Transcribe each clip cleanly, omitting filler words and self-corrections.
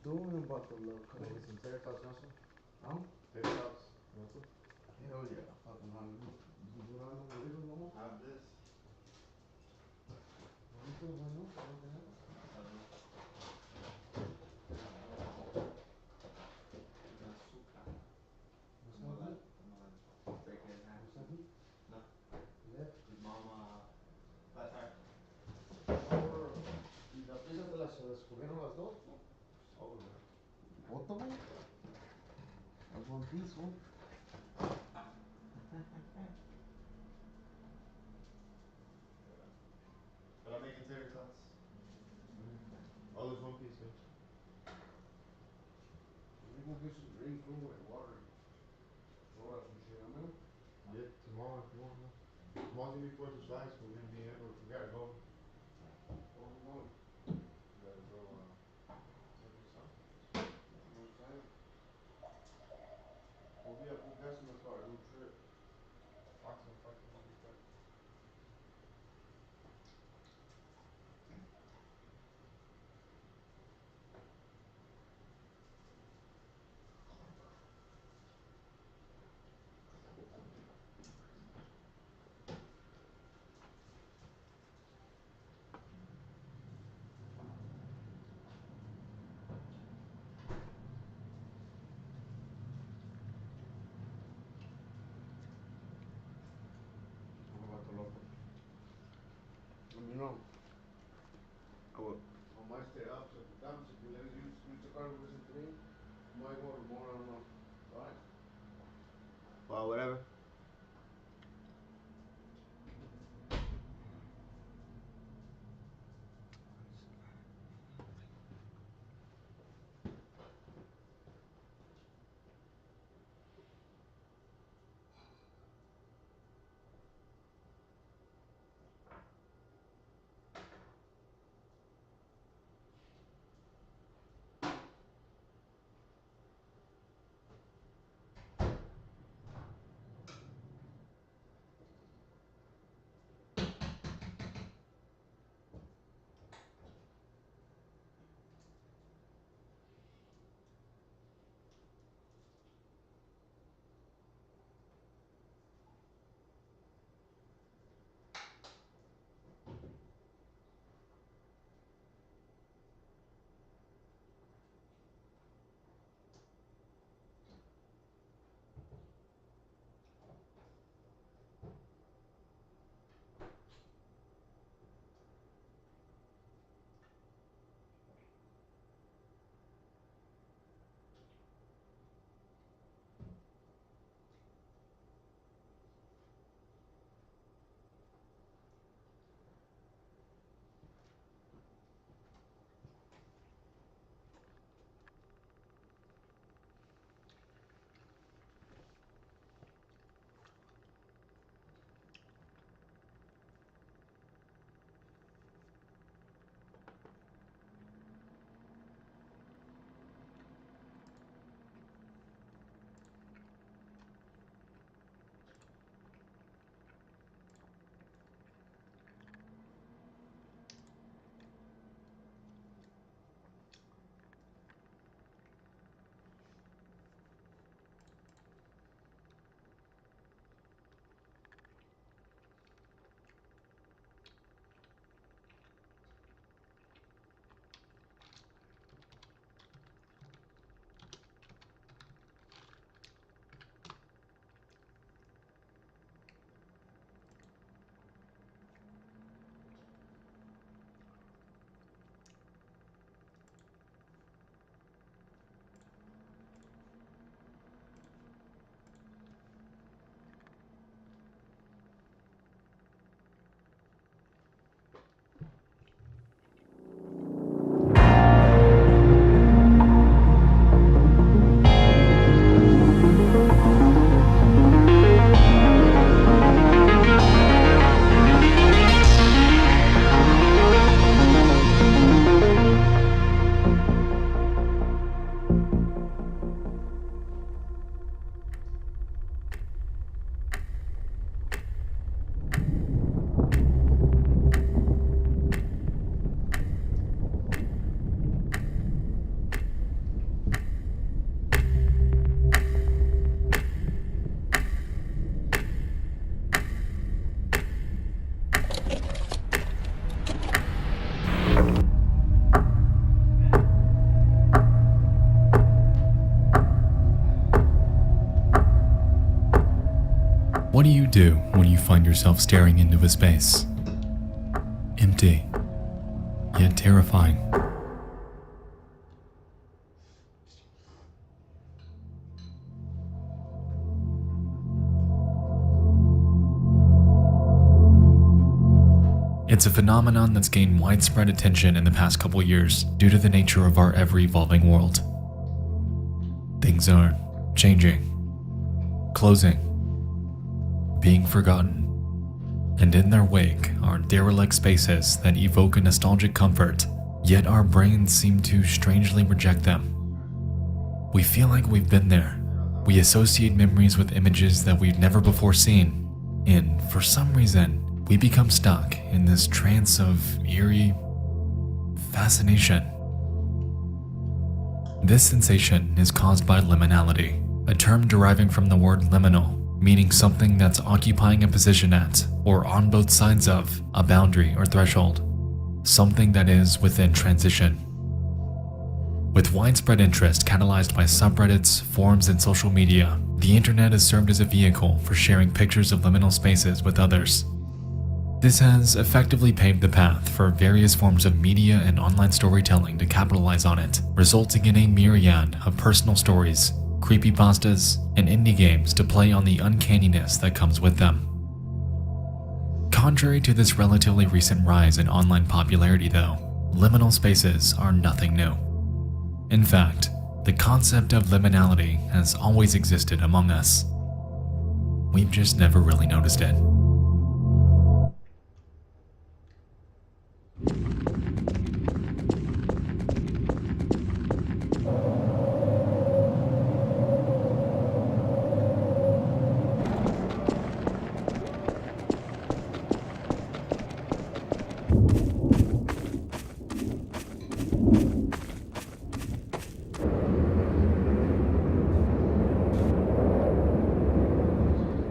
doing about the little Maybe cuz? some tater tots also? Huh? Tater tots also? Hell yeah, fucking hungry. You know what I'm doing? Have this. ¿Viste lo bueno? ¿Lo tenemos? Salud. Sin azúcar. Was that good? I'm gonna break it in half. Was that good? No. Yeah? Cause mom, flat tire. ¿Y las pizzas se las comieron las dos? Over there. ¿Otra, güey? That's one piece, güey. But I'm making tater tots. Oh, there's one piece, yeah. We go get some green food and water. Soda some shit, man. Yeah, tomorrow if you want, man. Tomorrow's gonna be 4th of July, so we're gonna be able, we gotta go. Where we going? We gotta go, Central Sun. You know what I'm saying? We'll be at full gas in the car, no trip. Talk to him, we'll be quick. Ano vato loco. Let me know. I will. I might stay up, so if you come, if you let us use the car with us today, might go tomorrow, I don't know. Alright? Well, whatever. do you do when you find yourself staring into a space? Empty, yet terrifying. It's a phenomenon that's gained widespread attention in the past couple years due to the nature of our ever-evolving world. Things are changing, closing, being forgotten, and in their wake are derelict spaces that evoke a nostalgic comfort, yet our brains seem to strangely reject them. We feel like we've been there. We associate memories with images that we've never before seen, and for some reason, we become stuck in this trance of eerie fascination. This sensation is caused by liminality, a term deriving from the word liminal, meaning something that's occupying a position at, or on both sides of, a boundary or threshold, something that is within transition. With widespread interest catalyzed by subreddits, forums, and social media, the internet has served as a vehicle for sharing pictures of liminal spaces with others. This has effectively paved the path for various forms of media and online storytelling to capitalize on it, resulting in a myriad of personal stories, creepypastas, and indie games to play on the uncanniness that comes with them. Contrary to this relatively recent rise in online popularity though, liminal spaces are nothing new. In fact, the concept of liminality has always existed among us. We've just never really noticed it.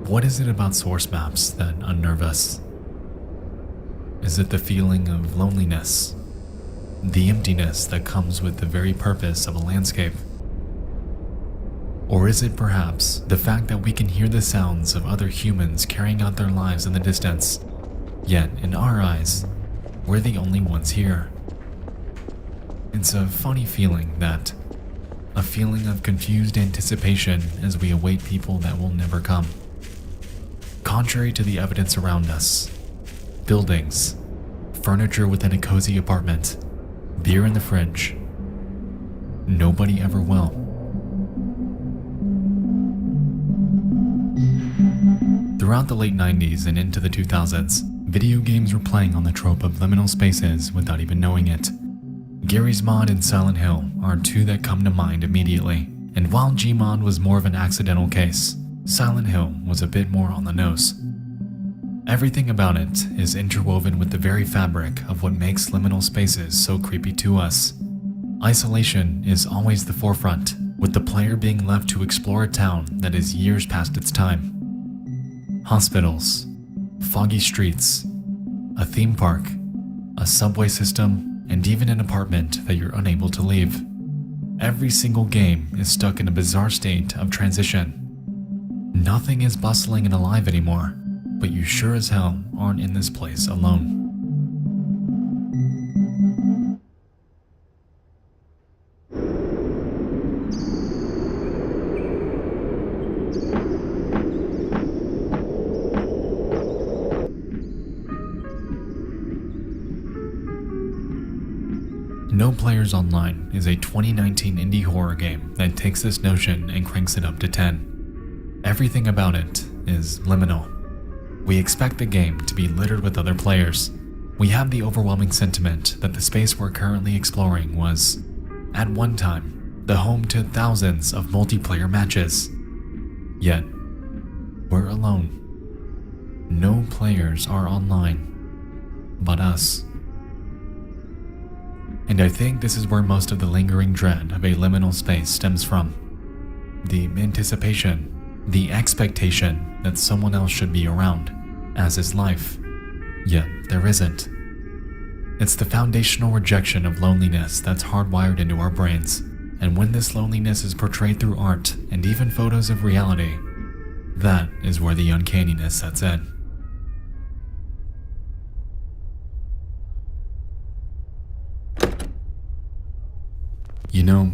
What is it about source maps that unnerve us? Is it the feeling of loneliness? The emptiness that comes with the very purpose of a landscape? Or is it perhaps the fact that we can hear the sounds of other humans carrying out their lives in the distance, yet in our eyes, we're the only ones here? It's a funny feeling that, a feeling of confused anticipation as we await people that will never come. Contrary to the evidence around us, buildings, furniture within a cozy apartment, beer in the fridge, nobody ever will. Throughout the late 90s and into the 2000s, video games were playing on the trope of liminal spaces without even knowing it. Garry's Mod and Silent Hill are two that come to mind immediately, and while Gmod was more of an accidental case, Silent Hill was a bit more on the nose. Everything about it is interwoven with the very fabric of what makes liminal spaces so creepy to us. Isolation is always the forefront, with the player being left to explore a town that is years past its time. Hospitals, foggy streets, a theme park, a subway system, and even an apartment that you're unable to leave. Every single game is stuck in a bizarre state of transition. Nothing is bustling and alive anymore, but you sure as hell aren't in this place alone. No Players Online is a 2019 indie horror game that takes this notion and cranks it up to 10. Everything about it is liminal. We expect the game to be littered with other players. We have the overwhelming sentiment that the space we're currently exploring was, at one time, the home to thousands of multiplayer matches. Yet, we're alone. No players are online, but us. And I think this is where most of the lingering dread of a liminal space stems from. The anticipation, the expectation that someone else should be around, as is life, yet there isn't. It's the foundational rejection of loneliness that's hardwired into our brains, and when this loneliness is portrayed through art and even photos of reality, That is where the uncanniness sets in. You know,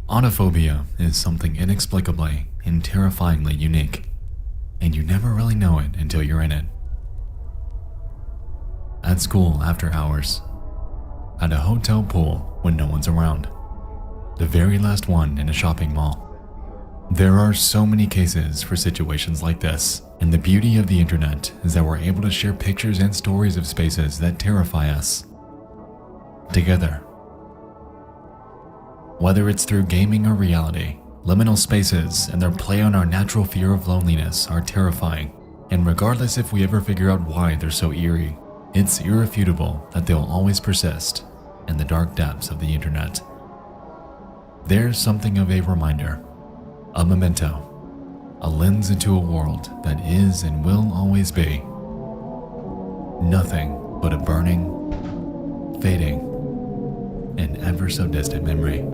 autophobia is something inexplicably and terrifyingly unique, and you never really know it until you're in it. At school after hours, at a hotel pool when no one's around, the very last one in a shopping mall. There are so many cases for situations like this, and the beauty of the internet is that we're able to share pictures and stories of spaces that terrify us together. Whether it's through gaming or reality, liminal spaces and their play on our natural fear of loneliness are terrifying, and regardless if we ever figure out why they're so eerie, it's irrefutable that they'll always persist in the dark depths of the internet. There's something of a reminder, a memento, a lens into a world that is and will always be nothing but a burning, fading, and ever so distant memory.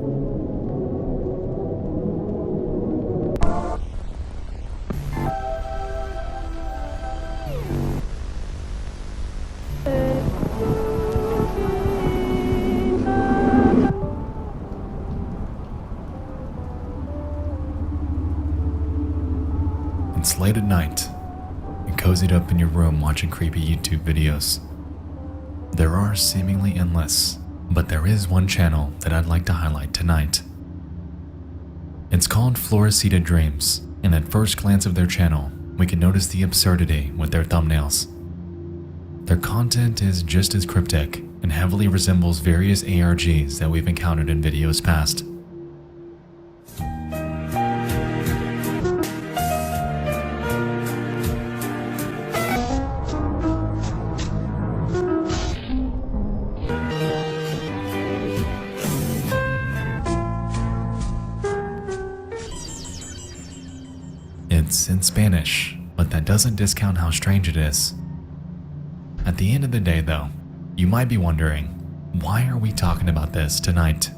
It's late at night, and cozied up in your room watching creepy YouTube videos. There are seemingly endless, but there is one channel that I'd like to highlight tonight. It's called Floresita Dreams, and at first glance of their channel, we can notice the absurdity with their thumbnails. Their content is just as cryptic and heavily resembles various ARGs that we've encountered in videos past. It's in Spanish, but that doesn't discount how strange it is. At the end of the day though, you might be wondering, why are we talking about this tonight?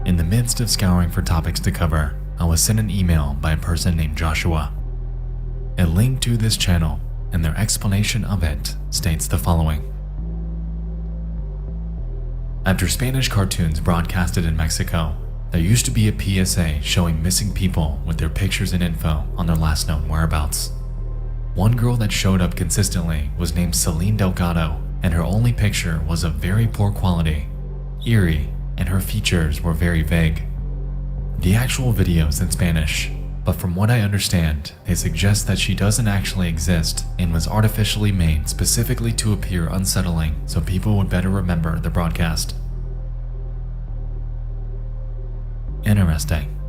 In the midst of scouring for topics to cover, I was sent an email by a person named Joshua. A link to this channel and their explanation of it states the following. After Spanish cartoons broadcasted in Mexico, there used to be a PSA showing missing people with their pictures and info on their last known whereabouts. One girl that showed up consistently was named Celine Delgado, and her only picture was of very poor quality, eerie, and her features were very vague. The actual video is in Spanish, but from what I understand, they suggest that she doesn't actually exist and was artificially made specifically to appear unsettling so people would better remember the broadcast. Interesting.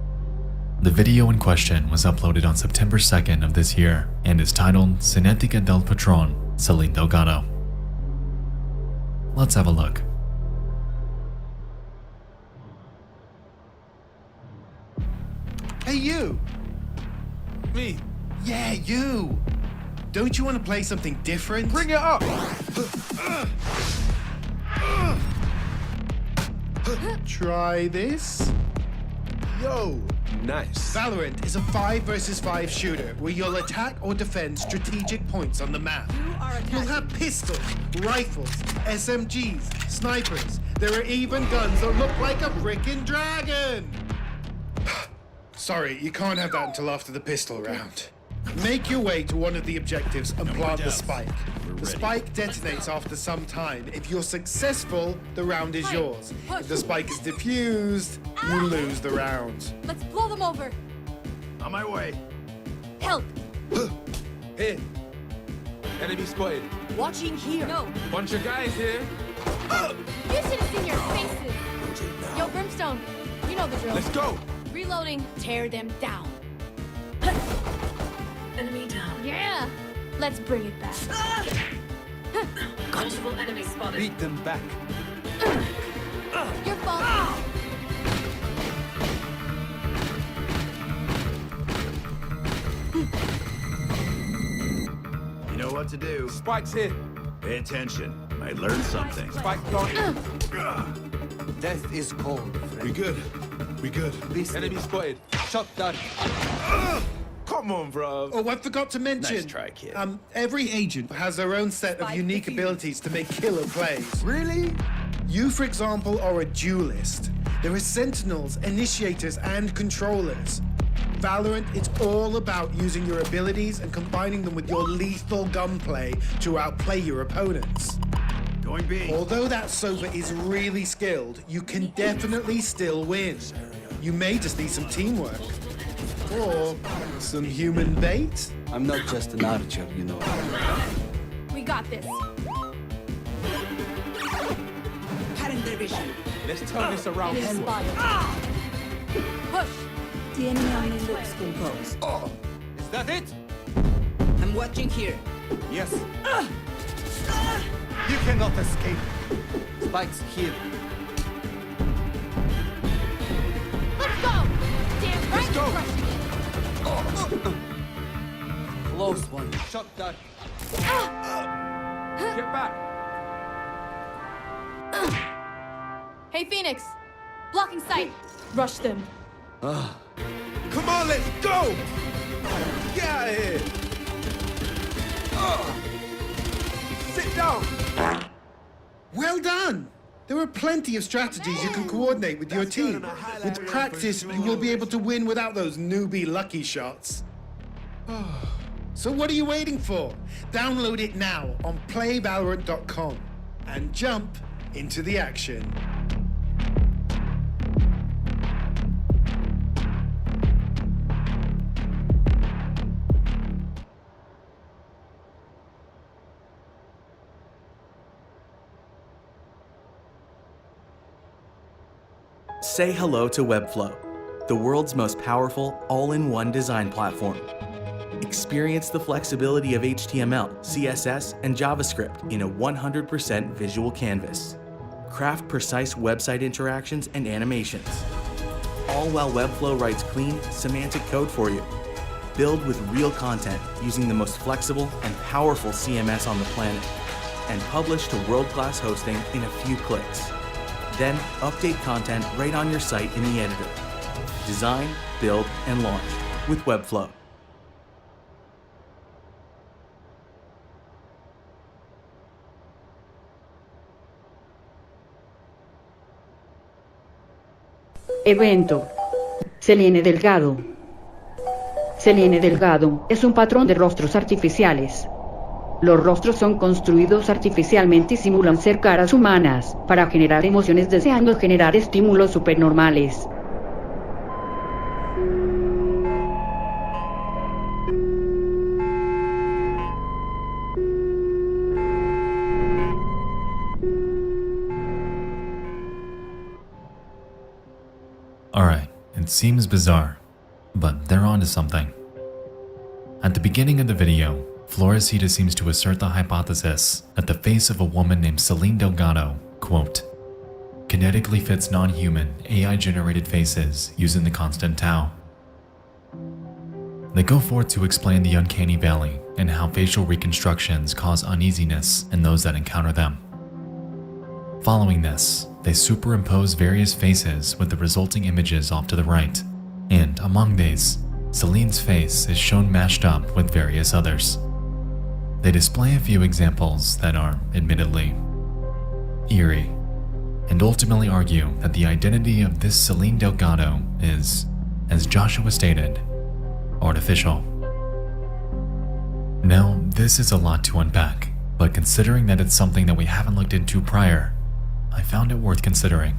The video in question was uploaded on September 2nd of this year and is titled Cinética del Patrón, Celine Delgado. Let's have a look. Hey, you! Me? Yeah, you! Don't you want to play something different? Bring it up! Try this. Yo! Nice. Valorant is a 5 versus 5 shooter where you'll attack or defend strategic points on the map. You'll have pistols, rifles, SMGs, snipers. There are even guns that look like a frickin' dragon! Sorry, you can't have that until after the pistol round. Make your way to one of the objectives and plant the spike. The spike detonates after some time. If you're successful, the round is yours. If the spike is defused, you lose the round. Let's blow them over. On my way. Help. Hit. Enemy spotted. Watching here. No. Bunch of guys here. You should have seen your faces. Yo, Brimstone. You know the drill. Let's go. Reloading. Tear them down. Enemy down. Yeah. Let's bring it back. Multiple enemies spotted. Beat them back. Your fault. You know what to do. Spike's here. Pay attention. Might learn something. Spike planted. Death is cold, We friend. good. We good. Enemy spotted. Shot down. Come on, bro. Oh, I forgot to mention. Nice try, kid. Every agent has their own set of unique abilities to make killer plays. Really? You, for example, are a duelist. There are sentinels, initiators, and controllers. Valorant, it's all about using your abilities and combining them with your lethal gunplay to outplay your opponents. Going B. Although that Sova is really skilled, you can definitely still win. You may just need some teamwork. Or some human bait? I'm not just an archer, you know. We got this. Let's turn this around. Enemy spotted. Push. The enemy only looks composed. Is that it? I'm watching here. Yes. You cannot escape. Spikes here. Let's go. Damn right. Let's go. Crushing it. Close one. Shot down. Get back. Hey, Phoenix. Blocking sight. Rush them. Come on, let's go. Get out of here. Sit down. Well done! There are plenty of strategies you can coordinate with your team. With practice, you will be able to win without those newbie lucky shots. So what are you waiting for? Download it now on playvalorant.com and jump into the action. Say hello to Webflow, the world's most powerful all-in-one design platform. Experience the flexibility of HTML, CSS, and JavaScript in a 100% visual canvas. Craft precise website interactions and animations, all while Webflow writes clean, semantic code for you. Build with real content using the most flexible and powerful CMS on the planet, and publish to world-class hosting in a few clicks. Then update content right on your site in the editor. Design, build, and launch with Webflow. Evento. Selene Delgado. Selene Delgado es un patrón de rostros artificiales. Los rostros son construidos artificialmente y simulan ser caras humanas, para generar emociones deseando generar estímulos supernormales. Alright, it seems bizarre, but they're onto something. At the beginning of the video, Floresita seems to assert the hypothesis that the face of a woman named Selene Delgado, quote, kinetically fits non-human, AI-generated faces using the constant tau. They go forth to explain the uncanny valley and how facial reconstructions cause uneasiness in those that encounter them. Following this, they superimpose various faces with the resulting images off to the right, and among these, Selene's face is shown mashed up with various others. They display a few examples that are, admittedly, eerie, and ultimately argue that the identity of this Selene Delgado is, as Joshua stated, artificial. Now, this is a lot to unpack, but considering that it's something that we haven't looked into prior, I found it worth considering.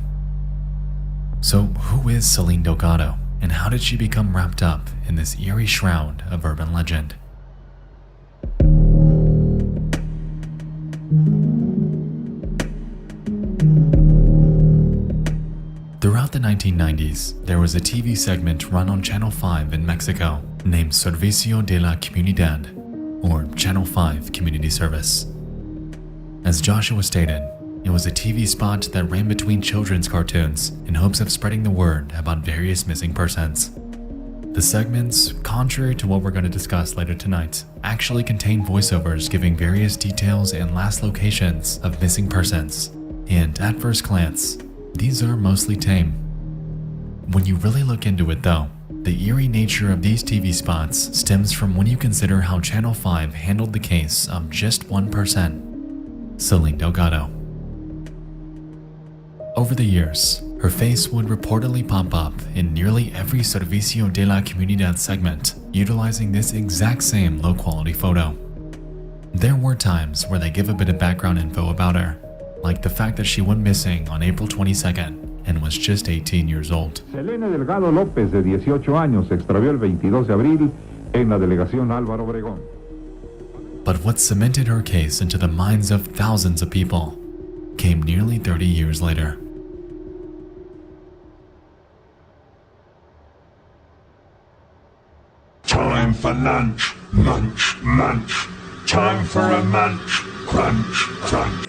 So, who is Selene Delgado, and how did she become wrapped up in this eerie shroud of urban legend? Throughout the 1990s, there was a TV segment run on Channel 5 in Mexico named Servicio de la Comunidad, or Channel 5 Community Service. As Joshua stated, it was a TV spot that ran between children's cartoons in hopes of spreading the word about various missing persons. The segments, contrary to what we're going to discuss later tonight, actually contain voiceovers giving various details and last locations of missing persons. And at first glance, these are mostly tame. When you really look into it though, the eerie nature of these TV spots stems from when you consider how Channel 5 handled the case of just one person, Celine Delgado. Over the years, her face would reportedly pop up in nearly every Servicio de la Comunidad segment, utilizing this exact same low-quality photo. There were times where they give a bit of background info about her, like the fact that she went missing on April 22nd and was just 18 years old. Selene Delgado López, de 18 años, se extravió el 22 de abril en la delegación Álvaro Obregón. But what cemented her case into the minds of thousands of people came nearly 30 years later. Time for lunch, munch, munch. Time for a munch, crunch, crunch.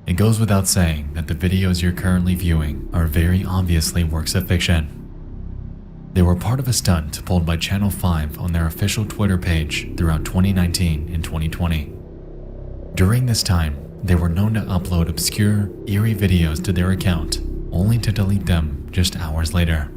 It goes without saying that the videos you're currently viewing are very obviously works of fiction. They were part of a stunt pulled by Channel 5 on their official Twitter page throughout 2019 and 2020. During this time, they were known to upload obscure, eerie videos to their account, only to delete them just hours later.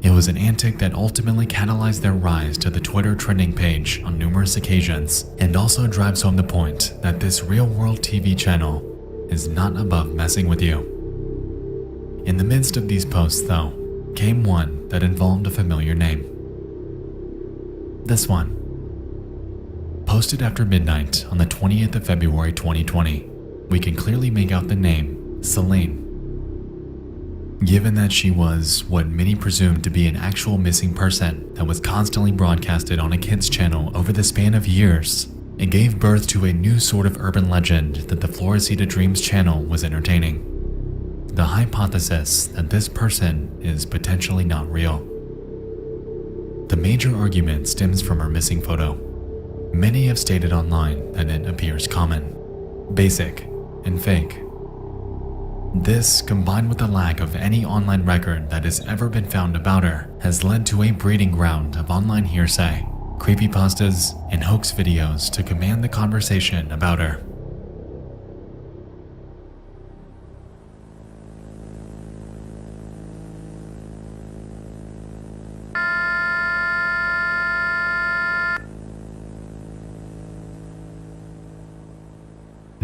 It was an antic that ultimately catalyzed their rise to the Twitter trending page on numerous occasions, and also drives home the point that this real-world TV channel is not above messing with you. In the midst of these posts, though, came one that involved a familiar name. This one. Posted after midnight on the 20th of February 2020, we can clearly make out the name Celine. Given that she was what many presumed to be an actual missing person that was constantly broadcasted on a kids channel over the span of years, it gave birth to a new sort of urban legend that the Floresita Dreams channel was entertaining. The hypothesis that this person is potentially not real. The major argument stems from her missing photo. Many have stated online that it appears common, basic, and fake. This, combined with the lack of any online record that has ever been found about her, has led to a breeding ground of online hearsay, creepypastas, and hoax videos to command the conversation about her.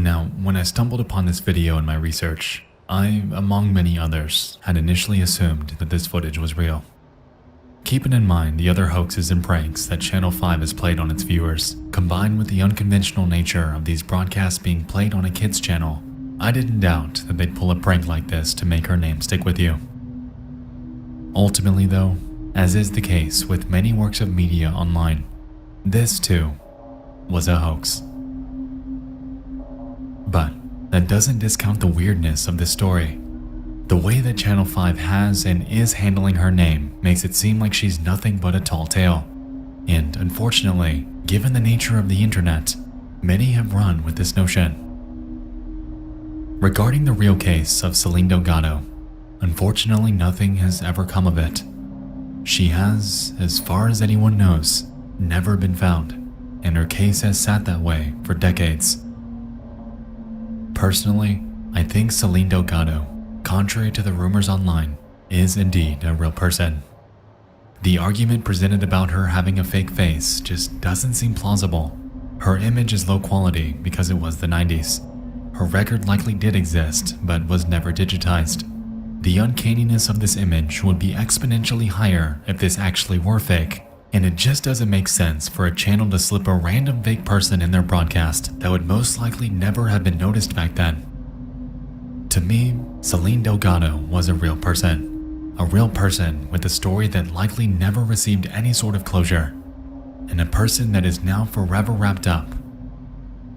Now, when I stumbled upon this video in my research, I, among many others, had initially assumed that this footage was real. Keeping in mind the other hoaxes and pranks that Channel 5 has played on its viewers, combined with the unconventional nature of these broadcasts being played on a kids channel, I didn't doubt that they'd pull a prank like this to make her name stick with you. Ultimately though, as is the case with many works of media online, this too was a hoax. But that doesn't discount the weirdness of this story. The way that Channel 5 has and is handling her name makes it seem like she's nothing but a tall tale. And unfortunately, given the nature of the internet, many have run with this notion. Regarding the real case of Celine Delgado, unfortunately nothing has ever come of it. She has, as far as anyone knows, never been found, and her case has sat that way for decades. Personally, I think Celine Delgado, contrary to the rumors online, is indeed a real person. The argument presented about her having a fake face just doesn't seem plausible. Her image is low quality because it was the 90s. Her record likely did exist, but was never digitized. The uncanniness of this image would be exponentially higher if this actually were fake. And it just doesn't make sense for a channel to slip a random fake person in their broadcast that would most likely never have been noticed back then. To me, Celine Delgado was a real person with a story that likely never received any sort of closure, and a person that is now forever wrapped up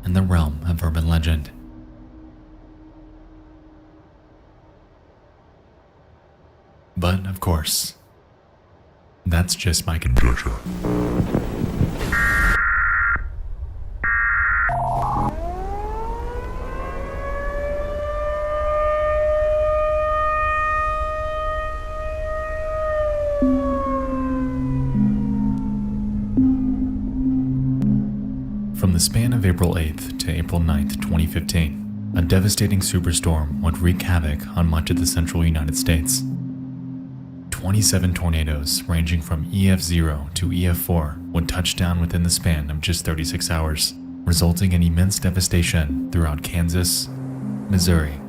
in the realm of urban legend. But of course, that's just my conjecture. span of April 8th to April 9th, 2015, a devastating superstorm would wreak havoc on much of the central United States. 27 tornadoes ranging from EF0 to EF4 would touch down within the span of just 36 hours, resulting in immense devastation throughout Kansas, Missouri,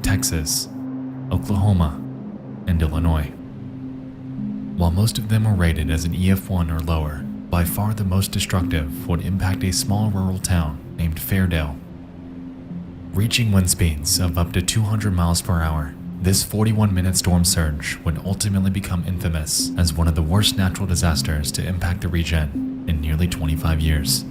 Texas, Oklahoma, and Illinois. While most of them were rated as an EF1 or lower, by far the most destructive would impact a small rural town named Fairdale. Reaching wind speeds of up to 200 miles per hour, this 41-minute storm surge would ultimately become infamous as one of the worst natural disasters to impact the region in nearly 25 years.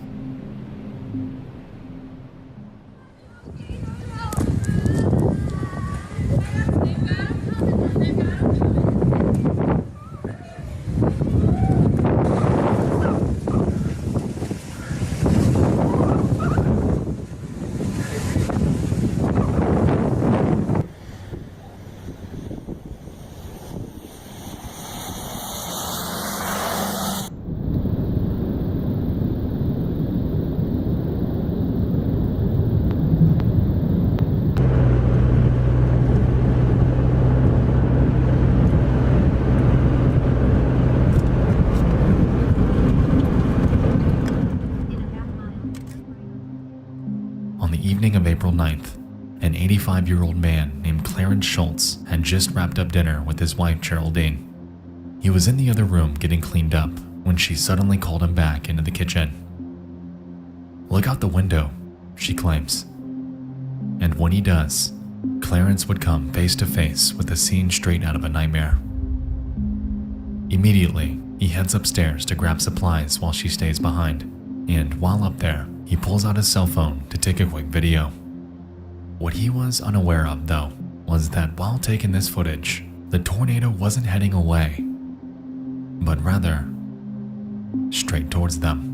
On the evening of April 9th, an 85-year-old man named Clarence Schultz had just wrapped up dinner with his wife Geraldine. He was in the other room getting cleaned up when she suddenly called him back into the kitchen. "Look out the window," she claims. And when he does, Clarence would come face to face with a scene straight out of a nightmare. Immediately, he heads upstairs to grab supplies while she stays behind, and while up there, he pulls out his cell phone to take a quick video. What he was unaware of, though, was that while taking this footage, the tornado wasn't heading away, but rather straight towards them.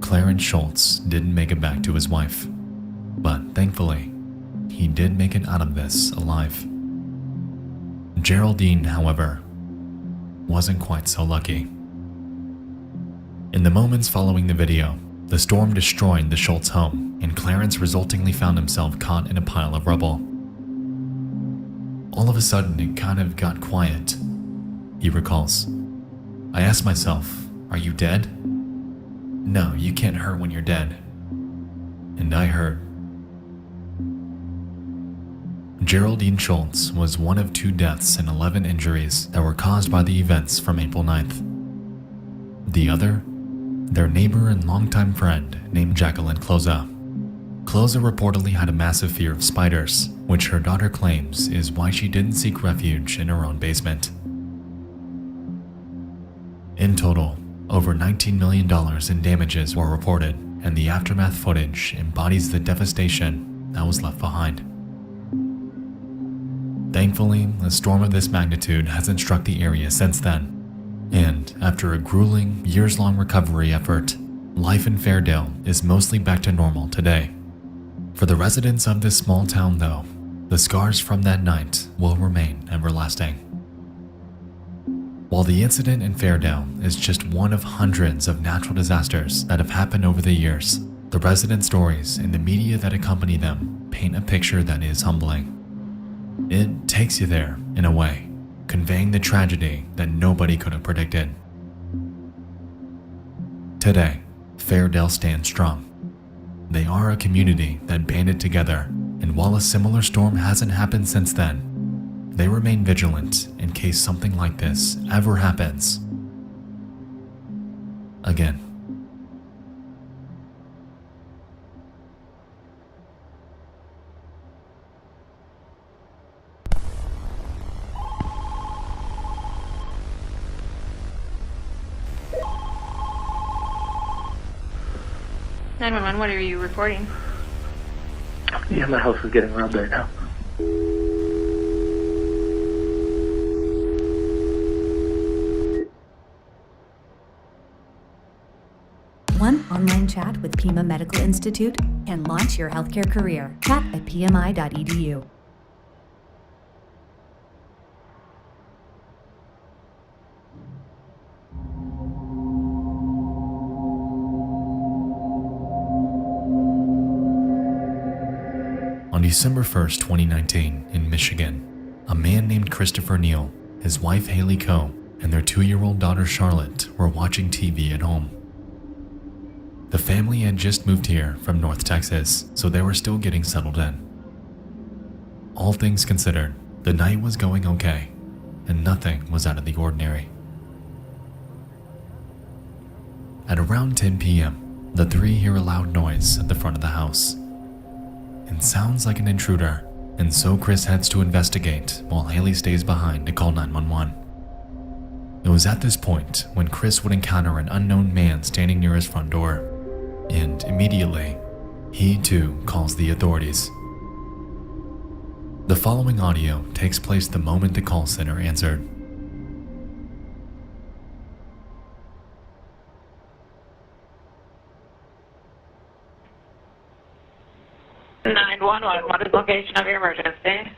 Clarence Schultz didn't make it back to his wife, but thankfully, he did make it out of this alive. Geraldine, however, wasn't quite so lucky. In the moments following the video, the storm destroyed the Schultz home, and Clarence resultingly found himself caught in a pile of rubble. All of a sudden, it kind of got quiet, he recalls. "I asked myself, are you dead? No, you can't hurt when you're dead. And I hurt." Geraldine Schultz was one of 2 deaths and 11 injuries that were caused by the events from April 9th. The other, their neighbor and longtime friend named Jacqueline Cloza. Cloza reportedly had a massive fear of spiders, which her daughter claims is why she didn't seek refuge in her own basement. In total, over $19 million in damages were reported, and the aftermath footage embodies the devastation that was left behind. Thankfully, a storm of this magnitude hasn't struck the area since then, and after a grueling, years-long recovery effort, life in Fairdale is mostly back to normal today. For the residents of this small town, though, the scars from that night will remain everlasting. While the incident in Fairdale is just one of hundreds of natural disasters that have happened over the years, the resident stories and the media that accompany them paint a picture that is humbling. It takes you there, in a way, conveying the tragedy that nobody could have predicted. Today, Fairdale stands strong. They are a community that banded together, and while a similar storm hasn't happened since then, they remain vigilant in case something like this ever happens again. What are you reporting? Yeah, my house is getting robbed right now. One online chat with Pima Medical Institute can launch your healthcare career. Chat at pmi.edu. On December 1st, 2019, in Michigan, a man named Christopher Neal, his wife Haley Coe, and their 2-year-old daughter Charlotte were watching TV at home. The family had just moved here from North Texas, so they were still getting settled in. All things considered, the night was going okay, and nothing was out of the ordinary. At around 10 p.m., the three hear a loud noise at the front of the house. It sounds like an intruder, and so Chris heads to investigate while Haley stays behind to call 911. It was at this point when Chris would encounter an unknown man standing near his front door, and immediately, he too calls the authorities. The following audio takes place the moment the call center answered. What is the location of your emergency?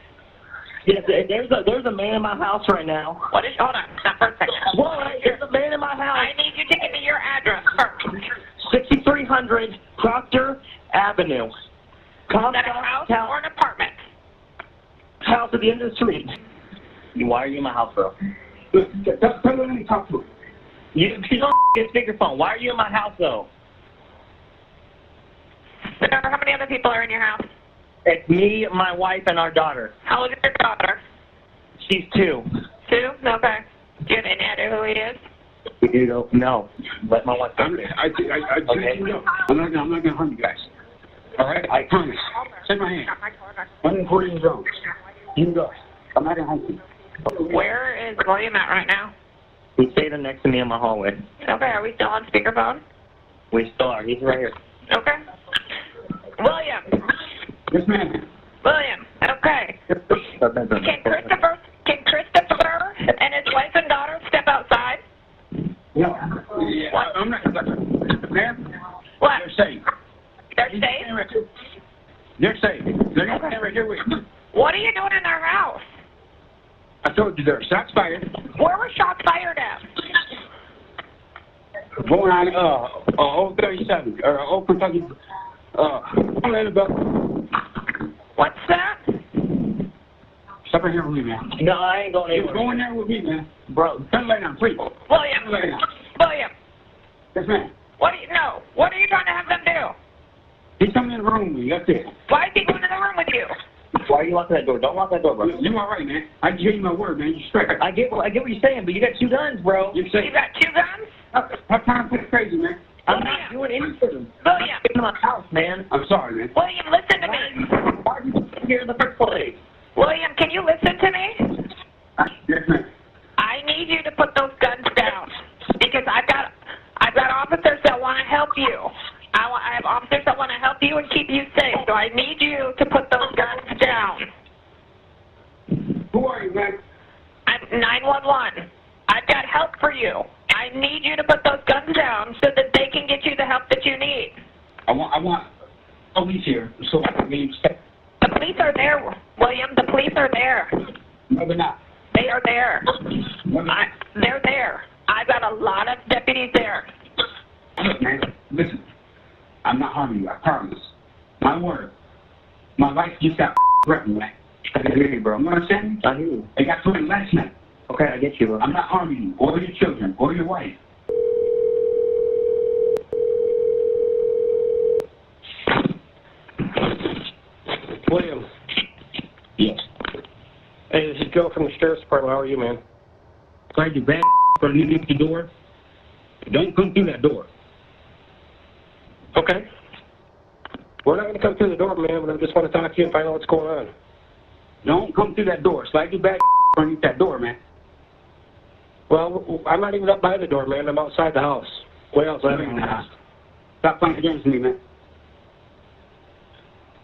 Yes, there's a man in my house right now. What is, hold on, stop for a second. What? There's a man in my house. I need you to give me your address first. 6300 Proctor Avenue. Is that a house or an apartment? House at the end of the street. Why are you in my house, bro? Let me talk to him. You don't get speakerphone. Why are you in my house, though? Sir, how many other people are in your house? It's me, my wife, and our daughter. How old is your daughter? She's 2. 2? Okay. Do you have any idea who he is? You don't know. Let my wife talk to him. Okay. I'm not gonna harm you guys. All right? I promise. Shake my hand. I'm in 40 years old. You can go. I'm not gonna harm you. Where is William at right now? He's standing next to me in my hallway. Okay, are we still on speakerphone? We still are. He's right here. Okay. William. Yes, ma'am. William. Okay. Can Christopher and his wife and daughter step outside? No. I'm not. Ma'am. What? They're safe. They're safe? They're safe. They're gonna stand right here with you. What are you doing in their house? I told you there are shots fired. Where were shots fired at? Going on, Old 37, or Old Kentucky, What's that? Stop right here with me, man. No, I ain't going anywhere. You're going there with me, man. Bro. Turn lay down, please. William. Turn lay down. William. Yes, ma'am. What are you trying to have them do? He's coming in the room with me, that's it. Why is he going in the room with you? Why are you locking that door? Don't lock that door, bro. You're all right, man. I give you my word, man. You're straight. I get what you're saying, but you got 2 guns, bro. You're safe. You got 2 guns? Stop trying to play crazy, man. I'm not doing anything. William. I'm getting to my house, man. I'm sorry, man. William, listen to me. Why are you here in the first place? William, can you listen to me? Yes, ma'am. I need you to put those guns down because I've got officers that want to help you. I have officers that want to help you and keep you safe. So I need you to put those guns down. Who are you, man? I'm 911. I've got help for you. I need you to put those guns down so that they can get you the help that you need. I want police here, so I can leave. The police are there, William. The police are there. No, they're not. They are there. No, they're there. I've got a lot of deputies there. Look, man, listen. I'm not harming you, I promise. My word. My life just got threatened, man. I can hear you, bro. You understand? I hear you. They got something last night. Okay, I get you, bro. I'm not harming you, or your children, or your wife. William. Yes. Hey, this is Joe from the Sheriff's Department. How are you, man? Glad you bad for leaving the door. Don't come through that door. Okay. We're not going to come through the door, man, but I just want to talk to you and find out what's going on. Don't come through that door. Slide your bad underneath that door, man. Well, I'm not even up by the door, man. I'm outside the house. Way outside the house. Stop playing games with me, man.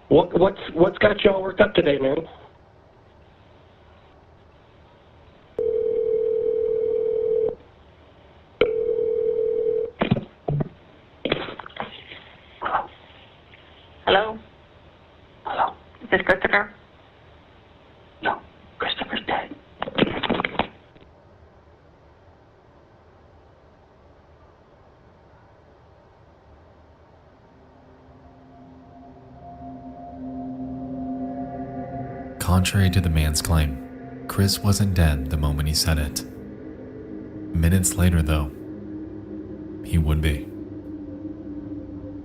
What's got you all worked up today, man? Hello? Hello? Is this Christopher? No, Christopher's dead. Contrary to the man's claim, Chris wasn't dead the moment he said it. Minutes later, though, he would be.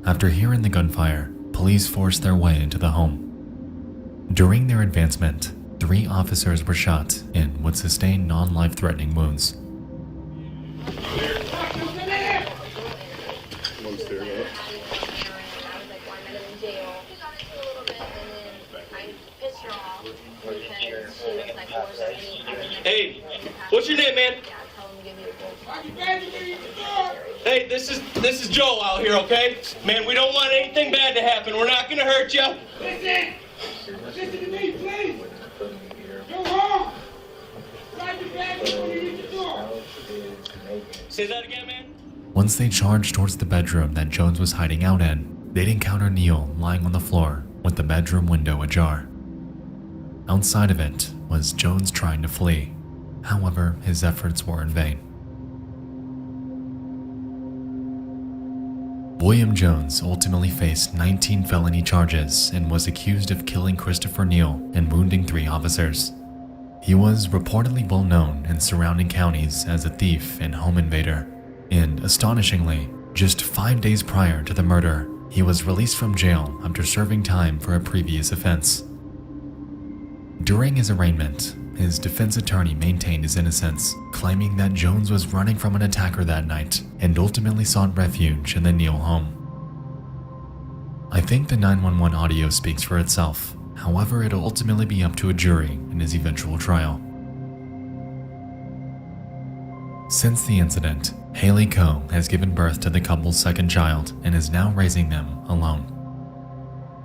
After hearing the gunfire, police forced their way into the home. During their advancement, 3 officers were shot and would sustain non-life-threatening wounds. Hey, what's your name, man? Hey, this is Joe out here, okay? Man, we don't want anything bad to happen. We're not gonna hurt you. Listen! Listen to me, please! Go home! Slide your bag before you reach the door! Say that again, man? Once they charged towards the bedroom that Jones was hiding out in, they'd encounter Neil lying on the floor with the bedroom window ajar. Outside of it was Jones trying to flee. However, his efforts were in vain. William Jones ultimately faced 19 felony charges and was accused of killing Christopher Neil and wounding 3 officers. He was reportedly well known in surrounding counties as a thief and home invader, and astonishingly, just 5 days prior to the murder, he was released from jail after serving time for a previous offense. During his arraignment, his defense attorney maintained his innocence, claiming that Jones was running from an attacker that night and ultimately sought refuge in the Neil home. I think the 911 audio speaks for itself. However, it'll ultimately be up to a jury in his eventual trial. Since the incident, Haley Coe has given birth to the couple's second child and is now raising them alone.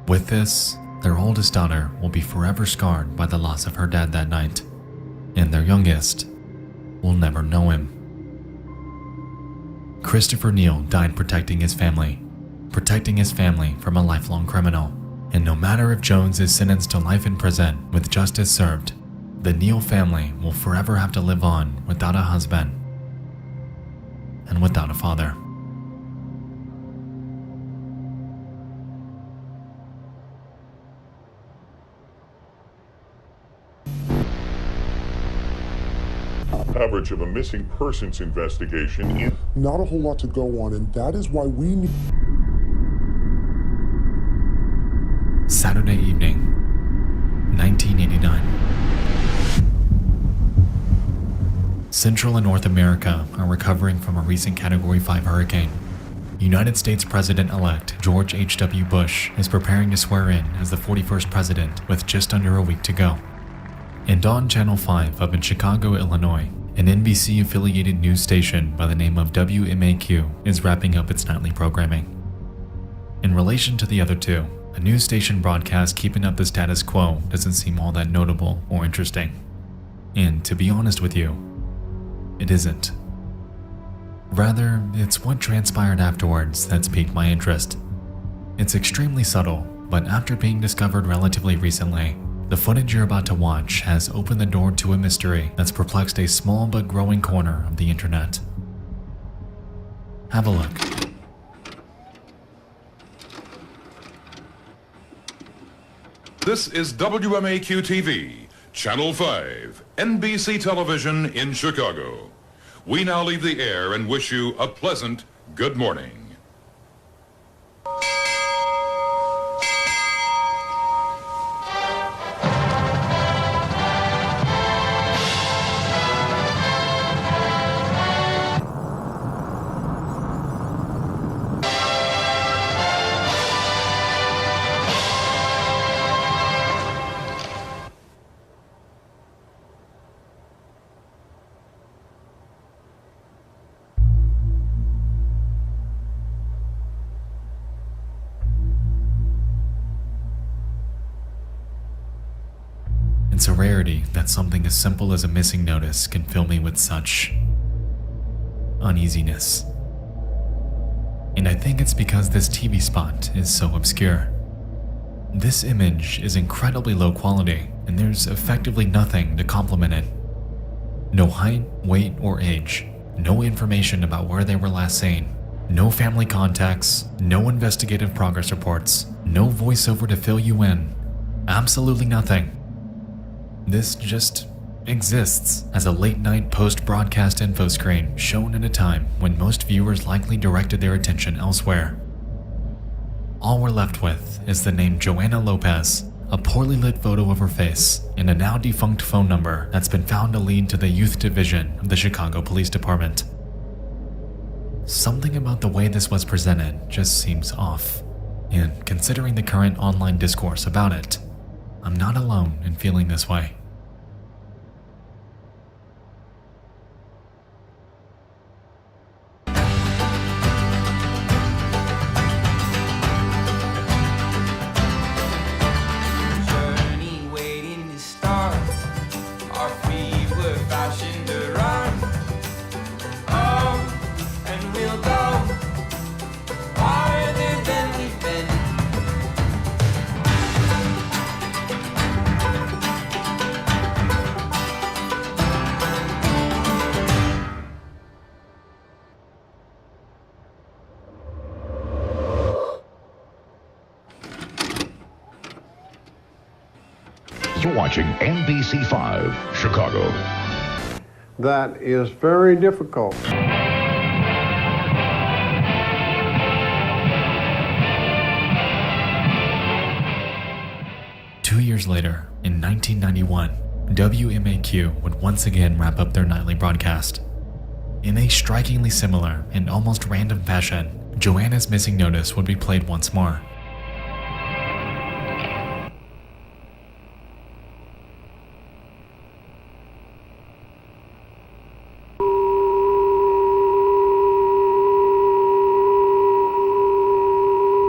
With this, their oldest daughter will be forever scarred by the loss of her dad that night, and their youngest will never know him. Christopher Neil died protecting his family from a lifelong criminal, and no matter if Jones is sentenced to life in prison with justice served, the Neil family will forever have to live on without a husband and without a father. Average of a missing persons investigation in Not a whole lot to go on, and that is why we need... Saturday evening, 1989. Central and North America are recovering from a recent Category 5 hurricane. United States President-elect George H.W. Bush is preparing to swear in as the 41st president with just under a week to go. And on Channel 5 up in Chicago, Illinois, an NBC-affiliated news station by the name of WMAQ is wrapping up its nightly programming. In relation to the other two, a news station broadcast keeping up the status quo doesn't seem all that notable or interesting. And to be honest with you, it isn't. Rather, it's what transpired afterwards that's piqued my interest. It's extremely subtle, but after being discovered relatively recently, the footage you're about to watch has opened the door to a mystery that's perplexed a small but growing corner of the internet. Have a look. This is WMAQ TV, Channel 5, NBC Television in Chicago. We now leave the air and wish you a pleasant good morning. It's a rarity that something as simple as a missing notice can fill me with such uneasiness. And I think it's because this TV spot is so obscure. This image is incredibly low quality, and there's effectively nothing to complement it. No height, weight, or age. No information about where they were last seen. No family contacts. No investigative progress reports. No voiceover to fill you in. Absolutely nothing. This just exists as a late-night post-broadcast info screen shown at a time when most viewers likely directed their attention elsewhere. All we're left with is the name Joanna Lopez, a poorly lit photo of her face, and a now defunct phone number that's been found to lead to the youth division of the Chicago Police Department. Something about the way this was presented just seems off, and considering the current online discourse about it, I'm not alone in feeling this way. You're watching NBC5, Chicago. That is very difficult. Two years later, in 1991, WMAQ would once again wrap up their nightly broadcast. In a strikingly similar and almost random fashion, Joanna's missing notice would be played once more.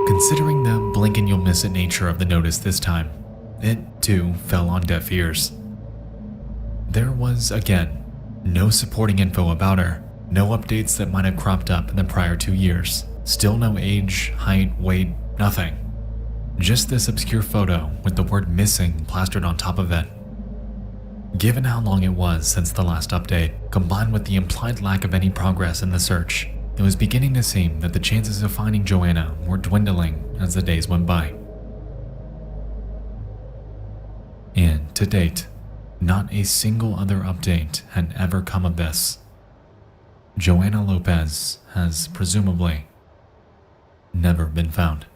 Considering the blink and you'll miss it nature of the notice this time, it too fell on deaf ears. There was, again, no supporting info about her, no updates that might have cropped up in the prior 2 years, still no age, height, weight, nothing. Just this obscure photo with the word missing plastered on top of it. Given how long it was since the last update, combined with the implied lack of any progress in the search, it was beginning to seem that the chances of finding Joanna were dwindling as the days went by. And to date, not a single other update had ever come of this. Joanna Lopez has presumably never been found.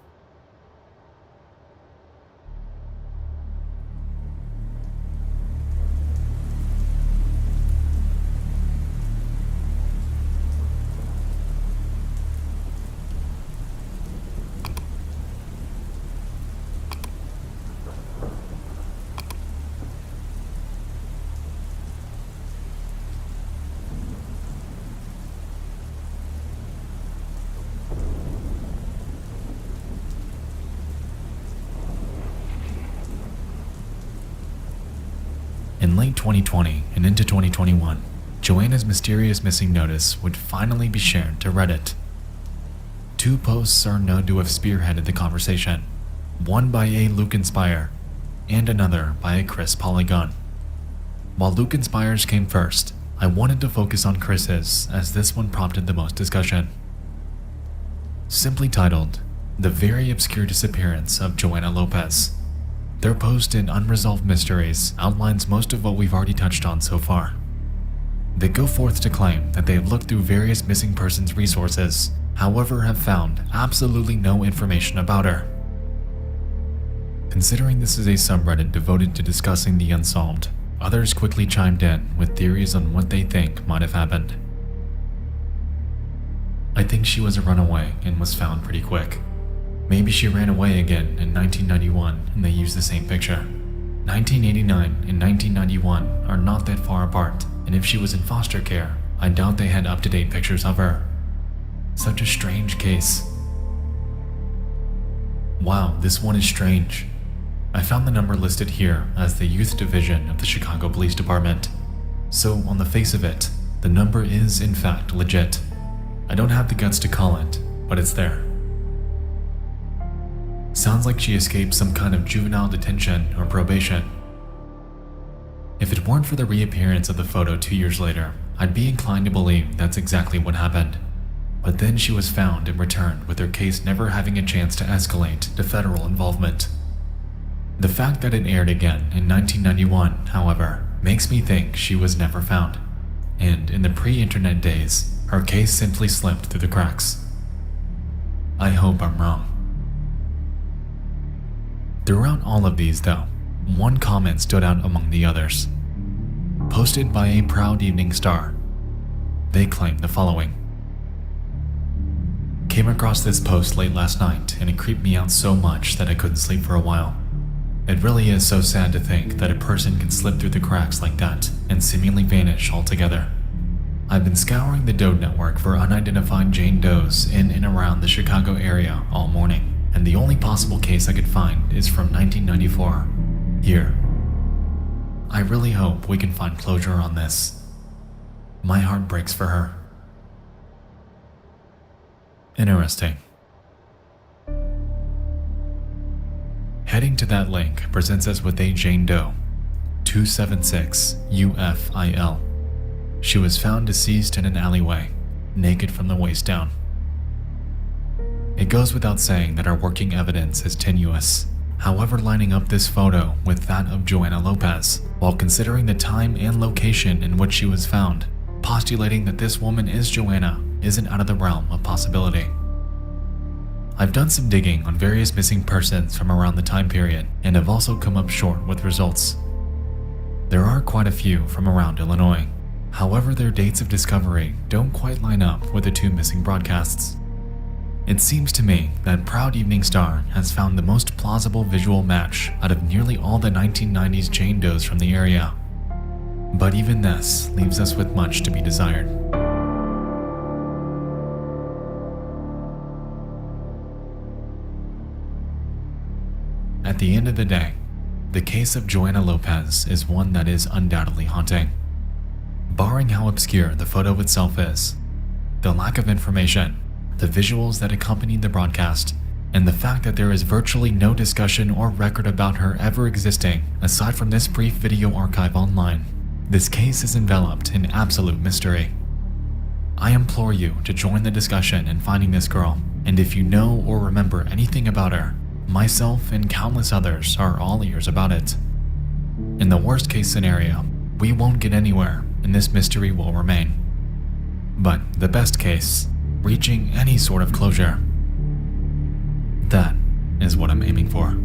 In late 2020 and into 2021, Joanna's mysterious missing notice would finally be shared to Reddit. Two posts are known to have spearheaded the conversation, one by a Luke Inspire and another by a Chris Polygon. While Luke Inspire's came first, I wanted to focus on Chris's as this one prompted the most discussion. Simply titled, The Very Obscure Disappearance of Joanna Lopez. Their post in Unresolved Mysteries outlines most of what we've already touched on so far. They go forth to claim that they have looked through various missing persons resources, however have found absolutely no information about her. Considering this is a subreddit devoted to discussing the unsolved, others quickly chimed in with theories on what they think might have happened. I think she was a runaway and was found pretty quick. Maybe she ran away again in 1991 and they used the same picture. 1989 and 1991 are not that far apart, and if she was in foster care, I doubt they had up-to-date pictures of her. Such a strange case. Wow, this one is strange. I found the number listed here as the Youth Division of the Chicago Police Department. So on the face of it, the number is in fact legit. I don't have the guts to call it, but it's there. Sounds like she escaped some kind of juvenile detention or probation. If it weren't for the reappearance of the photo 2 years later, I'd be inclined to believe that's exactly what happened. But then she was found and returned with her case never having a chance to escalate to federal involvement. The fact that it aired again in 1991, however, makes me think she was never found. And in the pre-internet days, her case simply slipped through the cracks. I hope I'm wrong. Throughout all of these though, one comment stood out among the others. Posted by a Proud Evening Star. They claim the following. Came across this post late last night and it creeped me out so much that I couldn't sleep for a while. It really is so sad to think that a person can slip through the cracks like that and seemingly vanish altogether. I've been scouring the Doe network for unidentified Jane Does in and around the Chicago area all morning, and the only possible case I could find is from 1994, here. I really hope we can find closure on this. My heart breaks for her. Interesting. Heading to that link presents us with a Jane Doe, 276 UFIL. She was found deceased in an alleyway, naked from the waist down. It goes without saying that our working evidence is tenuous. However, lining up this photo with that of Joanna Lopez, while considering the time and location in which she was found, postulating that this woman is Joanna isn't out of the realm of possibility. I've done some digging on various missing persons from around the time period and have also come up short with results. There are quite a few from around Illinois. However, their dates of discovery don't quite line up with the two missing broadcasts. It seems to me that Proud Evening Star has found the most plausible visual match out of nearly all the 1990s Jane Does from the area. But even this leaves us with much to be desired. At the end of the day, the case of Joanna Lopez is one that is undoubtedly haunting. Barring how obscure the photo itself is, the lack of information, the visuals that accompanied the broadcast, and the fact that there is virtually no discussion or record about her ever existing aside from this brief video archive online, this case is enveloped in absolute mystery. I implore you to join the discussion in finding this girl, and if you know or remember anything about her, myself and countless others are all ears about it. In the worst case scenario, we won't get anywhere and this mystery will remain. But the best case, reaching any sort of closure, that is what I'm aiming for.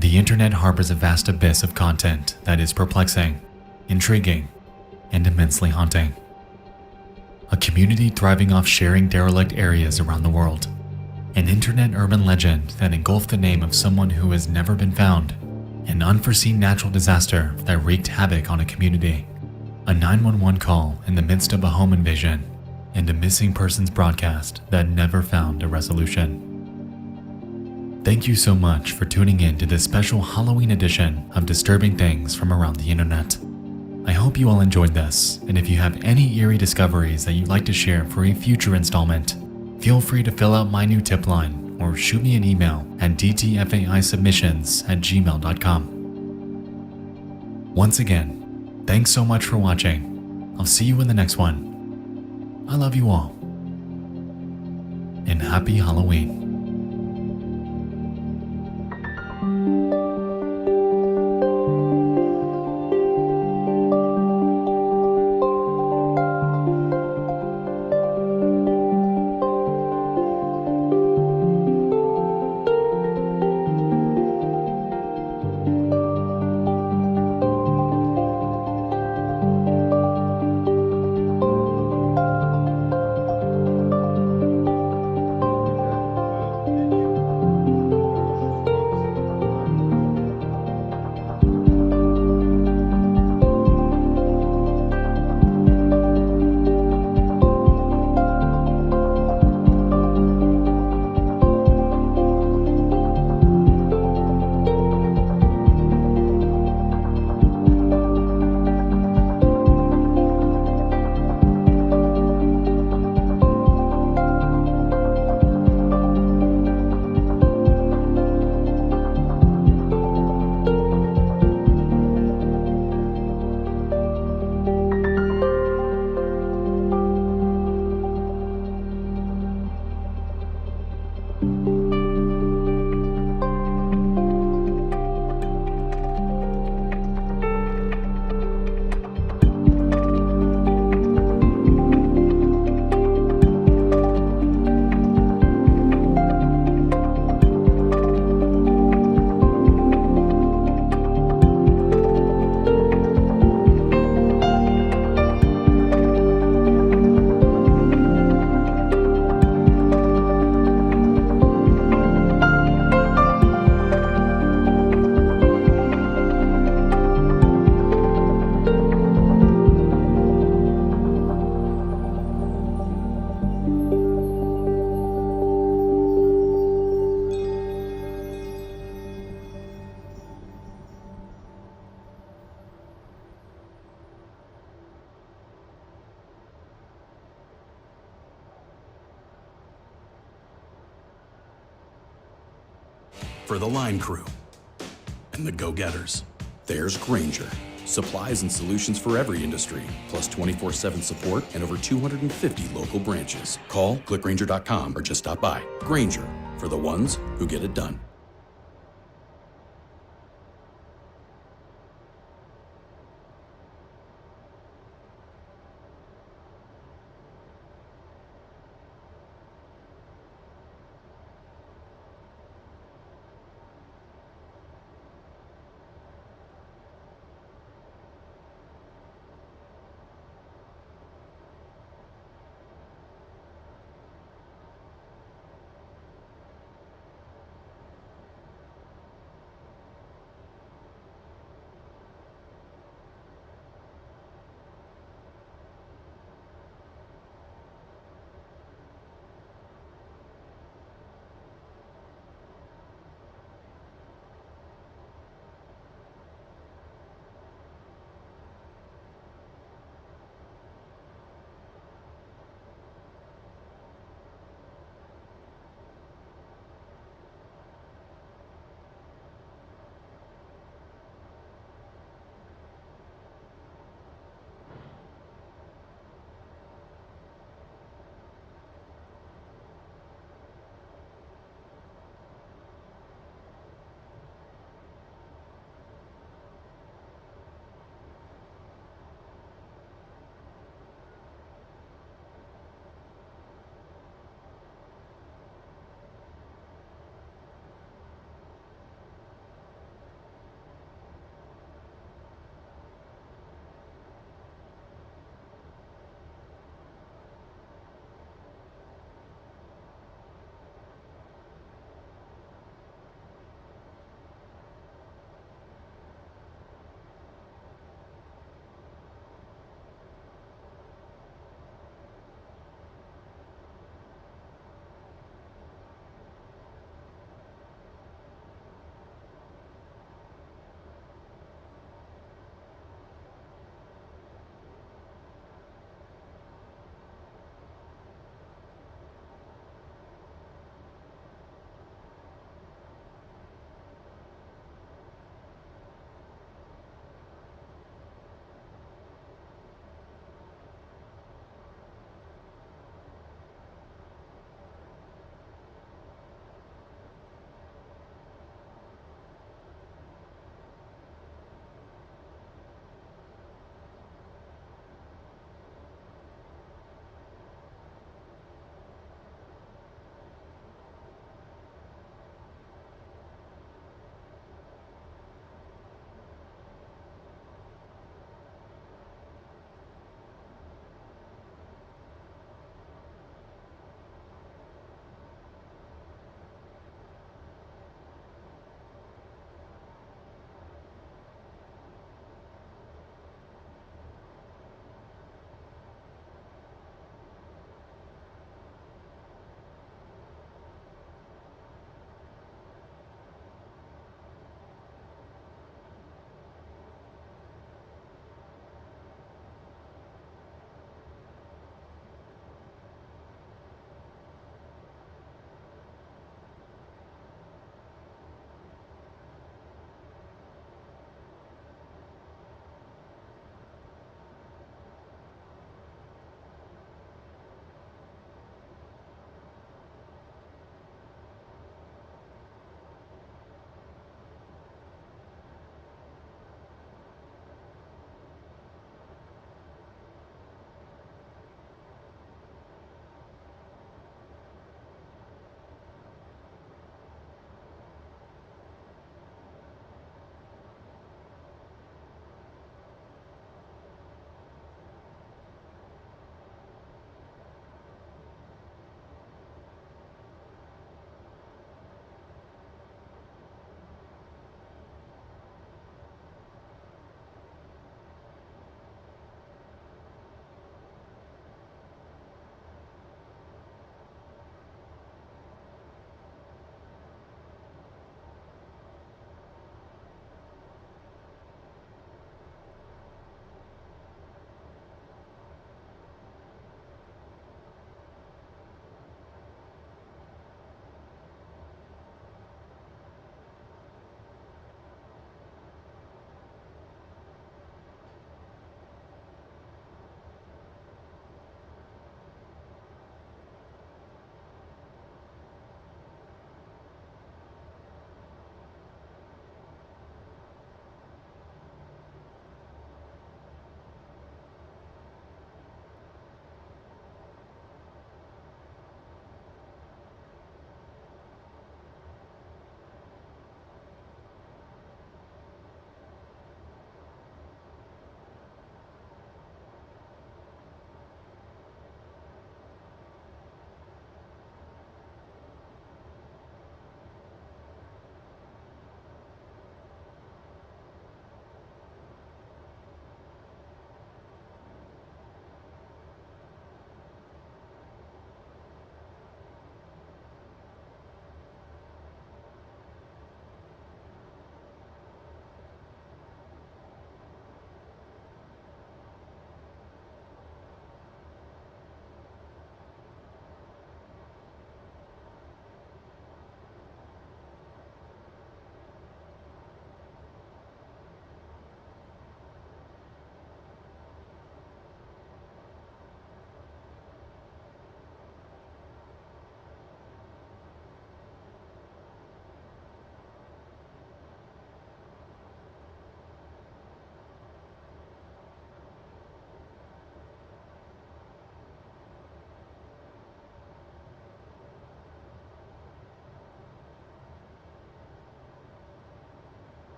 The internet harbors a vast abyss of content that is perplexing, intriguing, and immensely haunting. A community thriving off sharing derelict areas around the world. An internet urban legend that engulfed the name of someone who has never been found. An unforeseen natural disaster that wreaked havoc on a community. A 911 call in the midst of a home invasion. And a missing persons broadcast that never found a resolution. Thank you so much for tuning in to this special Halloween edition of Disturbing Things from Around the Internet. I hope you all enjoyed this, and if you have any eerie discoveries that you'd like to share for a future installment, feel free to fill out my new tip line or shoot me an email at dtfaisubmissions@gmail.com. Once again, thanks so much for watching. I'll see you in the next one. I love you all. And happy Halloween. For the line crew and the go-getters, there's Grainger. Supplies and solutions for every industry, plus 24/7 support and over 250 local branches. Call, click Grainger.com, or just stop by. Grainger, for the ones who get it done.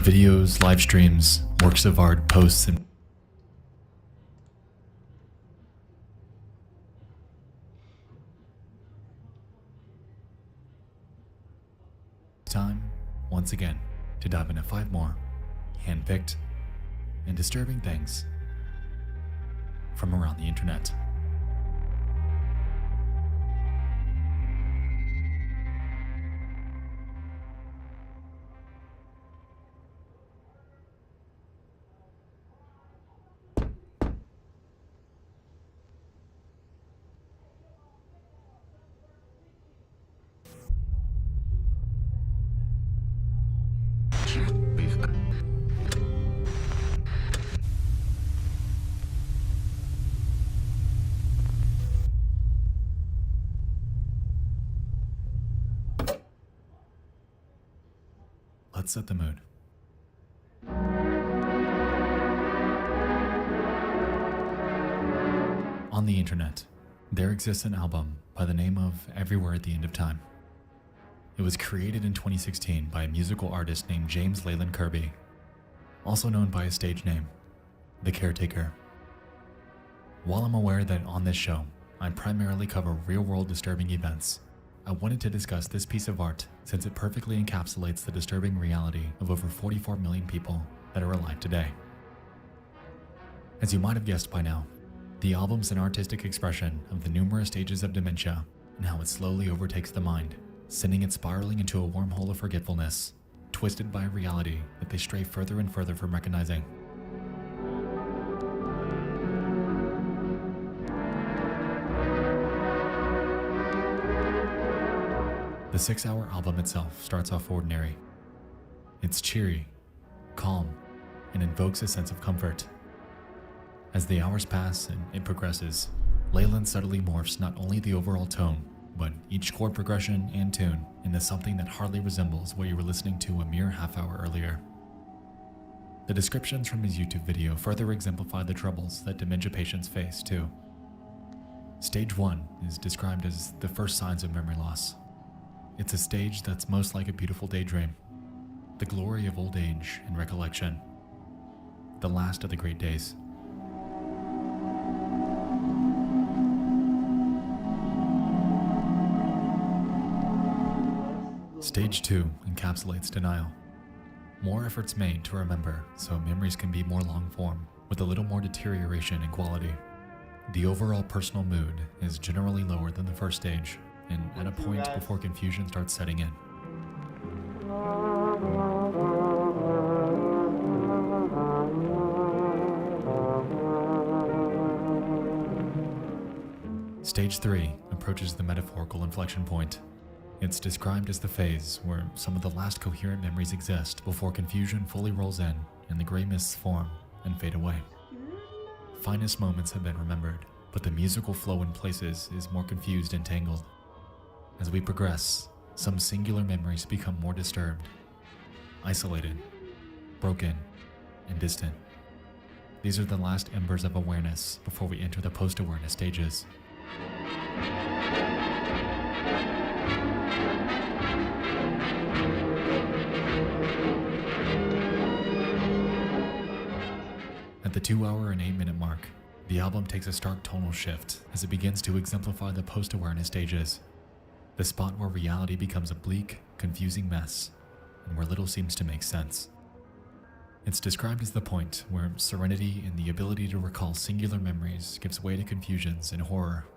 Videos, live streams, works of art, posts, and time, once again, to dive into 5 more hand-picked and disturbing things from around the internet. Let's set the mood. On the internet, there exists an album by the name of Everywhere at the End of Time. It was created in 2016 by a musical artist named James Leyland Kirby, also known by his stage name, The Caretaker. While I'm aware that on this show, I primarily cover real-world disturbing events, I wanted to discuss this piece of art since it perfectly encapsulates the disturbing reality of over 44 million people that are alive today. As you might have guessed by now, the album's an artistic expression of the numerous stages of dementia and how it slowly overtakes the mind, sending it spiraling into a wormhole of forgetfulness, twisted by a reality that they stray further and further from recognizing. The 6-hour album itself starts off ordinary. It's cheery, calm, and invokes a sense of comfort. As the hours pass and it progresses, Leyland subtly morphs not only the overall tone, but each chord progression and tune into something that hardly resembles what you were listening to a mere half-hour earlier. The descriptions from his YouTube video further exemplify the troubles that dementia patients face, too. Stage 1 is described as the first signs of memory loss. It's a stage that's most like a beautiful daydream, the glory of old age and recollection, the last of the great days. Stage 2 encapsulates denial. More efforts made to remember so memories can be more long-form, with a little more deterioration in quality. The overall personal mood is generally lower than the first stage, and at a point before confusion starts setting in. Stage 3 approaches the metaphorical inflection point. It's described as the phase where some of the last coherent memories exist before confusion fully rolls in and the gray mists form and fade away. Finest moments have been remembered, but the musical flow in places is more confused and tangled. As we progress, some singular memories become more disturbed, isolated, broken, and distant. These are the last embers of awareness before we enter the post-awareness stages. At the 2-hour and 8-minute mark, the album takes a stark tonal shift as it begins to exemplify the post-awareness stages, the spot where reality becomes a bleak, confusing mess, and where little seems to make sense. It's described as the point where serenity and the ability to recall singular memories gives way to confusions and horror.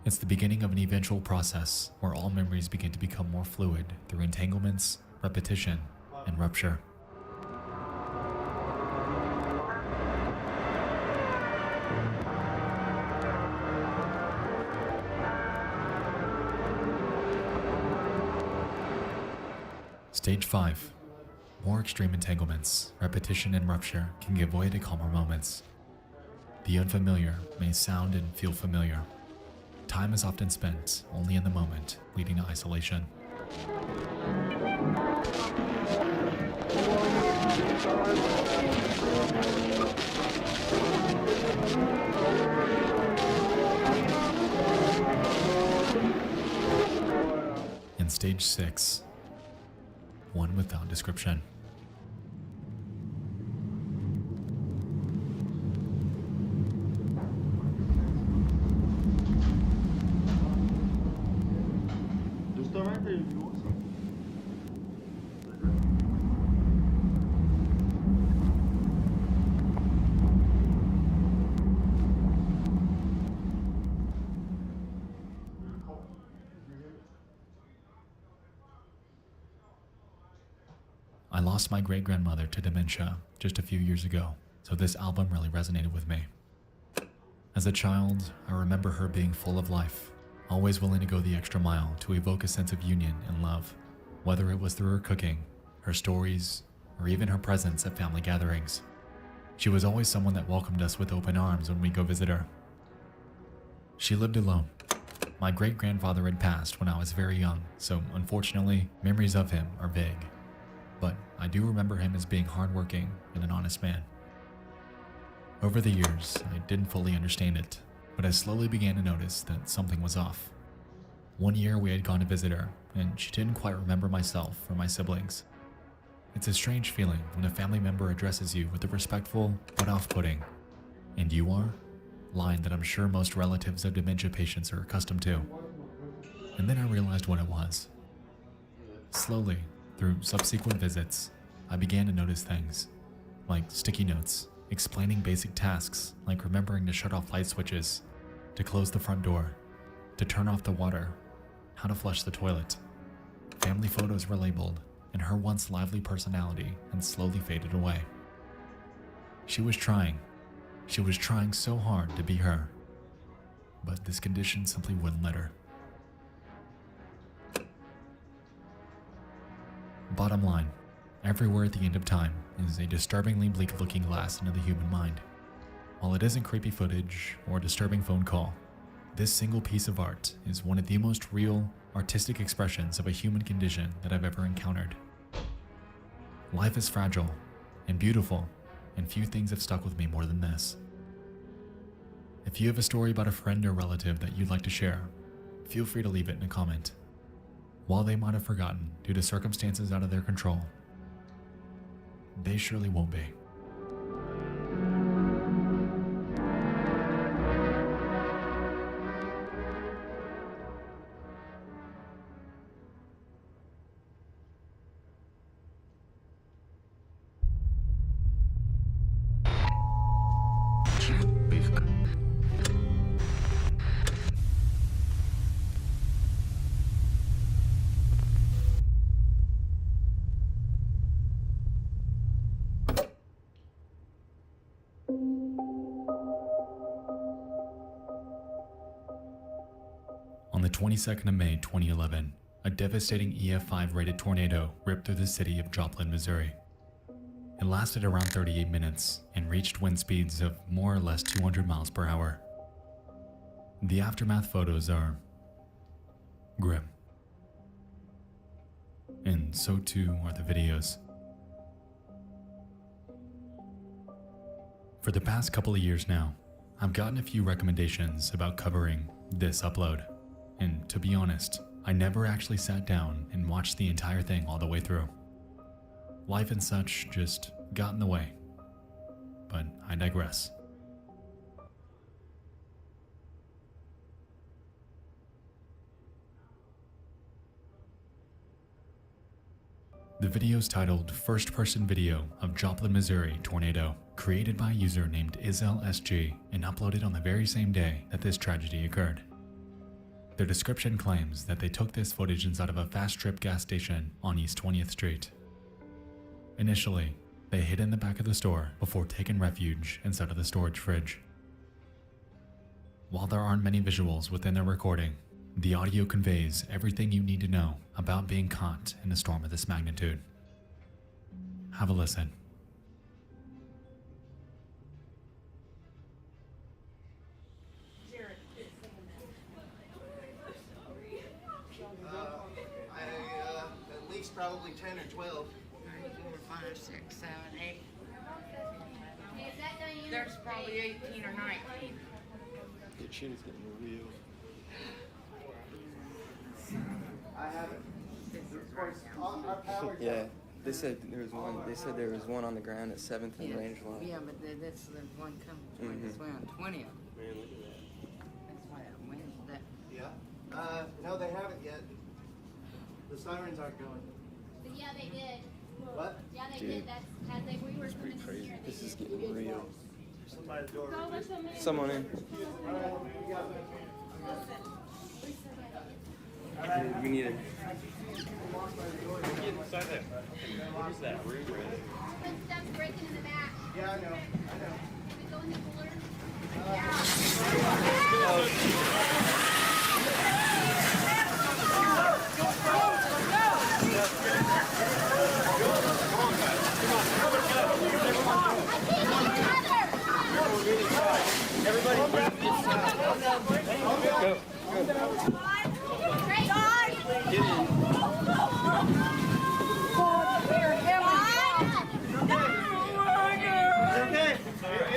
It's the beginning of an eventual process where all memories begin to become more fluid through entanglements, repetition, and rupture. Stage 5. More extreme entanglements, repetition, and rupture can give way to calmer moments. The unfamiliar may sound and feel familiar. Time is often spent only in the moment, leading to isolation. In Stage 6, one without description. lost my great-grandmother to dementia just a few years ago, so this album really resonated with me. As a child, I remember her being full of life, always willing to go the extra mile to evoke a sense of union and love, whether it was through her cooking, her stories, or even her presence at family gatherings. She was always someone that welcomed us with open arms when we go visit her. She lived alone. My great-grandfather had passed when I was very young, so unfortunately, memories of him are vague. But I do remember him as being hardworking and an honest man. Over the years, I didn't fully understand it, but I slowly began to notice that something was off. One year we had gone to visit her, and she didn't quite remember myself or my siblings. It's a strange feeling when a family member addresses you with a respectful but off-putting, "And you are?" line that I'm sure most relatives of dementia patients are accustomed to. And then I realized what it was. Slowly, through subsequent visits, I began to notice things, like sticky notes, explaining basic tasks like remembering to shut off light switches, to close the front door, to turn off the water, how to flush the toilet. Family photos were labeled, and her once lively personality had slowly faded away. She was trying so hard to be her, but this condition simply wouldn't let her. Bottom line, everywhere at the end of time is a disturbingly bleak looking glass into the human mind. While it isn't creepy footage or a disturbing phone call, this single piece of art is one of the most real, artistic expressions of a human condition that I've ever encountered. Life is fragile and beautiful, and few things have stuck with me more than this. If you have a story about a friend or relative that you'd like to share, feel free to leave it in a comment. While they might have forgotten due to circumstances out of their control, they surely won't be. On the 22nd of May 2011, a devastating EF5 rated tornado ripped through the city of Joplin, Missouri. It lasted around 38 minutes and reached wind speeds of more or less 200 miles per hour. The aftermath photos are grim. And so too are the videos. For the past couple of years now, I've gotten a few recommendations about covering this upload. And to be honest, I never actually sat down and watched the entire thing all the way through. Life and such just got in the way. But I digress. The video is titled First Person Video of Joplin, Missouri Tornado, created by a user named IzelSG and uploaded on the very same day that this tragedy occurred. Their description claims that they took this footage inside of a Fast Trip gas station on East 20th Street. Initially, they hid in the back of the store before taking refuge inside of the storage fridge. While there aren't many visuals within their recording, the audio conveys everything you need to know about being caught in a storm of this magnitude. Have a listen. At least probably 10 or 12. 4, 5, 6, 7, 8. There's probably 18 or 19. Your chin is getting real. I haven't. Yeah, they said there was one. They said there was one on the ground at 7th and Range Line. Yeah, but that's the one coming between this way on 20th. Man, look at that. That's why that wind's that. Yeah. No, they haven't yet. The sirens aren't going. But yeah, they did. What? Yeah, they Dude, did. That's as they we were coming in here. This is getting real. Somebody at the door. Go let them in. Someone in. We need a. What is that? Stuff's breaking in the back. Yeah, I know. Can we go in the cooler?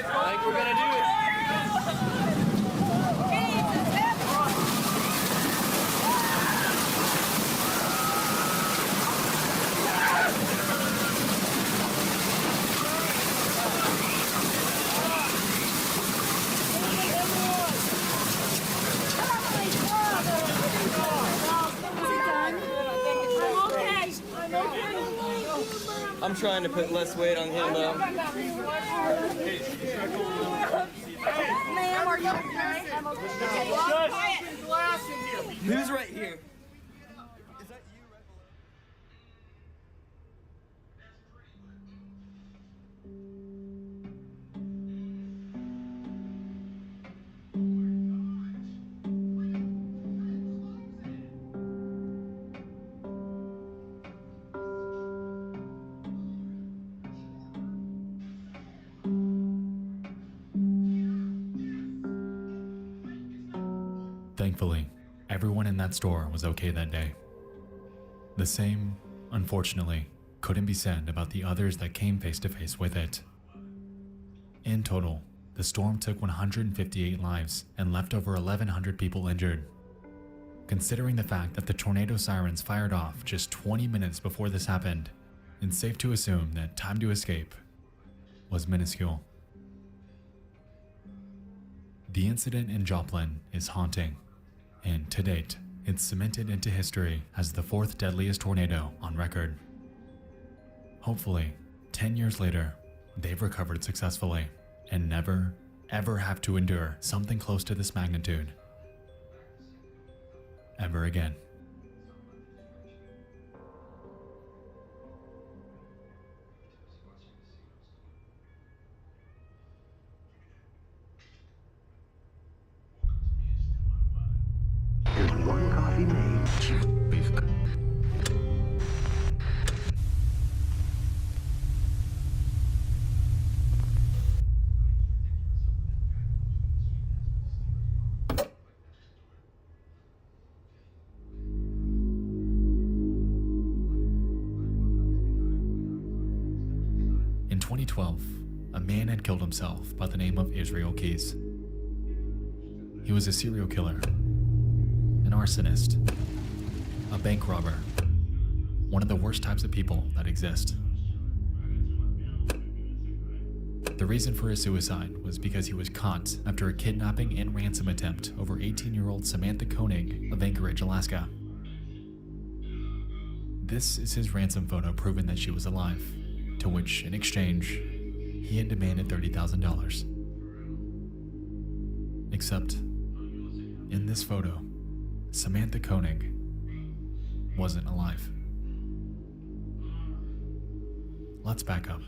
Like we're gonna do it. I'm trying to put less weight on him though. Ma'am, are you okay? I'm okay. Who's right here? Thankfully, everyone in that store was okay that day. The same, unfortunately, couldn't be said about the others that came face to face with it. In total, the storm took 158 lives and left over 1,100 people injured. Considering the fact that the tornado sirens fired off just 20 minutes before this happened, it's safe to assume that time to escape was minuscule. The incident in Joplin is haunting, and to date, it's cemented into history as the fourth deadliest tornado on record. Hopefully, 10 years later, they've recovered successfully and never, ever have to endure something close to this magnitude ever again. One coffee made. In 2012, a man had killed himself by the name of Israel Keys. He was a serial killer, an arsonist, a bank robber, one of the worst types of people that exist. The reason for his suicide was because he was caught after a kidnapping and ransom attempt over 18-year-old Samantha Koenig of Anchorage, Alaska. This is his ransom photo proving that she was alive, to which, in exchange, he had demanded $30,000. Except, in this photo, Samantha Koenig wasn't alive. Let's back up.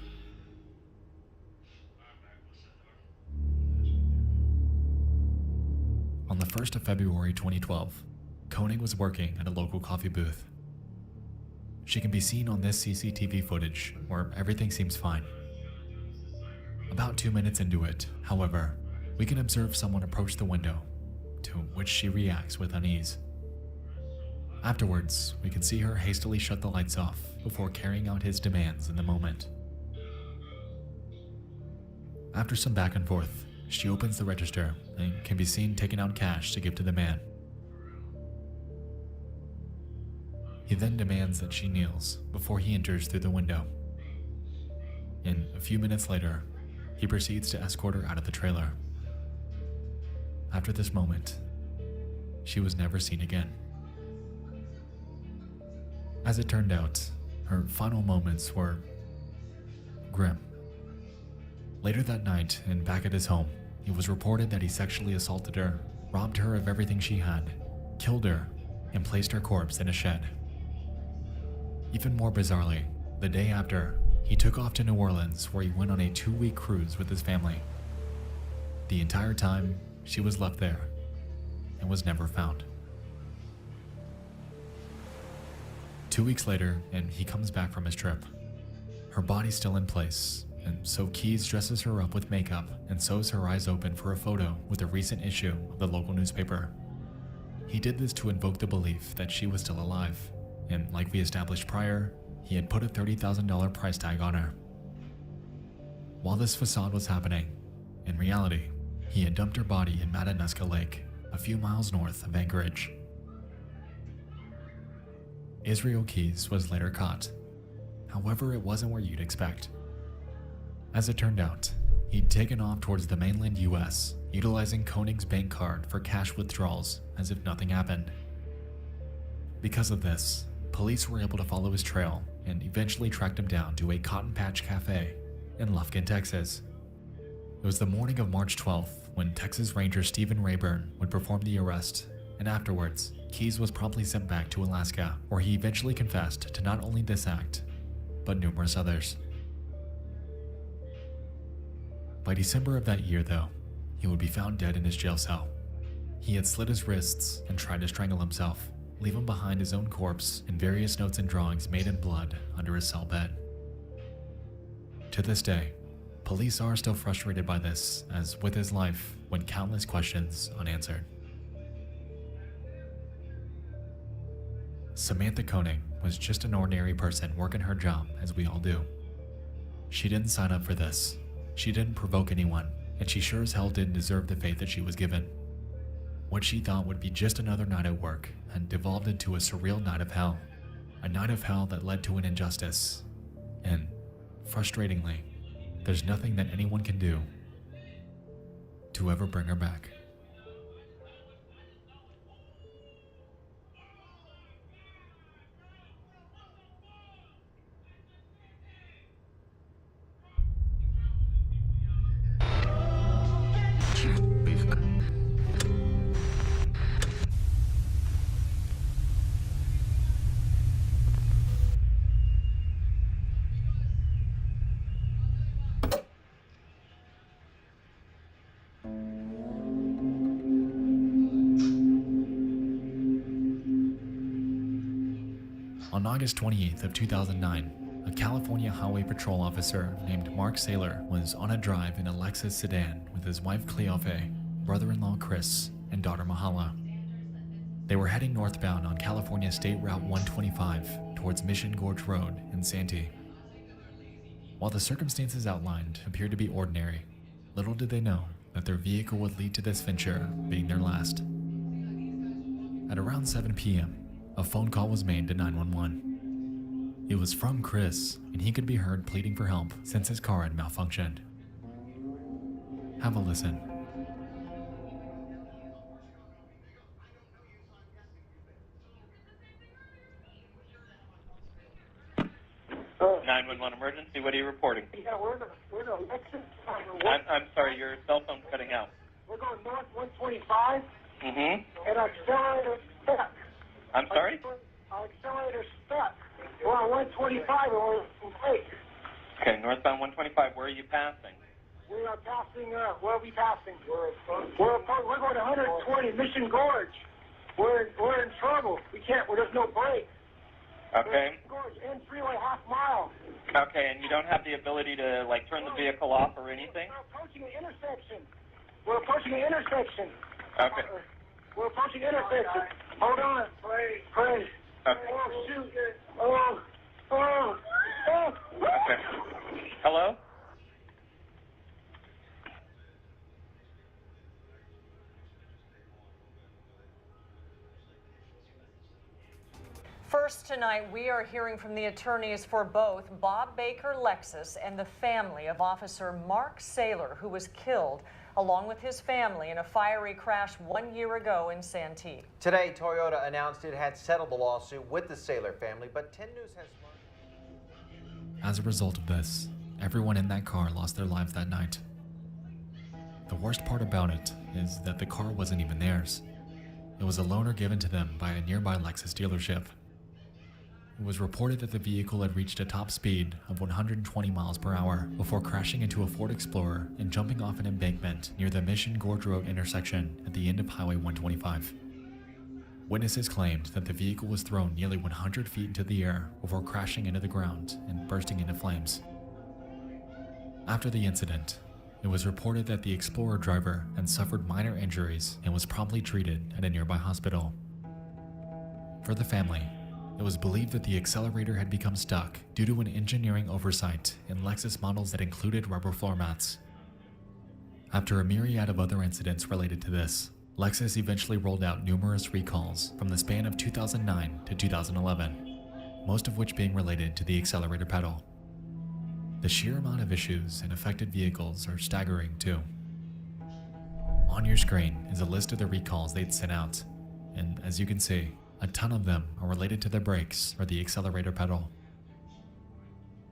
On the 1st of February 2012, Koenig was working at a local coffee booth. She can be seen on this CCTV footage where everything seems fine. About 2 minutes into it, however, we can observe someone approach the window, to which she reacts with unease. Afterwards, we can see her hastily shut the lights off before carrying out his demands in the moment. After some back and forth, she opens the register and can be seen taking out cash to give to the man. He then demands that she kneels before he enters through the window. And a few minutes later, he proceeds to escort her out of the trailer. After this moment, she was never seen again. As it turned out, her final moments were grim. Later that night, and back at his home, it was reported that he sexually assaulted her, robbed her of everything she had, killed her, and placed her corpse in a shed. Even more bizarrely, the day after, he took off to New Orleans where he went on a 2-week cruise with his family. The entire time, she was left there and was never found. 2 weeks later, and he comes back from his trip. Her body's still in place, and so Keyes dresses her up with makeup and sews her eyes open for a photo with a recent issue of the local newspaper. He did this to invoke the belief that she was still alive, and like we established prior, he had put a $30,000 price tag on her. While this facade was happening, in reality, he had dumped her body in Matanuska Lake, a few miles north of Anchorage. Israel Keyes was later caught. However, it wasn't where you'd expect. As it turned out, he'd taken off towards the mainland US, utilizing Koenig's bank card for cash withdrawals as if nothing happened. Because of this, police were able to follow his trail and eventually tracked him down to a Cotton Patch Cafe in Lufkin, Texas. It was the morning of March 12th when Texas Ranger Stephen Rayburn would perform the arrest, and afterwards, Keyes was promptly sent back to Alaska, where he eventually confessed to not only this act, but numerous others. By December of that year, though, he would be found dead in his jail cell. He had slit his wrists and tried to strangle himself, leaving behind his own corpse and various notes and drawings made in blood under his cell bed. To this day, police are still frustrated by this, as with his life went countless questions unanswered. Samantha Koenig was just an ordinary person working her job, as we all do. She didn't sign up for this, she didn't provoke anyone, and she sure as hell didn't deserve the fate that she was given. What she thought would be just another night at work had devolved into a surreal night of hell. A night of hell that led to an injustice. And, frustratingly, there's nothing that anyone can do to ever bring her back. On August 28th of 2009, a California Highway Patrol officer named Mark Saylor was on a drive in a Lexus sedan with his wife Cleofe, brother-in-law Chris, and daughter Mahala. They were heading northbound on California State Route 125 towards Mission Gorge Road in Santee. While the circumstances outlined appeared to be ordinary, little did they know that their vehicle would lead to this venture being their last. At around 7 p.m., a phone call was made to 911. It was from Chris, and he could be heard pleading for help since his car had malfunctioned. Have a listen. 911 emergency, what are you reporting? Yeah, we're in a Lexus. I'm sorry, your cell phone's cutting out. We're going north 125. Mm-hmm. And our accelerator's stuck. I'm sorry? Our accelerator's stuck. We're on 125 and we're in Lake. Okay, northbound 125, where are you passing? We are passing, where are we passing? We're going to 120 Mission Gorge. We're in trouble. We can't, there's no brake. Okay. Gorge, end freeway, half mile. Okay, and you don't have the ability to, like, turn the vehicle off or anything? We're approaching an intersection. We're approaching an intersection. Okay. We're approaching an intersection. Hold on. Pray. Okay. Oh, shoot. Oh. Okay. Hello? First tonight, we are hearing from the attorneys for both Bob Baker Lexus and the family of Officer Mark Saylor, who was killed along with his family in a fiery crash 1 year ago in Santee. Today, Toyota announced it had settled the lawsuit with the Saylor family, but 10 News has learned. As a result of this, everyone in that car lost their lives that night. The worst part about it is that the car wasn't even theirs. It was a loaner given to them by a nearby Lexus dealership. It was reported that the vehicle had reached a top speed of 120 miles per hour before crashing into a Ford Explorer and jumping off an embankment near the Mission Gorge Road intersection at the end of Highway 125. Witnesses claimed that the vehicle was thrown nearly 100 feet into the air before crashing into the ground and bursting into flames. After the incident, it was reported that the Explorer driver had suffered minor injuries and was promptly treated at a nearby hospital. For the family, it was believed that the accelerator had become stuck due to an engineering oversight in Lexus models that included rubber floor mats. After a myriad of other incidents related to this, Lexus eventually rolled out numerous recalls from the span of 2009 to 2011, most of which being related to the accelerator pedal. The sheer amount of issues in affected vehicles are staggering too. On your screen is a list of the recalls they'd sent out, and as you can see, a ton of them are related to the brakes or the accelerator pedal.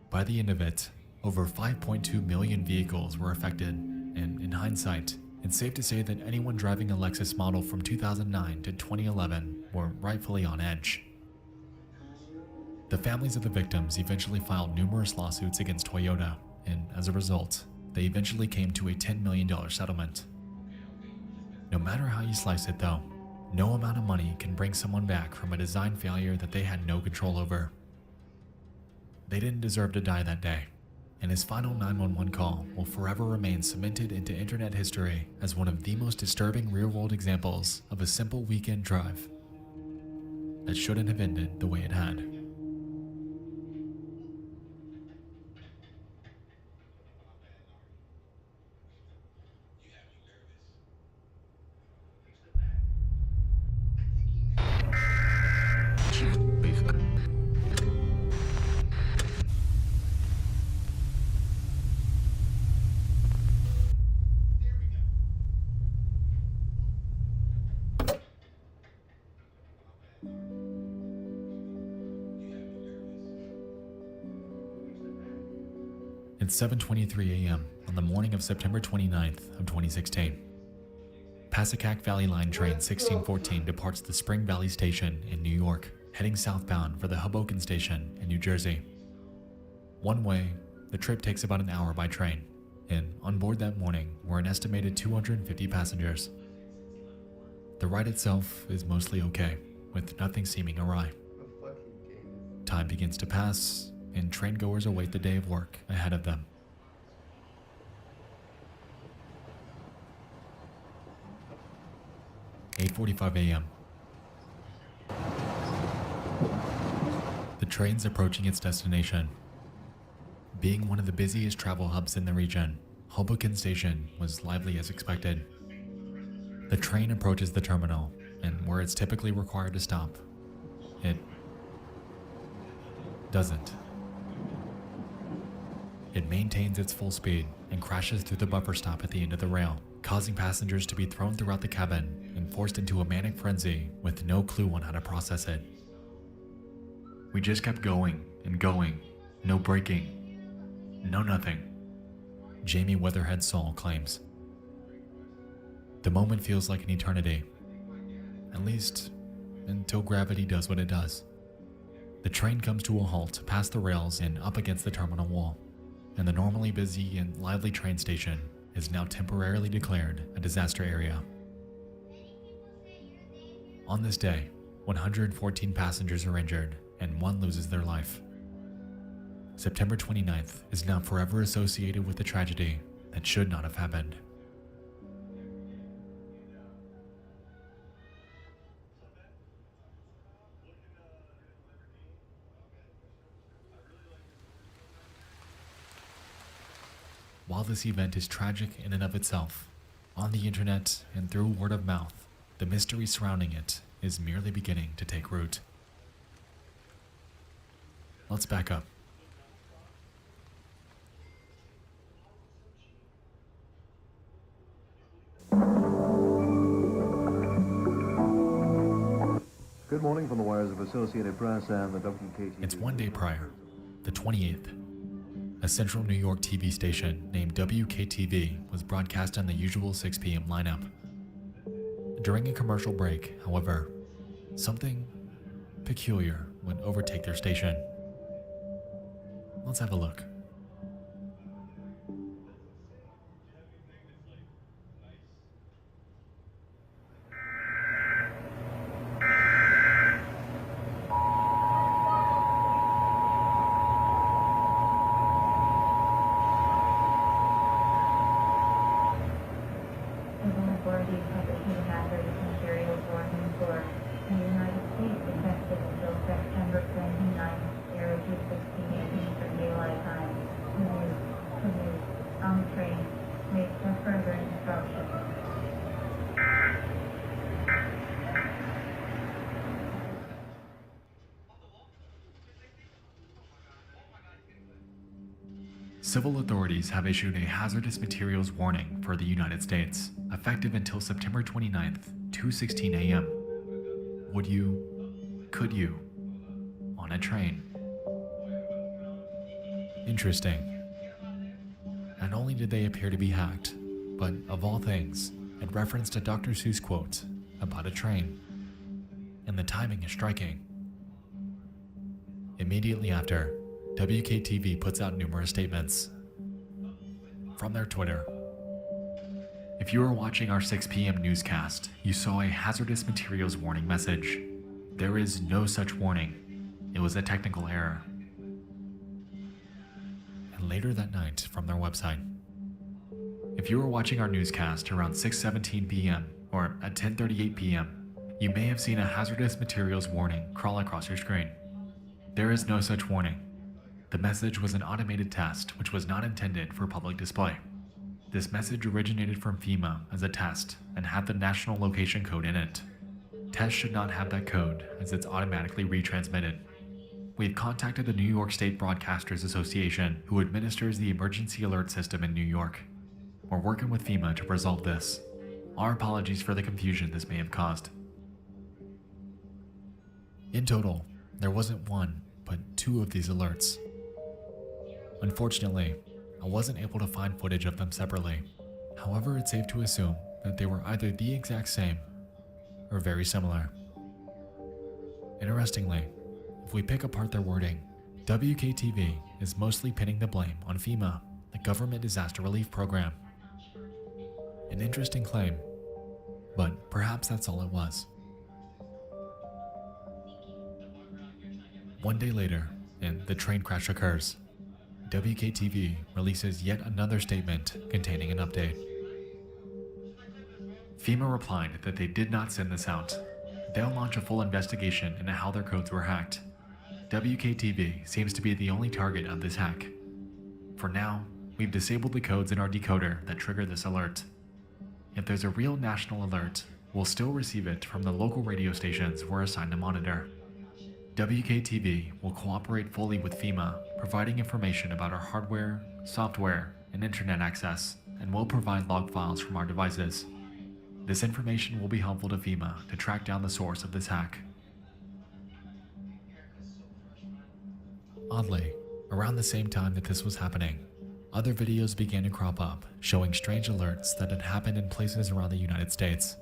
By the end of it, over 5.2 million vehicles were affected, and in hindsight, it's safe to say that anyone driving a Lexus model from 2009 to 2011 were rightfully on edge. The families of the victims eventually filed numerous lawsuits against Toyota, and as a result, they eventually came to a $10 million settlement. No matter how you slice it though, no amount of money can bring someone back from a design failure that they had no control over. They didn't deserve to die that day, and his final 911 call will forever remain cemented into internet history as one of the most disturbing real-world examples of a simple weekend drive that shouldn't have ended the way it had. It's 7:23 a.m. on the morning of September 29th of 2016. Passacack Valley Line Train 1614 departs the Spring Valley Station in New York, heading southbound for the Hoboken Station in New Jersey. One way, the trip takes about an hour by train, and on board that morning were an estimated 250 passengers. The ride itself is mostly okay, with nothing seeming awry. Time begins to pass, and train goers await the day of work ahead of them. At 8:45 a.m. The train's approaching its destination. Being one of the busiest travel hubs in the region, Hoboken Station was lively as expected. The train approaches the terminal, and where it's typically required to stop, it doesn't. It maintains its full speed and crashes through the buffer stop at the end of the rail, causing passengers to be thrown throughout the cabin and forced into a manic frenzy with no clue on how to process it. We just kept going and going, no braking, no nothing, Jamie Weatherhead Saul claims. The moment feels like an eternity, at least until gravity does what it does. The train comes to a halt past the rails and up against the terminal wall, and the normally busy and lively train station is now temporarily declared a disaster area. On this day, 114 passengers are injured and one loses their life. September 29th is now forever associated with a tragedy that should not have happened. While this event is tragic in and of itself, on the internet and through word of mouth, the mystery surrounding it is merely beginning to take root. Let's back up. Good morning from the wires of Associated Press and the WKTV. It's one day prior, the 28th. A central New York TV station named WKTV was broadcast on the usual 6 p.m. lineup. During a commercial break, however, something peculiar would overtake their station. Let's have a look. Civil authorities have issued a hazardous materials warning for the United States, effective until September 29th, 2:16 a.m. Could you, on a train? Interesting. Not only did they appear to be hacked, but of all things, it referenced a Dr. Seuss quote about a train. And the timing is striking. Immediately after, WKTV puts out numerous statements from their Twitter. If you were watching our 6 p.m. newscast, you saw a hazardous materials warning message. There is no such warning. It was a technical error. And later that night, from their website, if you were watching our newscast around 6:17 p.m. or at 10:38 p.m., you may have seen a hazardous materials warning crawl across your screen. There is no such warning. The message was an automated test which was not intended for public display. This message originated from FEMA as a test and had the national location code in it. Tests should not have that code as it's automatically retransmitted. We've contacted the New York State Broadcasters Association, who administers the emergency alert system in New York. We're working with FEMA to resolve this. Our apologies for the confusion this may have caused. In total, there wasn't one, but 2 of these alerts. Unfortunately, I wasn't able to find footage of them separately. However, it's safe to assume that they were either the exact same or very similar. Interestingly, if we pick apart their wording, WKTV is mostly pinning the blame on FEMA, the Government Disaster Relief Program. An interesting claim, but perhaps that's all it was. One day later, and the train crash occurs, WKTV releases yet another statement containing an update. FEMA replied that they did not send this out. They'll launch a full investigation into how their codes were hacked. WKTV seems to be the only target of this hack. For now, we've disabled the codes in our decoder that trigger this alert. If there's a real national alert, we'll still receive it from the local radio stations we're assigned to monitor. WKTV will cooperate fully with FEMA, providing information about our hardware, software, and internet access, and will provide log files from our devices. This information will be helpful to FEMA to track down the source of this hack. Oddly, around the same time that this was happening, other videos began to crop up showing strange alerts that had happened in places around the United States.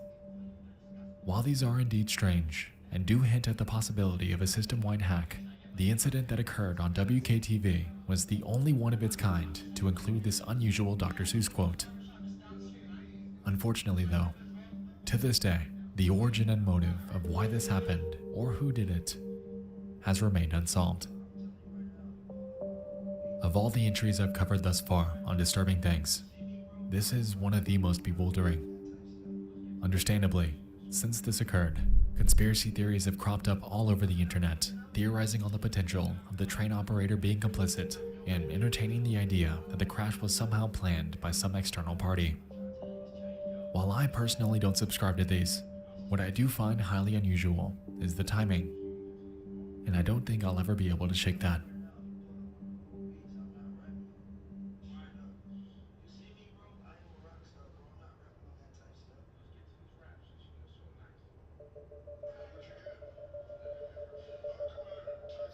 While these are indeed strange, and do hint at the possibility of a system-wide hack, the incident that occurred on WKTV was the only one of its kind to include this unusual Dr. Seuss quote. Unfortunately though, to this day, the origin and motive of why this happened or who did it has remained unsolved. Of all the entries I've covered thus far on disturbing things, this is one of the most bewildering. Understandably, since this occurred, conspiracy theories have cropped up all over the internet, theorizing on the potential of the train operator being complicit and entertaining the idea that the crash was somehow planned by some external party. While I personally don't subscribe to these, what I do find highly unusual is the timing, and I don't think I'll ever be able to shake that.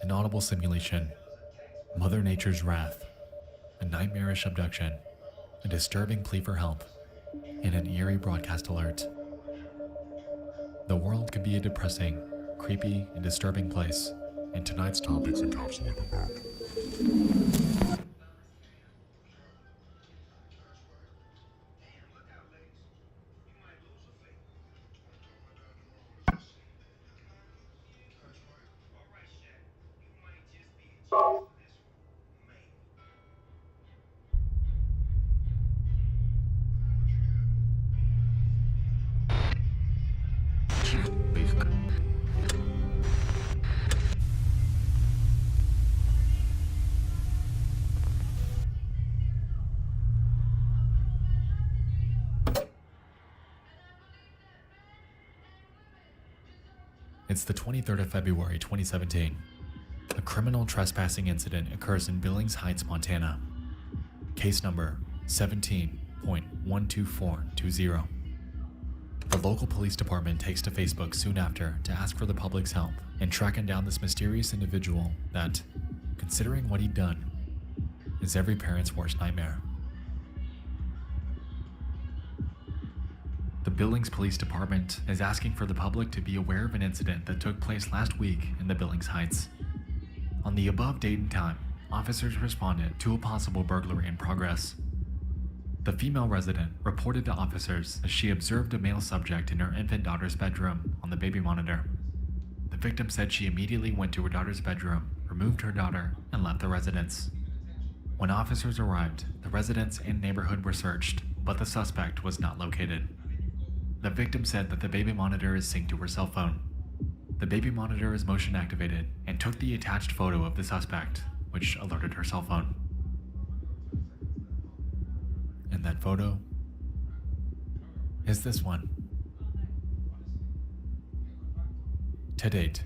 An audible simulation, Mother Nature's wrath, a nightmarish abduction, a disturbing plea for help, and an eerie broadcast alert. The world can be a depressing, creepy, and disturbing place, and tonight's topics encapsulate that. It's the 23rd of February 2017. A criminal trespassing incident occurs in Billings Heights, Montana. Case number 17.12420. The local police department takes to Facebook soon after to ask for the public's help in tracking down this mysterious individual that, considering what he'd done, is every parent's worst nightmare. The Billings Police Department is asking for the public to be aware of an incident that took place last week in the Billings Heights. On the above date and time, officers responded to a possible burglary in progress. The female resident reported to officers that she observed a male subject in her infant daughter's bedroom on the baby monitor. The victim said she immediately went to her daughter's bedroom, removed her daughter, and left the residence. When officers arrived, the residence and neighborhood were searched, but the suspect was not located. The victim said that the baby monitor is synced to her cell phone. The baby monitor is motion activated and took the attached photo of the suspect, which alerted her cell phone. And that photo is this one. To date,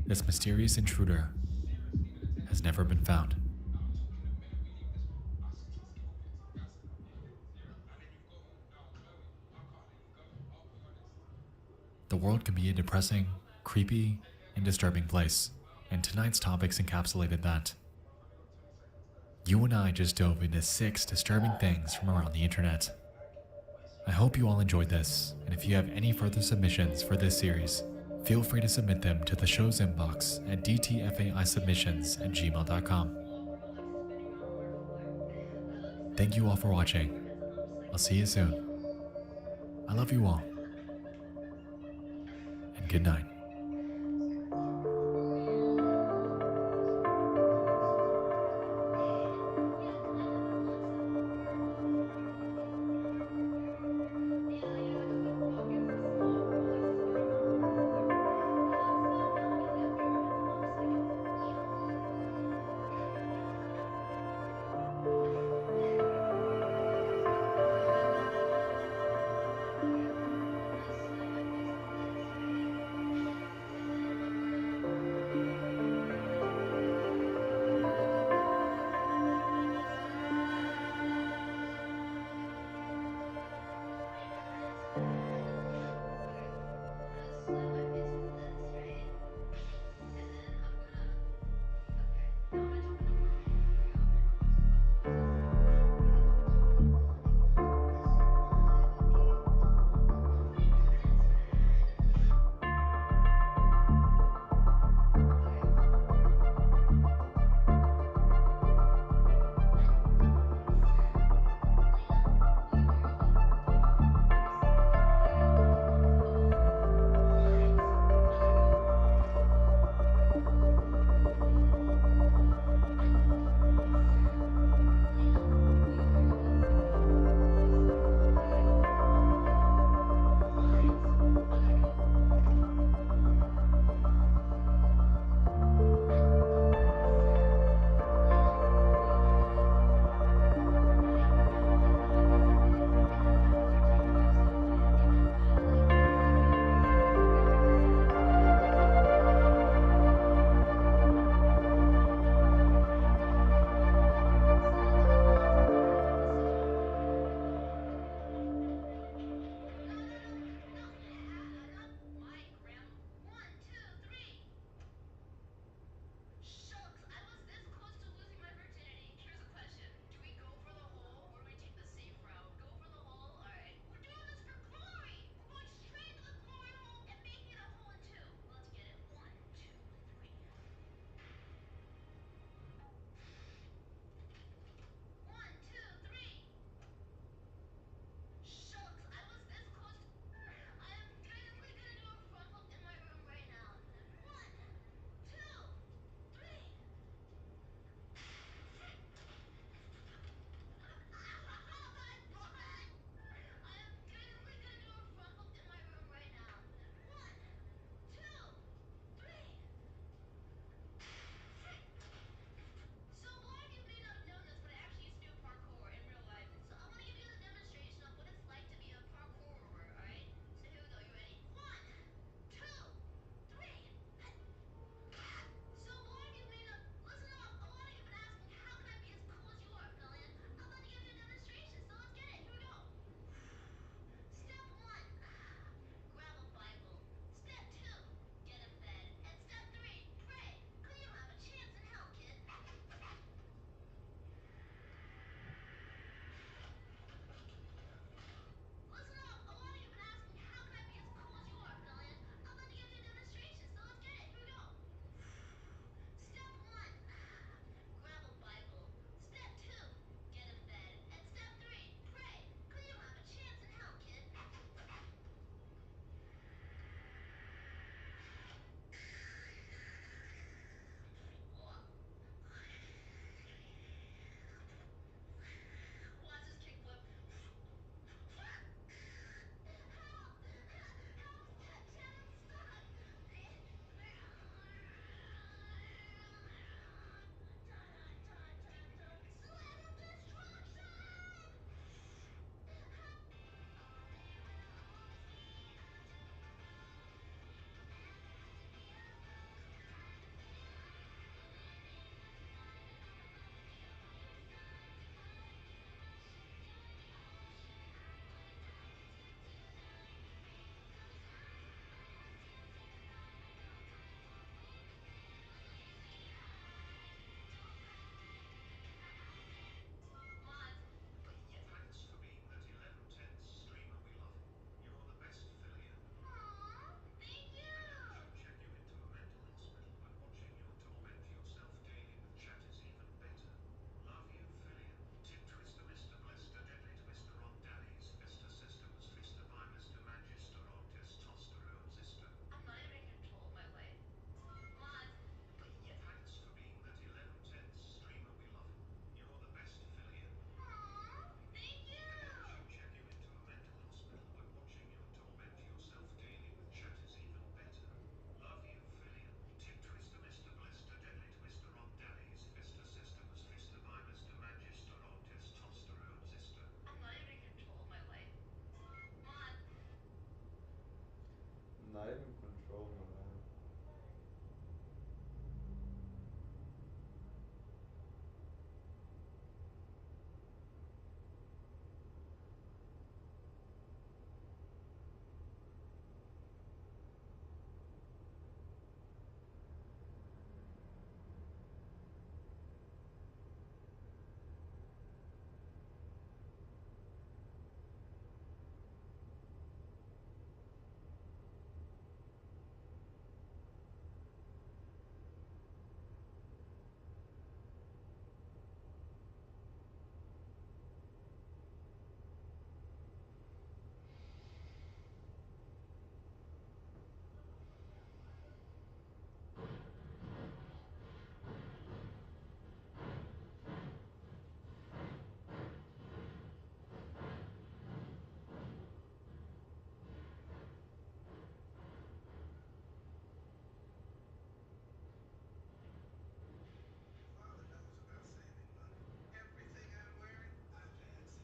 this mysterious intruder has never been found. The world can be a depressing, creepy, and disturbing place, and tonight's topics encapsulated that. You and I just dove into 6 disturbing things from around the internet. I hope you all enjoyed this, and if you have any further submissions for this series, feel free to submit them to the show's inbox at dtfaisubmissions@gmail.com. Thank you all for watching. I'll see you soon. I love you all. And good night.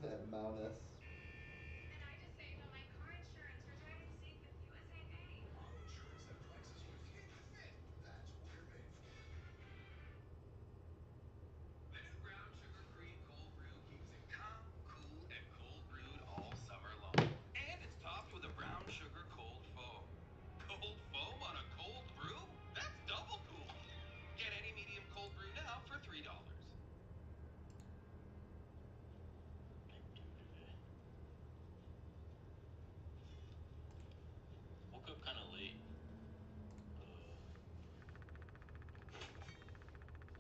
At Mount S. Woke up kind of late.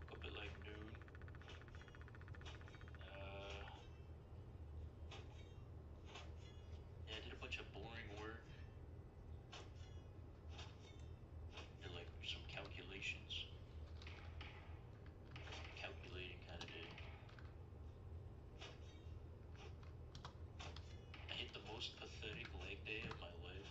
Woke up at like noon. Yeah, I did a bunch of boring work. Did like some calculations. Calculating kind of day. I hit the most pathetic leg day of my life.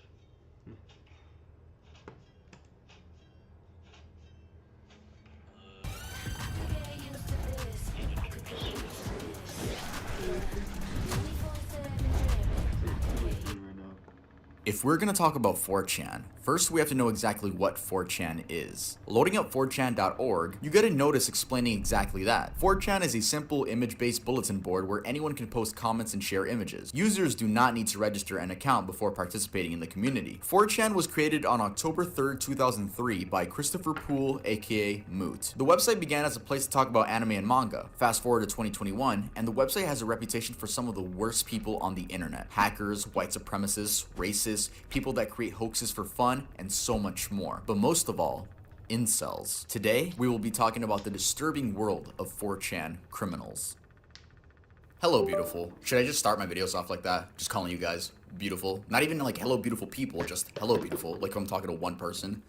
If we're gonna talk about 4chan, first we have to know exactly what 4chan is. Loading up 4chan.org, you get a notice explaining exactly that. 4chan is a simple image-based bulletin board where anyone can post comments and share images. Users do not need to register an account before participating in the community. 4chan was created on October 3rd, 2003 by Christopher Poole, aka Moot. The website began as a place to talk about anime and manga. Fast forward to 2021, and the website has a reputation for some of the worst people on the internet. Hackers, white supremacists, racists, people that create hoaxes for fun, and so much more. But most of all, incels. Today, we will be talking about the disturbing world of 4chan criminals. Hello, beautiful. Should I just start my videos off like that? Just calling you guys beautiful? Not even like hello, beautiful people, just hello, beautiful, like I'm talking to one person.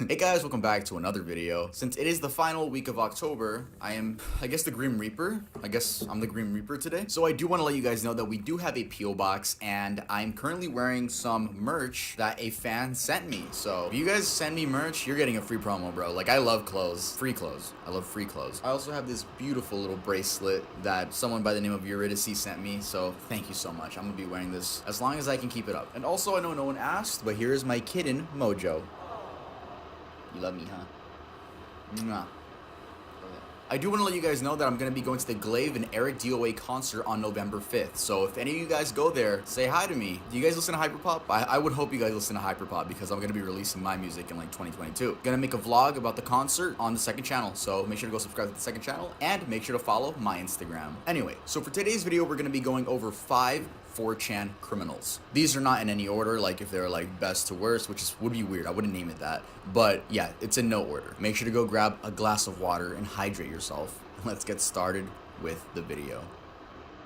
Hey guys, welcome back to another video. Since it is the final week of October, I guess the Grim Reaper. I guess I'm the Grim Reaper today. So I do want to let you guys know that we do have a P.O. box, and I'm currently wearing some merch that a fan sent me. So if you guys send me merch, you're getting a free promo, bro. Like, I love clothes. Free clothes. I love free clothes. I also have this beautiful little bracelet that someone by the name of Eurydice sent me. So thank you so much. I'm gonna be wearing this as long as I can keep it up. And also, I know no one asked, but here is my kitten, Mojo. You love me, huh? Mwah. I do want to let you guys know that I'm going to be going to the Glaive and Eric DOA concert on November 5th. So if any of you guys go there, say hi to me. Do you guys listen to Hyperpop? I would hope you guys listen to Hyperpop because I'm going to be releasing my music in like 2022. Gonna make a vlog about the concert on the second channel. So make sure to go subscribe to the second channel and make sure to follow my Instagram. Anyway, so for today's video, we're going to be going over 5 4chan criminals. These are not in any order, like if they're like best to worst, which would be weird. I wouldn't name it that. But yeah, it's in no order. Make sure to go grab a glass of water and hydrate yourself. Let's get started with the video.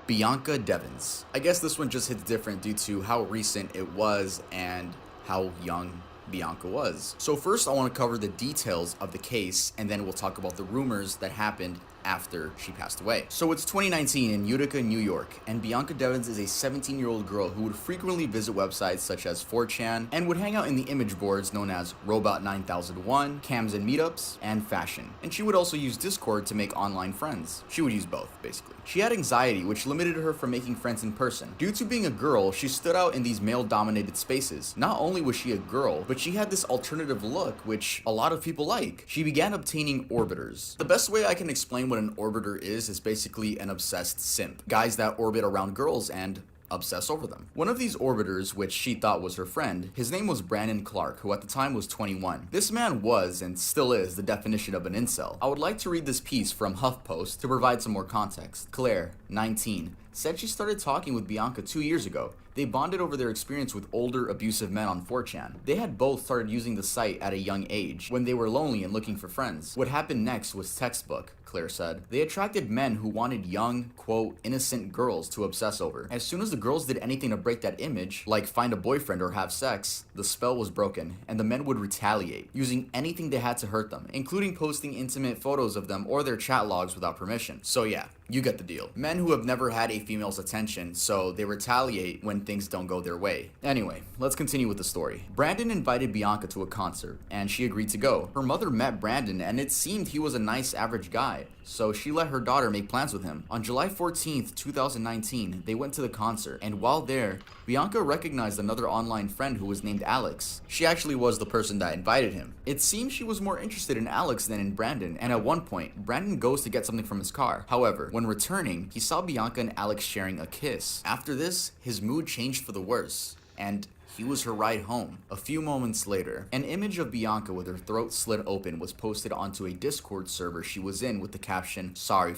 Bianca Devins. I guess this one just hits different due to how recent it was and how young Bianca was. So first I want to cover the details of the case, and then we'll talk about the rumors that happened after she passed away. So it's 2019 in Utica, New York, and Bianca Devins is a 17-year-old girl who would frequently visit websites such as 4chan and would hang out in the image boards known as Robot 9001, Cams and Meetups, and Fashion. And she would also use Discord to make online friends. She would use both, basically. She had anxiety, which limited her from making friends in person. Due to being a girl, she stood out in these male-dominated spaces. Not only was she a girl, but she had this alternative look, which a lot of people like. She began obtaining orbiters. The best way I can explain what an orbiter is basically an obsessed simp. Guys that orbit around girls and obsess over them. One of these orbiters, which she thought was her friend, his name was Brandon Clark, who at the time was 21. This man was, and still is, the definition of an incel. I would like to read this piece from HuffPost to provide some more context. Claire, 19, said she started talking with Bianca 2 years ago. They bonded over their experience with older, abusive men on 4chan. They had both started using the site at a young age, when they were lonely and looking for friends. What happened next was textbook, Claire said. They attracted men who wanted young, quote, innocent girls to obsess over. As soon as the girls did anything to break that image, like find a boyfriend or have sex, the spell was broken, and the men would retaliate, using anything they had to hurt them, including posting intimate photos of them or their chat logs without permission. So yeah, you get the deal. Men who have never had a female's attention, so they retaliate when things don't go their way. Anyway, let's continue with the story. Brandon invited Bianca to a concert, and she agreed to go. Her mother met Brandon, and it seemed he was a nice average guy, so she let her daughter make plans with him. On July 14th, 2019, they went to the concert, and while there, Bianca recognized another online friend who was named Alex. She actually was the person that invited him. It seems she was more interested in Alex than in Brandon, and at one point, Brandon goes to get something from his car. However, when returning, he saw Bianca and Alex sharing a kiss. After this, his mood changed for the worse, and he was her ride home. A few moments later, an image of Bianca with her throat slit open was posted onto a Discord server she was in with the caption, "Sorry,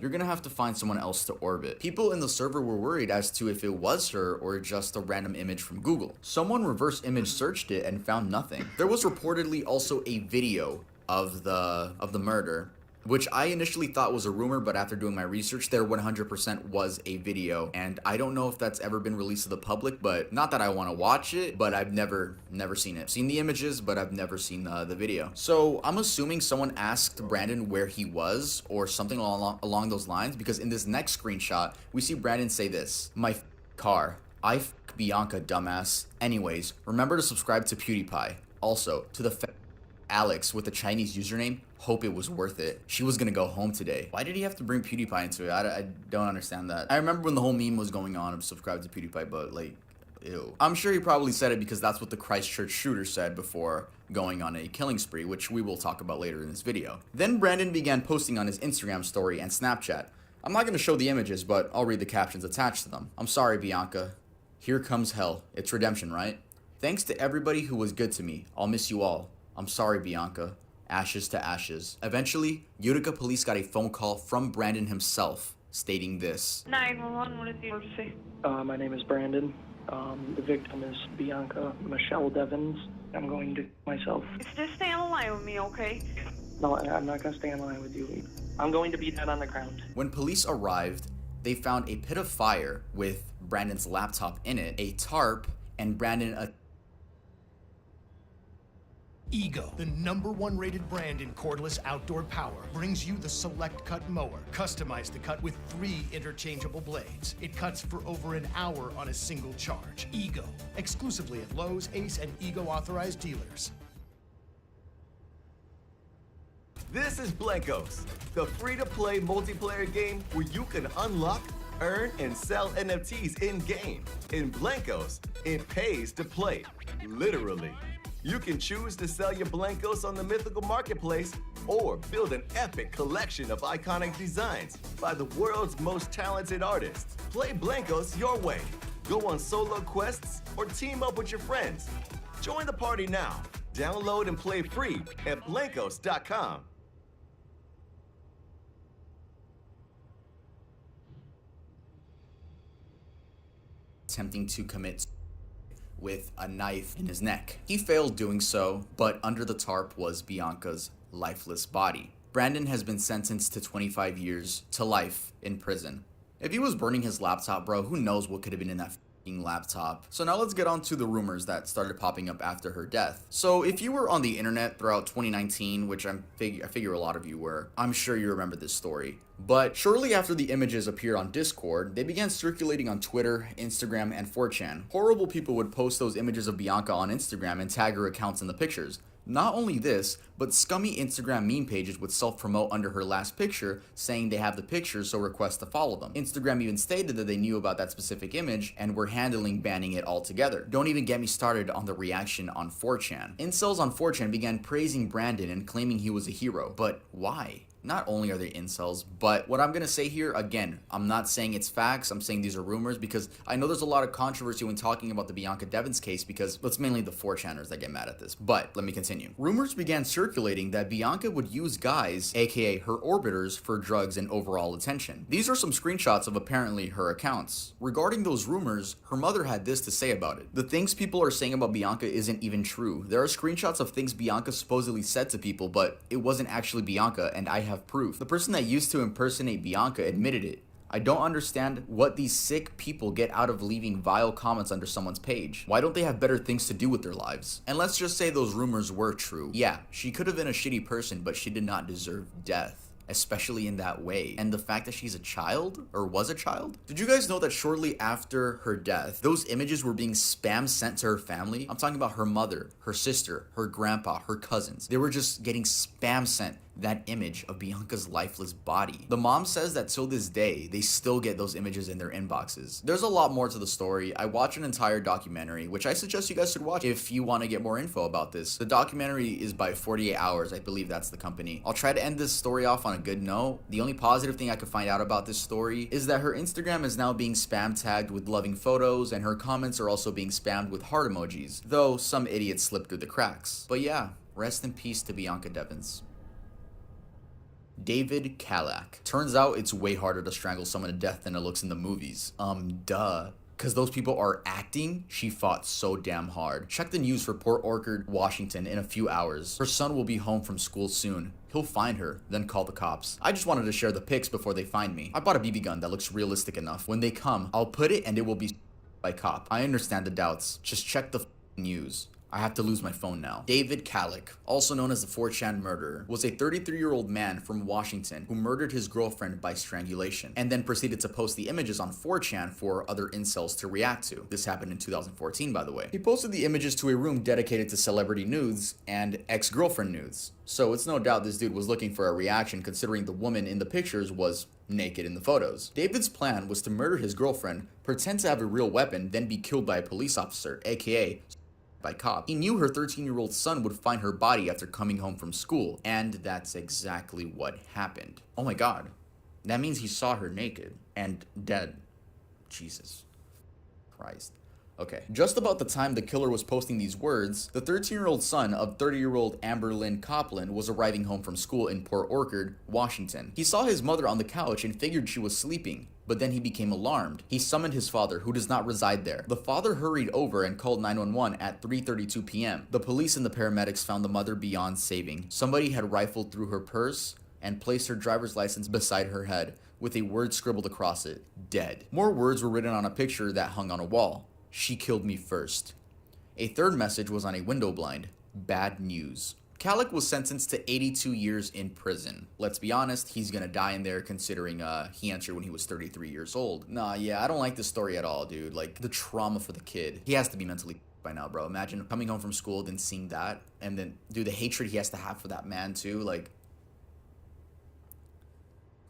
you're gonna have to find someone else to orbit." People in the server were worried as to if it was her or just a random image from Google. Someone reverse image searched it and found nothing. There was reportedly also a video of the murder, which I initially thought was a rumor, but after doing my research, there 100% was a video, and I don't know if that's ever been released to the public, but not that I want to watch it, but I've never seen it. Seen the images, but I've never seen the video. So I'm assuming someone asked Brandon where he was, or something along those lines, because in this next screenshot, we see Brandon say this: "My car. I Bianca, dumbass. Anyways, remember to subscribe to PewDiePie. Also, to the Alex with a Chinese username, hope it was worth it. She was gonna go home today." Why did he have to bring PewDiePie into it? I don't understand that. I remember when the whole meme was going on of subscribe to PewDiePie, but like, ew. I'm sure he probably said it because that's what the Christchurch shooter said before going on a killing spree, which we will talk about later in this video. Then Brandon began posting on his Instagram story and Snapchat. I'm not gonna show the images, but I'll read the captions attached to them. "I'm sorry, Bianca. Here comes hell. It's redemption, right? Thanks to everybody who was good to me. I'll miss you all. I'm sorry, Bianca. Ashes to ashes." Eventually, Utica police got a phone call from Brandon himself stating this. 911, what is the emergency? My name is Brandon. The victim is Bianca Michelle Devins. I'm going to myself. Just stay on the line with me, okay? No, I'm not going to stay in line with you. I'm going to be dead on the ground. When police arrived, they found a pit of fire with Brandon's laptop in it, a tarp, and Brandon Ego, the #1 rated brand in cordless outdoor power, brings you the Select Cut mower. Customize the cut with 3 interchangeable blades. It cuts for over an hour on a single charge. Ego, exclusively at Lowe's, Ace, and Ego authorized dealers. This is Blankos, the free-to-play multiplayer game where you can unlock, earn, and sell NFTs in-game. In Blankos, it pays to play, literally. You can choose to sell your Blankos on the Mythical Marketplace or build an epic collection of iconic designs by the world's most talented artists. Play Blankos your way. Go on solo quests or team up with your friends. Join the party now. Download and play free at Blankos.com. attempting to commit with a knife in his neck. He failed doing so, but under the tarp was Bianca's lifeless body. Brandon has been sentenced to 25 years to life in prison. If he was burning his laptop, bro, who knows what could have been in that f***ing laptop. So now let's get on to the rumors that started popping up after her death. So if you were on the internet throughout 2019, which I figure a lot of you were, I'm sure you remember this story. But shortly after the images appeared on Discord, they began circulating on Twitter, Instagram, and 4chan. Horrible people would post those images of Bianca on Instagram and tag her accounts in the pictures. Not only this, but scummy Instagram meme pages would self-promote under her last picture, saying they have the pictures, so request to follow them. Instagram even stated that they knew about that specific image and were handling banning it altogether. Don't even get me started on the reaction on 4chan. Incels on 4chan began praising Brandon and claiming he was a hero. But why? Not only are they incels, but what I'm gonna say here, again, I'm not saying it's facts, I'm saying these are rumors, because I know there's a lot of controversy when talking about the Bianca Devins case, because it's mainly the 4chaners that get mad at this. But let me continue. Rumors began circulating that Bianca would use guys, aka her orbiters, for drugs and overall attention. These are some screenshots of apparently her accounts. Regarding those rumors, her mother had this to say about it. The things people are saying about Bianca isn't even true. There are screenshots of things Bianca supposedly said to people, but it wasn't actually Bianca, and I have proof. The person that used to impersonate Bianca admitted it. I don't understand what these sick people get out of leaving vile comments under someone's page. Why don't they have better things to do with their lives? And let's just say those rumors were true. Yeah, she could have been a shitty person, but she did not deserve death, especially in that way. And the fact that she's a child, or was a child? Did you guys know that shortly after her death, those images were being spam sent to her family? I'm talking about her mother, her sister, her grandpa, her cousins. They were just getting spam sent that image of Bianca's lifeless body. The mom says that till this day, they still get those images in their inboxes. There's a lot more to the story. I watched an entire documentary, which I suggest you guys should watch if you want to get more info about this. The documentary is by 48 Hours, I believe that's the company. I'll try to end this story off on a good note. The only positive thing I could find out about this story is that her Instagram is now being spam tagged with loving photos, and her comments are also being spammed with heart emojis, though some idiots slipped through the cracks. But yeah, rest in peace to Bianca Devins. David Kalak. Turns out it's way harder to strangle someone to death than it looks in the movies. Duh. Cause those people are acting, she fought so damn hard. Check the news for Port Orchard, Washington in a few hours. Her son will be home from school soon. He'll find her, then call the cops. I just wanted to share the pics before they find me. I bought a BB gun that looks realistic enough. When they come, I'll put it and it will be by cop. I understand the doubts. Just check the news. I have to lose my phone now. David Kalak, also known as the 4chan murderer, was a 33-year-old man from Washington who murdered his girlfriend by strangulation and then proceeded to post the images on 4chan for other incels to react to. This happened in 2014, by the way. He posted the images to a room dedicated to celebrity nudes and ex-girlfriend nudes. So it's no doubt this dude was looking for a reaction, considering the woman in the pictures was naked in the photos. David's plan was to murder his girlfriend, pretend to have a real weapon, then be killed by a police officer, aka by cop. He knew her 13-year-old son would find her body after coming home from school, and that's exactly what happened. Oh my god. That means he saw her naked and dead. Jesus Christ. Okay. Just about the time the killer was posting these words, the 13-year-old son of 30-year-old Amber Lynn Copland was arriving home from school in Port Orchard, Washington. He saw his mother on the couch and figured she was sleeping, but then he became alarmed. He summoned his father, who does not reside there. The father hurried over and called 911 at 3:32 p.m. The police and the paramedics found the mother beyond saving. Somebody had rifled through her purse and placed her driver's license beside her head, with a word scribbled across it, dead. More words were written on a picture that hung on a wall. She killed me first. A third message was on a window blind. Bad news. Kalak was sentenced to 82 years in prison. Let's be honest, he's gonna die in there considering he answered when he was 33 years old. Nah, yeah, I don't like this story at all, dude. Like, the trauma for the kid. He has to be mentally by now, bro. Imagine coming home from school, then seeing that, and then, dude, the hatred he has to have for that man, too, like...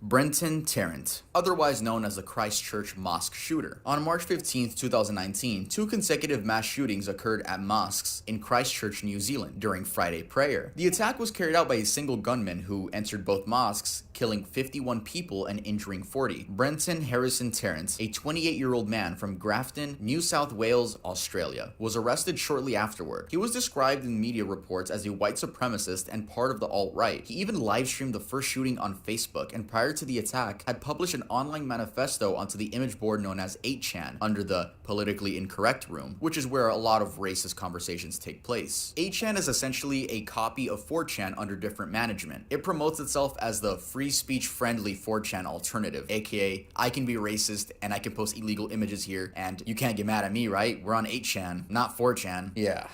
Brenton Tarrant, otherwise known as the Christchurch mosque shooter. On March 15, 2019, 2 consecutive mass shootings occurred at mosques in Christchurch, New Zealand during Friday prayer. The attack was carried out by a single gunman who entered both mosques, killing 51 people and injuring 40. Brenton Harrison Tarrant, a 28-year-old man from Grafton, New South Wales, Australia, was arrested shortly afterward. He was described in media reports as a white supremacist and part of the alt-right. He even live-streamed the first shooting on Facebook, and prior to the attack, had published an online manifesto onto the image board known as 8chan, under the politically incorrect room, which is where a lot of racist conversations take place. 8chan is essentially a copy of 4chan under different management. It promotes itself as the free speech friendly 4chan alternative, aka I can be racist and I can post illegal images here and you can't get mad at me, right? We're on 8chan, not 4chan. Yeah.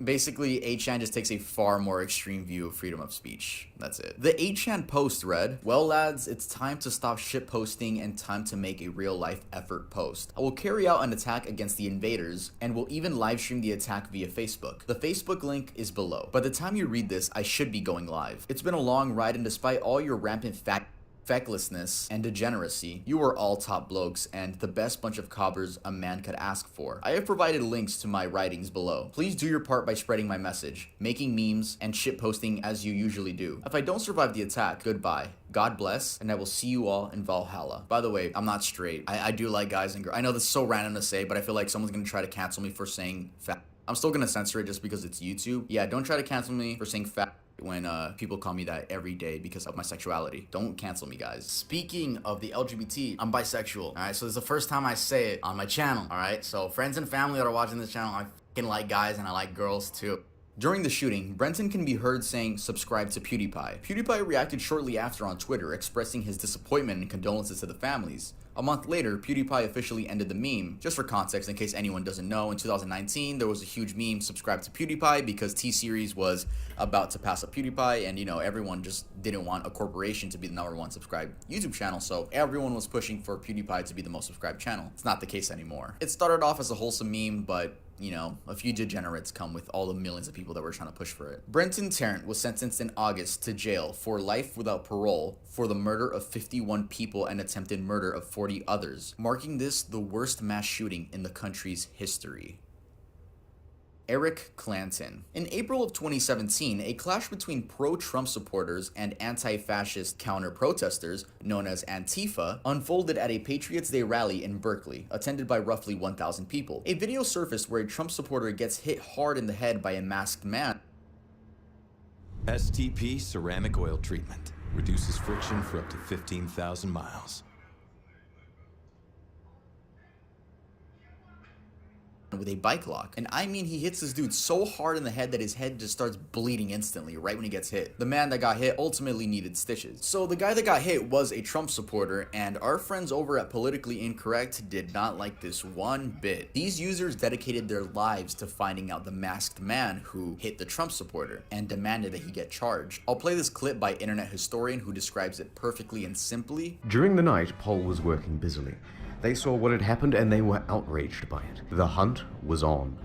Basically, 8chan just takes a far more extreme view of freedom of speech. That's it. The 8chan post read, "Well lads, it's time to stop shit posting and time to make a real life effort post. I will carry out an attack against the invaders and will even live stream the attack via Facebook. The Facebook link is below. By the time you read this, I should be going live. It's been a long ride and despite all your rampant fecklessness and degeneracy, you are all top blokes and the best bunch of cobbers a man could ask for. I have provided links to my writings below. Please do your part by spreading my message, making memes, and shitposting as you usually do. If I don't survive the attack, goodbye. God bless, and I will see you all in Valhalla." By the way, I'm not straight. I do like guys and girls. I know this is so random to say, but I feel like someone's gonna try to cancel me for saying fat. I'm still gonna censor it just because it's YouTube. Yeah, don't try to cancel me for saying fat when people call me that every day because of my sexuality. Don't cancel me, guys. Speaking of the LGBT, I'm bisexual. All right, so this is the first time I say it on my channel. All right, so friends and family that are watching this channel, I fucking like guys and I like girls too. During the shooting, Brenton can be heard saying subscribe to PewDiePie. PewDiePie reacted shortly after on Twitter, expressing his disappointment and condolences to the families. A month later, PewDiePie officially ended the meme. Just for context, in case anyone doesn't know, in 2019 there was a huge meme, subscribe to PewDiePie, because T-Series was about to pass up PewDiePie, and you know, everyone just didn't want a corporation to be the #1 subscribed YouTube channel, so everyone was pushing for PewDiePie to be the most subscribed channel. It's not the case anymore. It started off as a wholesome meme, but you know, a few degenerates come with all the millions of people that were trying to push for it. Brenton Tarrant was sentenced in August to jail for life without parole for the murder of 51 people and attempted murder of 40 others, marking this the worst mass shooting in the country's history. Eric Clanton. In April of 2017, a clash between pro-Trump supporters and anti-fascist counter-protesters, known as Antifa, unfolded at a Patriots Day rally in Berkeley, attended by roughly 1,000 people. A video surfaced where a Trump supporter gets hit hard in the head by a masked man. STP ceramic oil treatment reduces friction for up to 15,000 miles. With a bike lock, and I mean, he hits this dude so hard in the head that his head just starts bleeding instantly right when he gets hit. The man that got hit ultimately needed stitches. So the guy that got hit was a Trump supporter, and our friends over at Politically Incorrect did not like this one bit. These users dedicated their lives to finding out the masked man who hit the Trump supporter and demanded that he get charged. I'll play this clip by internet historian who describes it perfectly and simply. During the night, Pol was working busily. They saw what had happened and they were outraged by it. The hunt was on.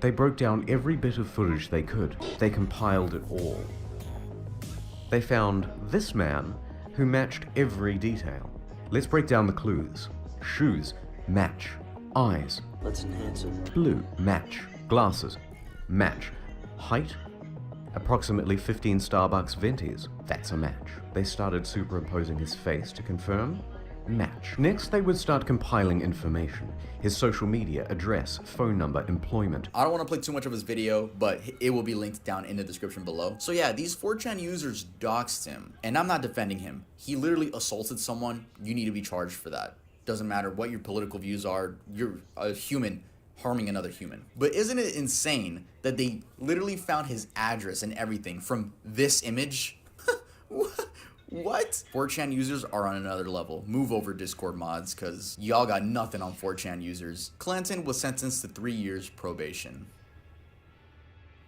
They broke down every bit of footage they could. They compiled it all. They found this man who matched every detail. Let's break down the clues. Shoes, match. Eyes. Let's enhance it. Blue, match. Glasses, match. Height, approximately 15 Starbucks Ventis. That's a match. They started superimposing his face to confirm. Match. Next, they would start compiling information. His social media, address, phone number, employment. I don't want to play too much of his video, but it will be linked down in the description below. So yeah, these 4chan users doxed him, and I'm not defending him. He literally assaulted someone. You need to be charged for that. Doesn't matter what your political views are, you're a human harming another human. But isn't it insane that they literally found his address and everything from this image? What? 4chan users are on another level. Move over, Discord mods, cause y'all got nothing on 4chan users. Clanton was sentenced to 3 years probation.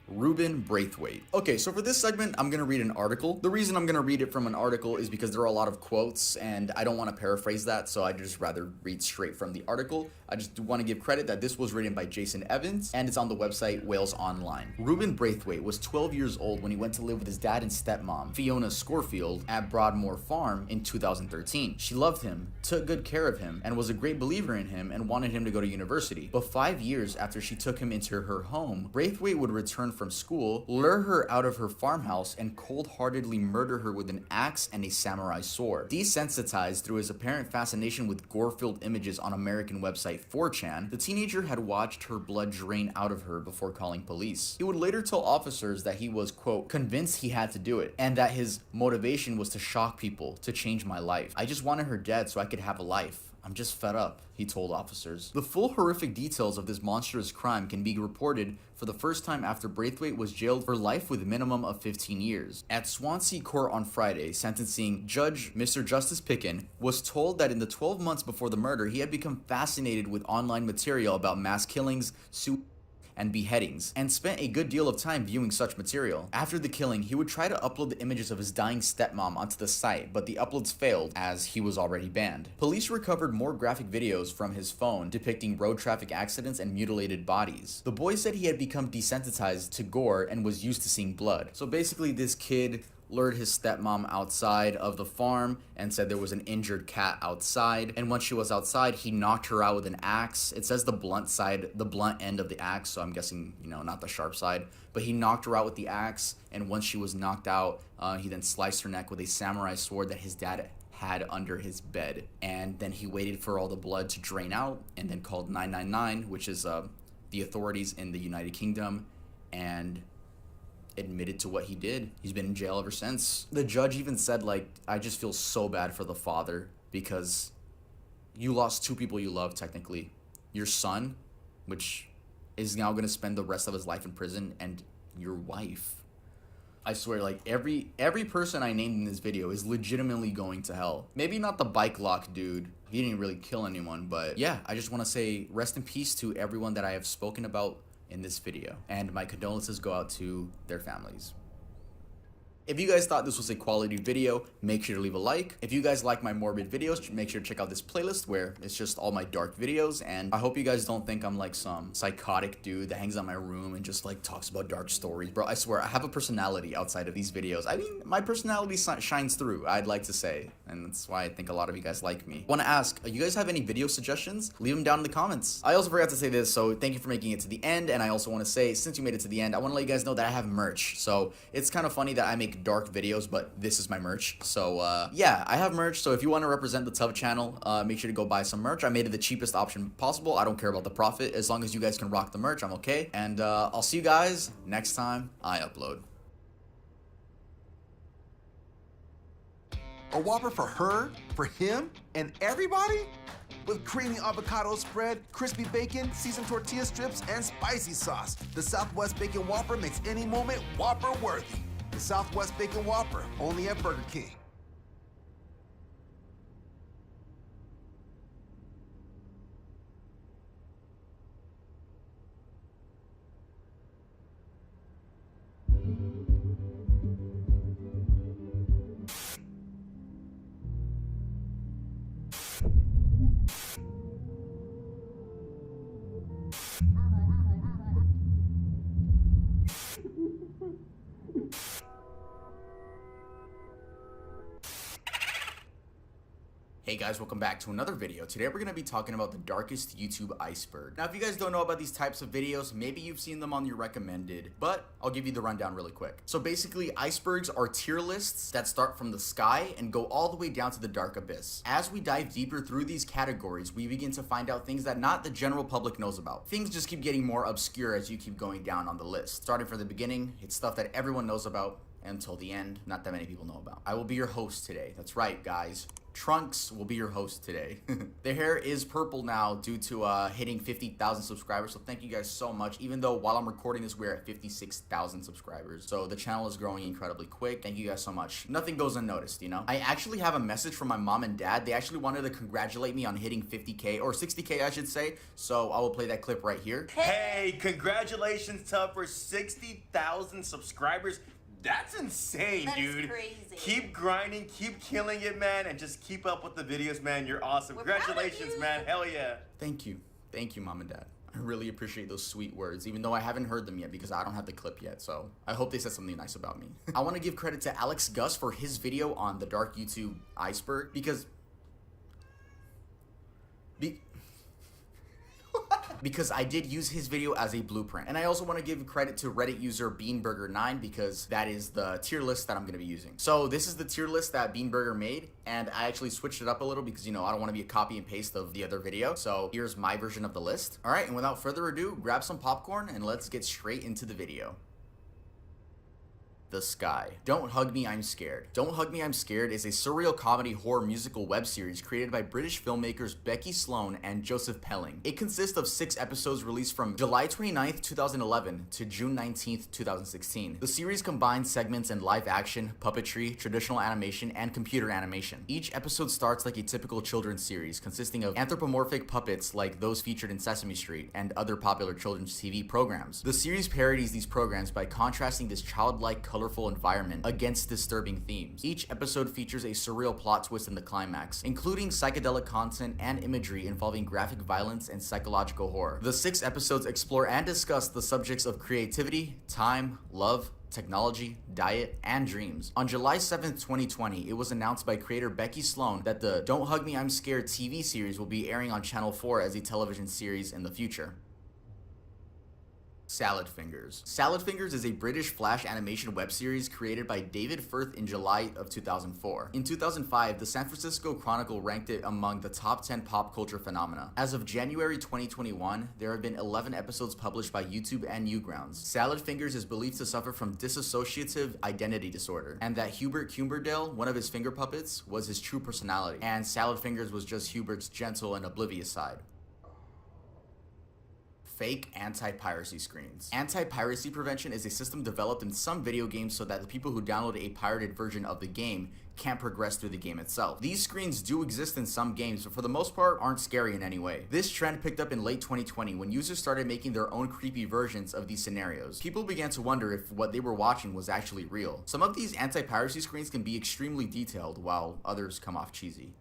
Ruben Braithwaite. Okay, so for this segment, I'm gonna read an article. The reason I'm gonna read it from an article is because there are a lot of quotes, and I don't want to paraphrase that, so I'd just rather read straight from the article. I just want to give credit that this was written by Jason Evans, and it's on the website Wales Online. Ruben Braithwaite was 12 years old when he went to live with his dad and stepmom, Fiona Scorfield, at Broadmoor Farm in 2013. She loved him, took good care of him, and was a great believer in him and wanted him to go to university. But 5 years after she took him into her home, Braithwaite would return from school, lure her out of her farmhouse, and cold-heartedly murder her with an axe and a samurai sword. Desensitized through his apparent fascination with gore-filled images on American website 4chan, the teenager had watched her blood drain out of her before calling police. He would later tell officers that he was, quote, convinced he had to do it, and that his motivation was to shock people, to change my life. I just wanted her dead so I could have a life. I'm just fed up, he told officers. The full horrific details of this monstrous crime can be reported for the first time after Braithwaite was jailed for life with a minimum of 15 years. At Swansea Court on Friday, sentencing Judge Mr. Justice Picken was told that in the 12 months before the murder, he had become fascinated with online material about mass killings, and beheadings, and spent a good deal of time viewing such material. After the killing, he would try to upload the images of his dying stepmom onto the site, but the uploads failed as he was already banned. Police recovered more graphic videos from his phone depicting road traffic accidents and mutilated bodies. The boy said he had become desensitized to gore and was used to seeing blood. So basically, this kid lured his stepmom outside of the farm and said there was an injured cat outside, and once she was outside, he knocked her out with an axe. It says the blunt end of the axe, so I'm guessing, you know, not the sharp side, but he knocked her out with the axe, and once she was knocked out, he then sliced her neck with a samurai sword that his dad had under his bed. And then he waited for all the blood to drain out and then called 999, which is the authorities in the United Kingdom, and admitted to what he did. He's been in jail ever since. The judge even said, like, I just feel so bad for the father because you lost 2 people you love, technically. Your son, which is now going to spend the rest of his life in prison, and your wife. I swear, like, every person I named in this video is legitimately going to hell. Maybe not the bike lock dude. He didn't really kill anyone, but yeah, I just want to say rest in peace to everyone that I have spoken about in this video. And my condolences go out to their families. If you guys thought this was a quality video, make sure to leave a like. If you guys like my morbid videos, make sure to check out this playlist where it's just all my dark videos. And I hope you guys don't think I'm like some psychotic dude that hangs out in my room and just like talks about dark stories. Bro, I swear, I have a personality outside of these videos. I mean, my personality shines through, I'd like to say. And that's why I think a lot of you guys like me. Want to ask, you guys have any video suggestions? Leave them down in the comments. I also forgot to say this, so thank you for making it to the end. And I also want to say, since you made it to the end, I want to let you guys know that I have merch. So it's kind of funny that I make dark videos, but this is my merch. So yeah, I have merch. So if you want to represent the Tub channel, make sure to go buy some merch. I made it the cheapest option possible. I don't care about the profit. As long as you guys can rock the merch, I'm okay. And I'll see you guys next time I upload. A Whopper for her, for him, and everybody? With creamy avocado spread, crispy bacon, seasoned tortilla strips, and spicy sauce, the Southwest Bacon Whopper makes any moment Whopper worthy. The Southwest Bacon Whopper, only at Burger King. Hey guys, welcome back to another video. Today we're going to be talking about the darkest YouTube iceberg. Now, if you guys don't know about these types of videos, maybe you've seen them on your recommended, but I'll give you the rundown really quick. So basically, icebergs are tier lists that start from the sky and go all the way down to the dark abyss. As we dive deeper through these categories, we begin to find out things that not the general public knows about. Things just keep getting more obscure as you keep going down on the list. Starting from the beginning, it's stuff that everyone knows about, until the end, not that many people know about. I will be your host today. That's right, guys. Trunks will be your host today. The hair is purple now due to hitting 50,000 subscribers, so thank you guys so much. Even though while I'm recording this, we're at 56,000 subscribers. So the channel is growing incredibly quick. Thank you guys so much. Nothing goes unnoticed, you know? I actually have a message from my mom and dad. They actually wanted to congratulate me on hitting 50K, or 60K I should say, so I will play that clip right here. Hey, congratulations, Tub, for 60,000 subscribers. That's insane, dude. Crazy. Keep grinding, keep killing it, man, and just keep up with the videos, man. You're awesome. Congratulations, man. Hell yeah. Thank you. Thank you, Mom and Dad. I really appreciate those sweet words, even though I haven't heard them yet because I don't have the clip yet, so I hope they said something nice about me. I want to give credit to Alex Gus for his video on the dark YouTube iceberg because I did use his video as a blueprint. And I also want to give credit to Reddit user Beanburger9 because that is the tier list that I'm going to be using. So this is the tier list that Beanburger made, and I actually switched it up a little because, you know, I don't want to be a copy and paste of the other video. So here's my version of the list. All right, and without further ado, grab some popcorn and let's get straight into the video. The Sky. Don't Hug Me, I'm Scared. Don't Hug Me, I'm Scared is a surreal comedy horror musical web series created by British filmmakers Becky Sloan and Joseph Pelling. It consists of 6 episodes released from July 29th, 2011 to June 19th, 2016. The series combines segments in live action, puppetry, traditional animation, and computer animation. Each episode starts like a typical children's series, consisting of anthropomorphic puppets like those featured in Sesame Street and other popular children's TV programs. The series parodies these programs by contrasting this childlike, colorful environment against disturbing themes. Each episode features a surreal plot twist in the climax, including psychedelic content and imagery involving graphic violence and psychological horror. The 6 episodes explore and discuss the subjects of creativity, time, love, technology, diet, and dreams. On July 7th, 2020, it was announced by creator Becky Sloan that the Don't Hug Me, I'm Scared TV series will be airing on Channel 4 as a television series in the future. Salad Fingers. Salad Fingers is a British flash animation web series created by David Firth in July of 2004. In 2005, the San Francisco Chronicle ranked it among the top 10 pop culture phenomena. As of January 2021, there have been 11 episodes published by YouTube and Newgrounds. Salad Fingers is believed to suffer from dissociative identity disorder, and that Hubert Cumberdale, one of his finger puppets, was his true personality, and Salad Fingers was just Hubert's gentle and oblivious side. fake anti-piracy screens. Anti-piracy prevention is a system developed in some video games so that the people who download a pirated version of the game can't progress through the game itself. These screens do exist in some games, but for the most part aren't scary in any way. This trend picked up in late 2020 when users started making their own creepy versions of these scenarios. People began to wonder if what they were watching was actually real. Some of these anti-piracy screens can be extremely detailed, while others come off cheesy.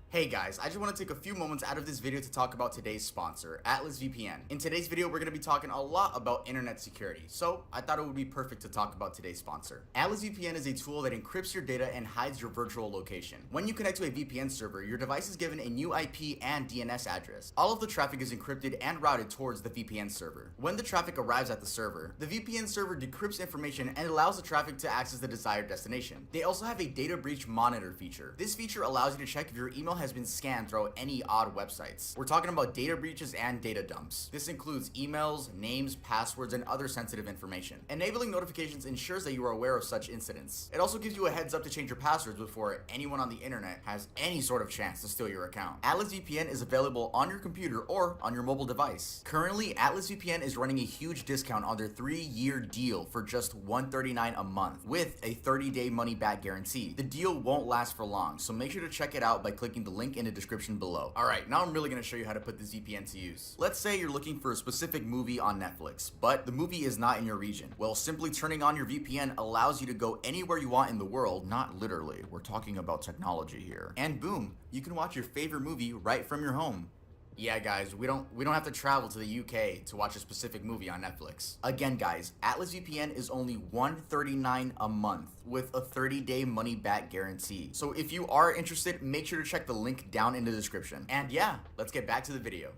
Hey guys, I just want to take a few moments out of this video to talk about today's sponsor, Atlas VPN. In today's video, we're going to be talking a lot about internet security, so I thought it would be perfect to talk about today's sponsor. Atlas VPN is a tool that encrypts your data and hides your virtual location. When you connect to a VPN server, your device is given a new IP and DNS address. All of the traffic is encrypted and routed towards the VPN server. When the traffic arrives at the server, the VPN server decrypts information and allows the traffic to access the desired destination. They also have a data breach monitor feature. This feature allows you to check if your email has been scanned through any odd websites. We're talking about data breaches and data dumps. This includes emails, names, passwords, and other sensitive information. Enabling notifications ensures that you are aware of such incidents. It also gives you a heads up to change your passwords before anyone on the internet has any sort of chance to steal your account. Atlas VPN is available on your computer or on your mobile device. Currently, Atlas VPN is running a huge discount on their 3-year deal for just $139 a month with a 30-day money-back guarantee. The deal won't last for long, so make sure to check it out by clicking the link in the description below. Alright, now I'm really going to show you how to put this VPN to use. Let's say you're looking for a specific movie on Netflix, but the movie is not in your region. Well, simply turning on your VPN allows you to go anywhere you want in the world, not literally. We're talking about technology here. And boom, you can watch your favorite movie right from your home. Yeah guys, we don't have to travel to the UK to watch a specific movie on Netflix. Again guys, Atlas VPN is only $139 a month with a 30-day money-back guarantee. So if you are interested, make sure to check the link down in the description. And yeah, let's get back to the video.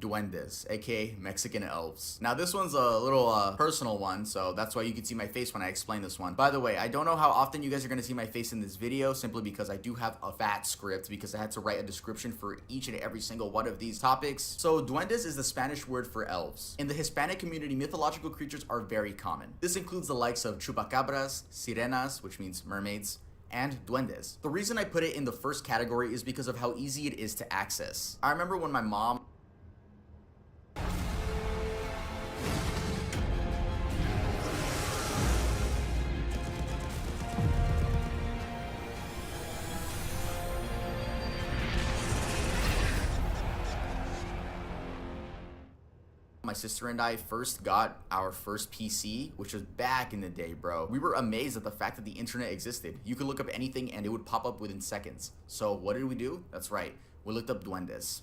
Duendes, aka Mexican elves. Now this one's a little personal one, so that's why you can see my face when I explain this one. By the way, I don't know how often you guys are going to see my face in this video, simply because I do have a fat script because I had to write a description for each and every single one of these topics. So duendes is the Spanish word for elves. In the Hispanic community, mythological creatures are very common. This includes the likes of chupacabras, sirenas, which means mermaids, and duendes. The reason I put it in the first category is because of how easy it is to access. I remember when my mom my sister and I first got our first PC, which was back in the day, bro. We were amazed at the fact that the internet existed. You could look up anything and it would pop up within seconds. So what did we do? That's right, we looked up duendes.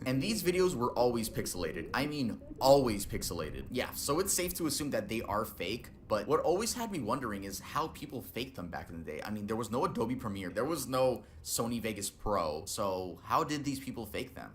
And these videos were always pixelated. I mean, always pixelated. Yeah, so it's safe to assume that they are fake, but what always had me wondering is how people faked them back in the day. I mean, there was no Adobe Premiere, there was no Sony Vegas Pro, so how did these people fake them?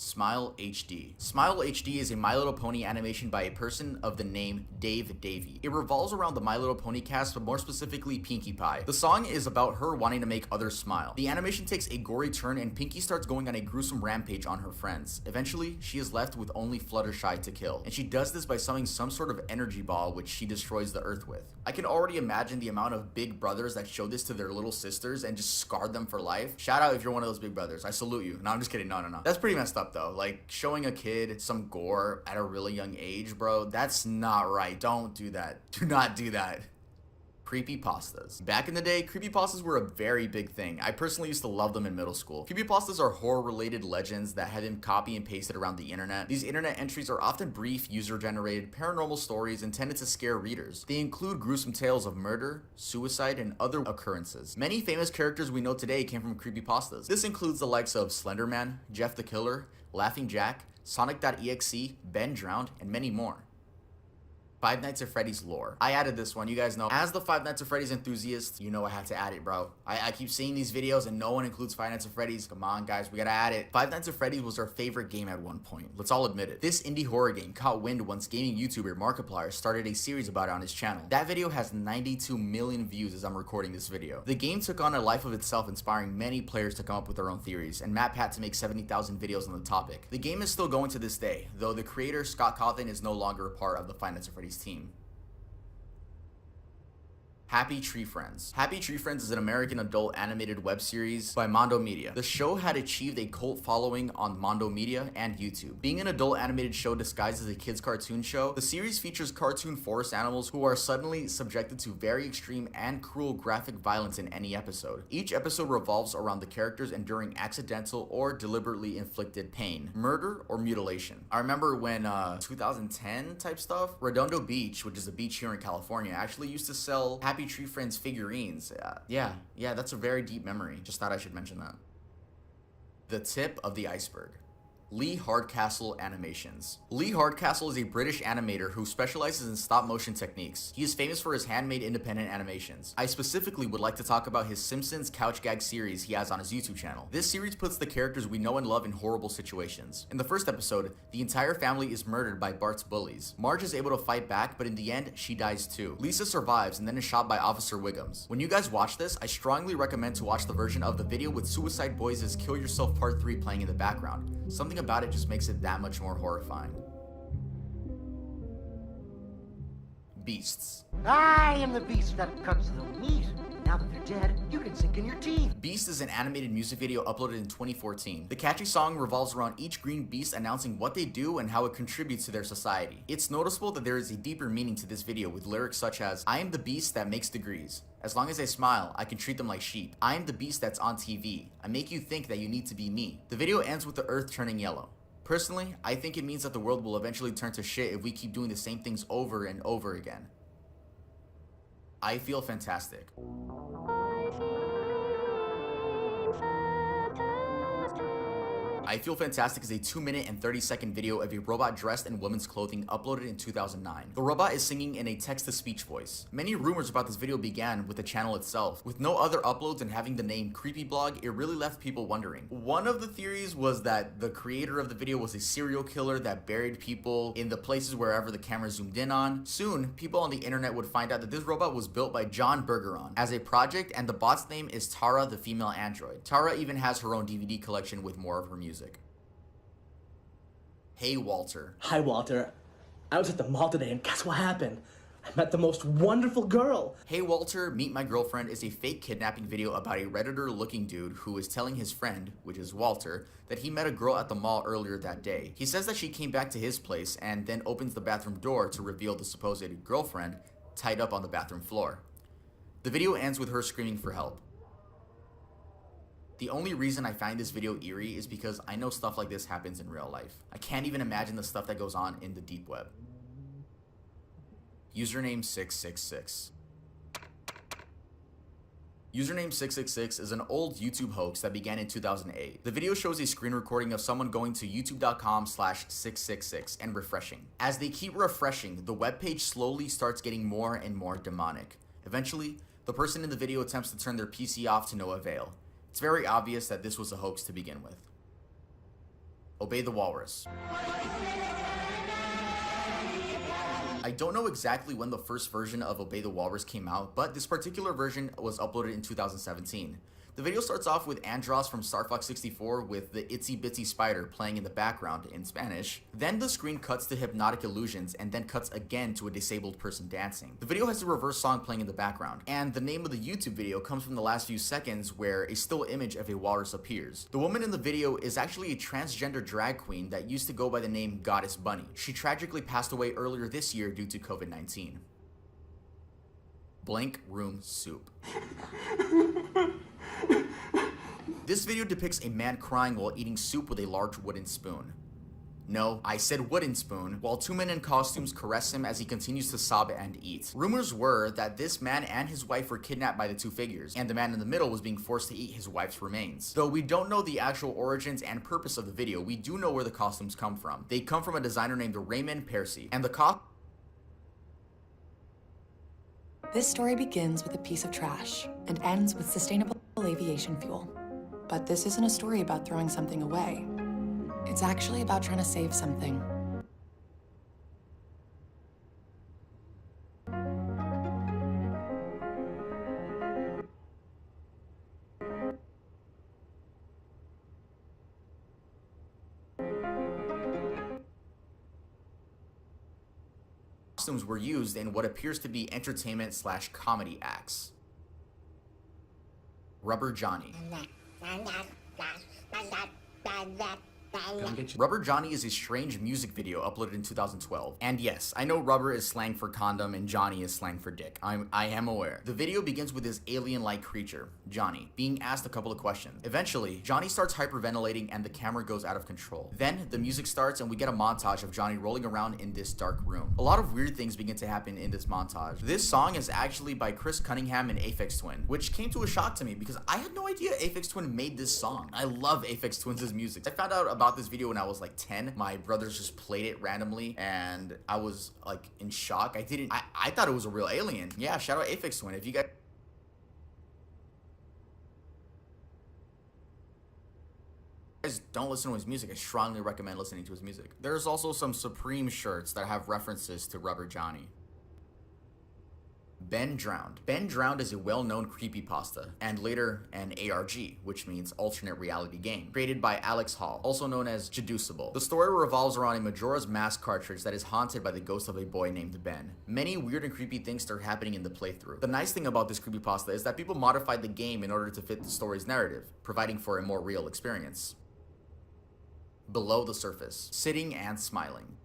Smile HD. Smile HD is a My Little Pony animation by a person of the name Dave Davy. It revolves around the My Little Pony cast, but more specifically Pinkie Pie. The song is about her wanting to make others smile. The animation takes a gory turn and Pinkie starts going on a gruesome rampage on her friends. Eventually, she is left with only Fluttershy to kill, and she does this by summoning some sort of energy ball which she destroys the earth with. I can already imagine the amount of big brothers that show this to their little sisters and just scarred them for life. Shout out if you're one of those big brothers. I salute you. No, I'm just kidding. No. That's pretty messed up though. Like, showing a kid some gore at a really young age, bro, that's not right. Don't do that. Do not do that. Creepypastas. Back in the day, creepypastas were a very big thing. I personally used to love them in middle school. Creepypastas are horror-related legends that have been copy and pasted around the internet. These internet entries are often brief, user-generated, paranormal stories intended to scare readers. They include gruesome tales of murder, suicide, and other occurrences. Many famous characters we know today came from creepypastas. This includes the likes of Slenderman, Jeff the Killer, Laughing Jack, Sonic.exe, Ben Drowned, and many more. Five Nights at Freddy's lore. I added this one, you guys know. As the Five Nights at Freddy's enthusiast, you know I had to add it, bro. I keep seeing these videos and no one includes Five Nights at Freddy's. Come on, guys, we gotta add it. Five Nights at Freddy's was our favorite game at one point. Let's all admit it. This indie horror game caught wind once gaming YouTuber Markiplier started a series about it on his channel. That video has 92 million views as I'm recording this video. The game took on a life of itself, inspiring many players to come up with their own theories, and MatPat to make 70,000 videos on the topic. The game is still going to this day, though the creator, Scott Cawthon, is no longer a part of the Five Nights at Freddy's team. Happy Tree Friends. Happy Tree Friends is an American adult animated web series by Mondo Media. The show had achieved a cult following on Mondo Media and YouTube. Being an adult animated show disguised as a kids cartoon show, the series features cartoon forest animals who are suddenly subjected to very extreme and cruel graphic violence in any episode. Each episode revolves around the characters enduring accidental or deliberately inflicted pain, murder, or mutilation. I remember when 2010 type stuff, Redondo Beach, which is a beach here in California, actually used to sell Happy Tree Friends figurines. Yeah, that's a very deep memory. Just thought I should mention that. The tip of the iceberg. Lee Hardcastle Animations. Lee Hardcastle is a British animator who specializes in stop motion techniques. He is famous for his handmade independent animations. I specifically would like to talk about his Simpsons couch gag series he has on his YouTube channel. This series puts the characters we know and love in horrible situations. In the first episode, the entire family is murdered by Bart's bullies. Marge is able to fight back, but in the end, she dies too. Lisa survives and then is shot by Officer Wiggums. When you guys watch this, I strongly recommend to watch the version of the video with Suicide Boys' Kill Yourself Part 3 playing in the background. Something about it just makes it that much more horrifying. Beasts. I am the beast that cuts the meat. Now that they're dead, you can sink in your teeth. Beast is an animated music video uploaded in 2014. The catchy song revolves around each green beast announcing what they do and how it contributes to their society. It's noticeable that there is a deeper meaning to this video with lyrics such as, I am the beast that makes degrees. As long as they smile, I can treat them like sheep. I am the beast that's on TV. I make you think that you need to be me. The video ends with the earth turning yellow. Personally, I think it means that the world will eventually turn to shit if we keep doing the same things over and over again. I feel fantastic. I Feel Fantastic is a 2-minute and 30-second video of a robot dressed in women's clothing uploaded in 2009. The robot is singing in a text-to-speech voice. Many rumors about this video began with the channel itself. With no other uploads and having the name Creepy Blog, it really left people wondering. One of the theories was that the creator of the video was a serial killer that buried people in the places wherever the camera zoomed in on. Soon, people on the internet would find out that this robot was built by John Bergeron as a project, and the bot's name is Tara the female android. Tara even has her own DVD collection with more of her music. Hey Walter. Hi Walter. I was at the mall today and guess what happened? I met the most wonderful girl. Hey Walter, Meet My Girlfriend is a fake kidnapping video about a Redditor looking dude who is telling his friend, which is Walter, that he met a girl at the mall earlier that day. He says that she came back to his place and then opens the bathroom door to reveal the supposed girlfriend tied up on the bathroom floor. The video ends with her screaming for help. The only reason I find this video eerie is because I know stuff like this happens in real life. I can't even imagine the stuff that goes on in the deep web. Username 666. Username 666 is an old YouTube hoax that began in 2008. The video shows a screen recording of someone going to youtube.com/666 and refreshing. As they keep refreshing, the webpage slowly starts getting more and more demonic. Eventually, the person in the video attempts to turn their PC off to no avail. It's very obvious that this was a hoax to begin with. Obey the Walrus. I don't know exactly when the first version of Obey the Walrus came out, but this particular version was uploaded in 2017. The video starts off with Andros from Star Fox 64 with the Itsy Bitsy Spider playing in the background in Spanish. Then the screen cuts to Hypnotic Illusions and then cuts again to a disabled person dancing. The video has a reverse song playing in the background, and the name of the YouTube video comes from the last few seconds where a still image of a walrus appears. The woman in the video is actually a transgender drag queen that used to go by the name Goddess Bunny. She tragically passed away earlier this year due to COVID-19. Blank Room Soup. This video depicts a man crying while eating soup with a large wooden spoon. No, I said wooden spoon, while two men in costumes caress him as he continues to sob and eat. Rumors were that this man and his wife were kidnapped by the two figures, and the man in the middle was being forced to eat his wife's remains. Though we don't know the actual origins and purpose of the video, we do know where the costumes come from. They come from a designer named Raymond Persey, and the This story begins with a piece of trash and ends with sustainable aviation fuel. But this isn't a story about throwing something away. It's actually about trying to save something. costumes were used in what appears to be entertainment/comedy acts. Rubber Johnny. Rubber Johnny is a strange music video uploaded in 2012. And yes, I know rubber is slang for condom and Johnny is slang for dick. I am aware. The video begins with this alien-like creature, Johnny, being asked a couple of questions. Eventually, Johnny starts hyperventilating and the camera goes out of control. Then, the music starts and we get a montage of Johnny rolling around in this dark room. A lot of weird things begin to happen in this montage. This song is actually by Chris Cunningham and Aphex Twin, which came to a shock to me because I had no idea Aphex Twin made this song. I love Aphex Twins' music. I found out about this video when I was like 10. My brothers just played it randomly and I was like in shock. I thought it was a real alien. Yeah, shout out Aphex Twin. If you guys don't listen to his music, I strongly recommend listening to his music. There's also some Supreme shirts that have references to Rubber Johnny. Ben Drowned. Ben Drowned is a well-known creepypasta, and later an ARG, which means alternate reality game, created by Alex Hall, also known as Jeducible. The story revolves around a Majora's Mask cartridge that is haunted by the ghost of a boy named Ben. Many weird and creepy things start happening in the playthrough. The nice thing about this creepypasta is that people modified the game in order to fit the story's narrative, providing for a more real experience. Below the Surface. Sitting and Smiling.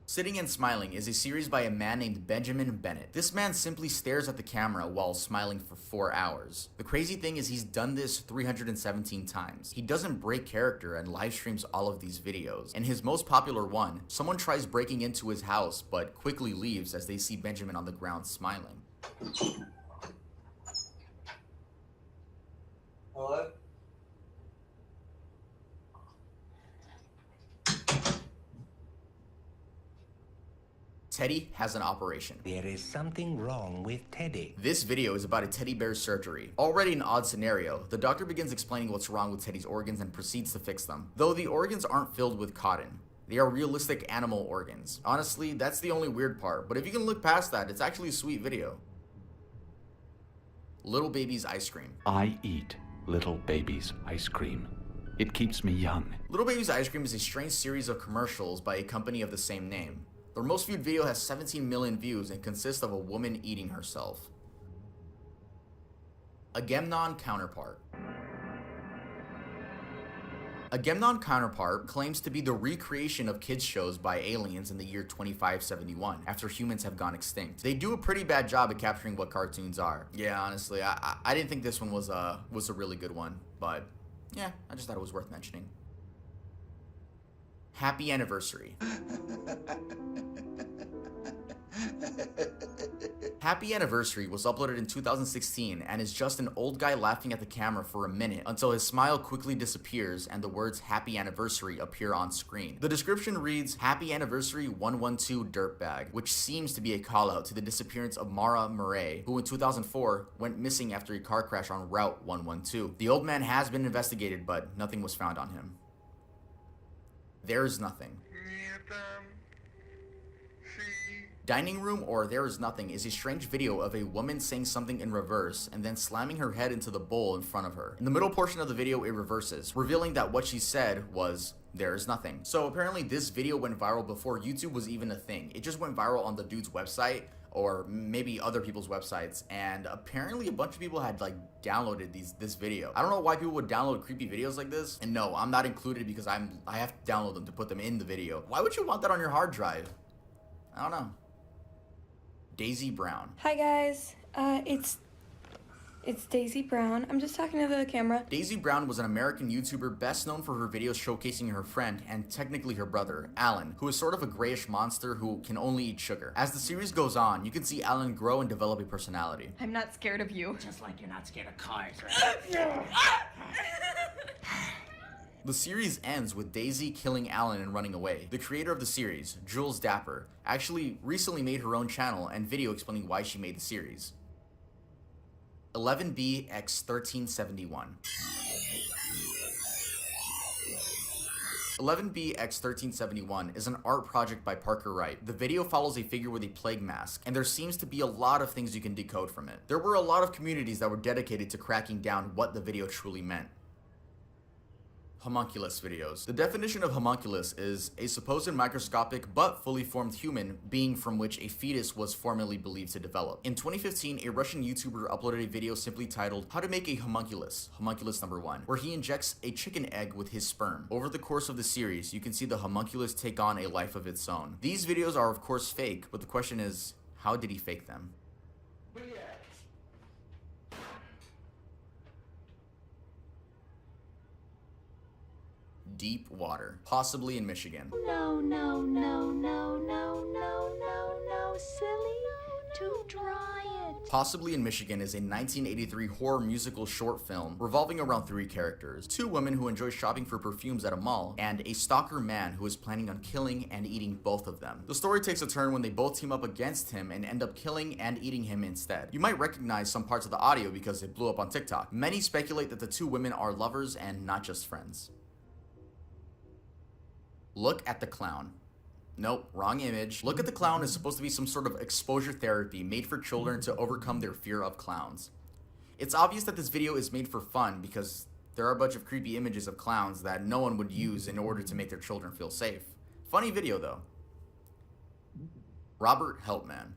Sitting and Smiling is a series by a man named Benjamin Bennett. This man simply stares at the camera while smiling for 4 hours. The crazy thing is he's done this 317 times. He doesn't break character and live streams all of these videos. In his most popular one, someone tries breaking into his house but quickly leaves as they see Benjamin on the ground smiling. Hello? Teddy has an operation. There is something wrong with Teddy. This video is about a teddy bear's surgery. Already an odd scenario, the doctor begins explaining what's wrong with Teddy's organs and proceeds to fix them. Though the organs aren't filled with cotton. They are realistic animal organs. Honestly, that's the only weird part, but if you can look past that, it's actually a sweet video. Little Baby's Ice Cream. I eat Little Baby's ice cream. It keeps me young. Little Baby's Ice Cream is a strange series of commercials by a company of the same name. Their most viewed video has 17 million views and consists of a woman eating herself. Agamemnon Counterpart. Agamemnon Counterpart claims to be the recreation of kids shows by aliens in the year 2571, after humans have gone extinct. They do a pretty bad job at capturing what cartoons are. Yeah, honestly, I didn't think this one was a really good one, but yeah, I just thought it was worth mentioning. Happy Anniversary. Happy Anniversary was uploaded in 2016 and is just an old guy laughing at the camera for a minute until his smile quickly disappears and the words Happy Anniversary appear on screen. The description reads, Happy Anniversary 112 Dirtbag, which seems to be a call out to the disappearance of Mara Murray, who in 2004 went missing after a car crash on Route 112. The old man has been investigated, but nothing was found on him. There is Nothing. Dining Room or There Is Nothing is a strange video of a woman saying something in reverse and then slamming her head into the bowl in front of her. In the middle portion of the video, it reverses, revealing that what she said was, there is nothing. So apparently this video went viral before YouTube was even a thing. It just went viral on the dude's website or maybe other people's websites, and apparently a bunch of people had like downloaded this video. I don't know why people would download creepy videos like this, and no, I'm not included because I have to download them to put them in the video. Why would you want that on your hard drive? I don't know. Daisy Brown. Hi guys, it's Daisy Brown. I'm just talking to the camera. Daisy Brown was an American YouTuber best known for her videos showcasing her friend, and technically her brother, Alan, who is sort of a grayish monster who can only eat sugar. As the series goes on, you can see Alan grow and develop a personality. I'm not scared of you. Just like you're not scared of cars, right? The series ends with Daisy killing Alan and running away. The creator of the series, Jules Dapper, actually recently made her own channel and video explaining why she made the series. 11BX1371. 11BX1371 is an art project by Parker Wright. The video follows a figure with a plague mask, and there seems to be a lot of things you can decode from it. There were a lot of communities that were dedicated to cracking down what the video truly meant. Homunculus videos. The definition of homunculus is a supposed microscopic but fully formed human being from which a fetus was formerly believed to develop. In 2015, a Russian YouTuber uploaded a video simply titled How to Make a Homunculus, Homunculus number 1, where he injects a chicken egg with his sperm. Over the course of the series, you can see the homunculus take on a life of its own. These videos are of course fake, but the question is, how did he fake them? Deep water, possibly in Michigan. No, no, no, no, no, no, no, no, silly. To dry it. Possibly in Michigan is a 1983 horror musical short film revolving around 3 characters. 2 women who enjoy shopping for perfumes at a mall, and a stalker man who is planning on killing and eating both of them. The story takes a turn when they both team up against him and end up killing and eating him instead. You might recognize some parts of the audio because it blew up on TikTok. Many speculate that the 2 women are lovers and not just friends. Look at the clown. Nope, wrong image. Look at the Clown is supposed to be some sort of exposure therapy made for children to overcome their fear of clowns. It's obvious that this video is made for fun because there are a bunch of creepy images of clowns that no one would use in order to make their children feel safe. Funny video though. Robert Helpman.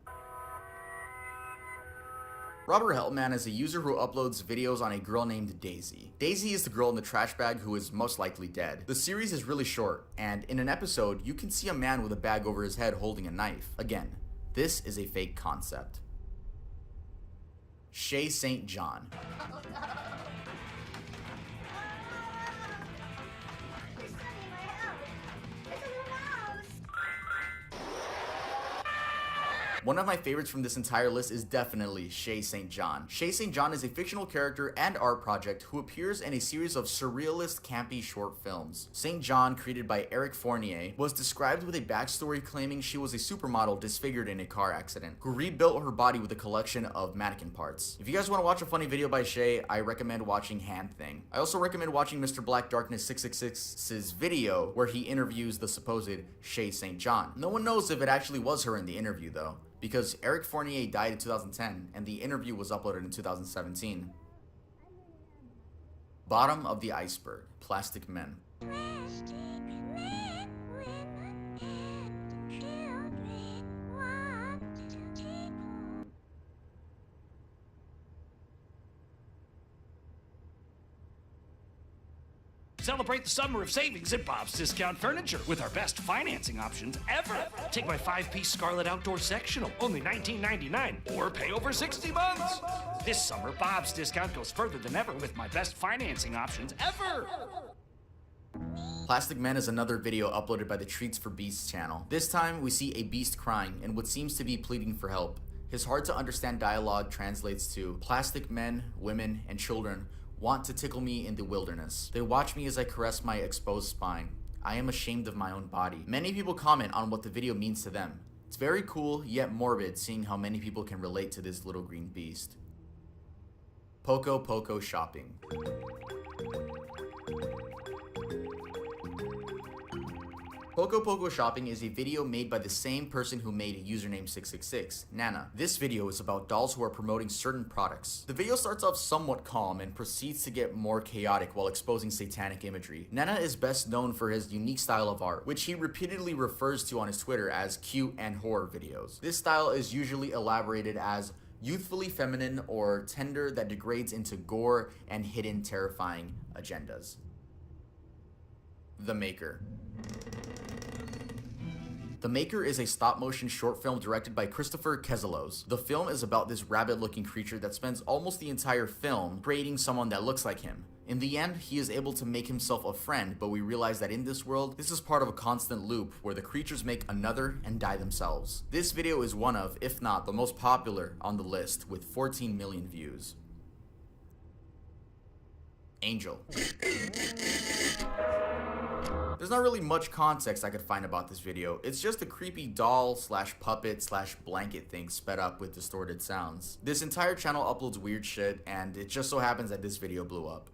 Robert Helpman is a user who uploads videos on a girl named Daisy. Daisy is the girl in the trash bag who is most likely dead. The series is really short, and in an episode, you can see a man with a bag over his head holding a knife. Again, this is a fake concept. Shay St. John. One of my favorites from this entire list is definitely Shay St. John. Shay St. John is a fictional character and art project who appears in a series of surrealist, campy short films. St. John, created by Eric Fournier, was described with a backstory claiming she was a supermodel disfigured in a car accident, who rebuilt her body with a collection of mannequin parts. If you guys want to watch a funny video by Shay, I recommend watching Hand Thing. I also recommend watching Mr. Black Darkness 666's video where he interviews the supposed Shay St. John. No one knows if it actually was her in the interview though, because Eric Fournier died in 2010 and the interview was uploaded in 2017. Bottom of the iceberg, Plastic Men. Celebrate the summer of savings at Bob's Discount Furniture with our best financing options ever. Take my 5-piece Scarlet Outdoor Sectional, only $19.99, or pay over 60 months. This summer, Bob's Discount goes further than ever with my best financing options ever. Plastic Men is another video uploaded by the Treats for Beasts channel. This time, we see a beast crying and what seems to be pleading for help. His hard to understand dialogue translates to, plastic men, women, and children want to tickle me in the wilderness. They watch me as I caress my exposed spine. I am ashamed of my own body. Many people comment on what the video means to them. It's very cool, yet morbid, seeing how many people can relate to this little green beast. Poco Poco Shopping. Poco Poco Shopping is a video made by the same person who made Username 666, Nana. This video is about dolls who are promoting certain products. The video starts off somewhat calm and proceeds to get more chaotic while exposing satanic imagery. Nana is best known for his unique style of art, which he repeatedly refers to on his Twitter as cute and horror videos. This style is usually elaborated as youthfully feminine or tender that degrades into gore and hidden terrifying agendas. The Maker. The Maker is a stop-motion short film directed by Christopher Keselos. The film is about this rabbit-looking creature that spends almost the entire film creating someone that looks like him. In the end, he is able to make himself a friend, but we realize that in this world, this is part of a constant loop where the creatures make another and die themselves. This video is one of, if not the most popular on the list, with 14 million views. Angel. There's not really much context I could find about this video. It's just a creepy doll slash puppet slash blanket thing sped up with distorted sounds. This entire channel uploads weird shit, and it just so happens that this video blew up.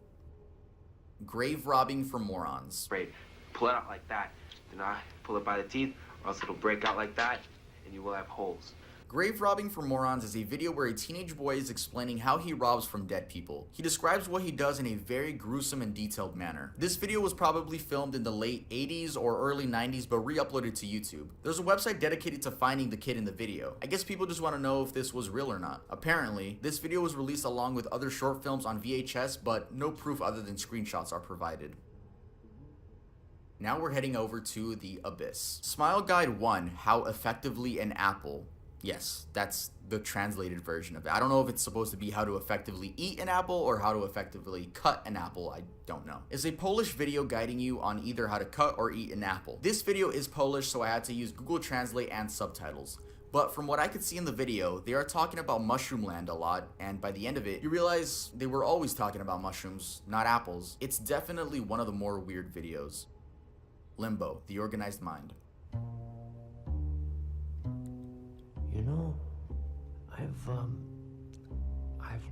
Grave robbing for morons. Great. Pull it out like that. Do not pull it by the teeth, or else it'll break out like that, and you will have holes. Grave Robbing for Morons is a video where a teenage boy is explaining how he robs from dead people. He describes what he does in a very gruesome and detailed manner. This video was probably filmed in the late 80s or early 90s but re-uploaded to YouTube. There's a website dedicated to finding the kid in the video. I guess people just want to know if this was real or not. Apparently, this video was released along with other short films on VHS, but no proof other than screenshots are provided. Now we're heading over to the Abyss. Smile Guide 1, How Effectively an Apple. Yes, that's the translated version of it. I don't know if it's supposed to be how to effectively eat an apple or how to effectively cut an apple. I don't know. It's a Polish video guiding you on either how to cut or eat an apple. This video is Polish, so I had to use Google Translate and subtitles. But from what I could see in the video, they are talking about Mushroomland a lot, and by the end of it, you realize they were always talking about mushrooms, not apples. It's definitely one of the more weird videos. Limbo, The Organized Mind. You know, I've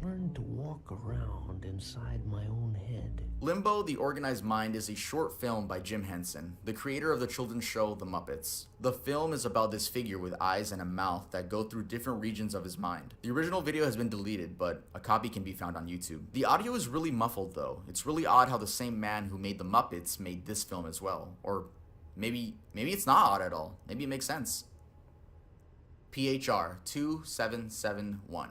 learned to walk around inside my own head. Limbo, The Organized Mind is a short film by Jim Henson, the creator of the children's show The Muppets. The film is about this figure with eyes and a mouth that go through different regions of his mind. The original video has been deleted, but a copy can be found on YouTube. The audio is really muffled though. It's really odd how the same man who made The Muppets made this film as well. Or maybe it's not odd at all. Maybe it makes sense. PHR 2771.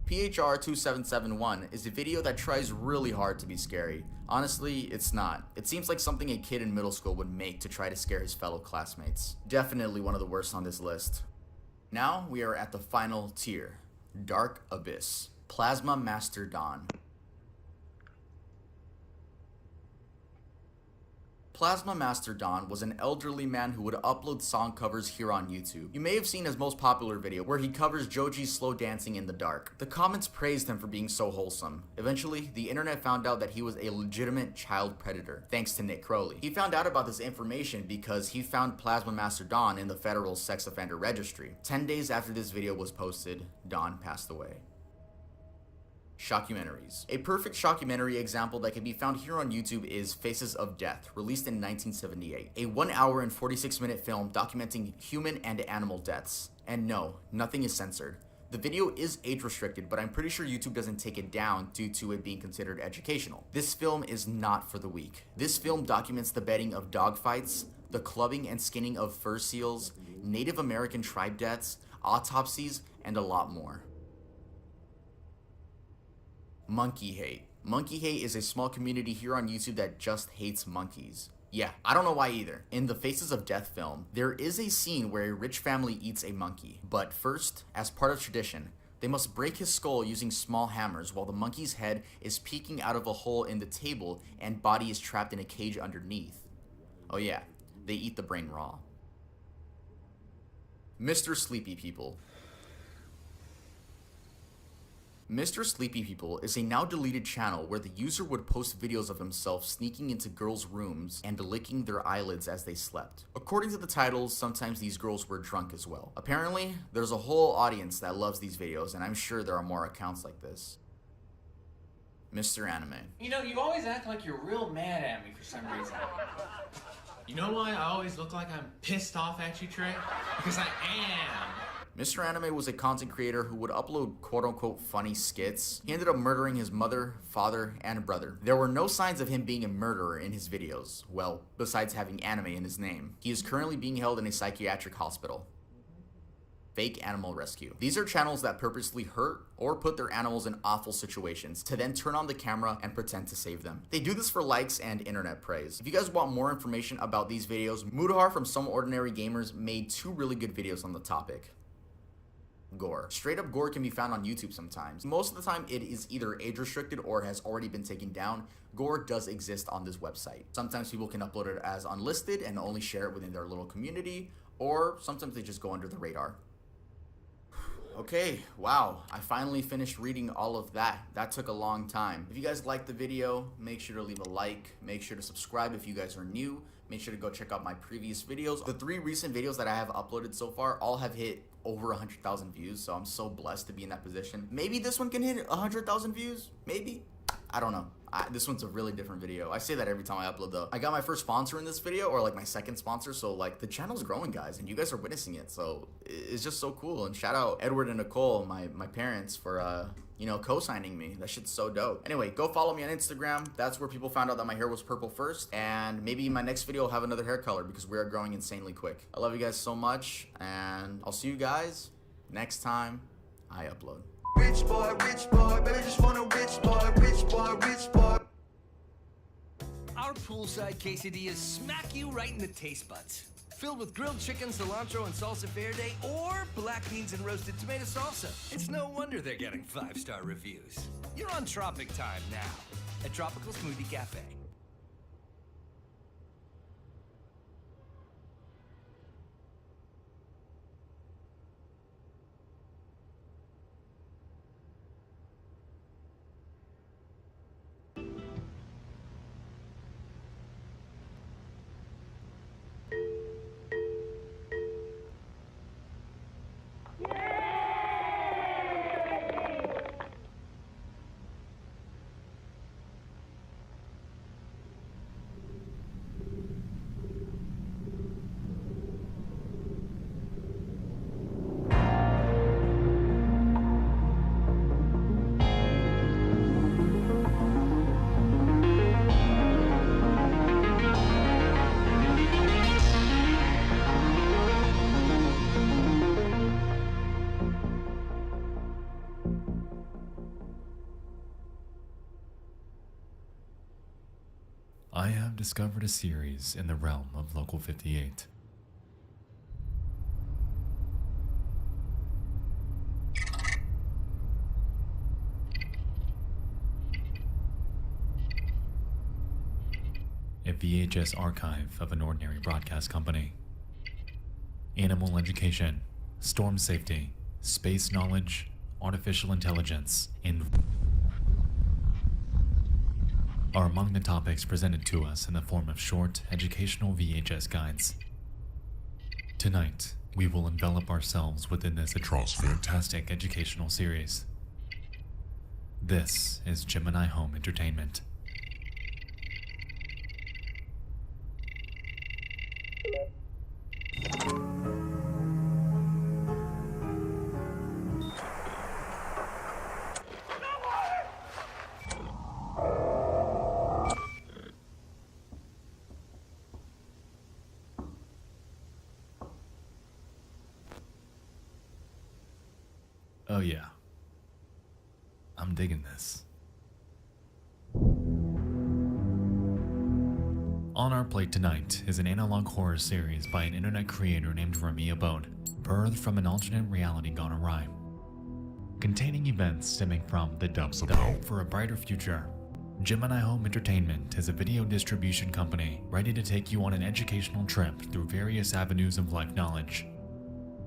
PHR 2771 is a video that tries really hard to be scary. Honestly, it's not. It seems like something a kid in middle school would make to try to scare his fellow classmates. Definitely one of the worst on this list. Now we are at the final tier. Dark Abyss. Plasma Master Don. Plasma Master Don was an elderly man who would upload song covers here on YouTube. You may have seen his most popular video where he covers Joji's Slow Dancing in the Dark. The comments praised him for being so wholesome. Eventually, the internet found out that he was a legitimate child predator, thanks to Nick Crowley. He found out about this information because he found Plasma Master Don in the federal sex offender registry. 10 days after this video was posted, Don passed away. Shockumentaries. A perfect shockumentary example that can be found here on YouTube is Faces of Death, released in 1978. A 1 hour and 46-minute film documenting human and animal deaths. And no, nothing is censored. The video is age restricted, but I'm pretty sure YouTube doesn't take it down due to it being considered educational. This film is not for the weak. This film documents the bedding of dogfights, the clubbing and skinning of fur seals, Native American tribe deaths, autopsies, and a lot more. Monkey Hate. Monkey Hate is a small community here on YouTube that just hates monkeys. Yeah, I don't know why either. In the Faces of Death film, there is a scene where a rich family eats a monkey. But first, as part of tradition, they must break his skull using small hammers while the monkey's head is peeking out of a hole in the table and body is trapped in a cage underneath. Oh yeah, they eat the brain raw. Mr. Sleepy People. Mr. Sleepy People is a now deleted channel where the user would post videos of himself sneaking into girls' rooms and licking their eyelids as they slept. According to the titles, sometimes these girls were drunk as well. Apparently, there's a whole audience that loves these videos, and I'm sure there are more accounts like this. Mr. Anime. You know, you always act like you're real mad at me for some reason. You know why I always look like I'm pissed off at you, Trey? Because I am. Mr. Anime was a content creator who would upload quote-unquote funny skits. He ended up murdering his mother, father, and brother. There were no signs of him being a murderer in his videos, well, besides having anime in his name. He is currently being held in a psychiatric hospital. Fake Animal Rescue. These are channels that purposely hurt or put their animals in awful situations to then turn on the camera and pretend to save them. They do this for likes and internet praise. If you guys want more information about these videos, Mudahar from Some Ordinary Gamers made 2 really good videos on the topic. Gore. Straight up gore can be found on YouTube sometimes. Most of the time it is either age restricted or has already been taken down. Gore does exist on this website. Sometimes people can upload it as unlisted and only share it within their little community, or sometimes they just go under the radar. Okay, wow, I finally finished reading all of that. That took a long time. If you guys liked the video, make sure to leave a like, make sure to subscribe if you guys are new, make sure to go check out my previous videos. The 3 recent videos that I have uploaded so far all have hit over 100,000 views, so I'm so blessed to be in that position. Maybe this one can hit 100,000 views, maybe? I don't know. This one's a really different video. I say that every time I upload though. I got my first sponsor in this video, or like my second sponsor, so like the channel's growing, guys, and you guys are witnessing it, so it's just so cool. And shout out Edward and Nicole, my parents, for you know, co-signing me. That shit's so dope. Anyway, go follow me on Instagram. That's where people found out that my hair was purple first, and maybe my next video will have another hair color because we are growing insanely quick. I love you guys so much, and I'll see you guys next time I upload. Rich boy, baby, just want a rich boy, rich boy, rich boy. Our poolside quesadillas smack you right in the taste buds. Filled with grilled chicken, cilantro, and salsa verde, or black beans and roasted tomato salsa. It's no wonder they're getting 5-star reviews. You're on Tropic Time now at Tropical Smoothie Cafe. I have discovered a series in the realm of Local 58. A VHS archive of an ordinary broadcast company. Animal education, storm safety, space knowledge, artificial intelligence, and are among the topics presented to us in the form of short, educational VHS guides. Tonight, we will envelop ourselves within this fantastic educational series. This is Gemini Home Entertainment. Oh yeah, I'm digging this. On our plate tonight is an analog horror series by an internet creator named Remy Abode, birthed from an alternate reality gone awry, containing events stemming from the hope for a brighter future. Gemini Home Entertainment is a video distribution company ready to take you on an educational trip through various avenues of life knowledge.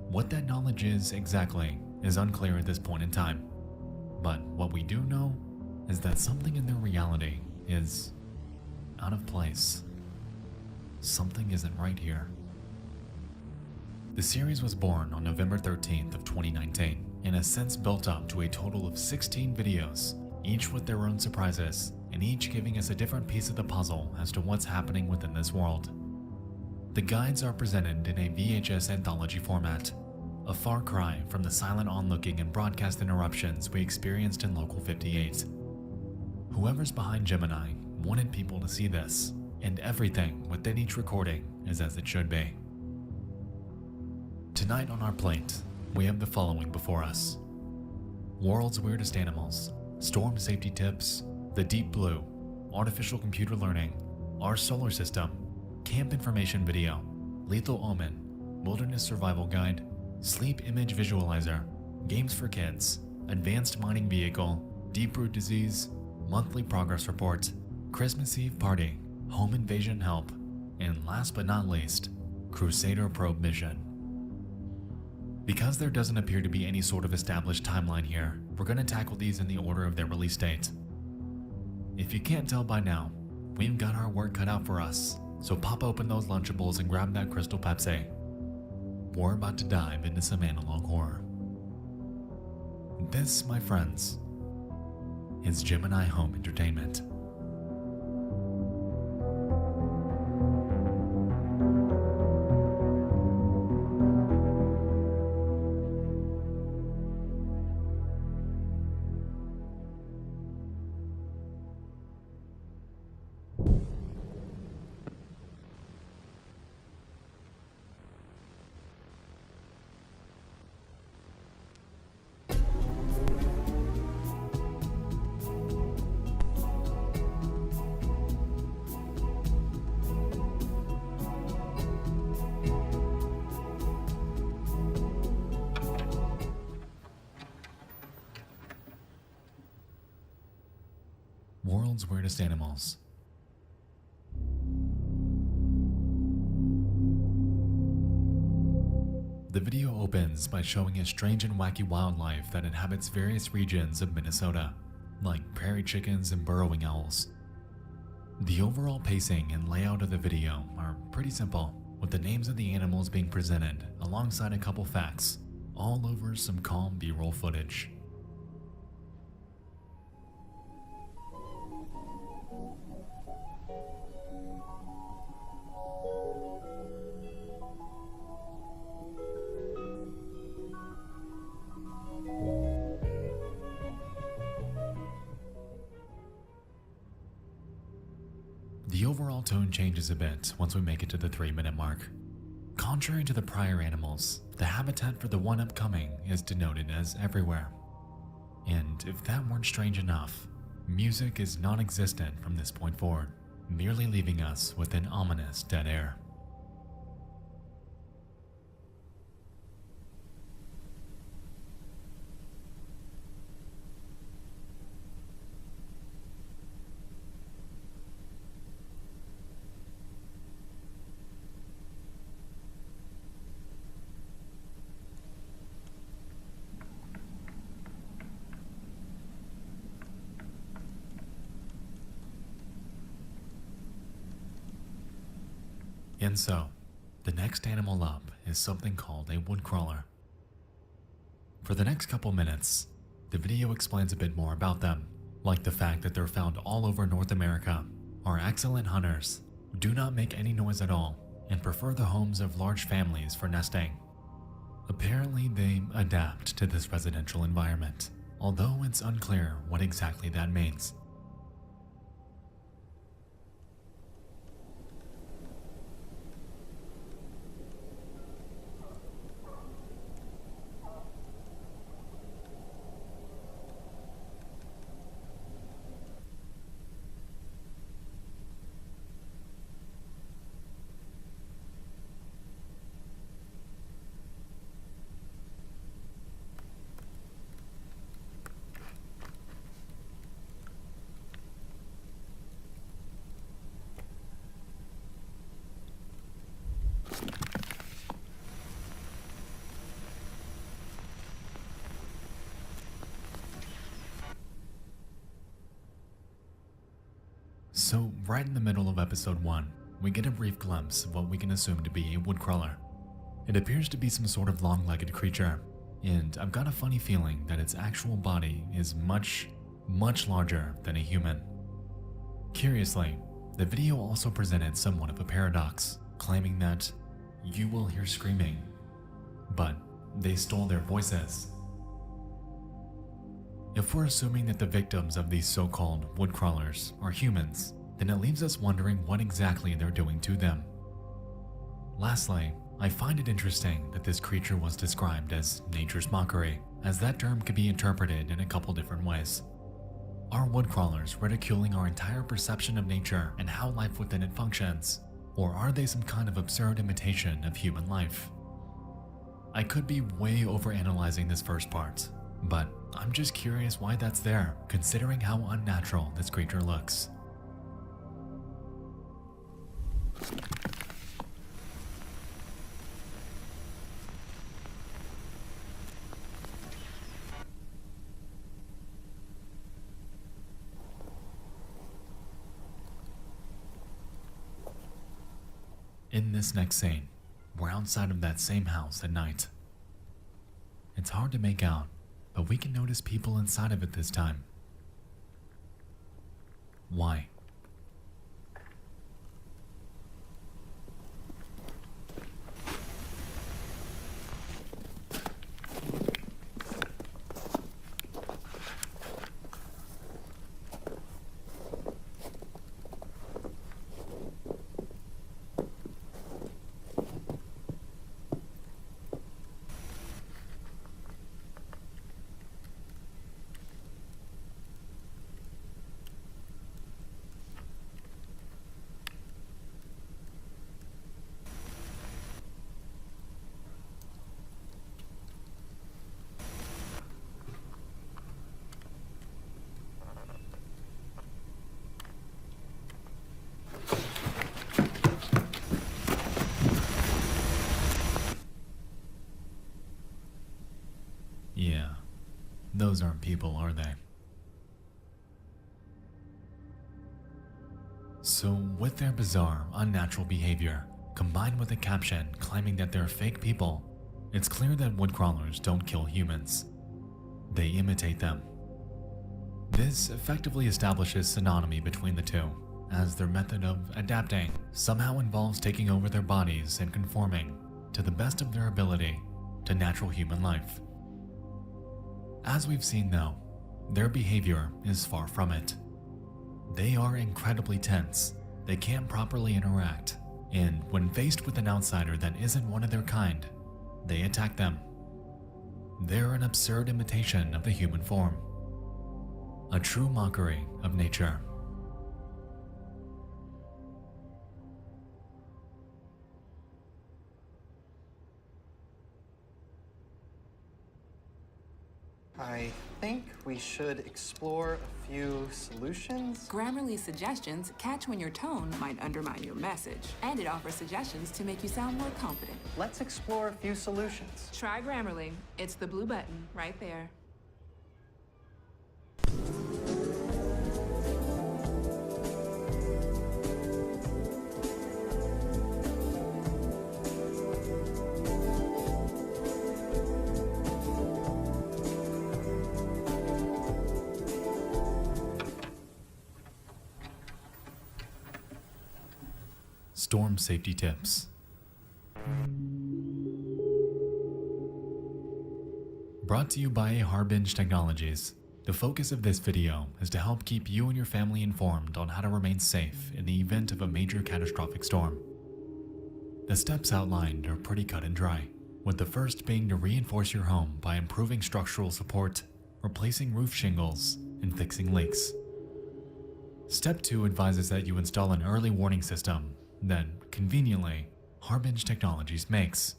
What that knowledge is exactly is unclear at this point in time, but what we do know is that something in their reality is out of place. Something isn't right here. The series was born on November 13th of 2019 and has since built up to a total of 16 videos, each with their own surprises and each giving us a different piece of the puzzle as to what's happening within this world. The guides are presented in a VHS anthology format, a far cry from the silent onlooking and broadcast interruptions we experienced in Local 58. Whoever's behind Gemini wanted people to see this, and everything within each recording is as it should be. Tonight on our plate, we have the following before us: World's Weirdest Animals, Storm Safety Tips, The Deep Blue, Artificial Computer Learning, Our Solar System, Camp Information Video, Lethal Omen, Wilderness Survival Guide, Sleep Image Visualizer, Games for Kids, Advanced Mining Vehicle, Deep Root Disease, Monthly Progress Report, Christmas Eve Party, Home Invasion Help, and last but not least, Crusader Probe Mission. Because there doesn't appear to be any sort of established timeline here, we're going to tackle these in the order of their release date. If you can't tell by now, we've got our work cut out for us, so pop open those Lunchables and grab that Crystal Pepsi. We're about to dive into some analog horror. This, my friends, is Gemini Home Entertainment. World's Weirdest Animals. The video opens by showing a strange and wacky wildlife that inhabits various regions of Minnesota, like prairie chickens and burrowing owls. The overall pacing and layout of the video are pretty simple, with the names of the animals being presented alongside a couple facts, all over some calm B-roll footage. The overall tone changes a bit once we make it to the 3-minute mark. Contrary to the prior animals, the habitat for the one upcoming is denoted as everywhere. And if that weren't strange enough, music is non-existent from this point forward, merely leaving us with an ominous dead air. And so, the next animal up is something called a woodcrawler. For the next couple minutes, the video explains a bit more about them, like the fact that they're found all over North America, are excellent hunters, do not make any noise at all, and prefer the homes of large families for nesting. Apparently, they adapt to this residential environment, although it's unclear what exactly that means. So, right in the middle of episode 1, we get a brief glimpse of what we can assume to be a woodcrawler. It appears to be some sort of long-legged creature, and I've got a funny feeling that its actual body is much, much larger than a human. Curiously, the video also presented somewhat of a paradox, claiming that you will hear screaming, but they stole their voices. If we're assuming that the victims of these so-called woodcrawlers are humans, then it leaves us wondering what exactly they're doing to them. Lastly, I find it interesting that this creature was described as nature's mockery, as that term could be interpreted in a couple different ways. Are woodcrawlers ridiculing our entire perception of nature and how life within it functions? Or are they some kind of absurd imitation of human life? I could be way overanalyzing this first part, but I'm just curious why that's there, considering how unnatural this creature looks. In this next scene, we're outside of that same house at night. It's hard to make out, but we can notice people inside of it this time. Why? those aren't people, are they? So, with their bizarre, unnatural behavior, combined with a caption claiming that they're fake people, it's clear that woodcrawlers don't kill humans. They imitate them. This effectively establishes synonymy between the two, as their method of adapting somehow involves taking over their bodies and conforming, to the best of their ability, to natural human life. As we've seen though, their behavior is far from it. They are incredibly tense, they can't properly interact, and when faced with an outsider that isn't one of their kind, they attack them. They're an absurd imitation of the human form, a true mockery of nature. I think we should explore a few solutions. Grammarly's suggestions catch when your tone might undermine your message, and it offers suggestions to make you sound more confident. Let's explore a few solutions. Try Grammarly. It's the blue button right there. Storm safety tips. Brought to you by Harbinge Technologies. The focus of this video is to help keep you and your family informed on how to remain safe in the event of a major catastrophic storm. The steps outlined are pretty cut and dry, with the first being to reinforce your home by improving structural support, replacing roof shingles, and fixing leaks. Step 2 advises that you install an early warning system that, conveniently, Harbinge Technologies makes.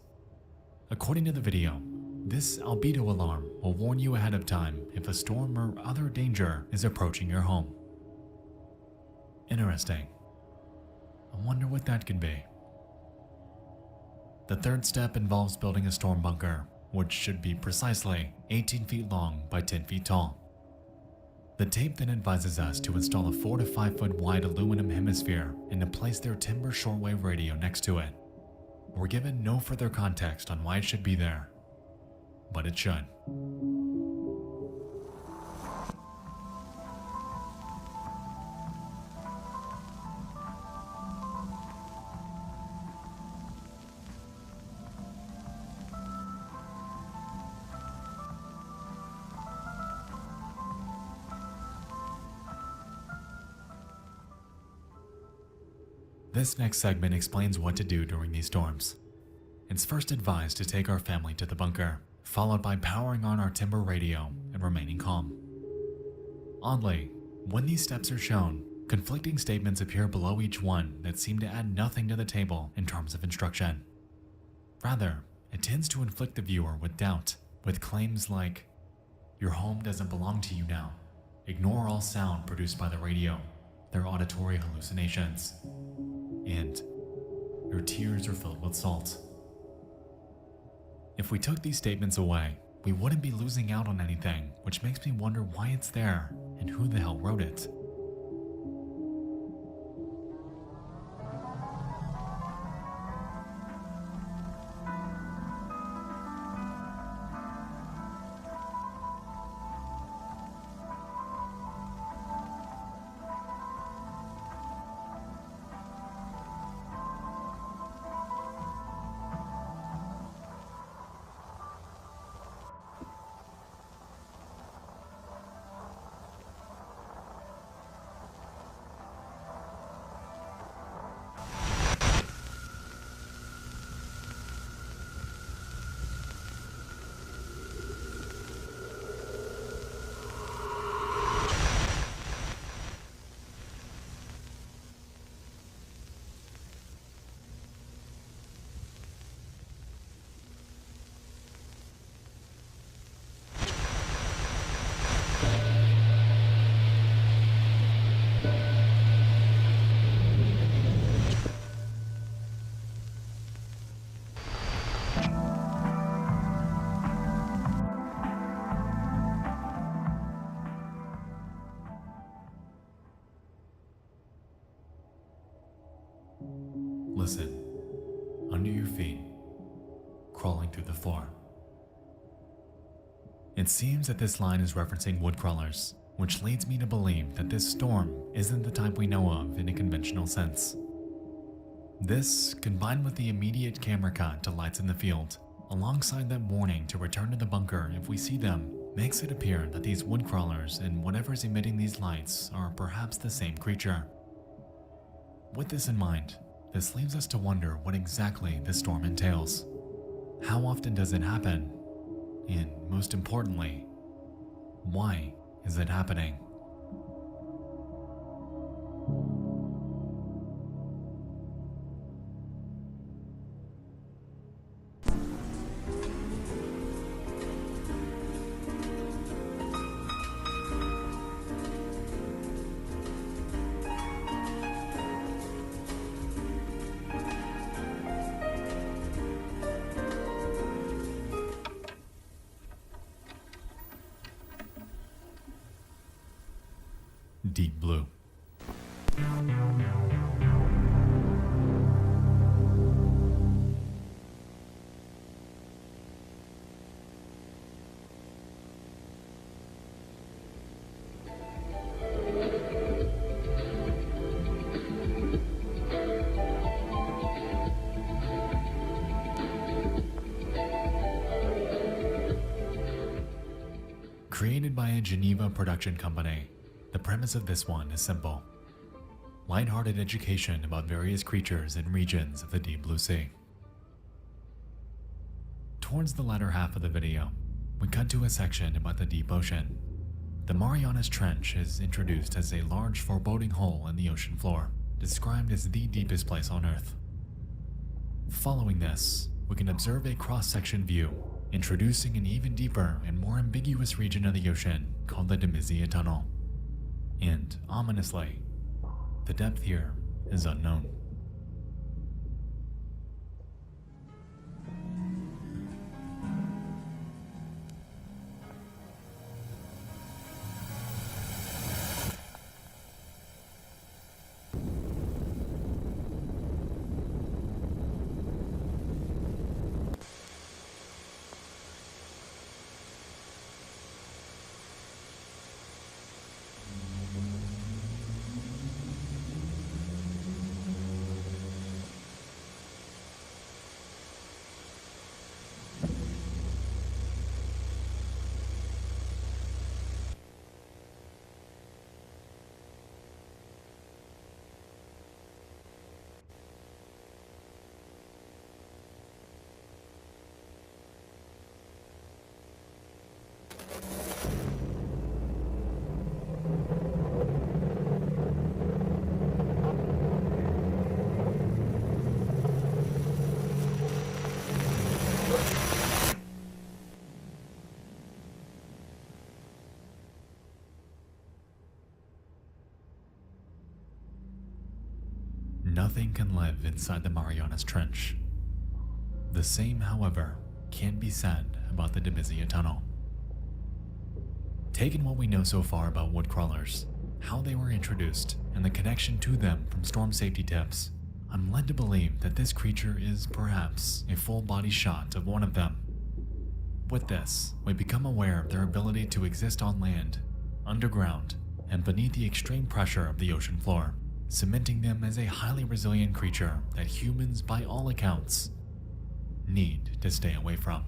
According to the video, this albedo alarm will warn you ahead of time if a storm or other danger is approaching your home. Interesting. I wonder what that could be. The third step involves building a storm bunker, which should be precisely 18 feet long by 10 feet tall. The tape then advises us to install a 4 to 5 foot wide aluminum hemisphere and to place their timber shortwave radio next to it. We're given no further context on why it should be there, but it should. This next segment explains what to do during these storms. It's first advised to take our family to the bunker, followed by powering on our timber radio and remaining calm. Oddly, when these steps are shown, conflicting statements appear below each one that seem to add nothing to the table in terms of instruction. Rather, it tends to inflict the viewer with doubt, with claims like, "Your home doesn't belong to you now. Ignore all sound produced by the radio. They're auditory hallucinations." And, "Your tears are filled with salt." If we took these statements away, we wouldn't be losing out on anything, which makes me wonder why it's there and who the hell wrote it. listen. Under your feet, crawling through the floor. It seems that this line is referencing woodcrawlers, which leads me to believe that this storm isn't the type we know of in a conventional sense. This, combined with the immediate camera cut to lights in the field, alongside that warning to return to the bunker if we see them, makes it appear that these woodcrawlers and whatever's emitting these lights are perhaps the same creature. With this in mind, this leaves us to wonder what exactly this storm entails. How often does it happen? And most importantly, why is it happening? Deep Blue. Created by a Geneva production company, the premise of this one is simple. Lighthearted education about various creatures and regions of the Deep Blue Sea. Towards the latter half of the video, we cut to a section about the deep ocean. The Marianas Trench is introduced as a large foreboding hole in the ocean floor, described as the deepest place on Earth. Following this, we can observe a cross-section view, introducing an even deeper and more ambiguous region of the ocean called the Demizia Tunnel. And, ominously, the depth here is unknown. Nothing can live inside the Marianas Trench. The same, however, can be said about the Demizia Tunnel. Taking what we know so far about woodcrawlers, how they were introduced, and the connection to them from storm safety tips, I'm led to believe that this creature is perhaps a full-body shot of one of them. With this, we become aware of their ability to exist on land, underground, and beneath the extreme pressure of the ocean floor, cementing them as a highly resilient creature that humans, by all accounts, need to stay away from.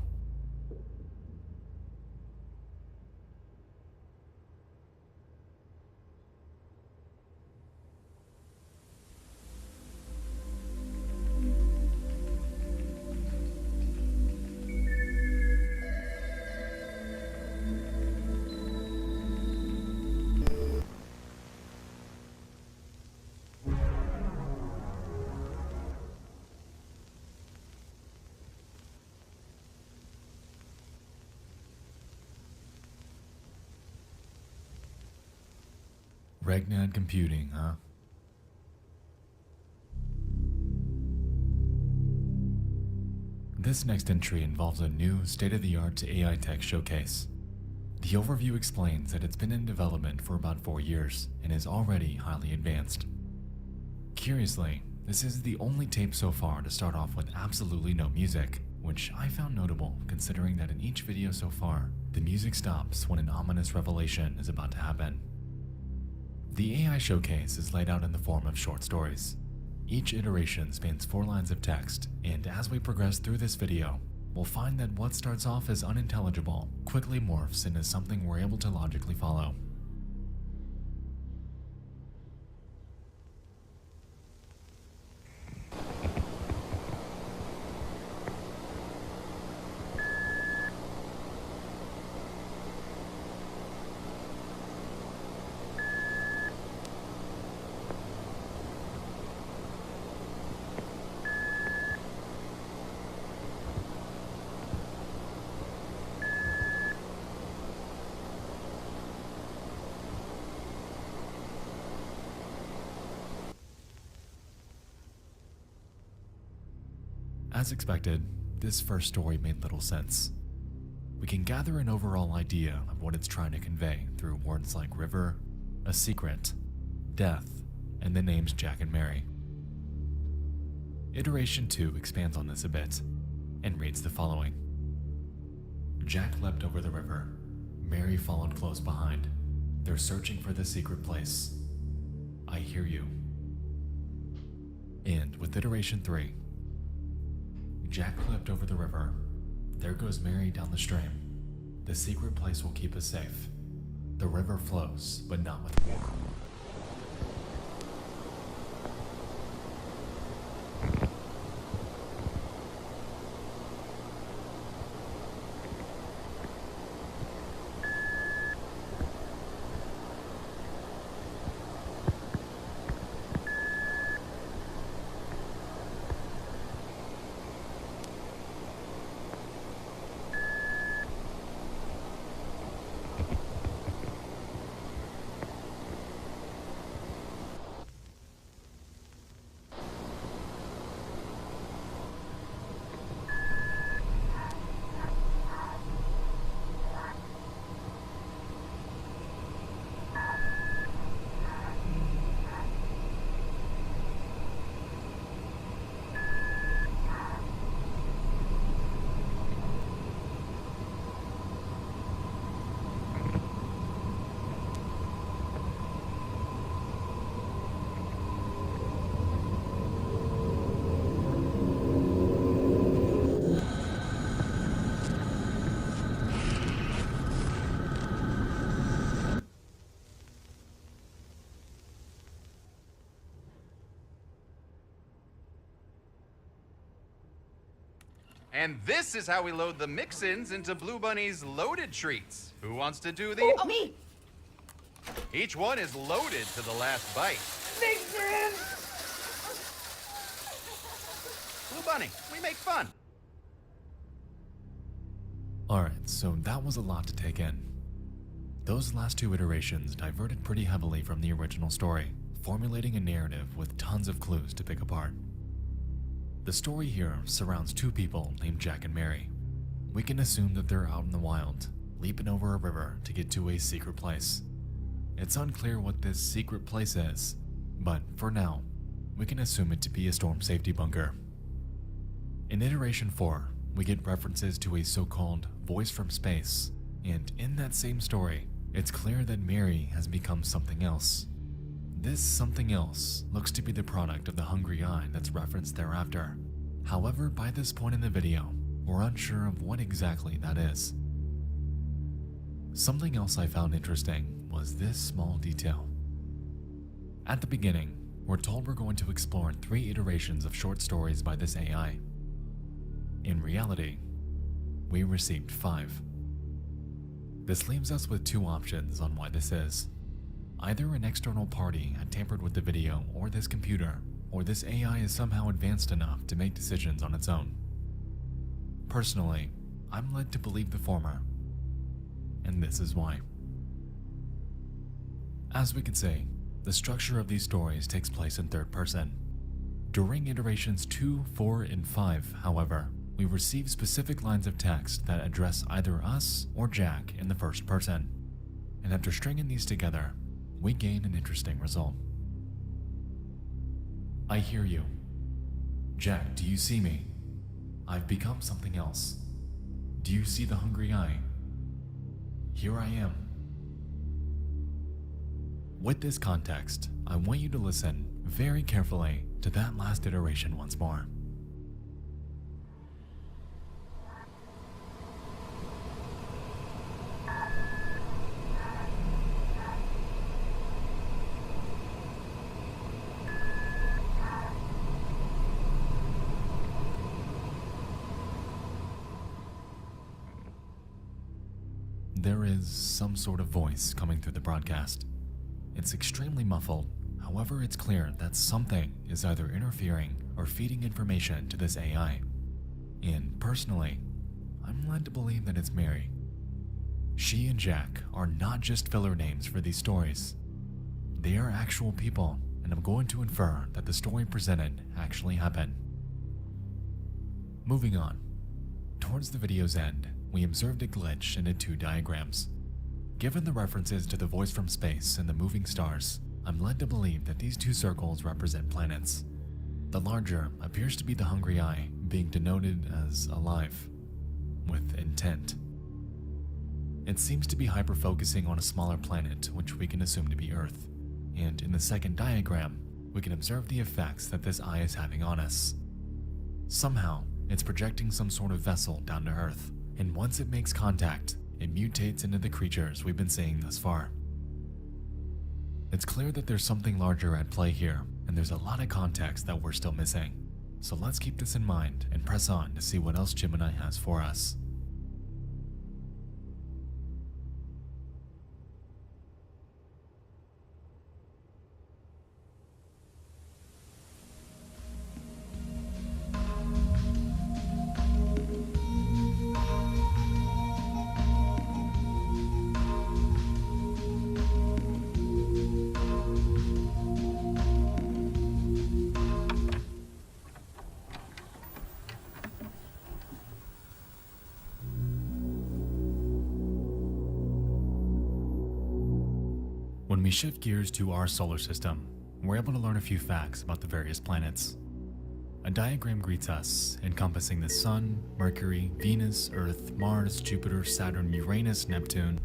Regnad Computing, huh? This next entry involves a new, state-of-the-art AI tech showcase. The overview explains that it's been in development for about 4 years and is already highly advanced. Curiously, This is the only tape so far to start off with absolutely no music, which I found notable considering that in each video so far, the music stops when an ominous revelation is about to happen. The AI showcase is laid out in the form of short stories. Each iteration spans 4 lines of text, and as we progress through this video, we'll find that what starts off as unintelligible quickly morphs into something we're able to logically follow. As expected, this first story made little sense. We can gather an overall idea of what it's trying to convey through words like river, a secret, death, and the names Jack and Mary. Iteration 2 expands on this a bit, and reads the following. Jack leapt over the river. Mary followed close behind. They're searching for the secret place. I hear you. And with Iteration 3, Jack leapt over the river. There goes Mary down the stream. The secret place will keep us safe. The river flows, but not with water. And this is how we load the mix-ins into Blue Bunny's loaded treats. Who wants to do the... Oh, me! Each one is loaded to the last bite. Mix-ins! Blue Bunny, we make fun. Alright, so that was a lot to take in. Those last 2 iterations diverted pretty heavily from the original story, formulating a narrative with tons of clues to pick apart. The story here surrounds 2 people named Jack and Mary. We can assume that they're out in the wild, leaping over a river to get to a secret place. It's unclear what this secret place is, but for now, we can assume it to be a storm safety bunker. In Iteration 4, we get references to a so-called voice from space, and in that same story, it's clear that Mary has become something else. This something else looks to be the product of the hungry eye that's referenced thereafter. However, by this point in the video, we're unsure of what exactly that is. Something else I found interesting was this small detail. At the beginning, we're told we're going to explore 3 iterations of short stories by this AI. In reality, we received 5. This leaves us with 2 options on why this is. Either an external party had tampered with the video or this computer, or this AI is somehow advanced enough to make decisions on its own. Personally, I'm led to believe the former, and this is why. As we can see, the structure of these stories takes place in third person. During iterations 2, 4, and 5, however, we receive specific lines of text that address either us or Jack in the first person, and after stringing these together, we gain an interesting result. I hear you. Jack, do you see me? I've become something else. Do you see the hungry eye? Here I am. With this context, I want you to listen very carefully to that last iteration once more. There is some sort of voice coming through the broadcast. It's extremely muffled, however it's clear that something is either interfering or feeding information to this AI. And personally, I'm led to believe that it's Mary. She and Jack are not just filler names for these stories. They are actual people, and I'm going to infer that the story presented actually happened. Moving on. Towards the video's end, we observed a glitch in the two diagrams. Given the references to the voice from space and the moving stars, I'm led to believe that these two circles represent planets. The larger appears to be the hungry eye, being denoted as alive, with intent. It seems to be hyper-focusing on a smaller planet, which we can assume to be Earth. And in the second diagram, we can observe the effects that this eye is having on us. Somehow, it's projecting some sort of vessel down to Earth, and once it makes contact, it mutates into the creatures we've been seeing thus far. It's clear that there's something larger at play here, and there's a lot of context that we're still missing. So let's keep this in mind and press on to see what else Gemini has for us. When we shift gears to our solar system, we're able to learn a few facts about the various planets. A diagram greets us, encompassing the Sun, Mercury, Venus, Earth, Mars, Jupiter, Saturn, Uranus, Neptune.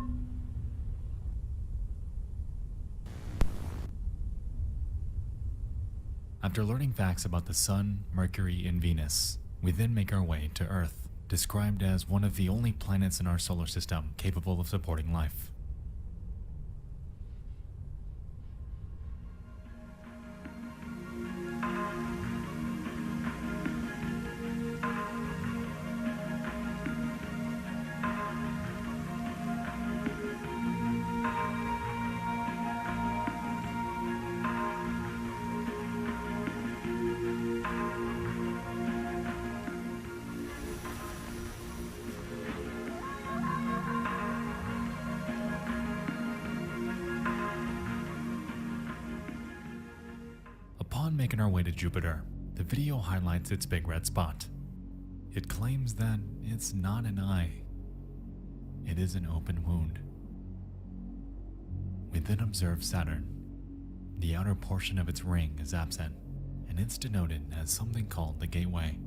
After learning facts about the Sun, Mercury, and Venus, we then make our way to Earth, described as one of the only planets in our solar system capable of supporting life. Upon making our way to Jupiter, the video highlights its big red spot. It claims that it's not an eye. It is an open wound. We then observe Saturn. The outer portion of its ring is absent, and it's denoted as something called the Gateway.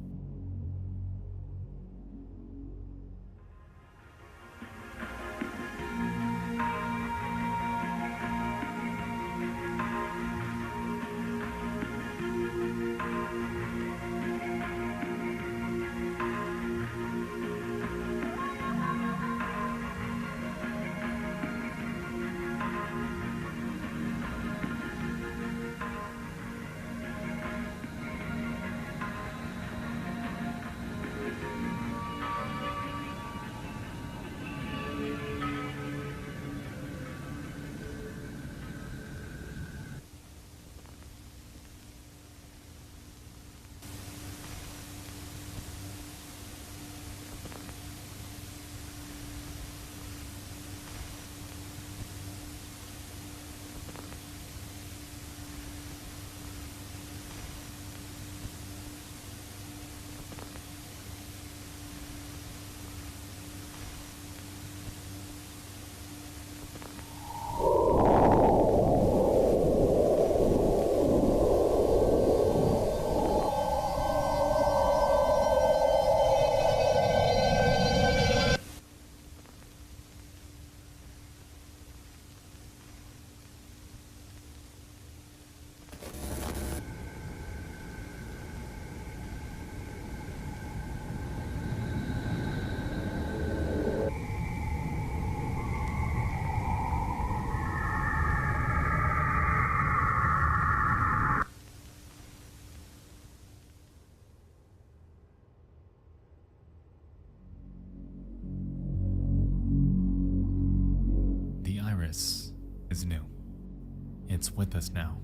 It's with us now,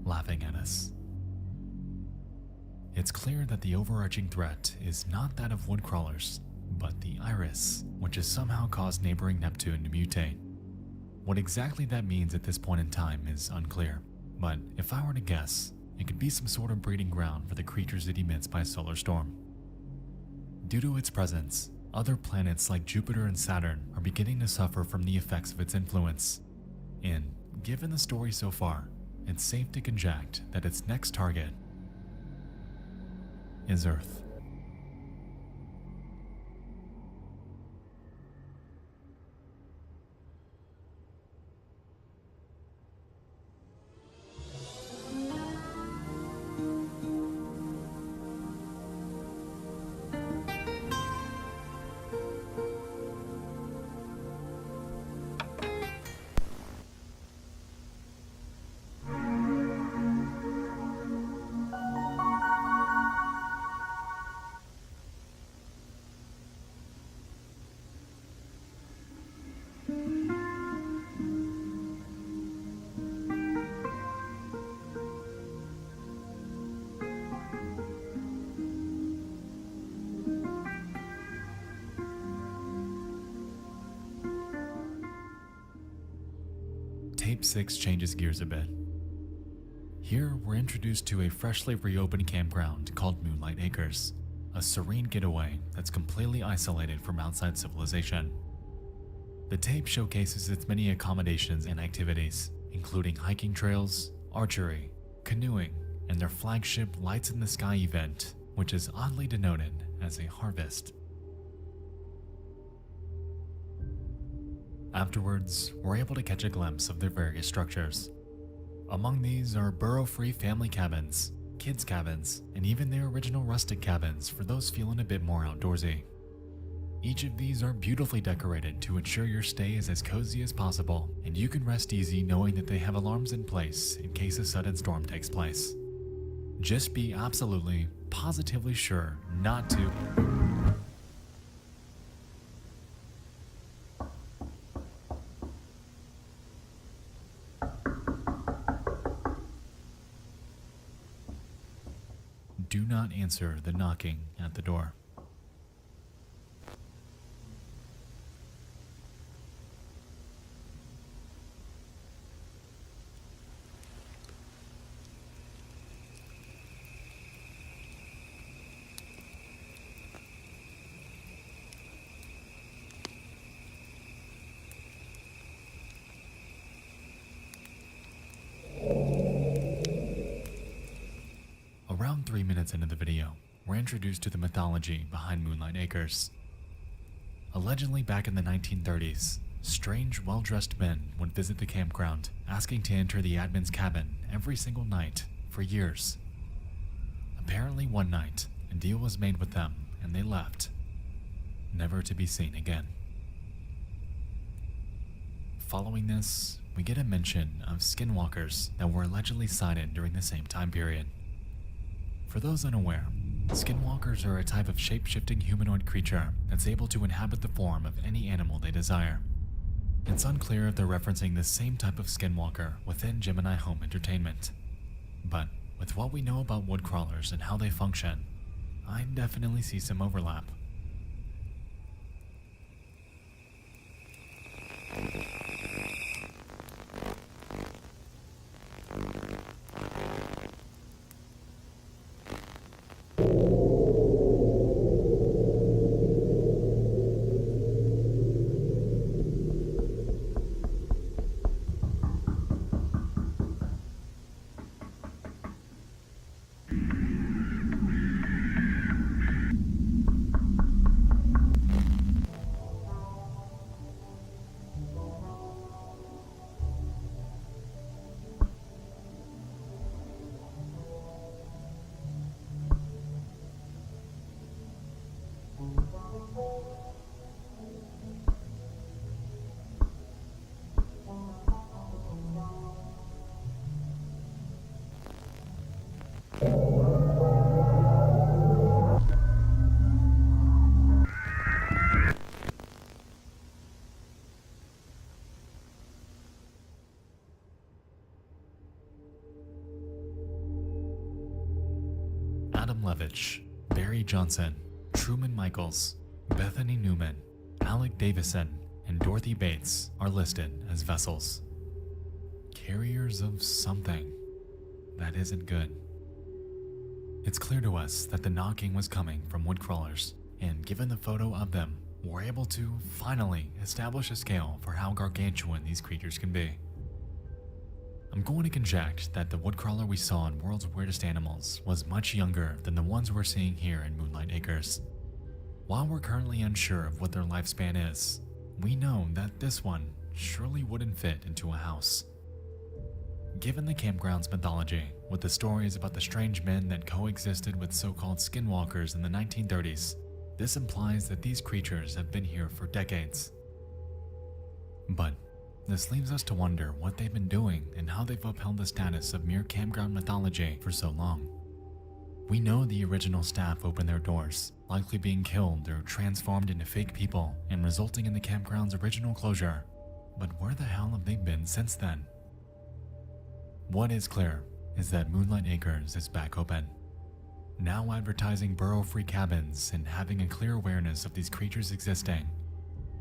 laughing at us. It's clear that the overarching threat is not that of woodcrawlers, but the Iris, which has somehow caused neighboring Neptune to mutate. What exactly that means at this point in time is unclear, but if I were to guess, it could be some sort of breeding ground for the creatures it emits by solar storm. Due to its presence, other planets like Jupiter and Saturn are beginning to suffer from the effects of its influence. And given the story so far, it's safe to conject that its next target is Earth. Tape 6 changes gears a bit. Here, we're introduced to a freshly reopened campground called Moonlight Acres, a serene getaway that's completely isolated from outside civilization. The tape showcases its many accommodations and activities, including hiking trails, archery, canoeing, and their flagship Lights in the Sky event, which is oddly denoted as a harvest. Afterwards, we're able to catch a glimpse of their various structures. Among these are burrow-free family cabins, kids' cabins, and even their original rustic cabins for those feeling a bit more outdoorsy. Each of these are beautifully decorated to ensure your stay is as cozy as possible, and you can rest easy knowing that they have alarms in place in case a sudden storm takes place. Just be absolutely, positively sure not to... Do not answer the knocking at the door. Around 3 minutes into the video, we're introduced to the mythology behind Moonlight Acres. Allegedly back in the 1930s, strange, well-dressed men would visit the campground, asking to enter the admin's cabin every single night for years. Apparently one night, a deal was made with them and they left, never to be seen again. Following this, we get a mention of skinwalkers that were allegedly sighted during the same time period. For those unaware, skinwalkers are a type of shape-shifting humanoid creature that's able to inhabit the form of any animal they desire. It's unclear if they're referencing the same type of skinwalker within Gemini Home Entertainment. But with what we know about woodcrawlers and how they function, I definitely see some overlap. Levitch, Barry Johnson, Truman Michaels, Bethany Newman, Alec Davison, and Dorothy Bates are listed as vessels. Carriers of something that isn't good. It's clear to us that the knocking was coming from woodcrawlers, and given the photo of them, we're able to finally establish a scale for how gargantuan these creatures can be. I'm going to conject that the woodcrawler we saw in World's Weirdest Animals was much younger than the ones we're seeing here in Moonlight Acres. While we're currently unsure of what their lifespan is, we know that this one surely wouldn't fit into a house. Given the campground's mythology, with the stories about the strange men that coexisted with so-called skinwalkers in the 1930s, this implies that these creatures have been here for decades. But this leaves us to wonder what they've been doing and how they've upheld the status of mere campground mythology for so long. We know the original staff opened their doors, likely being killed or transformed into fake people and resulting in the campground's original closure. But where the hell have they been since then? What is clear is that Moonlight Acres is back open, now advertising burrow-free cabins and having a clear awareness of these creatures existing.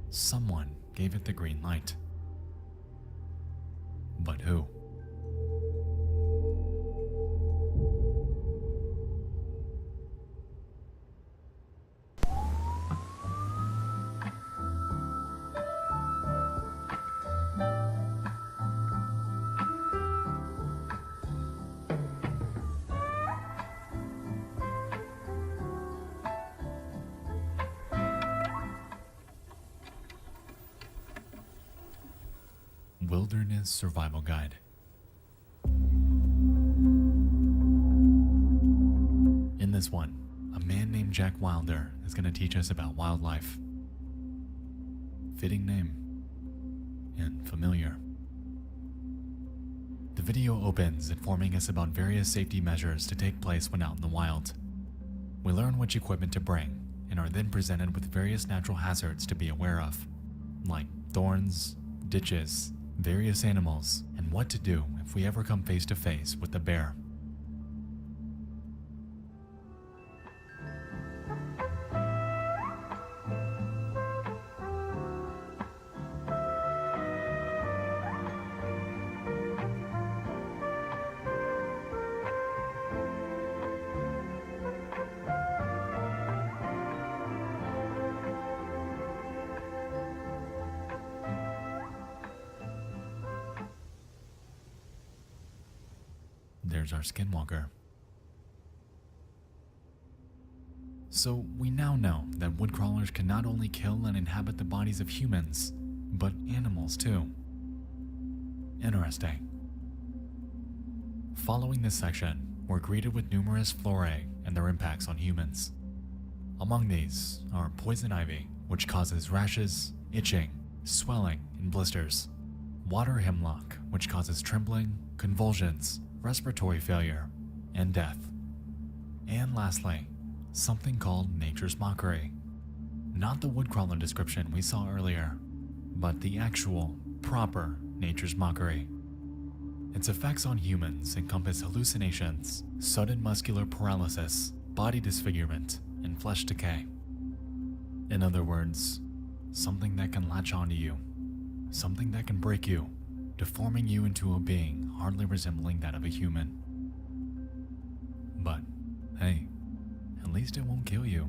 Someone gave it the green light. But who? Wilderness Survival Guide. In this one, a man named Jack Wilder is going to teach us about wildlife. Fitting name and familiar. The video opens informing us about various safety measures to take place when out in the wild. We learn which equipment to bring and are then presented with various natural hazards to be aware of, like thorns, ditches, various animals, and what to do if we ever come face to face with a bear. There's our skinwalker. So we now know that woodcrawlers can not only kill and inhabit the bodies of humans, but animals too. Interesting. Following this section, we're greeted with numerous flora and their impacts on humans. Among these are poison ivy, which causes rashes, itching, swelling, and blisters. Water hemlock, which causes trembling, convulsions, respiratory failure, and death. And lastly, something called nature's mockery. Not the woodcrawler description we saw earlier, but the actual, proper nature's mockery. Its effects on humans encompass hallucinations, sudden muscular paralysis, body disfigurement, and flesh decay. In other words, something that can latch onto you, something that can break you, deforming you into a being hardly resembling that of a human. But, hey, at least it won't kill you.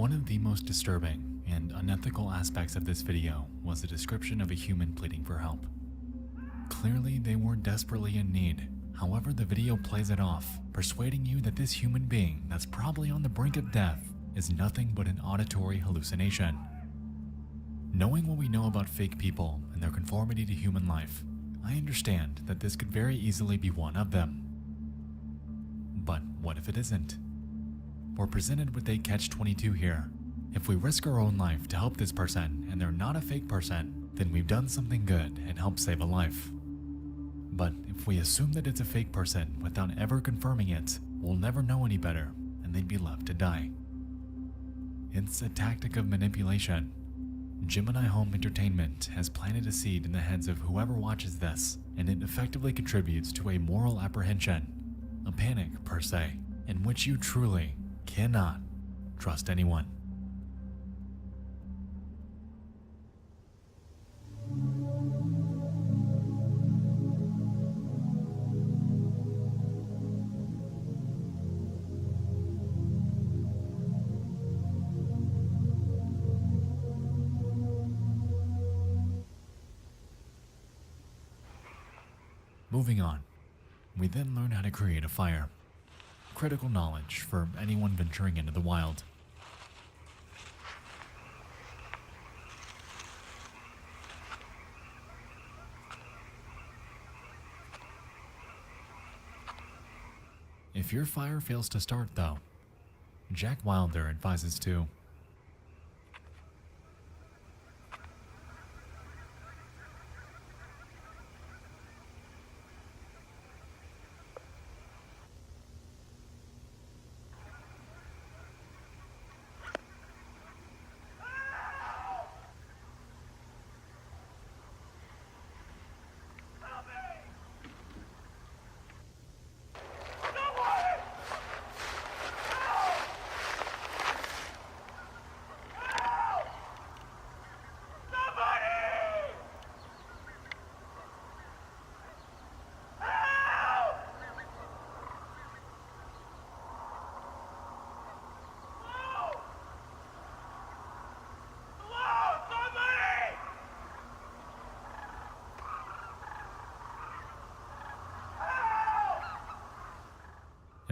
One of the most disturbing and unethical aspects of this video was the description of a human pleading for help. Clearly, they were desperately in need. However, the video plays it off, persuading you that this human being that's probably on the brink of death is nothing but an auditory hallucination. Knowing what we know about fake people and their conformity to human life, I understand that this could very easily be one of them. But what if it isn't? We're presented with a catch-22 here. If we risk our own life to help this person and they're not a fake person, then we've done something good and helped save a life. But if we assume that it's a fake person without ever confirming it, we'll never know any better and they'd be left to die. It's a tactic of manipulation. Gemini Home Entertainment has planted a seed in the heads of whoever watches this, and it effectively contributes to a moral apprehension, a panic per se, in which you truly cannot trust anyone. Moving on, we then learn how to create a fire. Critical knowledge for anyone venturing into the wild. If your fire fails to start though, Jack Wilder advises to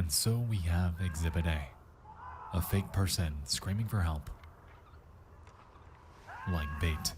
And so we have Exhibit A fake person screaming for help, like bait.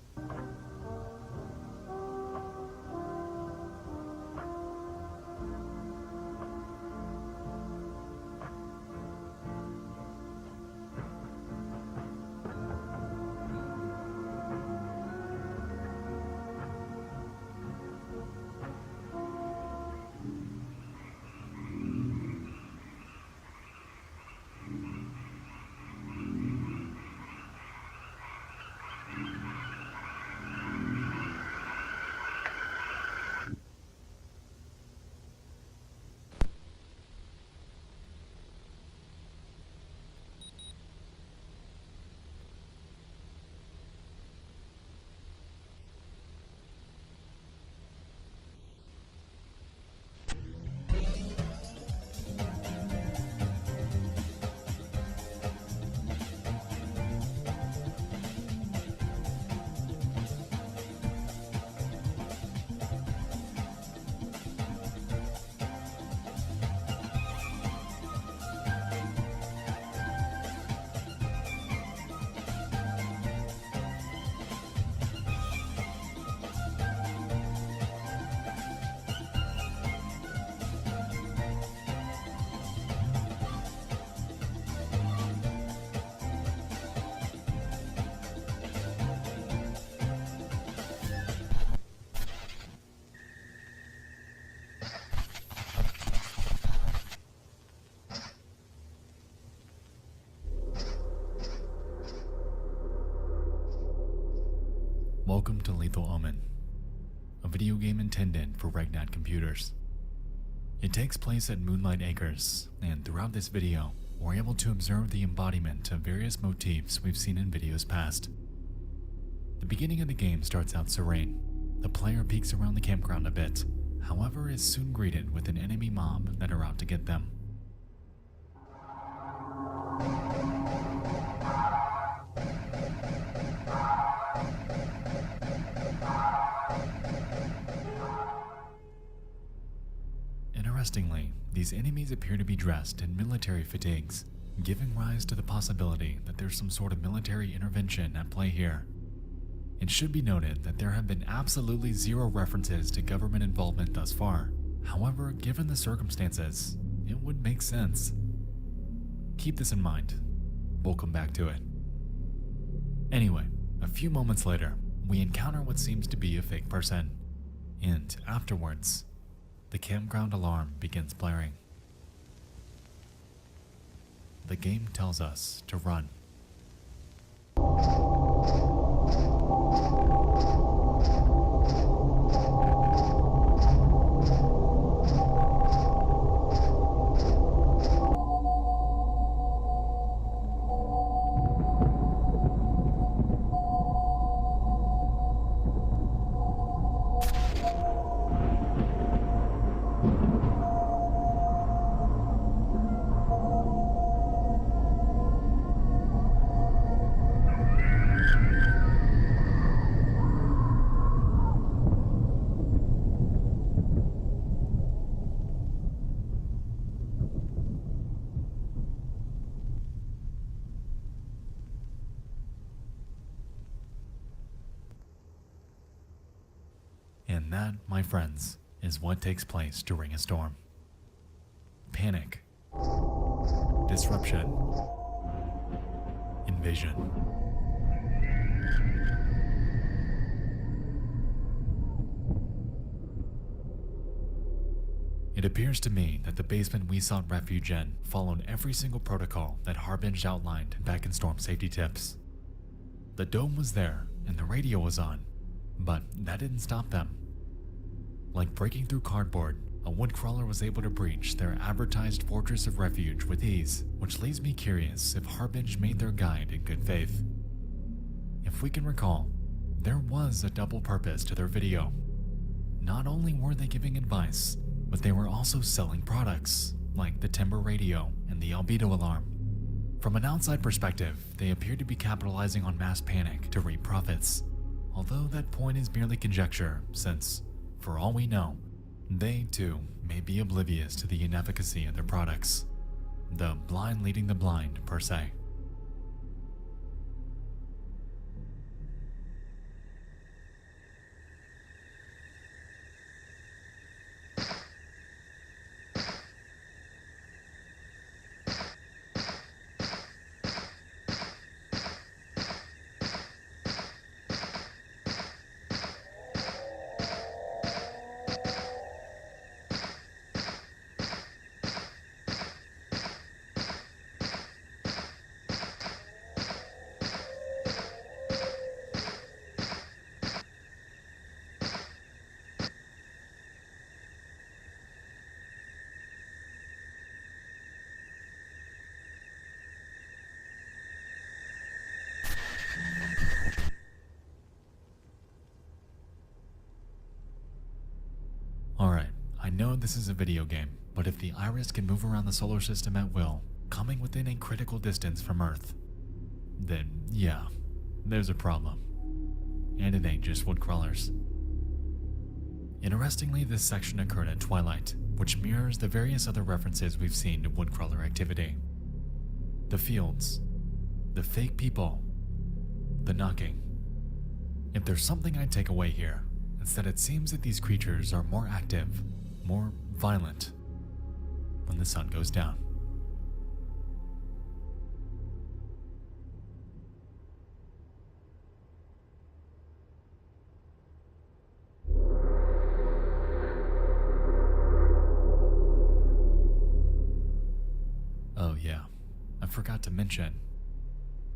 Welcome to Lethal Omen, a video game intended for Regnat computers. It takes place at Moonlight Acres, and throughout this video, we're able to observe the embodiment of various motifs we've seen in videos past. The beginning of the game starts out serene. The player peeks around the campground a bit, however is soon greeted with an enemy mob that are out to get them. Interestingly, these enemies appear to be dressed in military fatigues, giving rise to the possibility that there's some sort of military intervention at play here. It should be noted that there have been absolutely zero references to government involvement thus far. However, given the circumstances, it would make sense. Keep this in mind. We'll come back to it. Anyway, a few moments later, we encounter what seems to be a fake person. And afterwards, the campground alarm begins blaring. The game tells us to run. And that, my friends, is what takes place during a storm. Panic. Disruption. Invasion. It appears to me that the basement we sought refuge in followed every single protocol that Harbinge outlined back in Storm Safety Tips. The dome was there and the radio was on, but that didn't stop them. Like breaking through cardboard, a woodcrawler was able to breach their advertised fortress of refuge with ease, which leaves me curious if Harbinge made their guide in good faith. If we can recall, there was a double purpose to their video. Not only were they giving advice, but they were also selling products, like the timber radio and the albedo alarm. From an outside perspective, they appear to be capitalizing on mass panic to reap profits, although that point is merely conjecture since, for all we know, they too may be oblivious to the inefficacy of their products. The blind leading the blind, per se. Alright, I know this is a video game, but if the Iris can move around the solar system at will, coming within a critical distance from Earth, then yeah, there's a problem. And it ain't just woodcrawlers. Interestingly, this section occurred at twilight, which mirrors the various other references we've seen to woodcrawler activity. The fields, the fake people, the knocking. If there's something I take away here, it's that it seems that these creatures are more active, more violent, when the sun goes down. Oh yeah, I forgot to mention,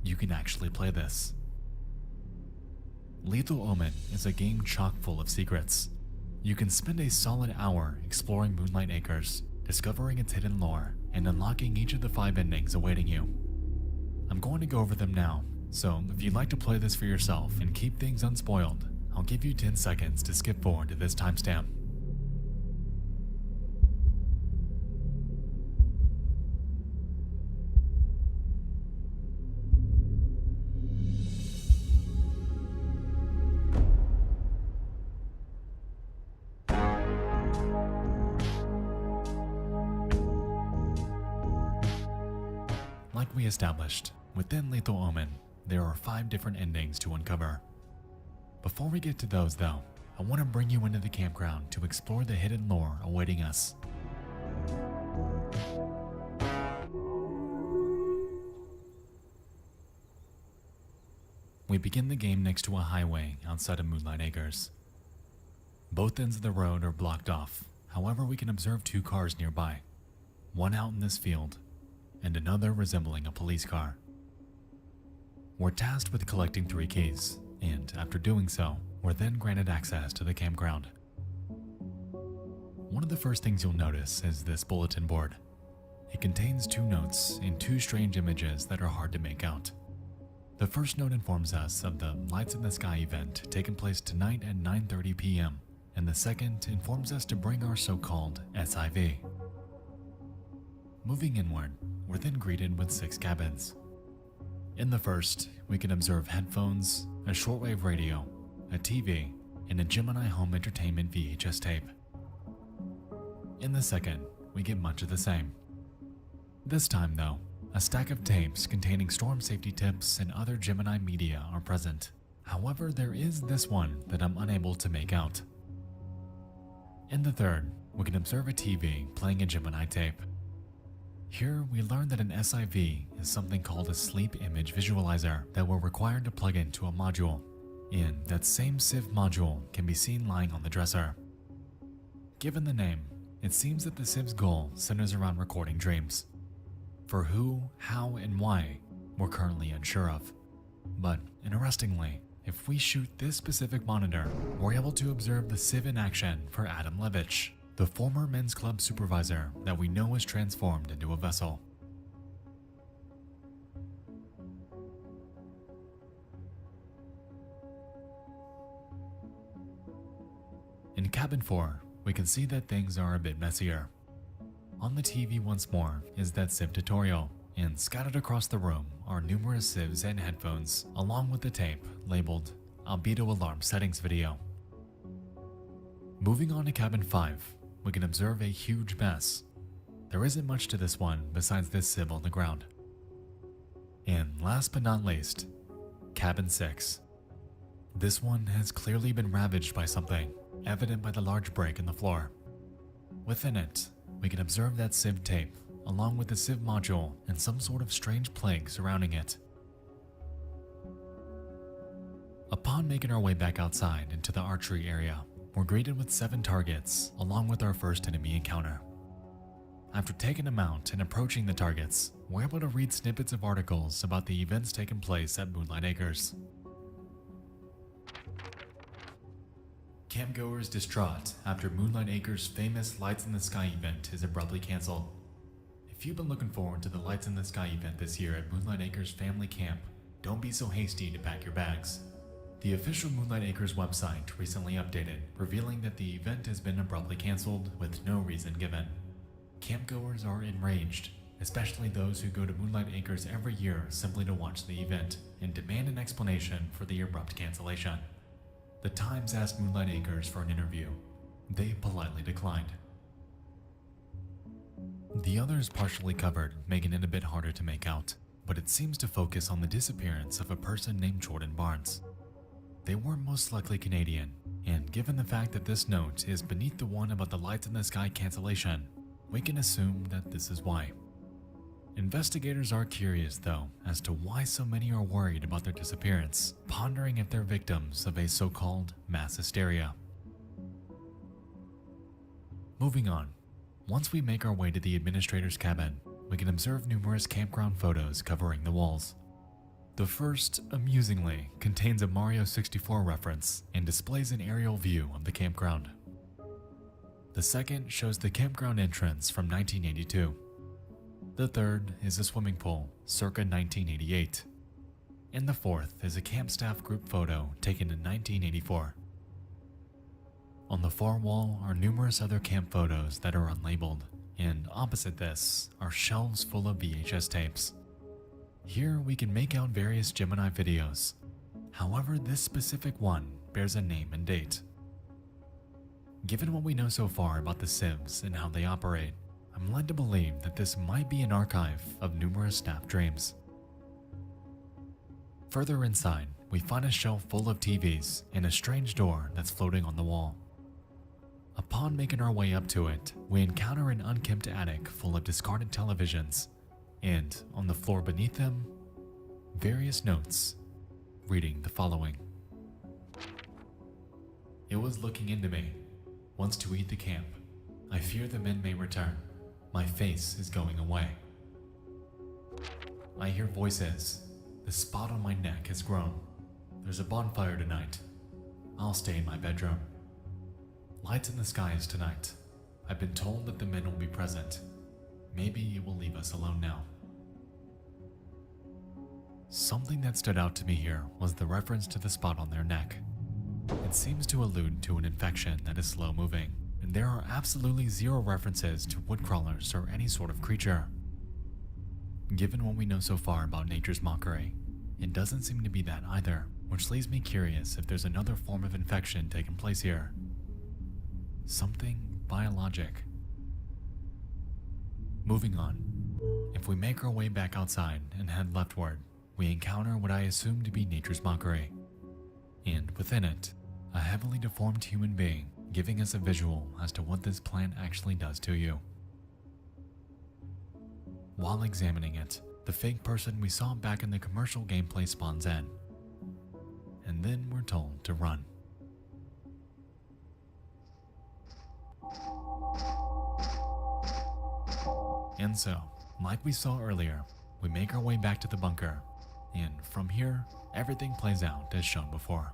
you can actually play this. Lethal Omen is a game chock full of secrets. You can spend a solid hour exploring Moonlight Acres, discovering its hidden lore, and unlocking each of the 5 endings awaiting you. I'm going to go over them now, so if you'd like to play this for yourself and keep things unspoiled, I'll give you 10 seconds to skip forward to this timestamp. we established, within Lethal Omen, there are 5 different endings to uncover. Before we get to those though, I want to bring you into the campground to explore the hidden lore awaiting us. We begin the game next to a highway outside of Moonlight Acres. Both ends of the road are blocked off, however we can observe 2 cars nearby, one out in this field, and another resembling a police car. We're tasked with collecting 3 keys, and after doing so, we're then granted access to the campground. One of the first things you'll notice is this bulletin board. It contains 2 notes and 2 strange images that are hard to make out. The first note informs us of the Lights in the Sky event taking place tonight at 9:30 p.m., and the second informs us to bring our so-called SIV. Moving inward, we're then greeted with 6 cabins. In the first, we can observe headphones, a shortwave radio, a TV, and a Gemini home entertainment VHS tape. In the second, we get much of the same. This time though, a stack of tapes containing storm safety tips and other Gemini media are present. However, there is this one that I'm unable to make out. In the third, we can observe a TV playing a Gemini tape. Here, we learn that an SIV is something called a sleep image visualizer that we're required to plug into a module, and that same SIV module can be seen lying on the dresser. Given the name, it seems that the SIV's goal centers around recording dreams. For who, how, and why, we're currently unsure of. But interestingly, if we shoot this specific monitor, we're able to observe the SIV in action for Adam Levitch, the former men's club supervisor that we know is transformed into a vessel. In cabin 4, we can see that things are a bit messier. On the TV once more is that SIV tutorial, and scattered across the room are numerous SIVs and headphones, along with the tape labeled Albedo Alarm Settings Video. Moving on to cabin 5, we can observe a huge mess. There isn't much to this one besides this SIV on the ground. And last but not least, cabin 6. This one has clearly been ravaged by something, evident by the large break in the floor. Within it, we can observe that SIV tape, along with the SIV module and some sort of strange plague surrounding it. Upon making our way back outside into the archery area, we're greeted with 7 targets, along with our first enemy encounter. After taking them out and approaching the targets, we're able to read snippets of articles about the events taking place at Moonlight Acres. Campgoers distraught after Moonlight Acres' famous Lights in the Sky event is abruptly cancelled. If you've been looking forward to the Lights in the Sky event this year at Moonlight Acres Family Camp, don't be so hasty to pack your bags. The official Moonlight Acres website recently updated, revealing that the event has been abruptly cancelled with no reason given. Campgoers are enraged, especially those who go to Moonlight Acres every year simply to watch the event, and demand an explanation for the abrupt cancellation. The Times asked Moonlight Acres for an interview. They politely declined. The others partially covered, making it a bit harder to make out, but it seems to focus on the disappearance of a person named Jordan Barnes. They were most likely Canadian, and given the fact that this note is beneath the one about the Lights in the Sky cancellation, we can assume that this is why. Investigators are curious, though, as to why so many are worried about their disappearance, pondering if they're victims of a so-called mass hysteria. Moving on, once we make our way to the administrator's cabin, we can observe numerous campground photos covering the walls. The first, amusingly, contains a Mario 64 reference and displays an aerial view of the campground. The second shows the campground entrance from 1982. The third is a swimming pool, circa 1988. And the fourth is a camp staff group photo taken in 1984. On the far wall are numerous other camp photos that are unlabeled, and opposite this are shelves full of VHS tapes. Here we can make out various Gemini videos. However, this specific one bears a name and date. Given what we know so far about the SIVs and how they operate, I'm led to believe that this might be an archive of numerous snap dreams. Further inside, we find a shelf full of TVs and a strange door that's floating on the wall. Upon making our way up to it, we encounter an unkempt attic full of discarded televisions, and on the floor beneath them, various notes reading the following. It was looking into me, wants to eat the camp. I fear the men may return. My face is going away. I hear voices. The spot on my neck has grown. There's a bonfire tonight. I'll stay in my bedroom. Lights in the skies tonight. I've been told that the men will be present. Maybe it will leave us alone now. Something that stood out to me here was the reference to the spot on their neck. It seems to allude to an infection that is slow moving, and there are absolutely zero references to woodcrawlers or any sort of creature. Given what we know so far about nature's mockery, it doesn't seem to be that either, which leaves me curious if there's another form of infection taking place here. Something biologic. Moving on, if we make our way back outside and head leftward, we encounter what I assume to be nature's mockery, and within it, a heavily deformed human being giving us a visual as to what this plant actually does to you. While examining it, the fake person we saw back in the commercial gameplay spawns in, and then we're told to run. And so, like we saw earlier, we make our way back to the bunker, and from here, everything plays out as shown before.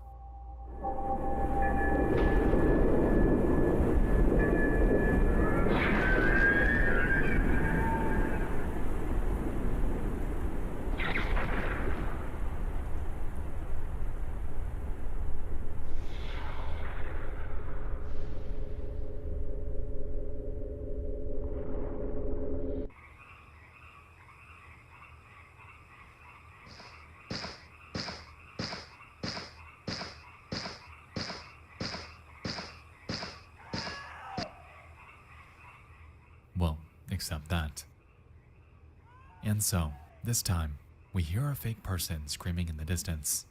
Well, except that. And so, this time, we hear a fake person screaming in the distance.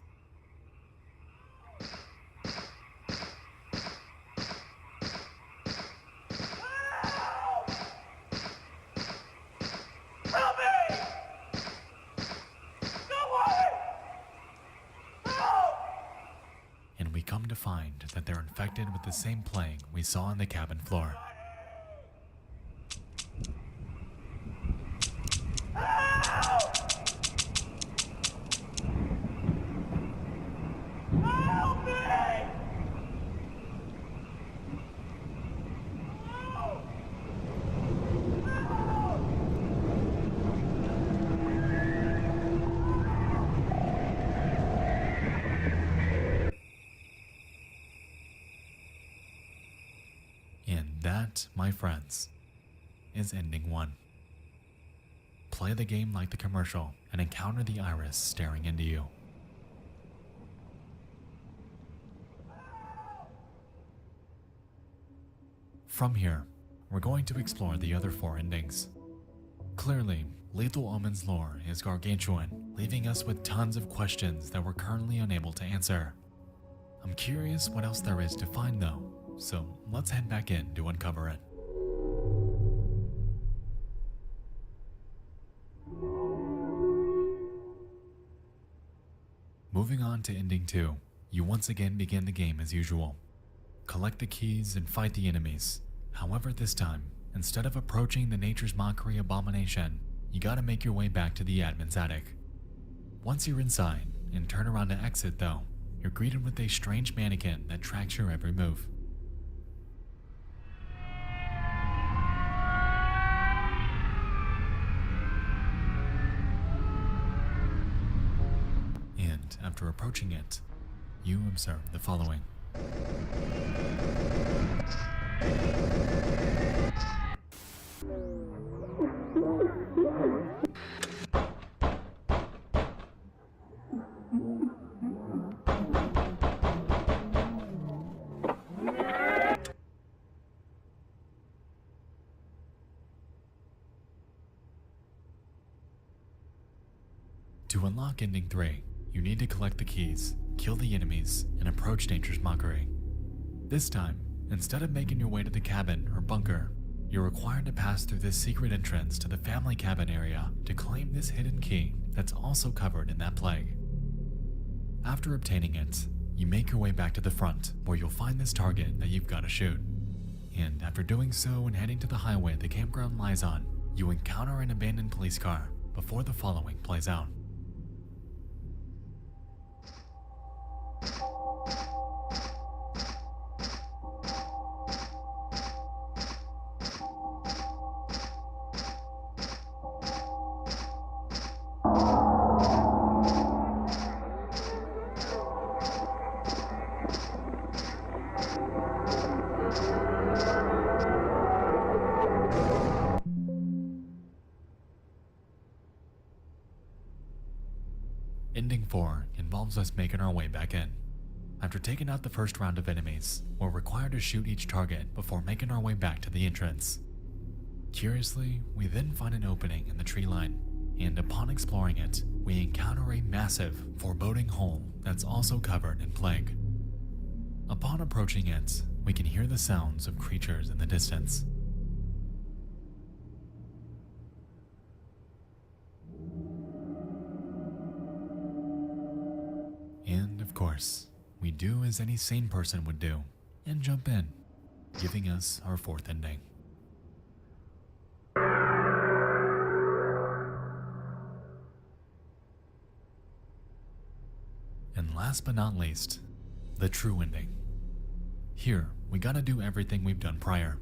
Help me! Go away! Help! And we come to find that they're infected with the same plague we saw on the cabin floor. Help me! And that, my friends, is ending 1. Play the game like the commercial and encounter the iris staring into you. From here, we're going to explore the other 4 endings. Clearly, Lethal Omen's lore is gargantuan, leaving us with tons of questions that we're currently unable to answer. I'm curious what else there is to find though, so let's head back in to uncover it. Moving on to ending 2, you once again begin the game as usual. Collect the keys and fight the enemies. However, this time, instead of approaching the Nature's Mockery abomination, you gotta make your way back to the admin's attic. Once you're inside and turn around to exit though, you're greeted with a strange mannequin that tracks your every move. And after approaching it, you observe the following. To unlock Ending 3, you need to collect the keys, kill the enemies, and approach Nature's Mockery. This time, instead of making your way to the cabin or bunker, you're required to pass through this secret entrance to the family cabin area to claim this hidden key that's also covered in that plague. After obtaining it, you make your way back to the front where you'll find this target that you've got to shoot. And after doing so and heading to the highway the campground lies on, you encounter an abandoned police car before the following plays out. Ending 4 involves us making our way back in. After taking out the first round of enemies, we're required to shoot each target before making our way back to the entrance. Curiously, we then find an opening in the tree line, and upon exploring it, we encounter a massive, foreboding hole that's also covered in plague. Upon approaching it, we can hear the sounds of creatures in the distance. And of course, we do as any sane person would do and jump in, giving us our fourth ending. And last but not least, the true ending. Here, we gotta do everything we've done prior.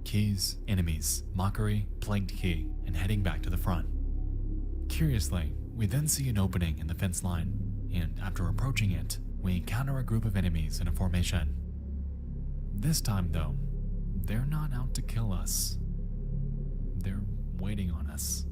Keys, enemies, mockery, plagued key, and heading back to the front. Curiously, we then see an opening in the fence line, and after approaching it, we encounter a group of enemies in a formation. This time though, they're not out to kill us. They're waiting on us.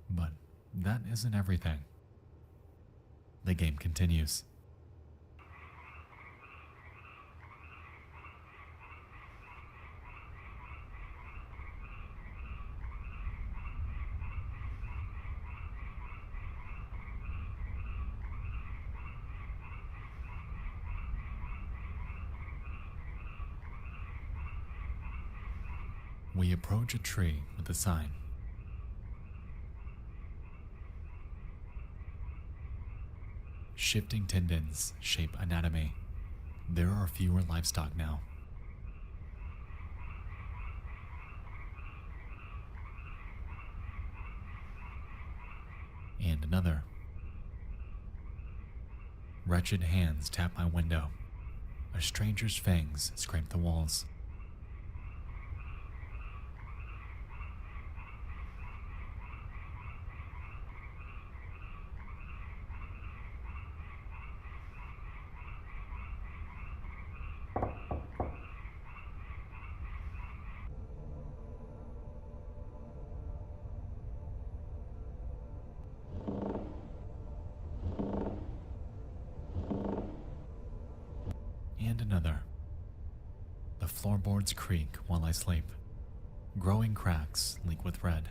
But that isn't everything. The game continues. We approach a tree with a sign. Shifting tendons shape anatomy. There are fewer livestock now. And another. Wretched hands tap my window. A stranger's fangs scrape the walls. And another. The floorboards creak while I sleep. Growing cracks leak with red.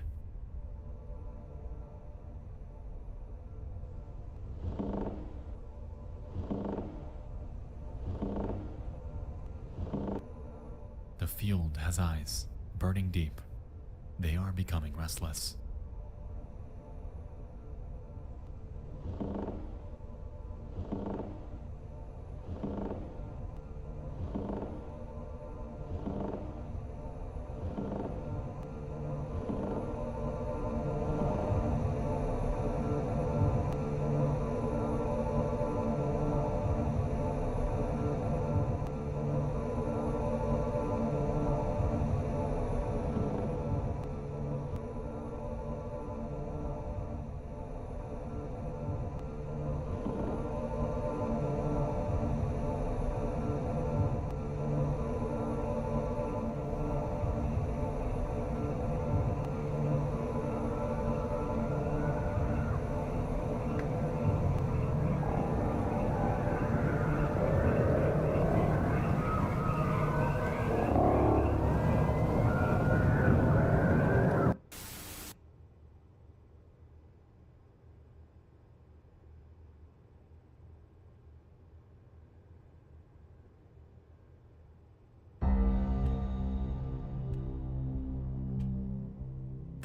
The field has eyes, burning deep. They are becoming restless.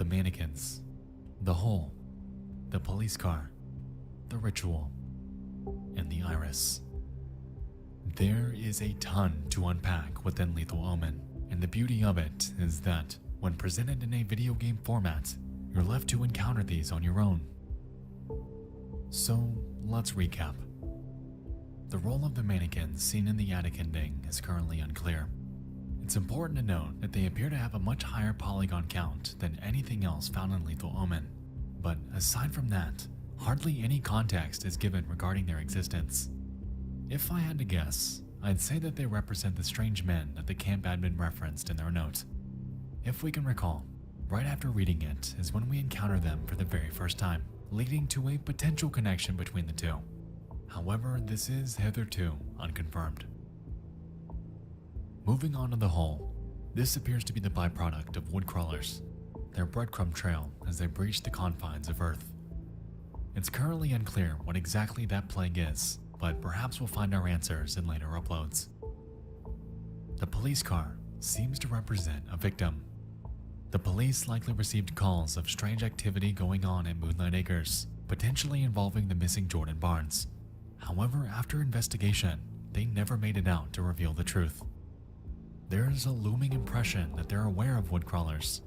mannequins, the hole, the police car, the ritual, and the iris. There is a ton to unpack within Lethal Omen, and the beauty of it is that when presented in a video game format, you're left to encounter these on your own. So let's recap. The role of the mannequins seen in the attic ending is currently unclear. It's important to note that they appear to have a much higher polygon count than anything else found in Lethal Omen, but aside from that, hardly any context is given regarding their existence. If I had to guess, I'd say that they represent the strange men that the camp admin referenced in their note. If we can recall, right after reading it is when we encounter them for the very first time, leading to a potential connection between the two. However, this is hitherto unconfirmed. Moving on to the hole, this appears to be the byproduct of woodcrawlers, their breadcrumb trail as they breach the confines of Earth. It's currently unclear what exactly that plague is, but perhaps we'll find our answers in later uploads. The police car seems to represent a victim. The police likely received calls of strange activity going on at Moonlight Acres, potentially involving the missing Jordan Barnes. However, after investigation, they never made it out to reveal the truth. There is a looming impression that they're aware of woodcrawlers,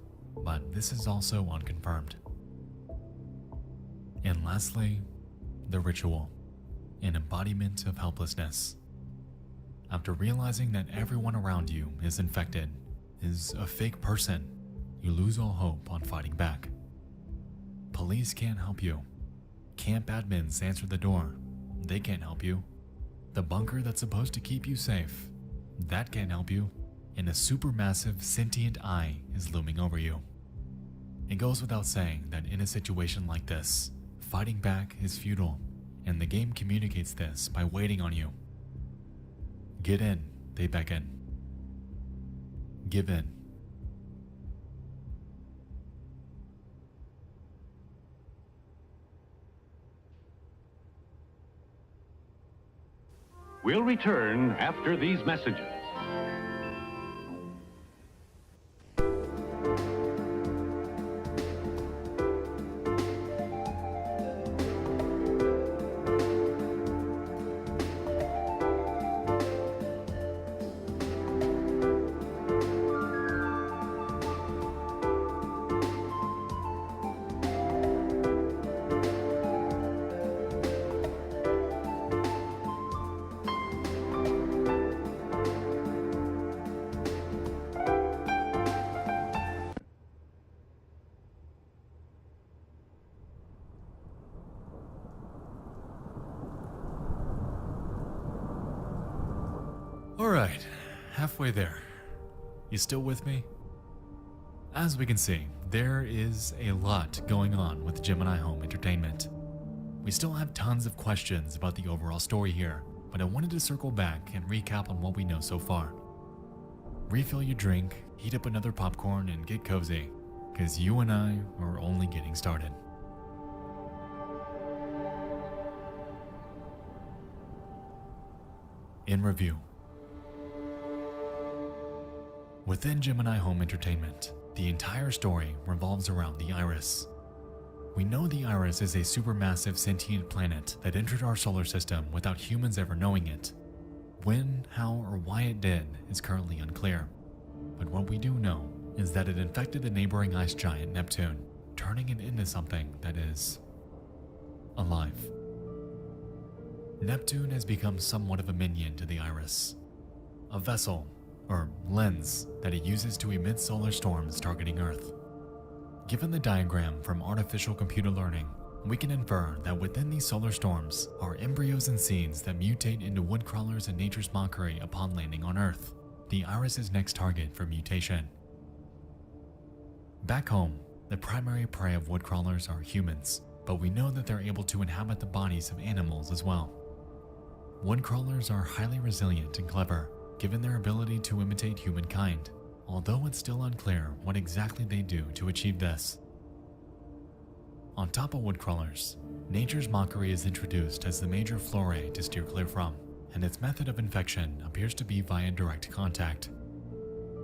but this is also unconfirmed. And lastly, the ritual, an embodiment of helplessness. After realizing that everyone around you is infected, is a fake person, you lose all hope on fighting back. Police can't help you. Camp admins answer the door. They can't help you. The bunker that's supposed to keep you safe, that can't help you. And a supermassive sentient eye is looming over you. It goes without saying that in a situation like this, fighting back is futile, and the game communicates this by waiting on you. Get in, they beckon. Give in. We'll return after these messages. Alright, halfway there. You still with me? As we can see, there is a lot going on with Gemini Home Entertainment. We still have tons of questions about the overall story here, but I wanted to circle back and recap on what we know so far. Refill your drink, heat up another popcorn, and get cozy, because you and I are only getting started. In review. Within Gemini Home Entertainment, the entire story revolves around the Iris. We know the Iris is a supermassive sentient planet that entered our solar system without humans ever knowing it. When, how, or why it did is currently unclear. But what we do know is that it infected the neighboring ice giant Neptune, turning it into something that is alive. Neptune has become somewhat of a minion to the Iris, a vessel or lens that it uses to emit solar storms targeting Earth. Given the diagram from artificial computer learning, we can infer that within these solar storms are embryos and seeds that mutate into woodcrawlers and nature's mockery upon landing on Earth, the Iris's next target for mutation. Back home, the primary prey of woodcrawlers are humans, but we know that they're able to inhabit the bodies of animals as well. Woodcrawlers are highly resilient and clever, given their ability to imitate humankind, although it's still unclear what exactly they do to achieve this. On top of woodcrawlers, nature's mockery is introduced as the major flora to steer clear from, and its method of infection appears to be via direct contact.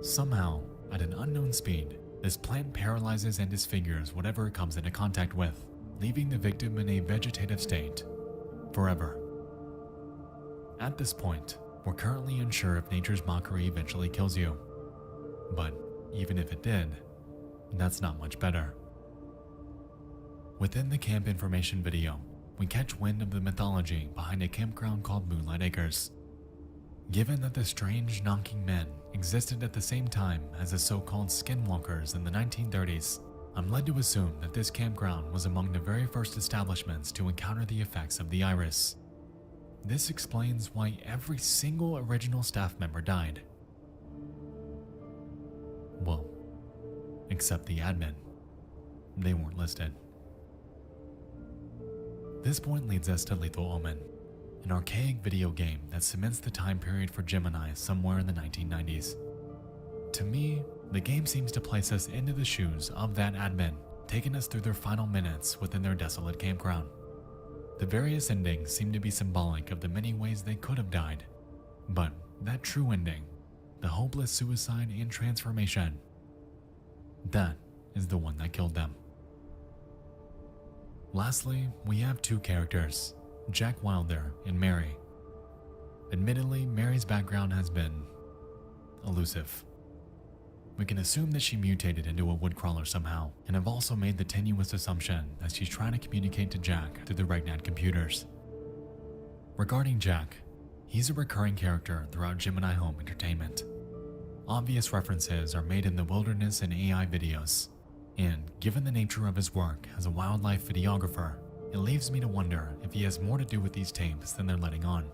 Somehow, at an unknown speed, This plant paralyzes and disfigures whatever it comes into contact with, leaving the victim in a vegetative state forever. At this point, we're currently unsure if nature's mockery eventually kills you. But even if it did, that's not much better. Within the camp information video, we catch wind of the mythology behind a campground called Moonlight Acres. Given that the strange knocking men existed at the same time as the so-called skinwalkers in the 1930s, I'm led to assume that this campground was among the very first establishments to encounter the effects of the iris. This explains why every single original staff member died. Well, except the admin. They weren't listed. This point leads us to Lethal Omen, an archaic video game that cements the time period for Gemini somewhere in the 1990s. To me, the game seems to place us into the shoes of that admin, taking us through their final minutes within their desolate campground. The various endings seem to be symbolic of the many ways they could have died, but that true ending, the hopeless suicide and transformation, that is the one that killed them. Lastly, we have two characters, Jack Wilder and Mary. Admittedly, Mary's background has been elusive. We can assume that she mutated into a woodcrawler somehow, and have also made the tenuous assumption that she's trying to communicate to Jack through the Regnat computers. Regarding Jack, he's a recurring character throughout Gemini Home Entertainment. Obvious references are made in the Wilderness and AI videos, and given the nature of his work as a wildlife videographer, it leaves me to wonder if he has more to do with these tapes than they're letting on.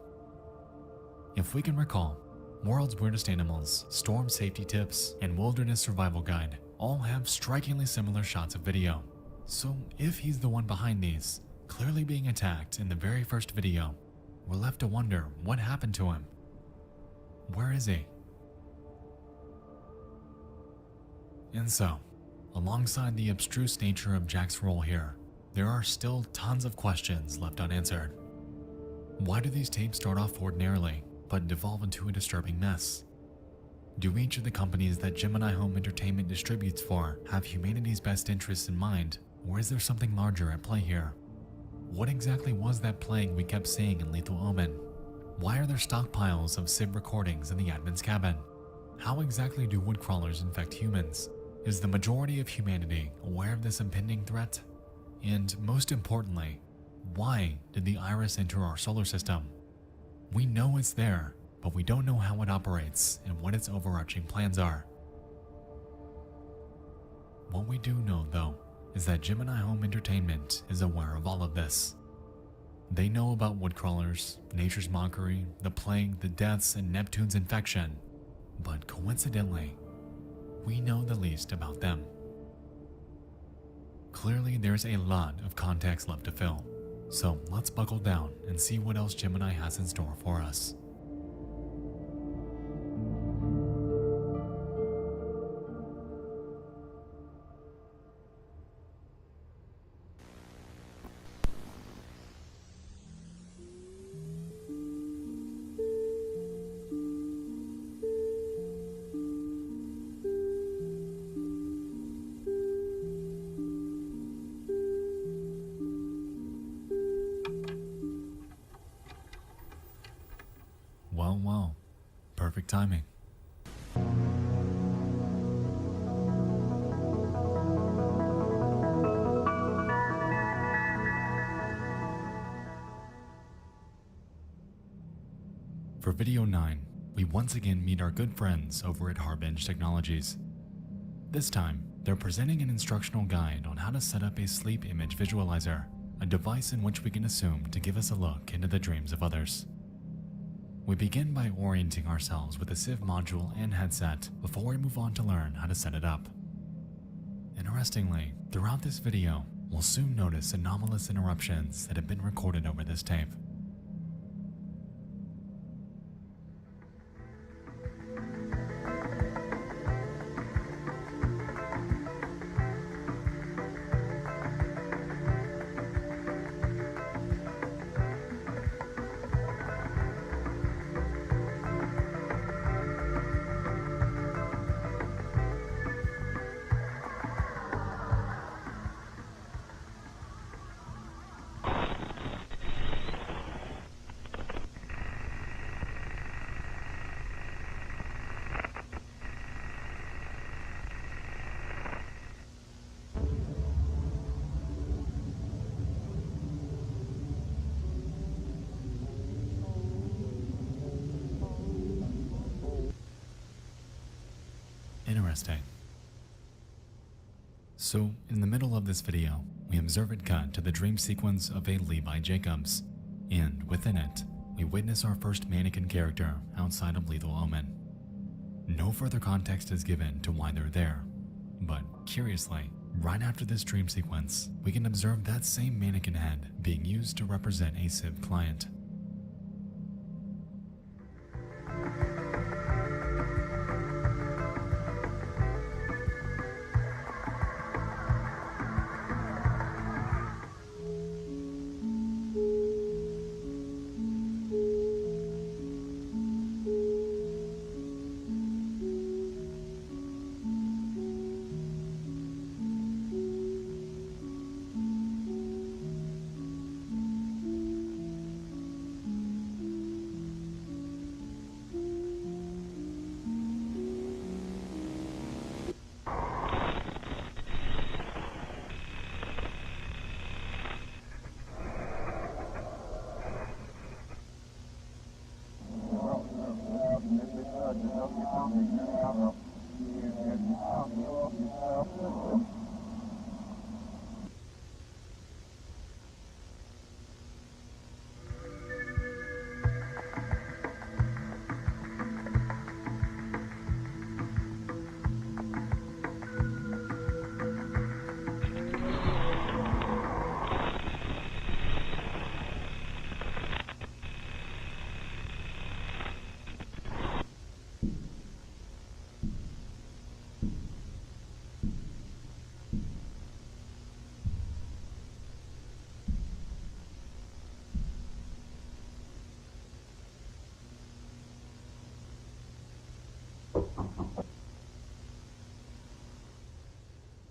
If we can recall, World's Weirdest Animals, Storm Safety Tips, and Wilderness Survival Guide all have strikingly similar shots of video. So if he's the one behind these, clearly being attacked in the very first video, we're left to wonder what happened to him. Where is he? And so, alongside the abstruse nature of Jack's role here, there are still tons of questions left unanswered. Why do these tapes start off ordinarily, but devolve into a disturbing mess? Do each of the companies that Gemini Home Entertainment distributes for have humanity's best interests in mind, or is there something larger at play here? What exactly was that plague we kept seeing in Lethal Omen? Why are there stockpiles of SIB recordings in the admin's cabin? How exactly do woodcrawlers infect humans? Is the majority of humanity aware of this impending threat? And most importantly, why did the iris enter our solar system? We know it's there, but we don't know how it operates and what its overarching plans are. What we do know, though, is that Gemini Home Entertainment is aware of all of this. They know about woodcrawlers, nature's mockery, the plague, the deaths, and Neptune's infection, but coincidentally, we know the least about them. Clearly, there's a lot of context left to fill, so let's buckle down and see what else Gemini has in store for us. Well, perfect timing. For video 9, we once again meet our good friends over at Harbinge Technologies. This time, they're presenting an instructional guide on how to set up a sleep image visualizer, a device in which we can assume to give us a look into the dreams of others. We begin by orienting ourselves with the Civ module and headset before we move on to learn how to set it up. Interestingly, throughout this video, we'll soon notice anomalous interruptions that have been recorded over this tape. interesting. So, in the middle of this video, we observe it cut to the dream sequence of a Levi Jacobs, and within it, we witness our first mannequin character outside of Lethal Omen. No further context is given to why they're there, but curiously, right after this dream sequence, we can observe that same mannequin head being used to represent a Civ client.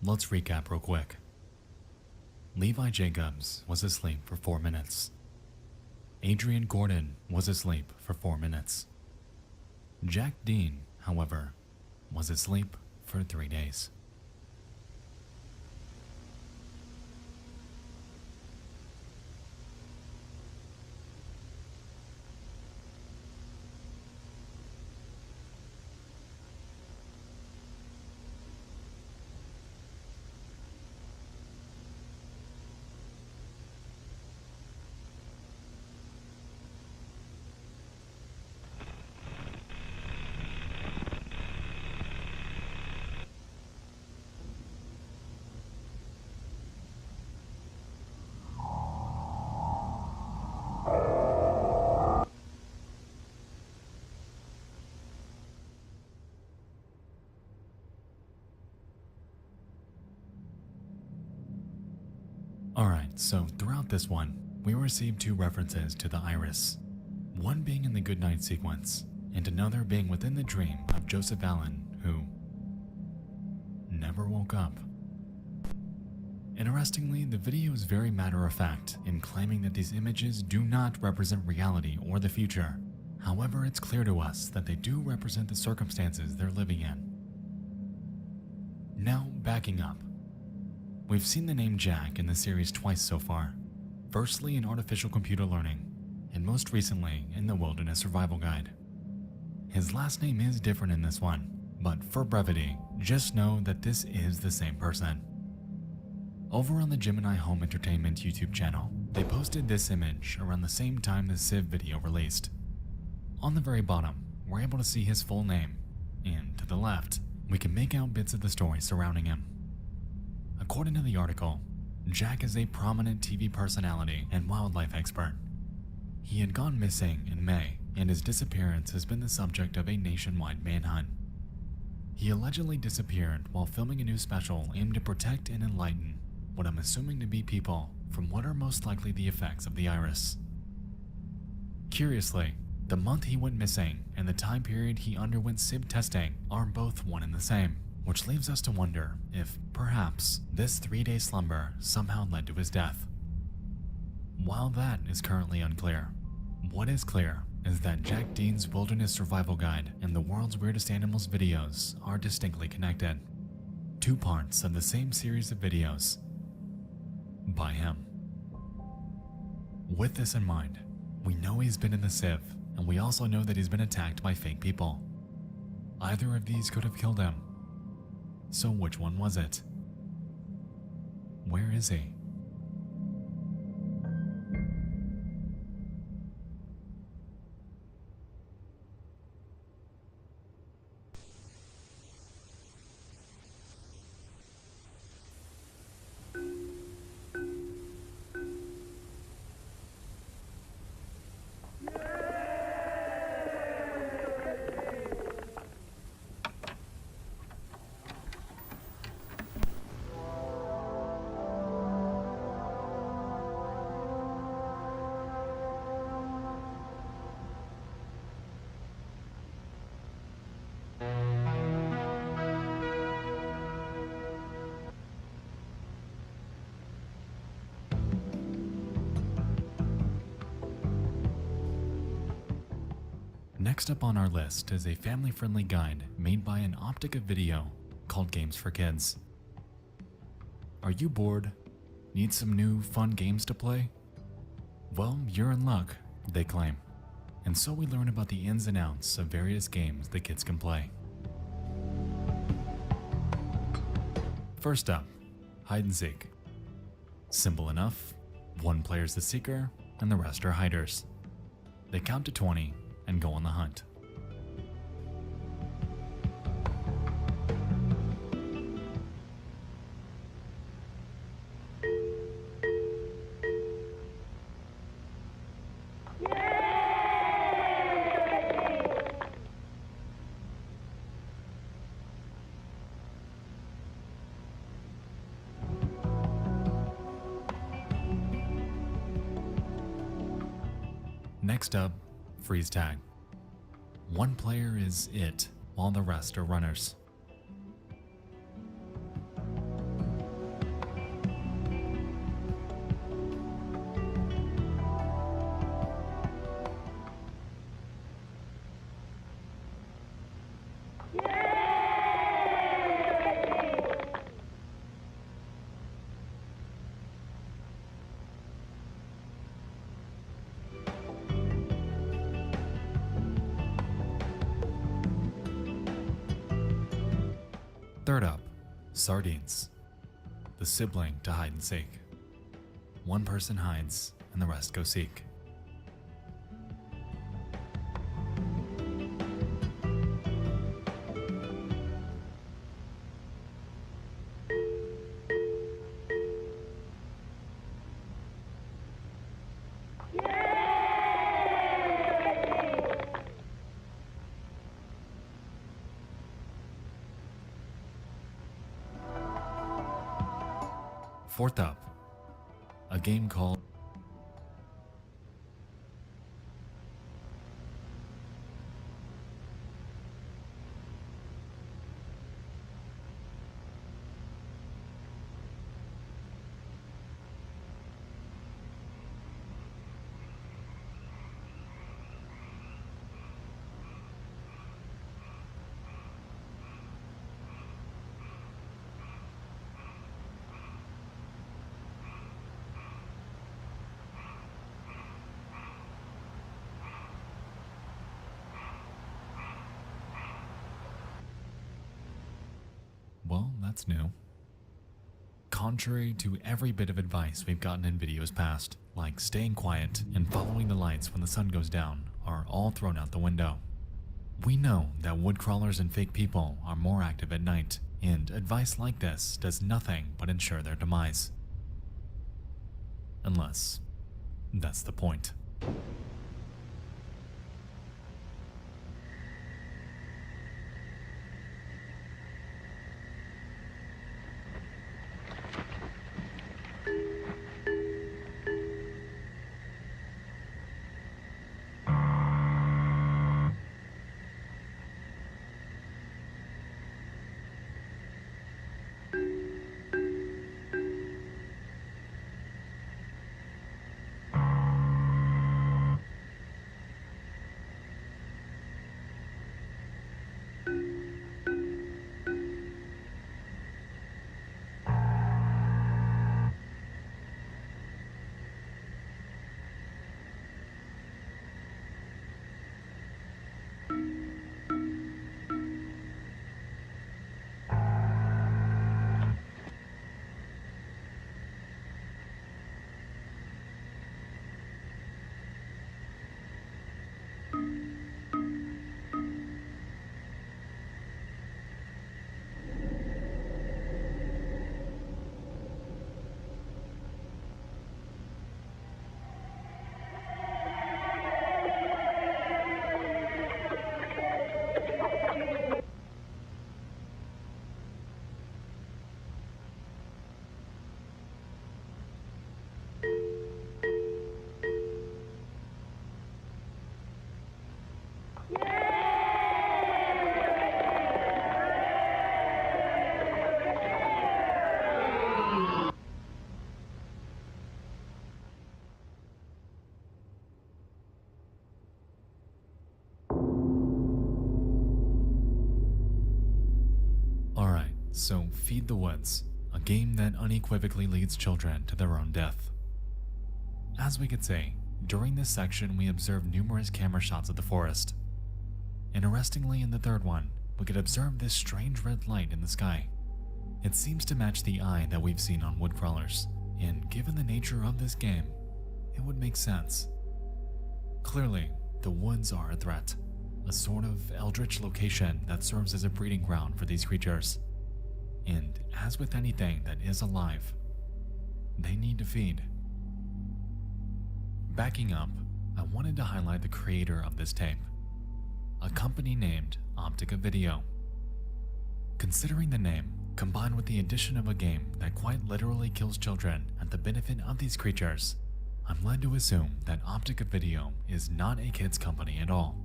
Let's recap real quick. Levi Jacobs was asleep for 4 minutes. Adrian Gordon was asleep for 4 minutes. Jack Dean, however, was asleep for 3 days. Alright, so throughout this one, we received 2 references to the Iris. One being in the Goodnight sequence, and another being within the dream of Joseph Allen, who never woke up. Interestingly, the video is very matter-of-fact in claiming that these images do not represent reality or the future. However, it's clear to us that they do represent the circumstances they're living in. Now, backing up. We've seen the name Jack in the series twice so far. Firstly in Artificial Computer Learning, and most recently in the Wilderness Survival Guide. His last name is different in this one, but for brevity, just know that this is the same person. Over on the Gemini Home Entertainment YouTube channel, they posted this image around the same time the Civ video released. On the very bottom, we're able to see his full name, and to the left, we can make out bits of the story surrounding him. According to the article, Jack is a prominent TV personality and wildlife expert. He had gone missing in May, and his disappearance has been the subject of a nationwide manhunt. He allegedly disappeared while filming a new special aimed to protect and enlighten what I'm assuming to be people from what are most likely the effects of the Iris. Curiously, the month he went missing and the time period he underwent Civ testing are both one and the same, which leaves us to wonder if, perhaps, this 3-day slumber somehow led to his death. While that is currently unclear, what is clear is that Jack Dean's Wilderness Survival Guide and the World's Weirdest Animals videos are distinctly connected. 2 parts of the same series of videos by him. With this in mind, we know he's been in the Civ, and we also know that he's been attacked by fake people. Either of these could have killed him, So which one was it? Where is he? Next up on our list is a family-friendly guide made by an Optica Video called Games for Kids. Are you bored? Need some new, fun games to play? Well, you're in luck, they claim. And so we learn about the ins and outs of various games that kids can play. First up, hide and seek. Simple enough, one player's the seeker and the rest are hiders. They count to 20 and go on the hunt. Next up, freeze tag. One player is it, while the rest are runners. Third up, sardines. The sibling to hide and seek. One person hides and the rest go seek. Fourth up, a game called Well, that's new. Contrary to every bit of advice we've gotten in videos past, like staying quiet and following the lights when the sun goes down, are all thrown out the window. We know that wood crawlers and fake people are more active at night, and advice like this does nothing but ensure their demise. Unless that's the point. So Feed the Woods, a game that unequivocally leads children to their own death. As we could see, during this section we observed numerous camera shots of the forest. Interestingly, in the third one, we could observe this strange red light in the sky. It seems to match the eye that we've seen on woodcrawlers, and given the nature of this game, it would make sense. Clearly, the woods are a threat, a sort of eldritch location that serves as a breeding ground for these creatures. And as with anything that is alive, they need to feed. Backing up, I wanted to highlight the creator of this tape, a company named Optica Video. Considering the name, combined with the addition of a game that quite literally kills children at the benefit of these creatures, I'm led to assume that Optica Video is not a kids company at all.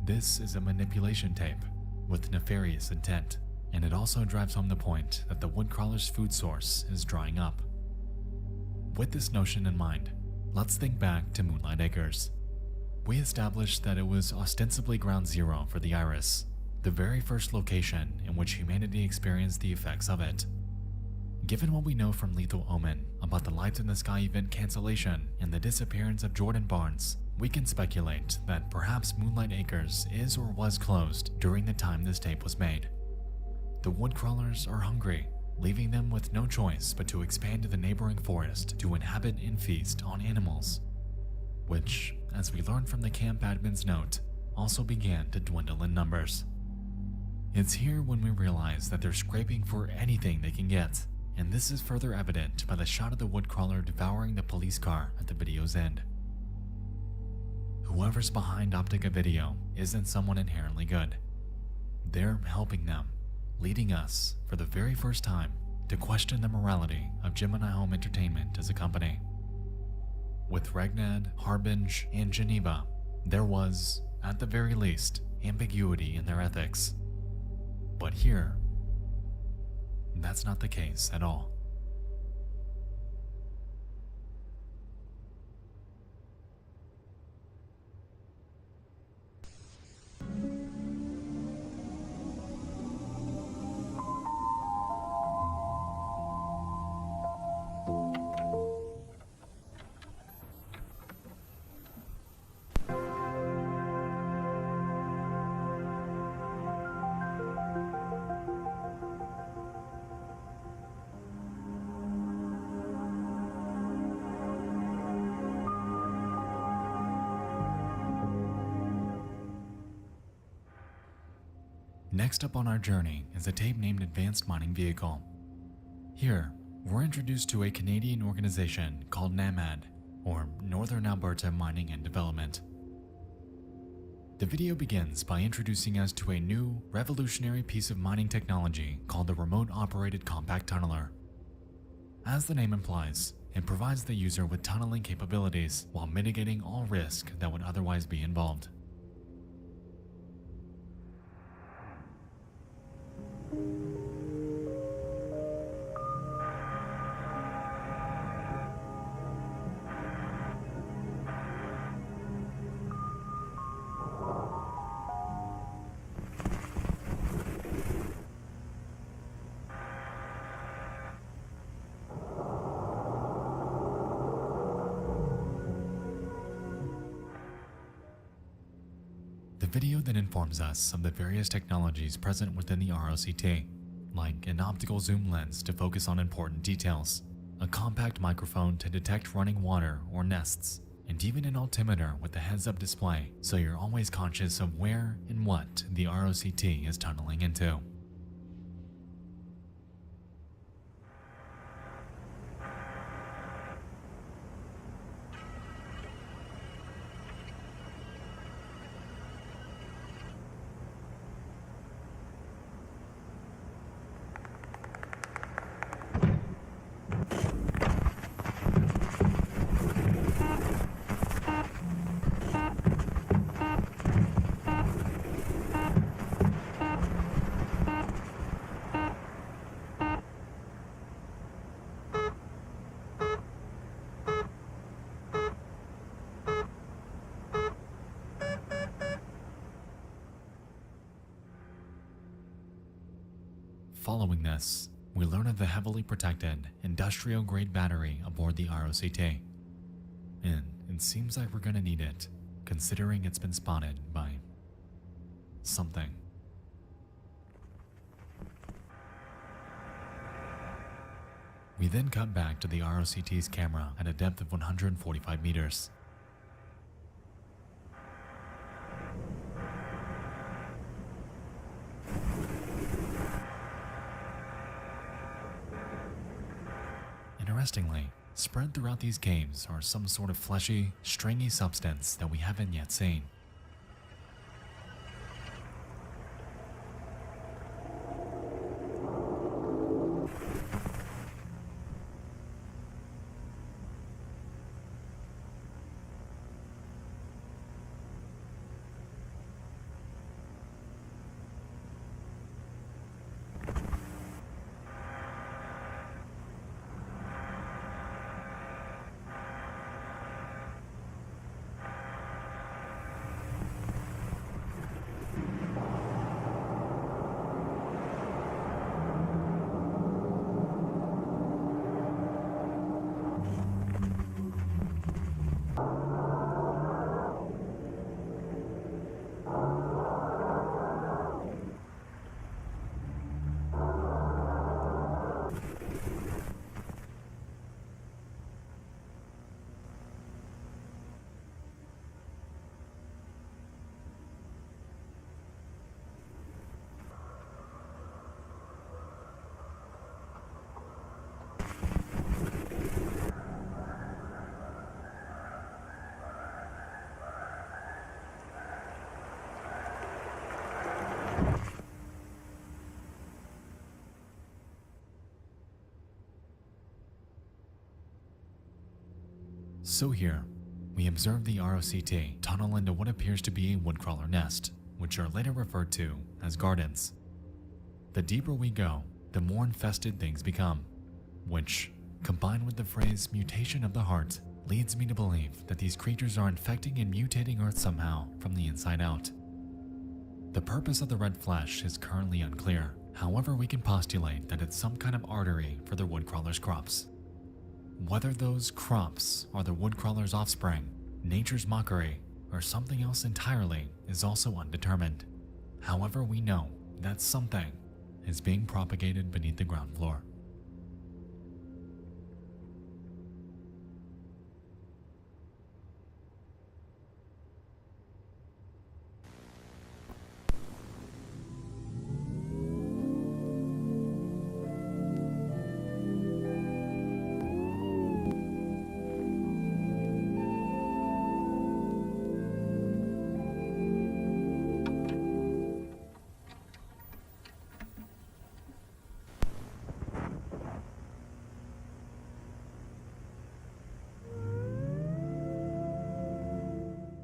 This is a manipulation tape with nefarious intent, and it also drives home the point that the woodcrawler's food source is drying up. With this notion in mind, let's think back to Moonlight Acres. We established that it was ostensibly ground zero for the Iris, the very first location in which humanity experienced the effects of it. Given what we know from Lethal Omen about the Lights in the Sky event cancellation and the disappearance of Jordan Barnes, we can speculate that perhaps Moonlight Acres is or was closed during the time this tape was made. The woodcrawlers are hungry, leaving them with no choice but to expand to the neighboring forest to inhabit and feast on animals, which, as we learned from the camp admin's note, also began to dwindle in numbers. It's here when we realize that they're scraping for anything they can get, and this is further evident by the shot of the woodcrawler devouring the police car at the video's end. Whoever's behind Optica Video isn't someone inherently good. They're helping them, leading us, for the very first time, to question the morality of Gemini Home Entertainment as a company. With Regnad, Harbinge, and Geneva, there was, at the very least, ambiguity in their ethics. But here, that's not the case at all. Next up on our journey is a tape named Advanced Mining Vehicle. Here, we're introduced to a Canadian organization called NAMAD, or Northern Alberta Mining and Development. The video begins by introducing us to a new, revolutionary piece of mining technology called the Remote Operated Compact Tunneler. As the name implies, it provides the user with tunneling capabilities while mitigating all risk that would otherwise be involved. The video then informs us of the various technologies present within the ROCT, like an optical zoom lens to focus on important details, a compact microphone to detect running water or nests, and even an altimeter with a heads-up display so you're always conscious of where and what the ROCT is tunneling into. Following this, we learn of the heavily protected, industrial-grade battery aboard the ROCT. And it seems like we're gonna need it, considering it's been spotted by something. We then cut back to the ROCT's camera at a depth of 145 meters. Interestingly, spread throughout these caves are some sort of fleshy, stringy substance that we haven't yet seen. So here, we observe the ROCT tunnel into what appears to be a woodcrawler nest, which are later referred to as gardens. The deeper we go, the more infested things become, which, combined with the phrase mutation of the heart, leads me to believe that these creatures are infecting and mutating Earth somehow from the inside out. The purpose of the red flesh is currently unclear. However, we can postulate that it's some kind of artery for the woodcrawler's crops. Whether those crops are the woodcrawler's offspring, nature's mockery, or something else entirely is also undetermined. However, we know that something is being propagated beneath the ground floor.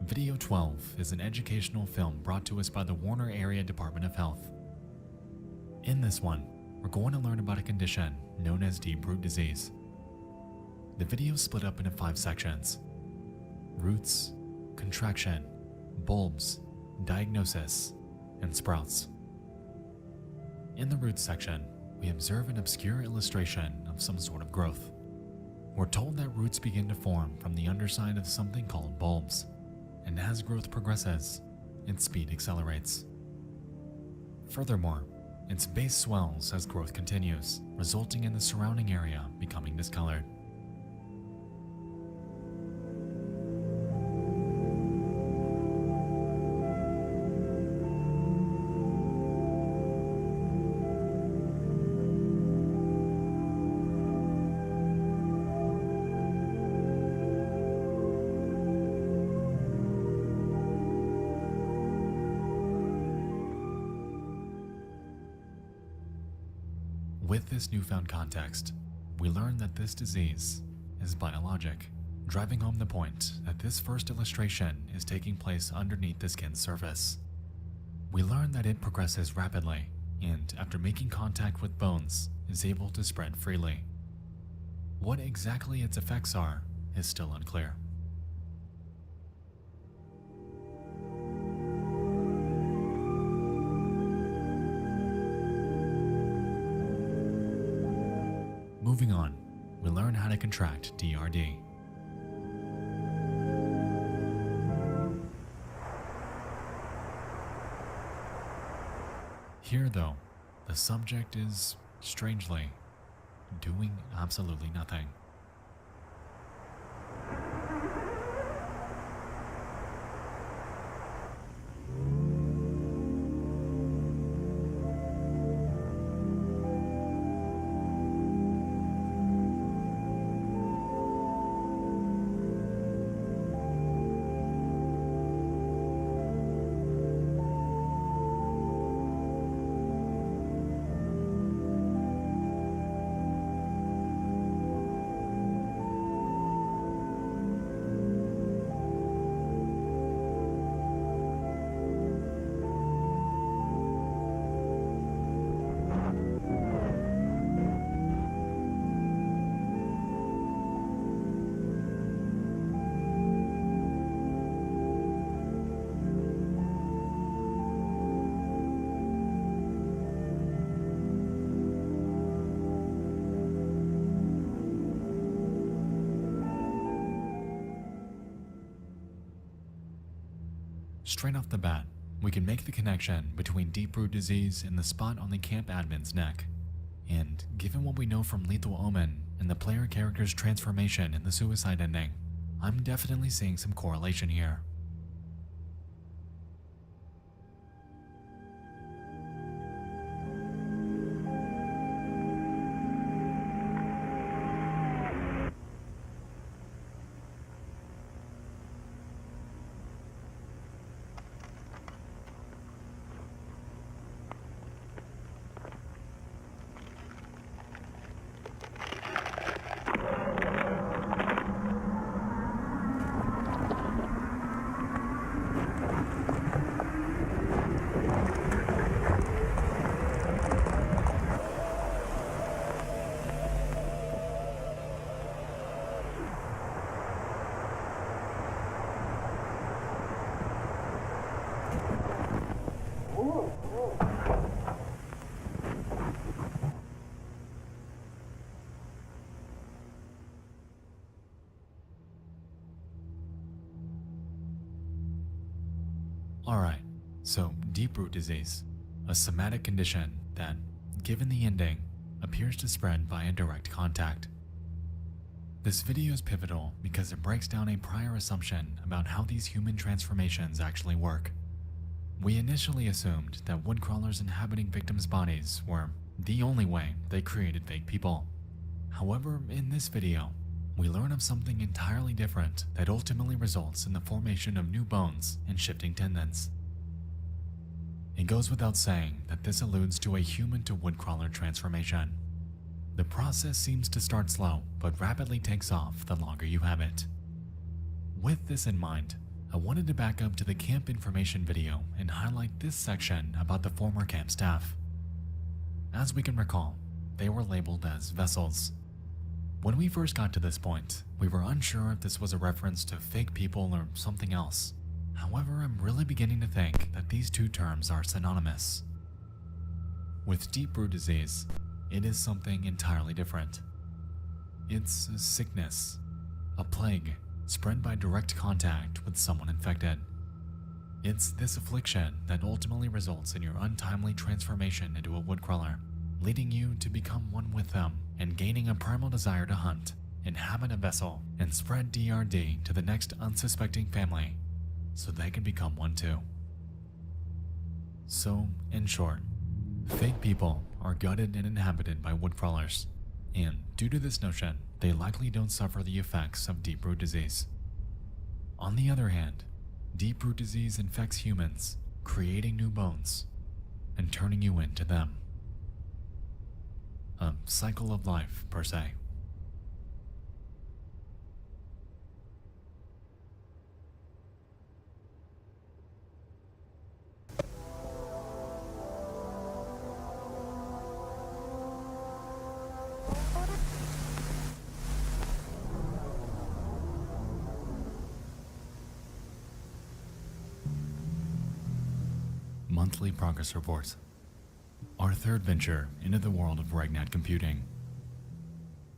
Video 12 is an educational film brought to us by the Warner Area Department of Health. In this one, we're going to learn about a condition known as deep root disease. The video is split up into 5 sections: roots, contraction, bulbs, diagnosis, and sprouts. In the roots section, we observe an obscure illustration of some sort of growth. We're told that roots begin to form from the underside of something called bulbs, and as growth progresses, its speed accelerates. Furthermore, its base swells as growth continues, resulting in the surrounding area becoming discolored. With this newfound context, we learn that this disease is biologic, driving home the point that this first illustration is taking place underneath the skin's surface. We learn that it progresses rapidly, and after making contact with bones, is able to spread freely. What exactly its effects are is still unclear. moving on, we learn how to contract DRD. Here, though, the subject is, strangely, doing absolutely nothing. Straight off the bat, we can make the connection between deep root disease and the spot on the camp admin's neck. And given what we know from Lethal Omen and the player character's transformation in the suicide ending, I'm definitely seeing some correlation here. Alright, so deep root disease, a somatic condition that, given the ending, appears to spread via direct contact. This video is pivotal because it breaks down a prior assumption about how these human transformations actually work. We initially assumed that woodcrawlers inhabiting victims' bodies were the only way they created fake people. However, in this video, we learn of something entirely different that ultimately results in the formation of new bones and shifting tendons. It goes without saying that this alludes to a human to woodcrawler transformation. The process seems to start slow, but rapidly takes off the longer you have it. With this in mind, I wanted to back up to the camp information video and highlight this section about the former camp staff. As we can recall, they were labeled as vessels. When we first got to this point, we were unsure if this was a reference to fake people or something else. However, I'm really beginning to think that these two terms are synonymous. With deep root disease, it is something entirely different. It's a sickness, a plague, spread by direct contact with someone infected. It's this affliction that ultimately results in your untimely transformation into a woodcrawler, leading you to become one with them and gaining a primal desire to hunt, inhabit a vessel, and spread DRD to the next unsuspecting family so they can become one too. So, in short, fake people are gutted and inhabited by woodcrawlers, and due to this notion, they likely don't suffer the effects of deep root disease. On the other hand, deep root disease infects humans, creating new bones and turning you into them. A cycle of life, per se. Monthly progress reports. Our third venture into the world of Regnat computing.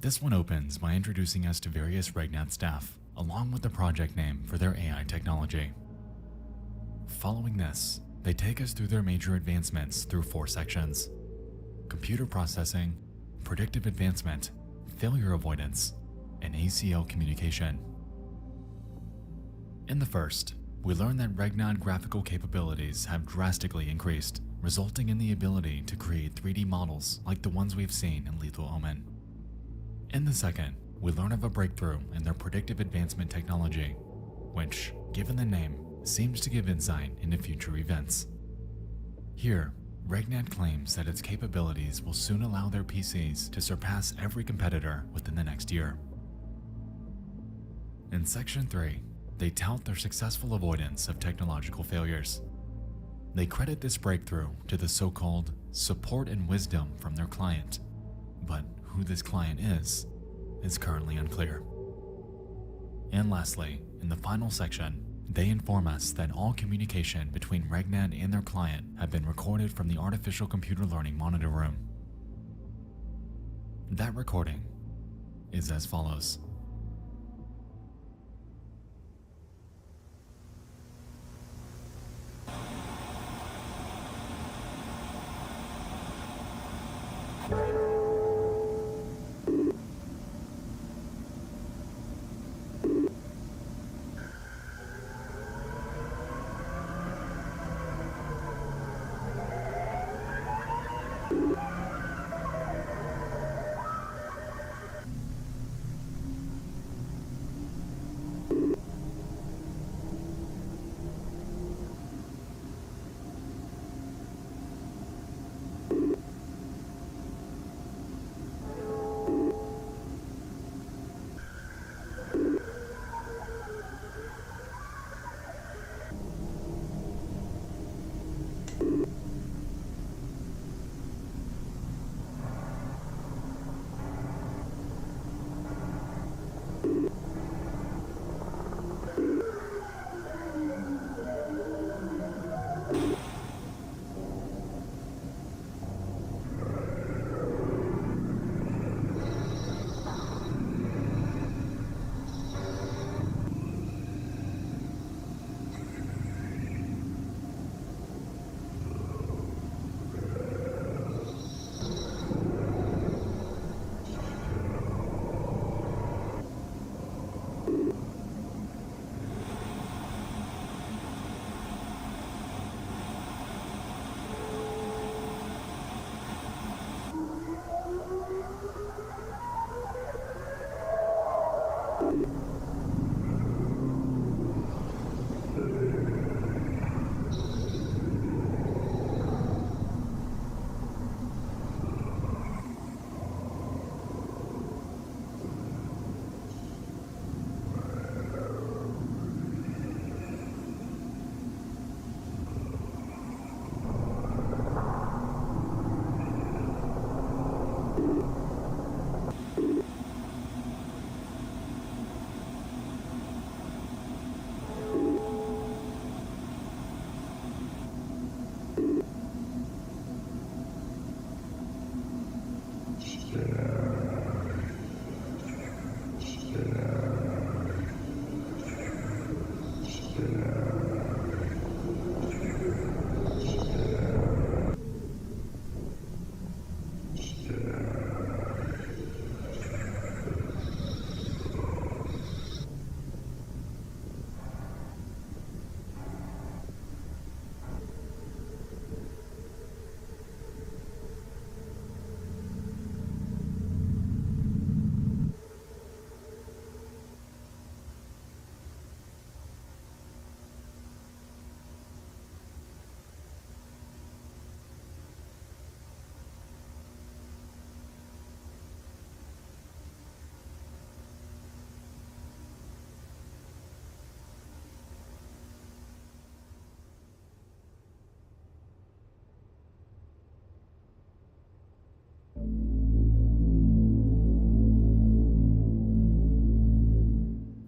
This one opens by introducing us to various Regnat staff, along with the project name for their AI technology. Following this, they take us through their major advancements through 4 sections: computer processing, predictive advancement, failure avoidance, and ACL communication. In the first, we learn that Regnat graphical capabilities have drastically increased, resulting in the ability to create 3D models like the ones we've seen in Lethal Omen. In the second, we learn of a breakthrough in their predictive advancement technology, which, given the name, seems to give insight into future events. Here, Regnat claims that its capabilities will soon allow their PCs to surpass every competitor within the next year. In Section 3, they tout their successful avoidance of technological failures. They credit this breakthrough to the so-called support and wisdom from their client, but who this client is currently unclear. And lastly, in the final section, they inform us that all communication between Regnat and their client have been recorded from the Artificial Computer Learning Monitor Room. That recording is as follows.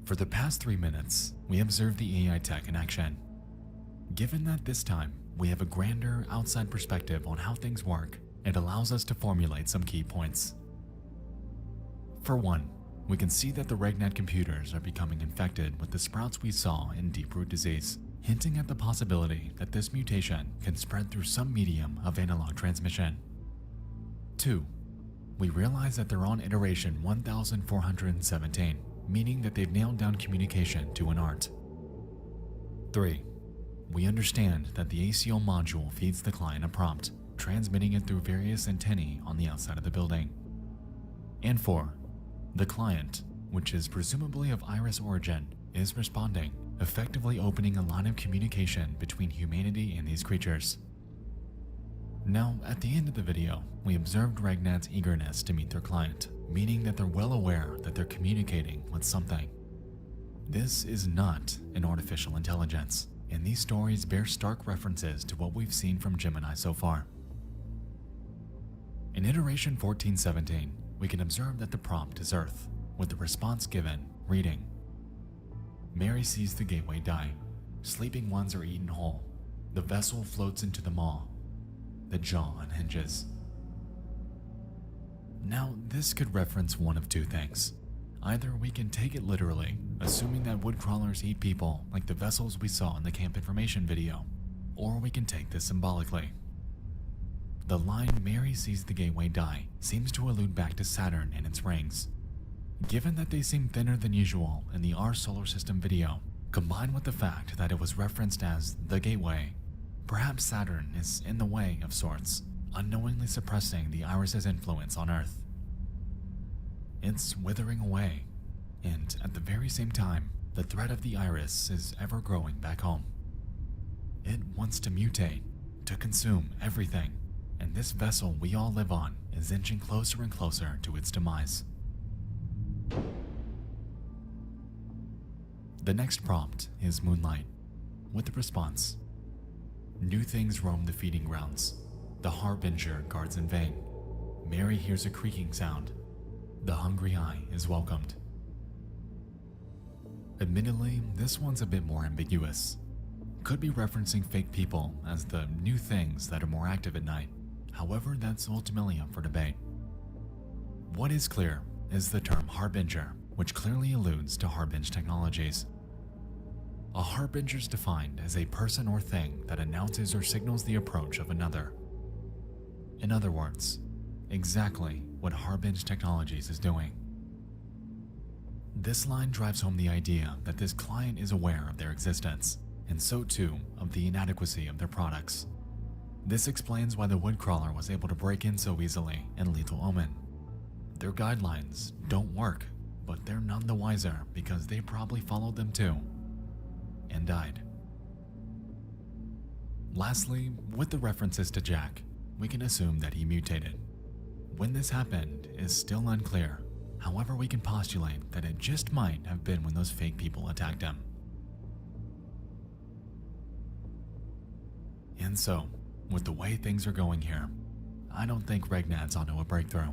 For the past 3 minutes, we observed the AI tech in action. Given that this time, we have a grander, outside perspective on how things work, it allows us to formulate some key points. For one, we can see that the RegNet computers are becoming infected with the sprouts we saw in Deep-root disease, hinting at the possibility that this mutation can spread through some medium of analog transmission. 2. We realize that they're on iteration 1417, meaning that they've nailed down communication to an art. 3. We understand that the ACO module feeds the client a prompt, transmitting it through various antennae on the outside of the building. And 4. The client, which is presumably of Iris origin, is responding, effectively opening a line of communication between humanity and these creatures. Now, at the end of the video, we observed RegNet's eagerness to meet their client, meaning that they're well aware that they're communicating with something. This is not an artificial intelligence, and these stories bear stark references to what we've seen from Gemini so far. In iteration 1417, we can observe that the prompt is Earth, with the response given reading. Mary sees the gateway die. Sleeping ones are eaten whole. The vessel floats into the maw. The jaw unhinges. Now, this could reference one of two things. Either we can take it literally, assuming that woodcrawlers eat people like the vessels we saw in the camp information video, or we can take this symbolically. The line Mary sees the gateway die seems to allude back to Saturn and its rings. Given that they seem thinner than usual in the Our Solar System video, combined with the fact that it was referenced as the gateway, perhaps Saturn is in the way of sorts, unknowingly suppressing the Iris's influence on Earth. It's withering away, and at the very same time, the threat of the Iris is ever growing back home. It wants to mutate, to consume everything, and this vessel we all live on is inching closer and closer to its demise. The next prompt is Moonlight, with the response. New things roam the feeding grounds. The harbinger guards in vain. Mary hears a creaking sound. The hungry eye is welcomed. Admittedly, this one's a bit more ambiguous. Could be referencing fake people as the new things that are more active at night. However, that's ultimately up for debate. What is clear is the term harbinger, which clearly alludes to Harbinge Technologies. A harbinger is defined as a person or thing that announces or signals the approach of another. In other words, exactly what Harbinge Technologies is doing. This line drives home the idea that this client is aware of their existence, and so too of the inadequacy of their products. This explains why the woodcrawler was able to break in so easily in Lethal Omen. Their guidelines don't work, but they're none the wiser because they probably followed them too, and died. Lastly, with the references to Jack, we can assume that he mutated. When this happened is still unclear. However, we can postulate that it just might have been when those fake people attacked him. And so, with the way things are going here, I don't think RegNet's onto a breakthrough.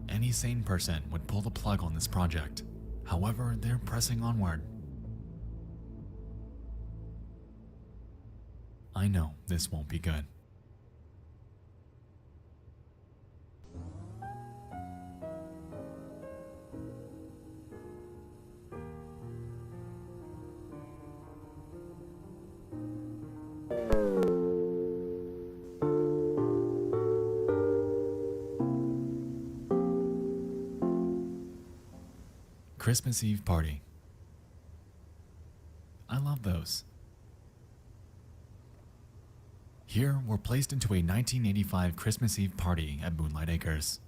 Any sane person would pull the plug on this project. However, they're pressing onward. I know this won't be good. Christmas Eve party. I love those. Here, we're placed into a 1985 Christmas Eve party at Moonlight Acres.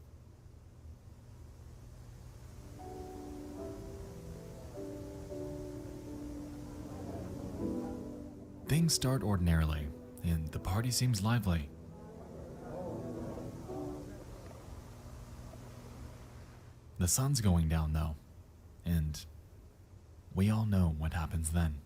Things start ordinarily, and the party seems lively. The sun's going down though, and we all know what happens then.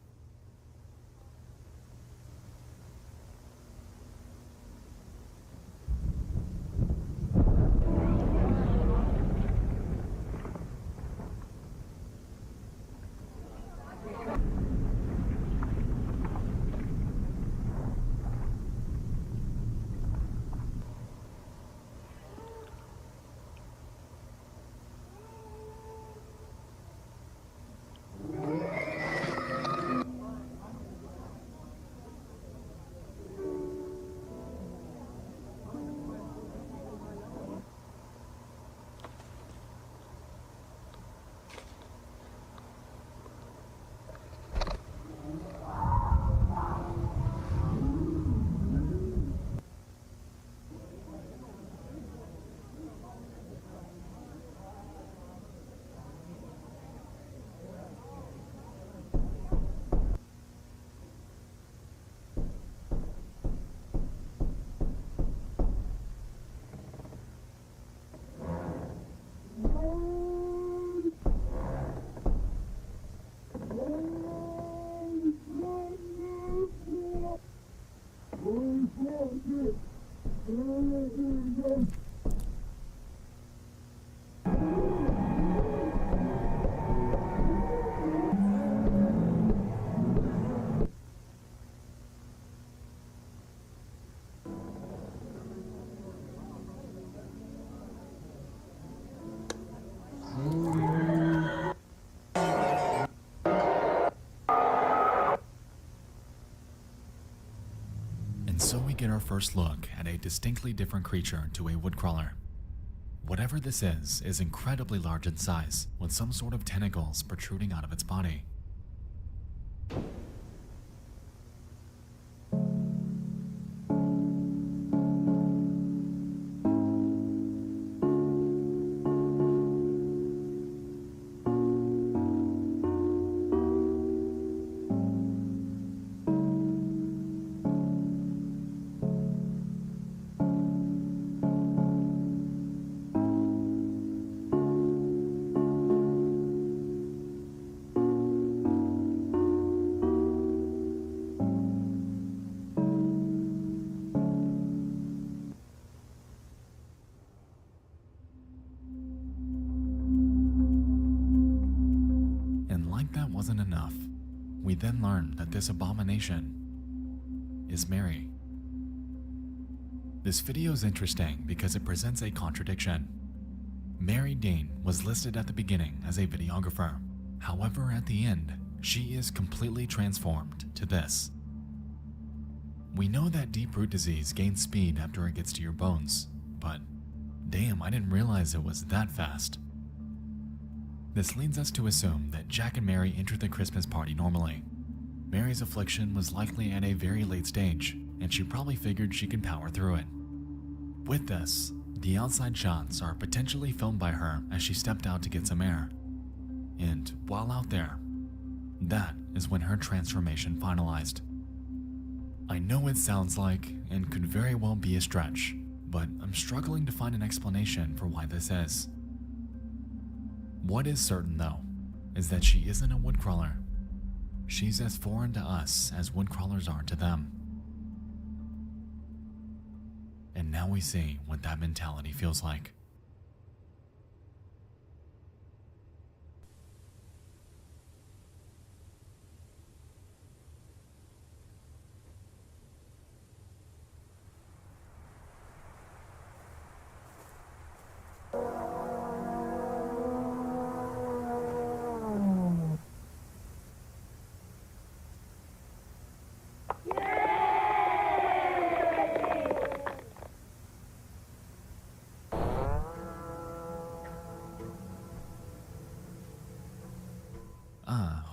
so we get our first look at a distinctly different creature to a woodcrawler. Whatever this is incredibly large in size, with some sort of tentacles protruding out of its body. Wasn't enough, we then learn that this abomination is Mary. This video is interesting because it presents a contradiction. Mary Dean was listed at the beginning as a videographer. However, at the end, she is completely transformed to this. We know that deep root disease gains speed after it gets to your bones, but damn, I didn't realize it was that fast. This leads us to assume that Jack and Mary entered the Christmas party normally. Mary's affliction was likely at a very late stage, and she probably figured she could power through it. With this, the outside shots are potentially filmed by her as she stepped out to get some air. And while out there, that is when her transformation finalized. I know it sounds like, and could very well be a stretch, but I'm struggling to find an explanation for why this is. What is certain, though, is that she isn't a woodcrawler. She's as foreign to us as woodcrawlers are to them. And now we see what that mentality feels like.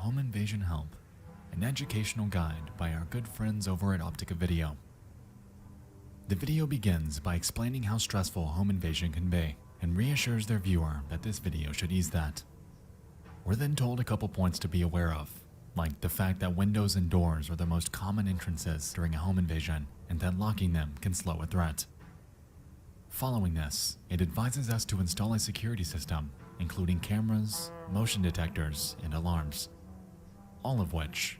Home Invasion Help, an educational guide by our good friends over at Optica Video. The video begins by explaining how stressful home invasion can be, and reassures their viewer that this video should ease that. We're then told a couple points to be aware of, like the fact that windows and doors are the most common entrances during a home invasion, and that locking them can slow a threat. Following this, it advises us to install a security system, including cameras, motion detectors, and alarms, all of which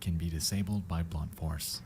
can be disabled by blunt force.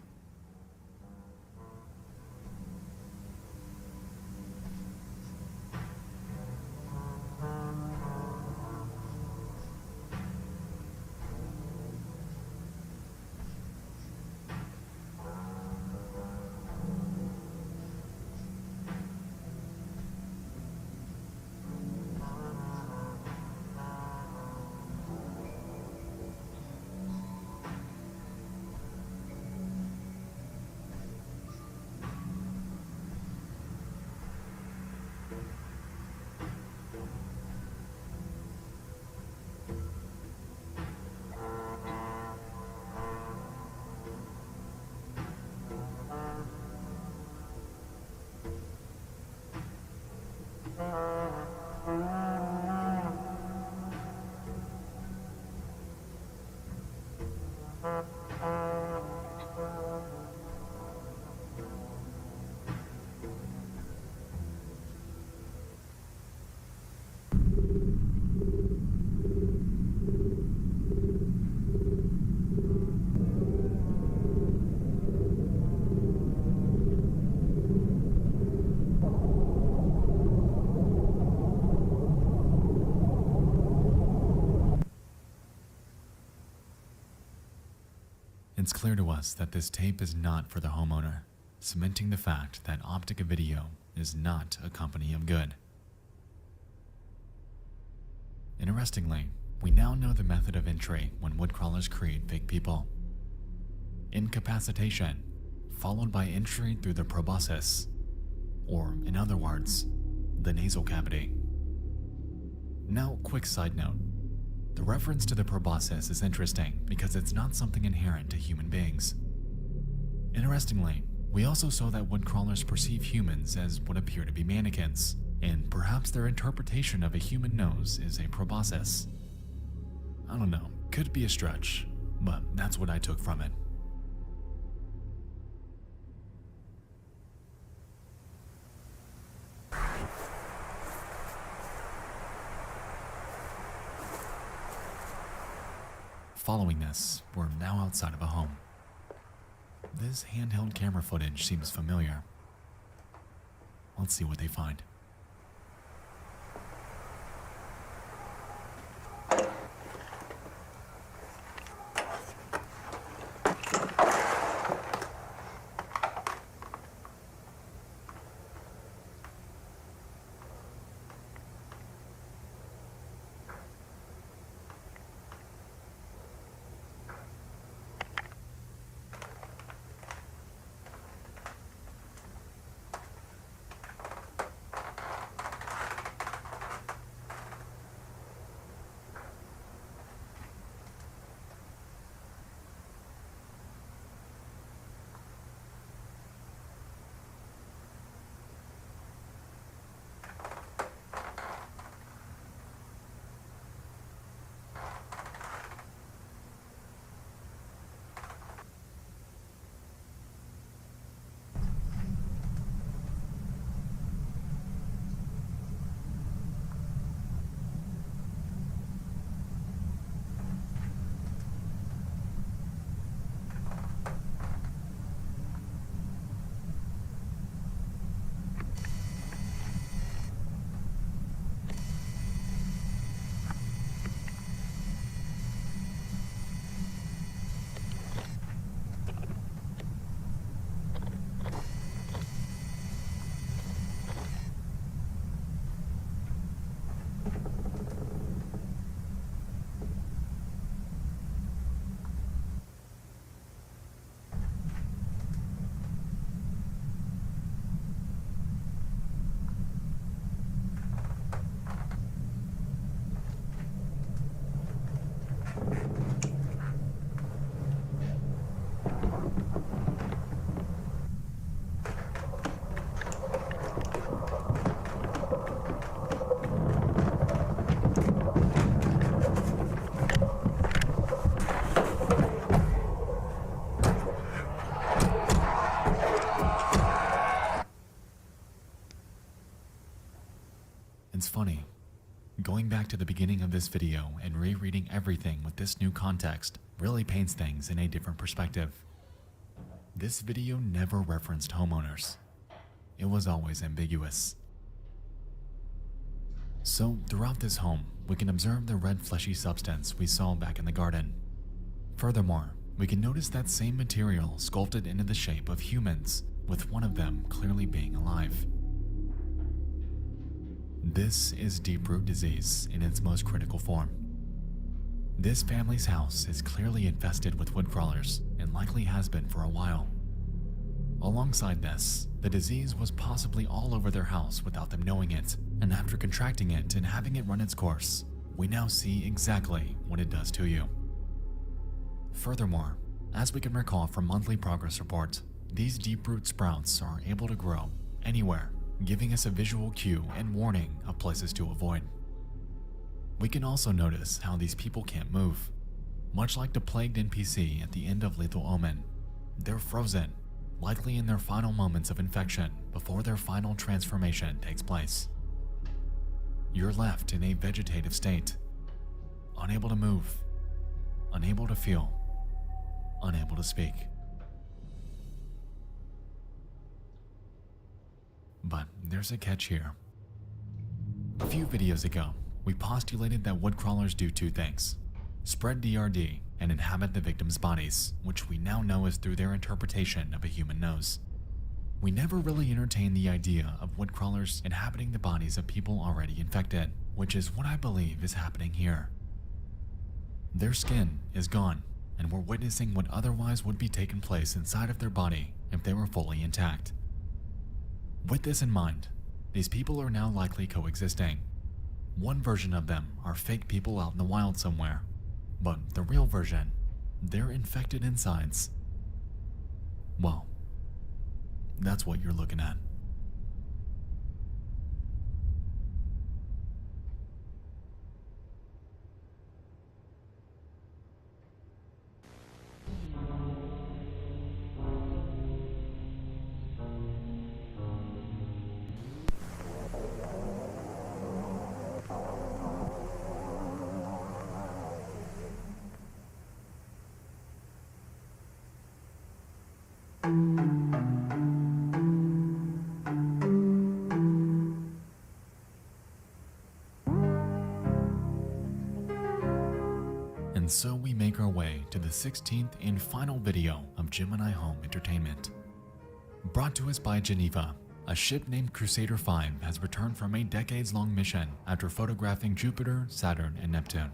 It's clear to us that this tape is not for the homeowner, cementing the fact that Optica Video is not a company of good. Interestingly, we now know the method of entry when woodcrawlers create fake people. incapacitation, followed by entry through the proboscis, or in other words, the nasal cavity. Now, quick side note. The reference to the proboscis is interesting because it's not something inherent to human beings. Interestingly, we also saw that woodcrawlers perceive humans as what appear to be mannequins, and perhaps their interpretation of a human nose is a proboscis. I don't know, could be a stretch, but that's what I took from it. Following this, we're now outside of a home. This handheld camera footage seems familiar. Let's see what they find. It's funny, going back to the beginning of this video and rereading everything with this new context really paints things in a different perspective. This video never referenced homeowners. It was always ambiguous. So throughout this home, we can observe the red fleshy substance we saw back in the garden. Furthermore, we can notice that same material sculpted into the shape of humans, with one of them clearly being alive. This is deep root disease in its most critical form. This family's house is clearly infested with woodcrawlers and likely has been for a while. Alongside this, the disease was possibly all over their house without them knowing it, and after contracting it and having it run its course, we now see exactly what it does to you. Furthermore, as we can recall from monthly progress report, these deep root sprouts are able to grow anywhere, giving us a visual cue and warning of places to avoid. We can also notice how these people can't move. Much like the plagued NPC at the end of Lethal Omen, they're frozen, likely in their final moments of infection before their final transformation takes place. You're left in a vegetative state, unable to move, unable to feel, unable to speak. But there's a catch here. A few videos ago, we postulated that woodcrawlers do two things: spread DRD and inhabit the victims' bodies, which we now know is through their interpretation of a human nose. We never really entertained the idea of woodcrawlers inhabiting the bodies of people already infected, which is what I believe is happening here. Their skin is gone, and were witnessing what otherwise would be taking place inside of their body if they were fully intact. With this in mind, these people are now likely coexisting. One version of them are fake people out in the wild somewhere, but the real version, they're infected insides. Well, that's what you're looking at. And so we make our way to the 16th and final video of Gemini Home Entertainment. Brought to us by Geneva, a ship named Crusader 5 has returned from a decades-long mission after photographing Jupiter, Saturn, and Neptune.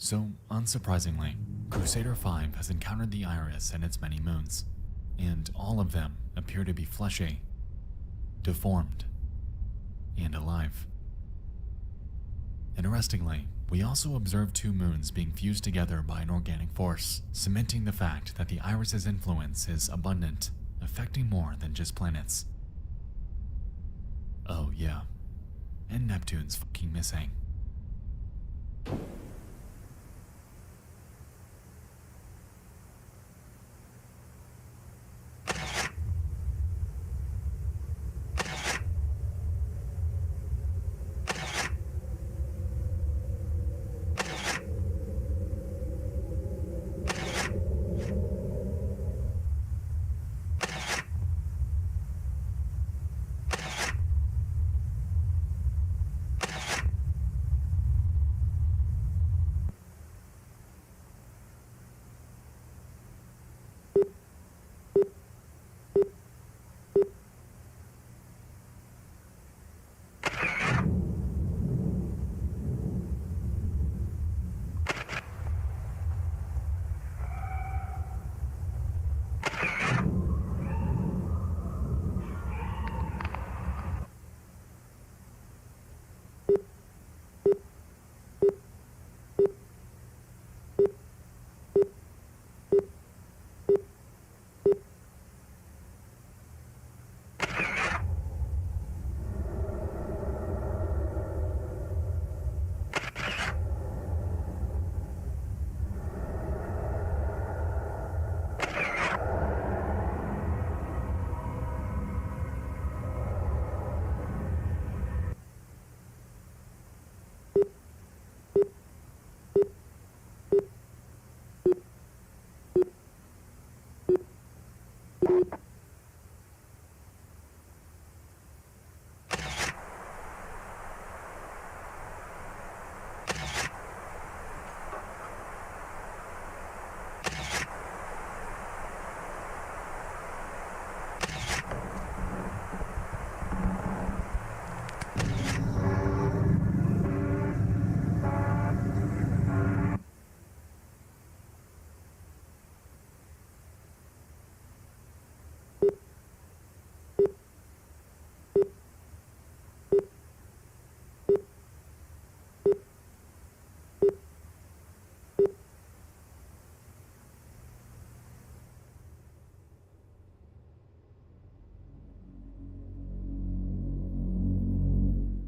So, unsurprisingly, Crusader 5 has encountered the Iris and its many moons, and all of them appear to be fleshy, deformed, and alive. Interestingly, we also observe two moons being fused together by an organic force, cementing the fact that the Iris's influence is abundant, affecting more than just planets. Oh yeah, and Neptune's fucking missing.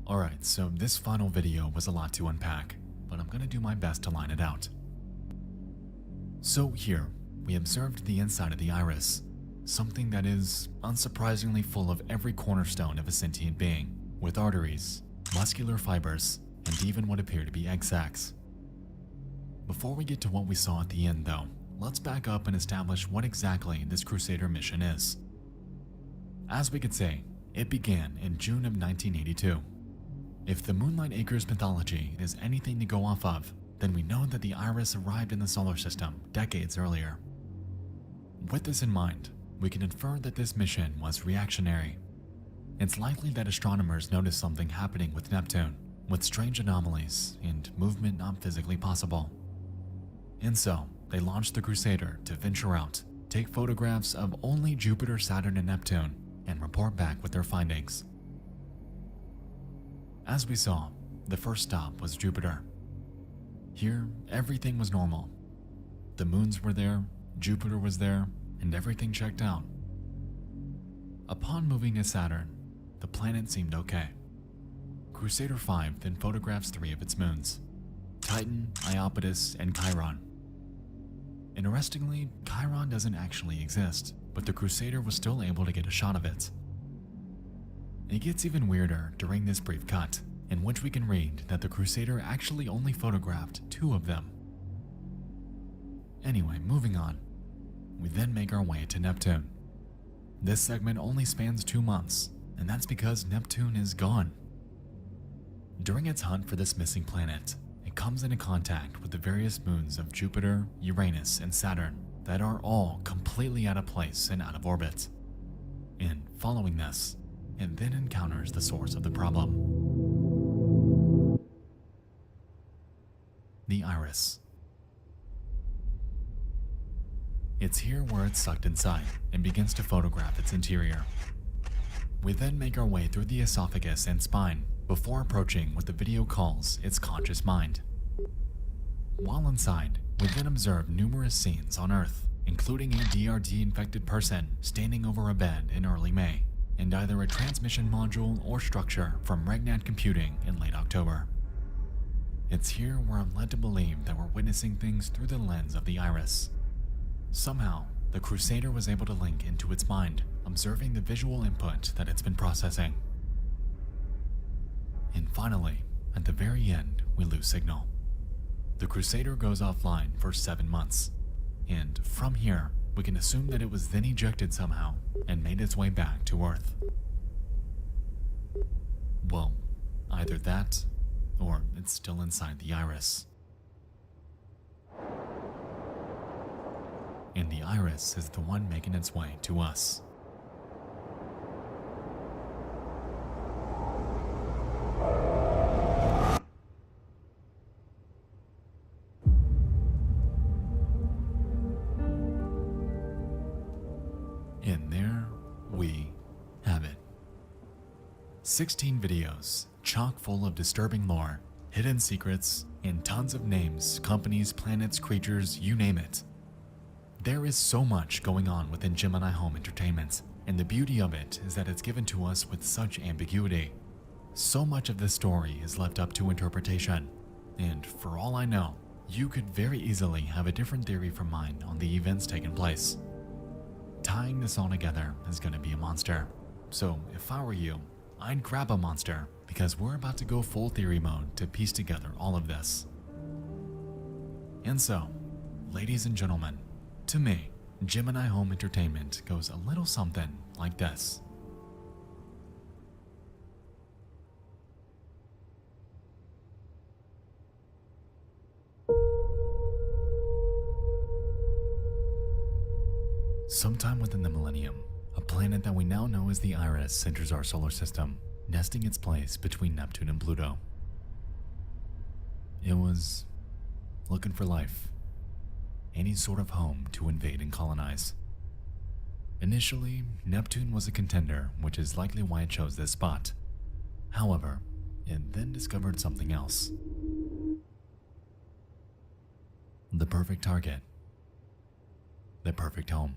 Alright, so this final video was a lot to unpack, but I'm gonna do my best to line it out. So here, we observed the inside of the iris, something that is unsurprisingly full of every cornerstone of a sentient being, with arteries, muscular fibers, and even what appear to be egg sacs. Before we get to what we saw at the end though, let's back up and establish what exactly this Crusader mission is. As we could say, it began in June of 1982. If the Moonlight Acres mythology is anything to go off of, then we know that the iris arrived in the solar system decades earlier. With this in mind, we can infer that this mission was reactionary. It's likely that astronomers noticed something happening with Neptune, with strange anomalies and movement not physically possible. And so, they launched the Crusader to venture out, take photographs of only Jupiter, Saturn, and Neptune, and report back with their findings. As we saw, the first stop was Jupiter. Here, everything was normal. The moons were there, Jupiter was there, and everything checked out. Upon moving to Saturn, the planet seemed okay. Crusader 5 then photographs 3 of its moons: Titan, Iapetus, and Chiron. Interestingly, Chiron doesn't actually exist, but the Crusader was still able to get a shot of it. It gets even weirder during this brief cut, in which we can read that the Crusader actually only photographed 2 of them. Anyway, moving on. We then make our way to Neptune. This segment only spans 2 months, and that's because Neptune is gone. During its hunt for this missing planet, it comes into contact with the various moons of Jupiter, Uranus, and Saturn that are all completely out of place and out of orbit. And following this, it then encounters the source of the problem: the iris. It's here where it's sucked inside and begins to photograph its interior. We then make our way through the esophagus and spine before approaching what the video calls its conscious mind. While inside, we then observe numerous scenes on Earth, including a DRD-infected person standing over a bed in early May, and either a transmission module or structure from Regnat Computing in late October. It's here where I'm led to believe that we're witnessing things through the lens of the iris. Somehow, the Crusader was able to link into its mind, observing the visual input that it's been processing. And finally, at the very end, we lose signal. The Crusader goes offline for 7 months, and from here, we can assume that it was then ejected somehow and made its way back to Earth. Well, either that, or it's still inside the iris. And the iris is the one making its way to us. And there we have it. 16 videos, chock full of disturbing lore, hidden secrets, and tons of names, companies, planets, creatures, you name it. There is so much going on within Gemini Home Entertainment, and the beauty of it is that it's given to us with such ambiguity. So much of this story is left up to interpretation, and for all I know, you could very easily have a different theory from mine on the events taking place. Tying this all together is going to be a monster, so if I were you, I'd grab a monster, because we're about to go full theory mode to piece together all of this. And so, ladies and gentlemen, to me, Gemini Home Entertainment goes a little something like this. Sometime within the millennium, a planet that we now know as the Iris enters our solar system, nesting its place between Neptune and Pluto. It was looking for life, any sort of home to invade and colonize. Initially, Neptune was a contender, which is likely why it chose this spot. However, it then discovered something else. The perfect target. The perfect home.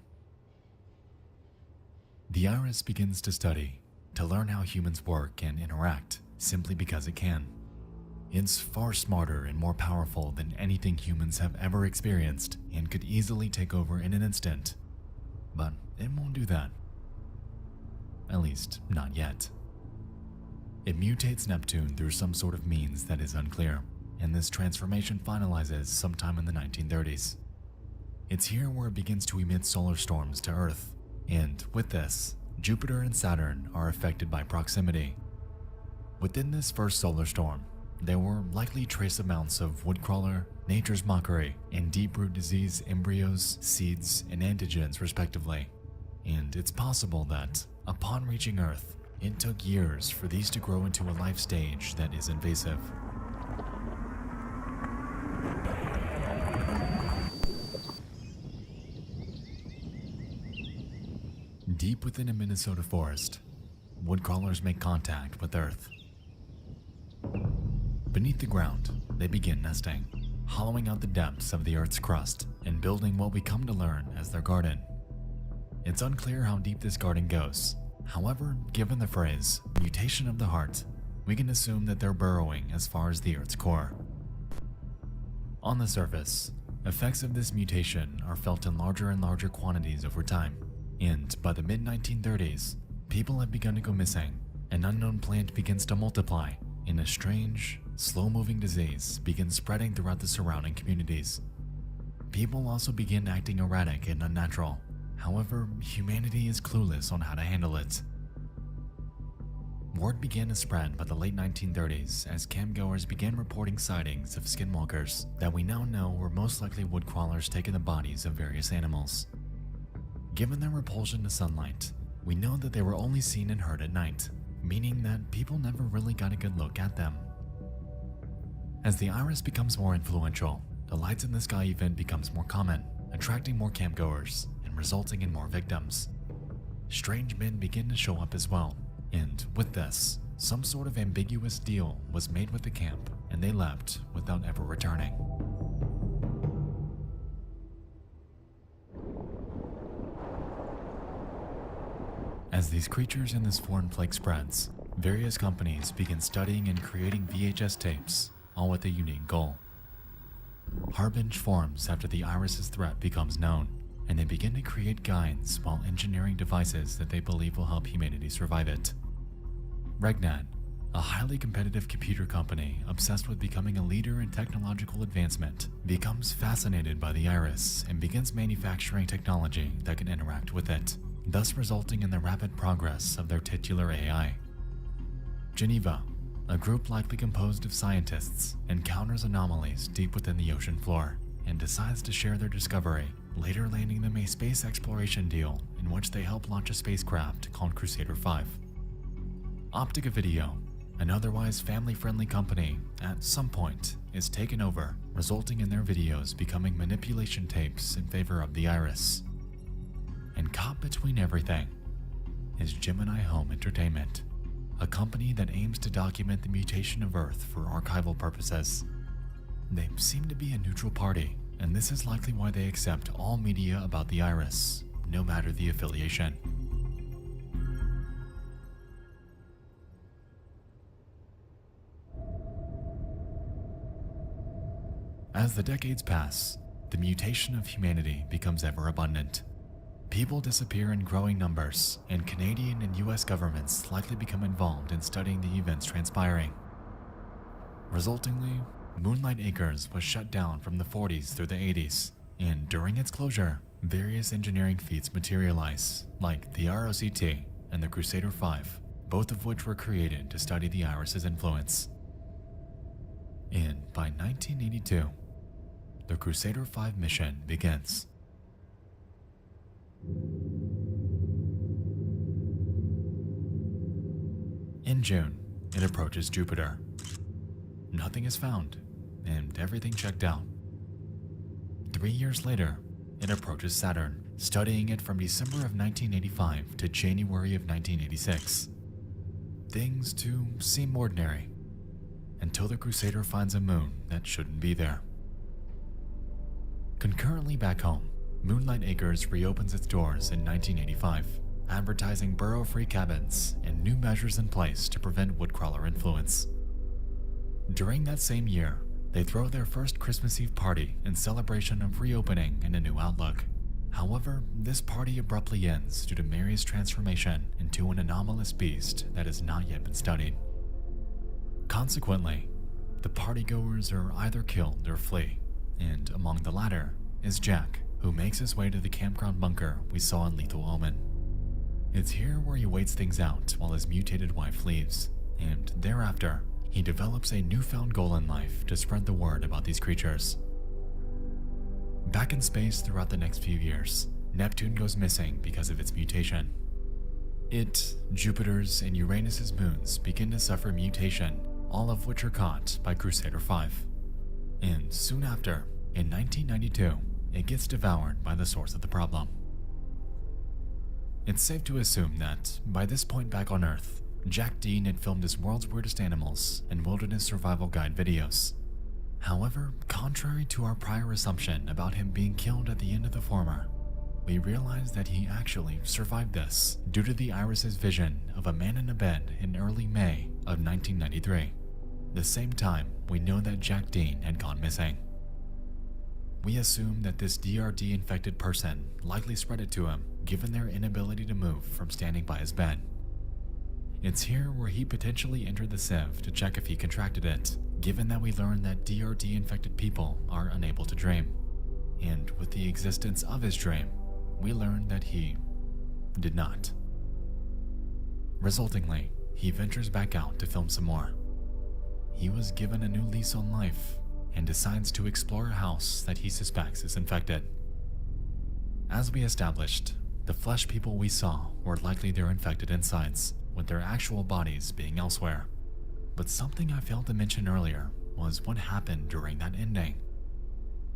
The Iris begins to study, to learn how humans work and interact, simply because it can. It's far smarter and more powerful than anything humans have ever experienced and could easily take over in an instant. But it won't do that. At least, not yet. It mutates Neptune through some sort of means that is unclear, and this transformation finalizes sometime in the 1930s. It's here where it begins to emit solar storms to Earth, and with this, Jupiter and Saturn are affected by proximity. Within this first solar storm, there were likely trace amounts of woodcrawler, nature's mockery, and deep root disease embryos, seeds, and antigens respectively. And it's possible that, upon reaching Earth, it took years for these to grow into a life stage that is invasive. Deep within a Minnesota forest, woodcrawlers make contact with Earth. Beneath the ground, they begin nesting, hollowing out the depths of the Earth's crust and building what we come to learn as their garden. It's unclear how deep this garden goes. However, given the phrase, mutation of the heart, we can assume that they're burrowing as far as the Earth's core. On the surface, effects of this mutation are felt in larger and larger quantities over time, and by the mid-1930s, people have begun to go missing. An unknown plant begins to multiply, and a strange, slow-moving disease begins spreading throughout the surrounding communities. People also begin acting erratic and unnatural. However, humanity is clueless on how to handle it. Word began to spread by the late 1930s as campgoers began reporting sightings of skinwalkers that we now know were most likely woodcrawlers taking the bodies of various animals. Given their repulsion to sunlight, we know that they were only seen and heard at night, meaning that people never really got a good look at them. As the iris becomes more influential, the lights in the sky event becomes more common, attracting more campgoers and resulting in more victims. Strange men begin to show up as well, and with this, some sort of ambiguous deal was made with the camp, and they left without ever returning. As these creatures in this foreign plague spreads, various companies begin studying and creating VHS tapes, all with a unique goal. Harbinge forms after the iris's threat becomes known, and they begin to create guides while engineering devices that they believe will help humanity survive it. Regnat, a highly competitive computer company obsessed with becoming a leader in technological advancement, becomes fascinated by the iris and begins manufacturing technology that can interact with it, thus resulting in the rapid progress of their titular AI. Geneva, a group likely composed of scientists, encounters anomalies deep within the ocean floor and decides to share their discovery, later landing them a space exploration deal in which they help launch a spacecraft called Crusader 5. Optica Video, an otherwise family-friendly company, at some point is taken over, resulting in their videos becoming manipulation tapes in favor of the iris. And caught between everything is Gemini Home Entertainment, a company that aims to document the mutation of Earth for archival purposes. They seem to be a neutral party, and this is likely why they accept all media about the iris, no matter the affiliation. As the decades pass, the mutation of humanity becomes ever abundant. People disappear in growing numbers, and Canadian and US governments likely become involved in studying the events transpiring. Resultingly, Moonlight Acres was shut down from the 40s through the 80s, and during its closure, various engineering feats materialize, like the ROCT and the Crusader 5, both of which were created to study the iris's influence. And by 1982, the Crusader 5 mission begins. In June, it approaches Jupiter. Nothing is found, and everything checked out. 3 years later, it approaches Saturn, studying it from December of 1985 to January of 1986. Things too seem ordinary, until the Crusader finds a moon that shouldn't be there. Concurrently back home, Moonlight Acres reopens its doors in 1985, advertising burrow-free cabins and new measures in place to prevent woodcrawler influence. During that same year, they throw their first Christmas Eve party in celebration of reopening and a new outlook. However, this party abruptly ends due to Mary's transformation into an anomalous beast that has not yet been studied. Consequently, the partygoers are either killed or flee, and among the latter is Jack, who makes his way to the campground bunker we saw in Lethal Omen. It's here where he waits things out while his mutated wife leaves, and thereafter, he develops a newfound goal in life to spread the word about these creatures. Back in space throughout the next few years, Neptune goes missing because of its mutation. It, Jupiter's, and Uranus's moons begin to suffer mutation, all of which are caught by Crusader 5. And soon after, in 1992, it gets devoured by the source of the problem. It's safe to assume that, by this point back on Earth, Jack Dean had filmed his World's Weirdest Animals and Wilderness Survival Guide videos. However, contrary to our prior assumption about him being killed at the end of the former, we realize that he actually survived this due to the Iris's vision of a man in a bed in early May of 1993, the same time we know that Jack Dean had gone missing. We assume that this DRD-infected person likely spread it to him, given their inability to move from standing by his bed. It's here where he potentially entered the sieve to check if he contracted it, given that we learn that DRD-infected people are unable to dream. And with the existence of his dream, we learn that he did not. Resultingly, he ventures back out to film some more. He was given a new lease on life and decides to explore a house that he suspects is infected. As we established, the flesh people we saw were likely their infected insides, with their actual bodies being elsewhere. But something I failed to mention earlier was what happened during that ending.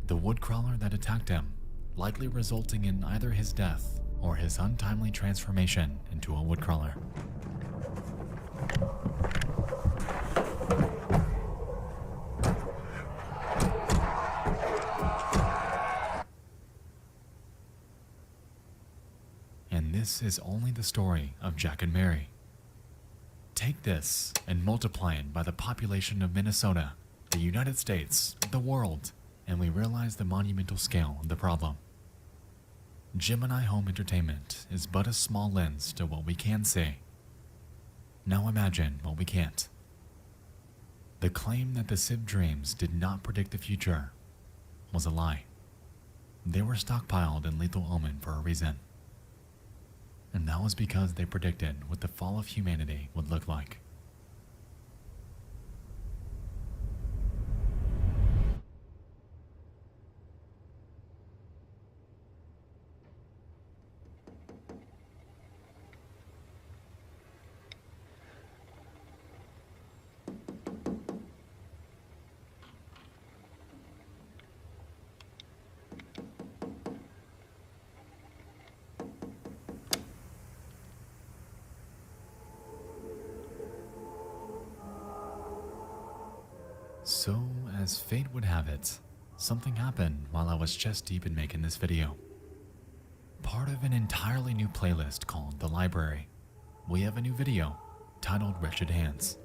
The woodcrawler that attacked him, likely resulting in either his death or his untimely transformation into a woodcrawler. And this is only the story of Jack and Mary. Take this and multiply it by the population of Minnesota, the United States, the world, and we realize the monumental scale of the problem. Gemini Home Entertainment is but a small lens to what we can see. Now imagine what we can't. The claim that the Civ Dreams did not predict the future was a lie. They were stockpiled in Lethal Omen for a reason. And that was because they predicted what the fall of humanity would look like. So, as fate would have it, something happened while I was chest deep in making this video. Part of an entirely new playlist called The Library, we have a new video titled Wretched Hands.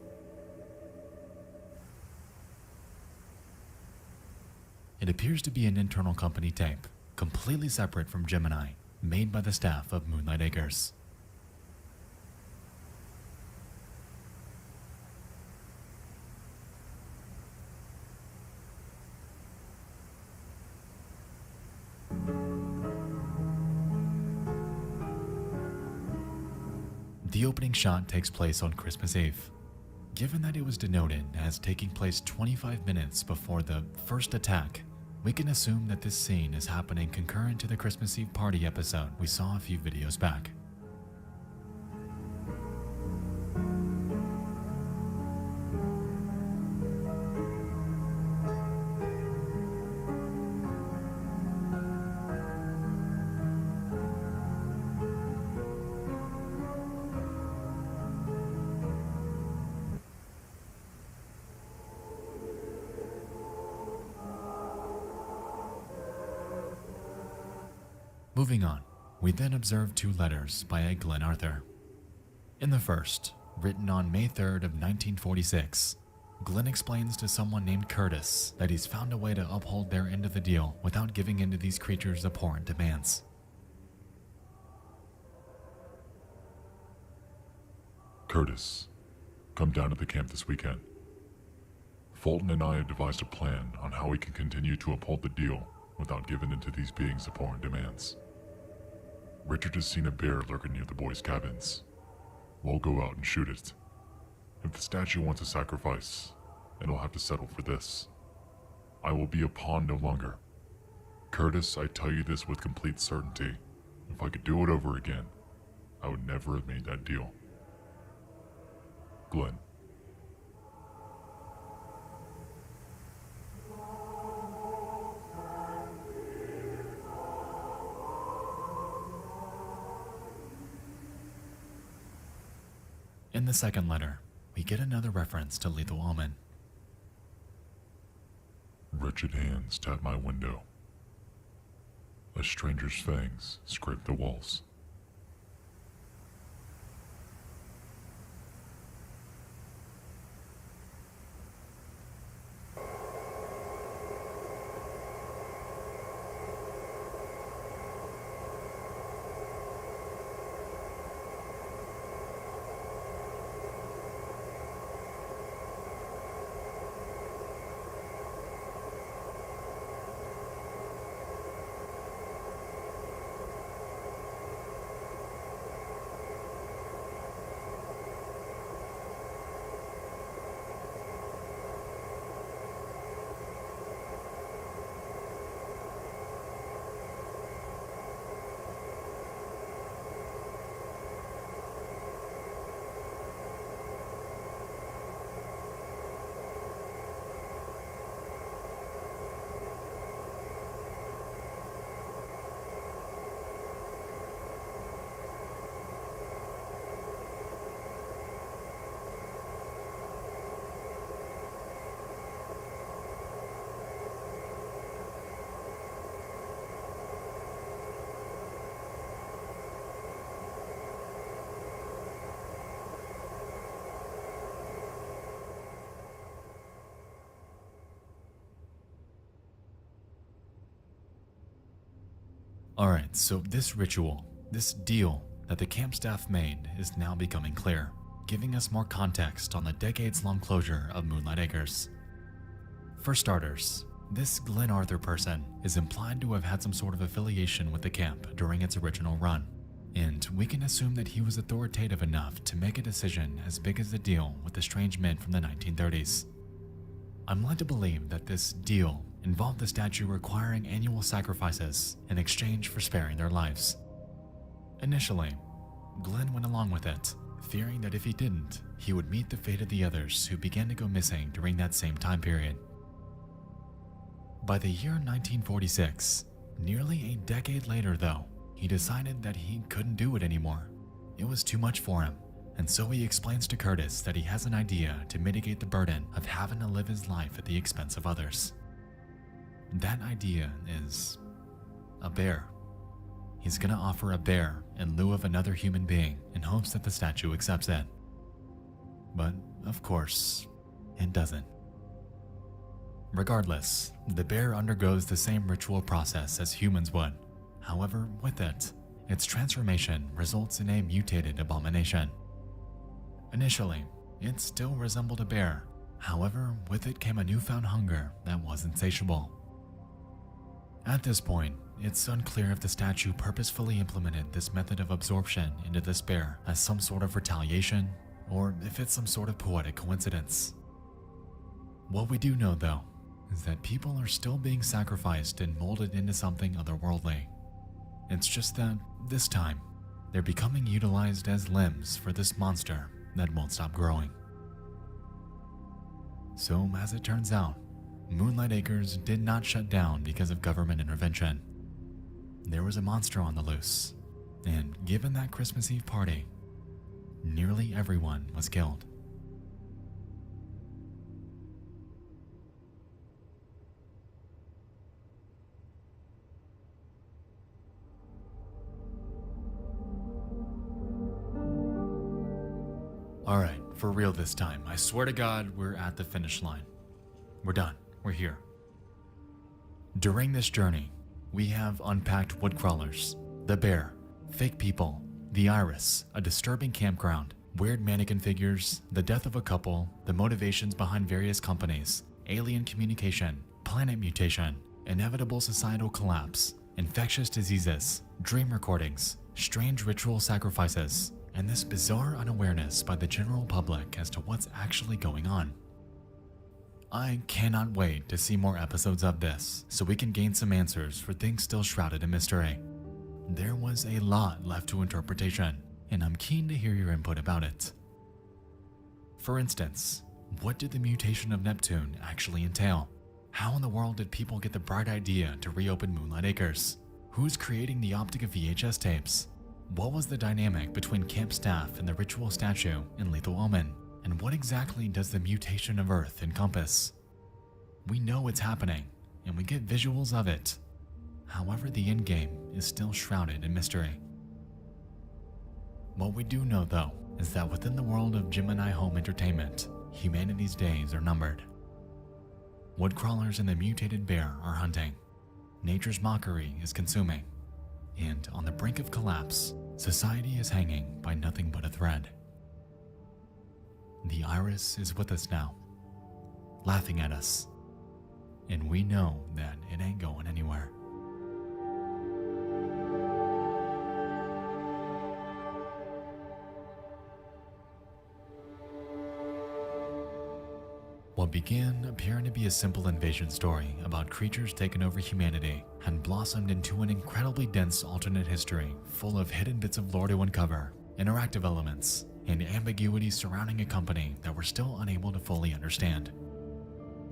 It appears to be an internal company tape, completely separate from Gemini, made by the staff of Moonlight Acres. The opening shot takes place on Christmas Eve. Given that it was denoted as taking place 25 minutes before the first attack, we can assume that this scene is happening concurrent to the Christmas Eve party episode we saw a few videos back. Moving on, We then observe two letters by a Glenn Arthur. In the first, written on May 3rd of 1946, Glenn explains to someone named Curtis that he's found a way to uphold their end of the deal without giving in to these creatures' abhorrent demands. Curtis, come down to the camp this weekend. Fulton and I have devised a plan on how we can continue to uphold the deal without giving in to these beings' abhorrent demands. Richard has seen a bear lurking near the boys' cabins. We'll go out and shoot it. If the statue wants a sacrifice, it'll have to settle for this. I will be a pawn no longer. Curtis, I tell you this with complete certainty. If I could do it over again, I would never have made that deal. Glenn. In the second letter, we get another reference to Lethal Omen. Wretched hands tap my window. A stranger's fangs scrape the walls. Alright, so this ritual, this deal that the camp staff made is now becoming clear, giving us more context on the decades-long closure of Moonlight Acres. For starters, this Glenn Arthur person is implied to have had some sort of affiliation with the camp during its original run, and we can assume that he was authoritative enough to make a decision as big as the deal with the strange men from the 1930s. I'm led to believe that this deal involved the statue requiring annual sacrifices in exchange for sparing their lives. Initially, Glenn went along with it, fearing that if he didn't, he would meet the fate of the others who began to go missing during that same time period. By the year 1946, nearly a decade later though, he decided that he couldn't do it anymore. It was too much for him, and so he explains to Curtis that he has an idea to mitigate the burden of having to live his life at the expense of others. That idea is a bear. He's gonna offer a bear in lieu of another human being in hopes that the statue accepts it. But, of course, it doesn't. Regardless, the bear undergoes the same ritual process as humans would. However, with it, its transformation results in a mutated abomination. Initially, it still resembled a bear. However, with it came a newfound hunger that was insatiable. At this point, it's unclear if the statue purposefully implemented this method of absorption into this bear as some sort of retaliation, or if it's some sort of poetic coincidence. What we do know, though, is that people are still being sacrificed and molded into something otherworldly. It's just that, this time, they're becoming utilized as limbs for this monster that won't stop growing. So, as it turns out, Moonlight Acres did not shut down because of government intervention. There was a monster on the loose, and given that Christmas Eve party, nearly everyone was killed. Alright, for real this time. I swear to God, we're at the finish line. We're done. We're here. During this journey, we have unpacked woodcrawlers, the bear, fake people, the iris, a disturbing campground, weird mannequin figures, the death of a couple, the motivations behind various companies, alien communication, planet mutation, inevitable societal collapse, infectious diseases, dream recordings, strange ritual sacrifices, and this bizarre unawareness by the general public as to what's actually going on. I cannot wait to see more episodes of this so we can gain some answers for things still shrouded in mystery. There was a lot left to interpretation, and I'm keen to hear your input about it. For instance, what did the mutation of Neptune actually entail? How in the world did people get the bright idea to reopen Moonlight Acres? Who's creating the Optica VHS tapes? What was the dynamic between camp staff and the ritual statue in Lethal Omen? And what exactly does the mutation of Earth encompass? We know it's happening, and we get visuals of it. However, the endgame is still shrouded in mystery. What we do know, though, is that within the world of Gemini Home Entertainment, humanity's days are numbered. Woodcrawlers and the mutated bear are hunting. Nature's mockery is consuming. And on the brink of collapse, society is hanging by nothing but a thread. The iris is with us now, laughing at us, and we know that it ain't going anywhere. What began appearing to be a simple invasion story about creatures taking over humanity had blossomed into an incredibly dense alternate history full of hidden bits of lore to uncover, interactive elements, and ambiguity surrounding a company that we're still unable to fully understand.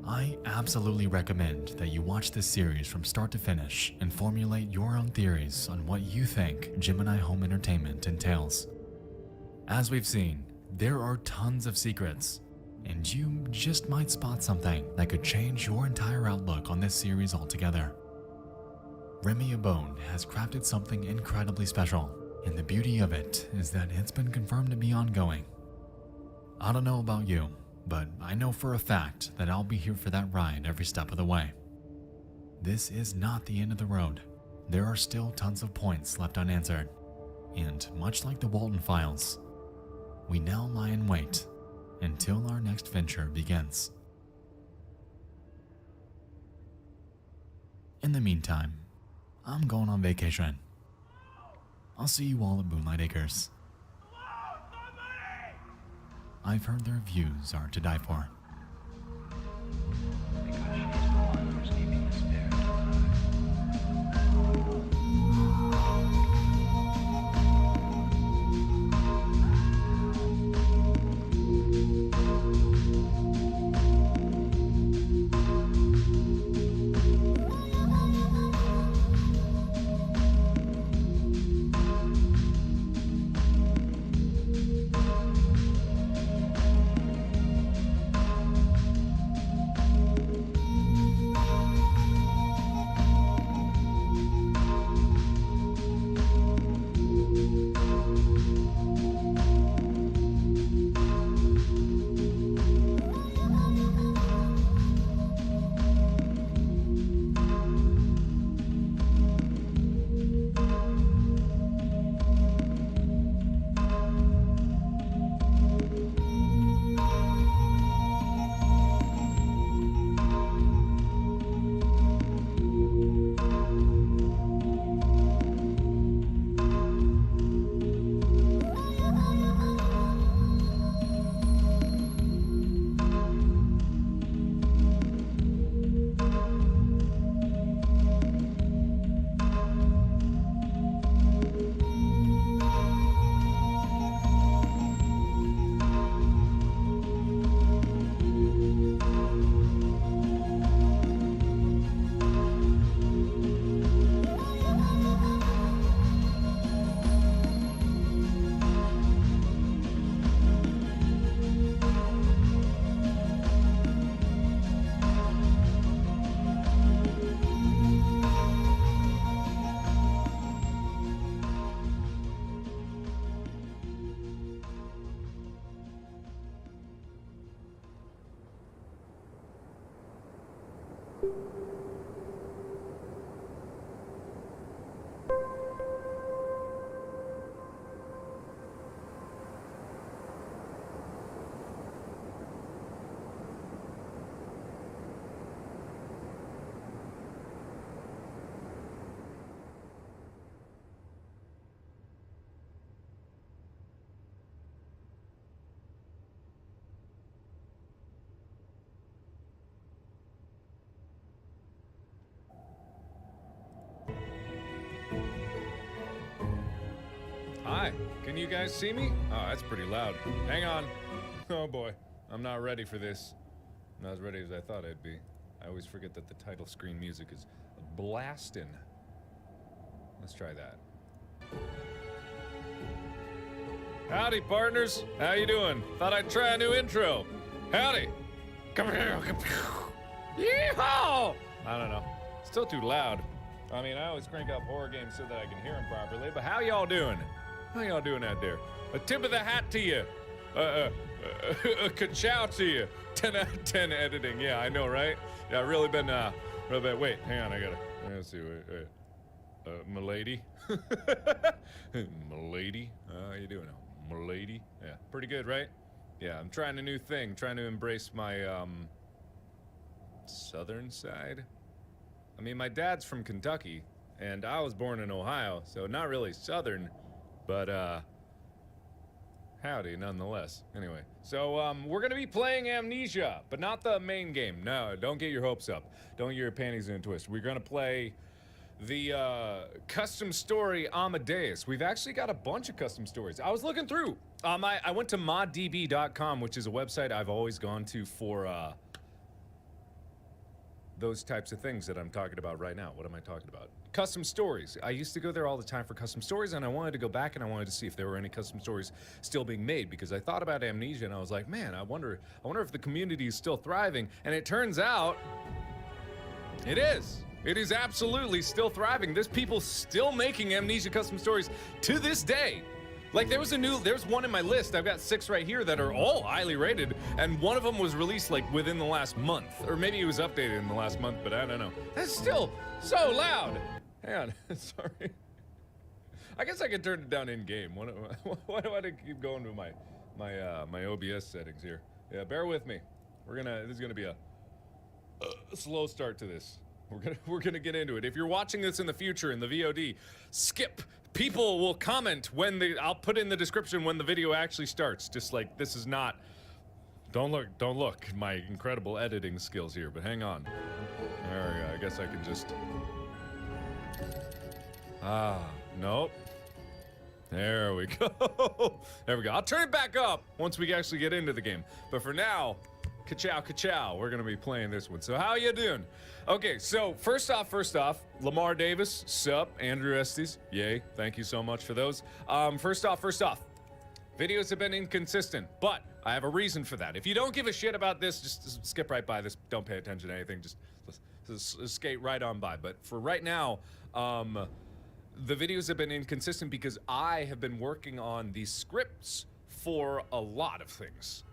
I absolutely recommend that you watch this series from start to finish and formulate your own theories on what you think Gemini Home Entertainment entails. As we've seen, there are tons of secrets, and you just might spot something that could change your entire outlook on this series altogether. Remy Abone has crafted something incredibly special, and the beauty of it is that it's been confirmed to be ongoing. I don't know about you, but I know for a fact that I'll be here for that ride every step of the way. This is not the end of the road. There are still tons of points left unanswered, and much like the Walton Files, we now lie in wait until our next venture begins. In the meantime, I'm going on vacation. I'll see you all at Moonlight Acres. I've heard their views are to die for. Hi, can you guys see me? Oh, that's pretty loud. Hang on. Oh boy, I'm not ready for this. Not as ready as I thought I'd be. I always forget that the title screen music is blasting. Let's try that. Howdy, partners. How you doing? Thought I'd try a new intro. Howdy. Come here. Yeehaw! I don't know. Still too loud. I mean, I always crank up horror games so that I can hear them properly, but how y'all doing? How y'all doing out there? A tip of the hat to you. A ka-chow to you. 10 out of 10 editing. Yeah, I know, right? Yeah, really been, wait, hang on, let's see, wait. Milady? Milady? How you doing now? Milady? Yeah, pretty good, right? Yeah, I'm trying a new thing, trying to embrace my, southern side. I mean, my dad's from Kentucky, and I was born in Ohio, so not really southern, but, howdy nonetheless. Anyway, so, we're gonna be playing Amnesia, but not the main game. No, don't get your hopes up. Don't get your panties in a twist. We're gonna play the, custom story Amadeus. We've actually got a bunch of custom stories. I was looking through. I went to moddb.com, which is a website I've always gone to for, those types of things that I'm talking about right now. What am I talking about? Custom stories. I used to go there all the time for custom stories, and I wanted to go back and I wanted to see if there were any custom stories still being made, because I thought about Amnesia and I was like, man, I wonder if the community is still thriving. And it turns out it is. It is absolutely still thriving. There's people still making Amnesia custom stories to this day. Like, there's one in my list. I've got 6 right here that are all highly rated, and one of them was released like within the last month, or maybe it was updated in the last month, but I don't know. That's still so loud. Hang on, sorry. I guess I could turn it down in game. Why do I keep going to my OBS settings here? Yeah, bear with me. This is gonna be a slow start to this. We're gonna get into it. If you're watching this in the future in the VOD, skip. People will comment I'll put in the description when the video actually starts. Just like, this is not, don't look at my incredible editing skills here, but hang on. There we go, I guess I can just, nope. There we go. There we go. I'll turn it back up once we actually get into the game. But for now, ka-chow, ka-chow. We're gonna be playing this one. So how you doing? Okay, so first off, Lamar Davis, sup, Andrew Estes, yay, thank you so much for those. First off, videos have been inconsistent, but I have a reason for that. If you don't give a shit about this, just skip right by this, don't pay attention to anything, just skate right on by. But for right now, the videos have been inconsistent because I have been working on these scripts for a lot of things.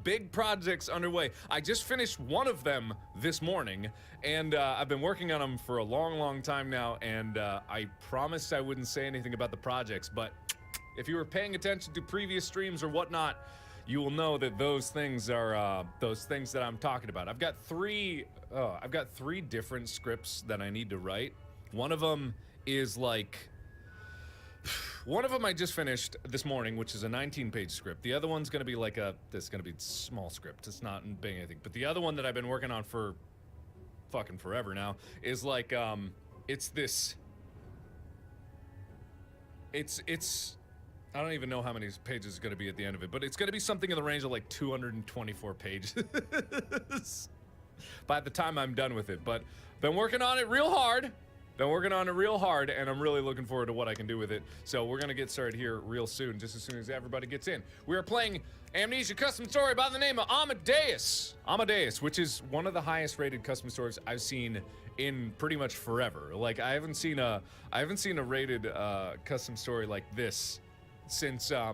Big projects underway. I just finished one of them this morning, and I've been working on them for a long time now, and I promised I wouldn't say anything about the projects, but if you were paying attention to previous streams or whatnot, you will know that those things are those things that I'm talking about. I've got three different scripts that I need to write. One of them is like, one of them I just finished this morning, which is a 19-page script. The other one's gonna be like this is gonna be a small script. It's not big anything. But the other one that I've been working on for fucking forever now is like, it's I don't even know how many pages it's gonna be at the end of it, but it's gonna be something in the range of like 224 pages by the time I'm done with it. But been working on it real hard. And I'm really looking forward to what I can do with it. So we're gonna get started here real soon, just as soon as everybody gets in. We are playing Amnesia custom story by the name of Amadeus. Amadeus, which is one of the highest rated custom stories I've seen in pretty much forever. Like, I haven't seen a rated custom story like this since I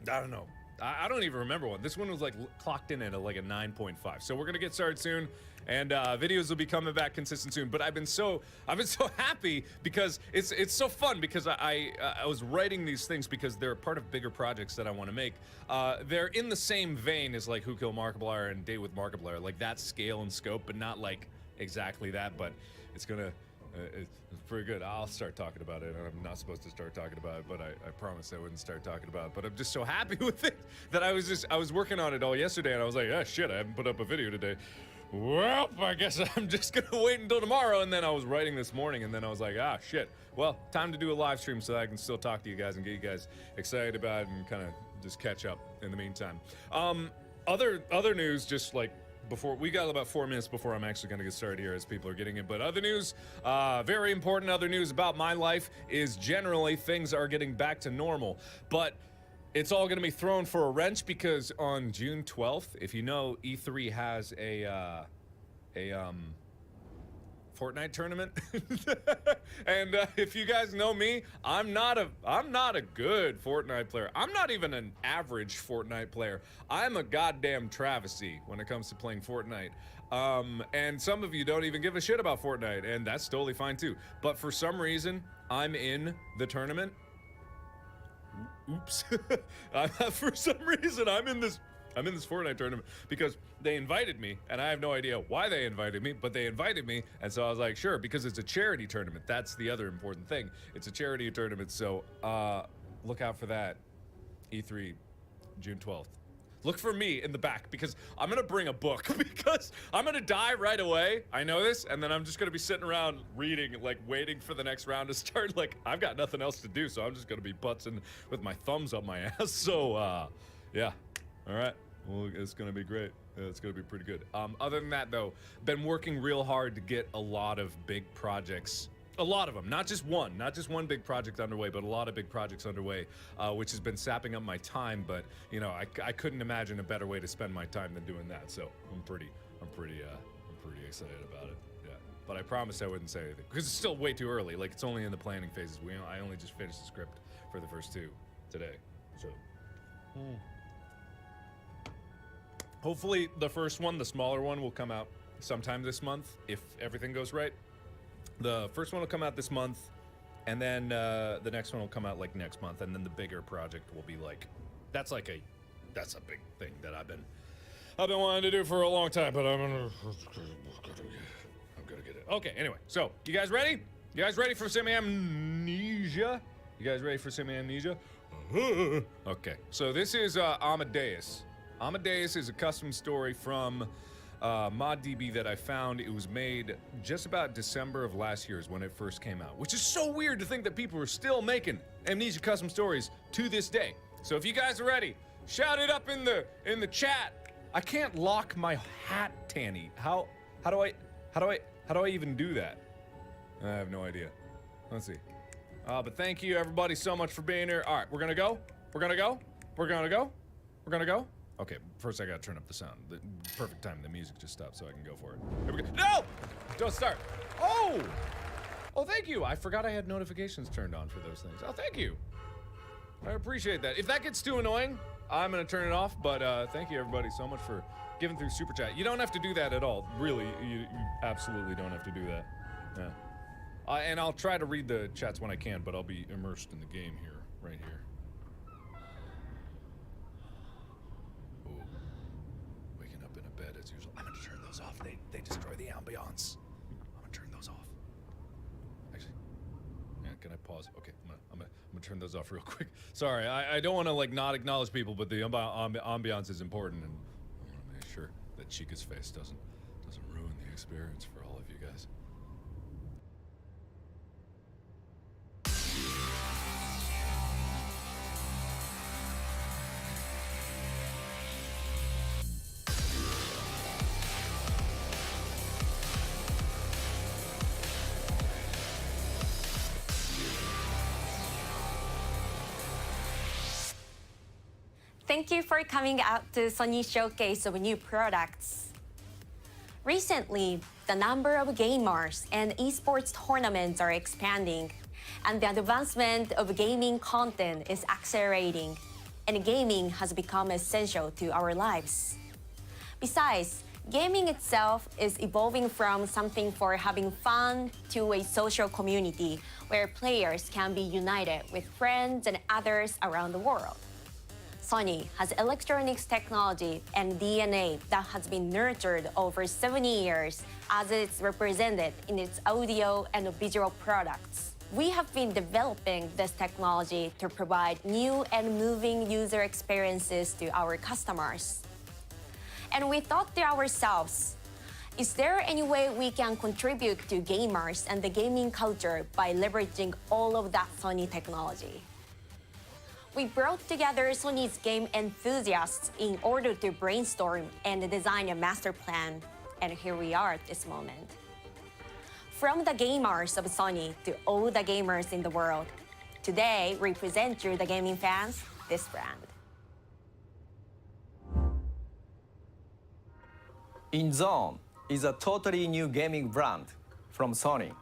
don't know, I don't even remember one. This one was like clocked in at like a 9.5. So we're gonna get started soon, and videos will be coming back consistent soon. But I've been so happy because it's so fun because I was writing these things because they're part of bigger projects that I want to make. They're in the same vein as like Who Killed Markiplier and Date with Markiplier, like that scale and scope, but not like exactly that. But it's gonna. It's pretty good. I'll start talking about it. I'm not supposed to start talking about it, but I promised I wouldn't start talking about it. But I'm just so happy with it that I was working on it all yesterday, and I was like, ah, shit, I haven't put up a video today. Well, I guess I'm just gonna wait until tomorrow. And then I was writing this morning, and then I was like, ah, shit. Well, time to do a live stream so that I can still talk to you guys and get you guys excited about it and kind of just catch up in the meantime. Other news, just like. Before we got about 4 minutes before I'm actually going to get started here as people are getting it. But other news, very important other news about my life is generally things are getting back to normal. But it's all going to be thrown for a wrench because on June 12th, if you know, E3 has a Fortnite tournament. And if you guys know me, I'm not a good Fortnite player. I'm not even an average Fortnite player. I'm a goddamn travesty when it comes to playing Fortnite. And some of you don't even give a shit about Fortnite, and that's totally fine too. But for some reason, I'm in the tournament. Oops. For some reason, I'm in this Fortnite tournament because they invited me, and I have no idea why they invited me, but they invited me, and so I was like, sure, because it's a charity tournament. That's the other important thing. It's a charity tournament, so look out for that. E3, June 12th. Look for me in the back because I'm gonna bring a book because I'm gonna die right away. I know this, and then I'm just gonna be sitting around reading, like waiting for the next round to start. Like I've got nothing else to do, so I'm just gonna be putzing with my thumbs up my ass. So yeah. All right. Well, it's gonna be great. It's gonna be pretty good. Other than that, though, been working real hard to get a lot of big projects. A lot of them, not just one big project underway, but a lot of big projects underway, which has been sapping up my time. But you know, I couldn't imagine a better way to spend my time than doing that. So I'm pretty excited about it. Yeah. But I promised I wouldn't say anything because it's still way too early. Like it's only in the planning phases. I only just finished the script for the first two today. So. Hopefully the first one, the smaller one, will come out sometime this month if everything goes right. The first one will come out this month, and then the next one will come out like next month, and then the bigger project will be like that's a big thing that I've been wanting to do for a long time, but I'm gonna get it. Okay, anyway, so you guys ready? You guys ready for semi-amnesia? You guys ready for semi-amnesia? Okay, so this is Amadeus. Amadeus is a custom story from ModDB that I found. It was made just about December of last year is when it first came out, which is so weird to think that people are still making Amnesia custom stories to this day. So if you guys are ready, shout it up in the chat. I can't lock my hat, Tanny. How do I even do that? I have no idea. Let's see. But thank you everybody so much for being here. All right, we're gonna go. Okay, first I gotta turn up the sound. The perfect time, the music just stopped so I can go for it. Here we go. No! Don't start. Oh! Oh, thank you. I forgot I had notifications turned on for those things. Oh, thank you. I appreciate that. If that gets too annoying, I'm gonna turn it off, but thank you everybody so much for giving through Super Chat. You don't have to do that at all. Really, you absolutely don't have to do that. Yeah. And I'll try to read the chats when I can, but I'll be immersed in the game here, right here. As usual. I'm gonna turn those off. They destroy the ambiance. I'm gonna turn those off. Actually, yeah, can I pause? Okay, I'm gonna turn those off real quick. Sorry, I don't want to like not acknowledge people, but the ambiance is important, and I want to make sure that Chica's face doesn't ruin the experience for all of you guys. Thank you for coming out to Sony Showcase of new products. Recently, the number of gamers and esports tournaments are expanding, and the advancement of gaming content is accelerating. and gaming has become essential to our lives. Besides, gaming itself is evolving from something for having fun to a social community where players can be united with friends and others around the world. Sony has electronics technology and DNA that has been nurtured over 70 years as it's represented in its audio and visual products. We have been developing this technology to provide new and moving user experiences to our customers. And we thought to ourselves, is there any way we can contribute to gamers and the gaming culture by leveraging all of that Sony technology? We brought together Sony's game enthusiasts in order to brainstorm and design a master plan, and here we are at this moment. From the gamers of Sony to all the gamers in the world, today we present you, the gaming fans, this brand. InZone is a totally new gaming brand from Sony.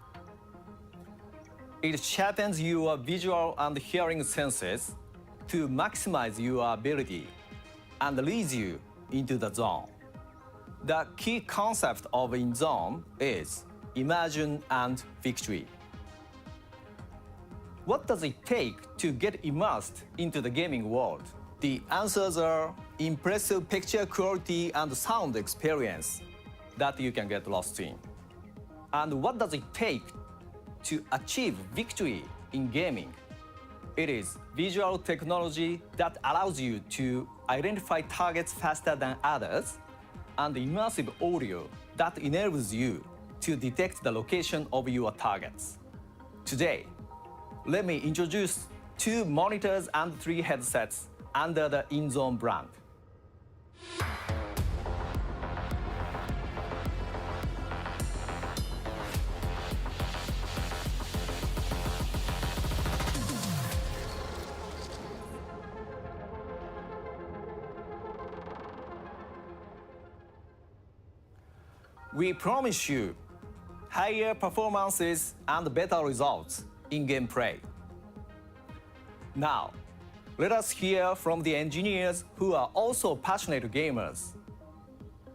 It sharpens your visual and hearing senses to maximize your ability and leads you into the zone. The key concept of InZone is immersion and victory. What does it take to get immersed into the gaming world? The answers are impressive picture quality and sound experience that you can get lost in. And what does it take to achieve victory in gaming? It is visual technology that allows you to identify targets faster than others, and immersive audio that enables you to detect the location of your targets. Today, let me introduce 2 monitors and 3 headsets under the InZone brand. We promise you higher performances and better results in gameplay. Now, let us hear from the engineers who are also passionate gamers.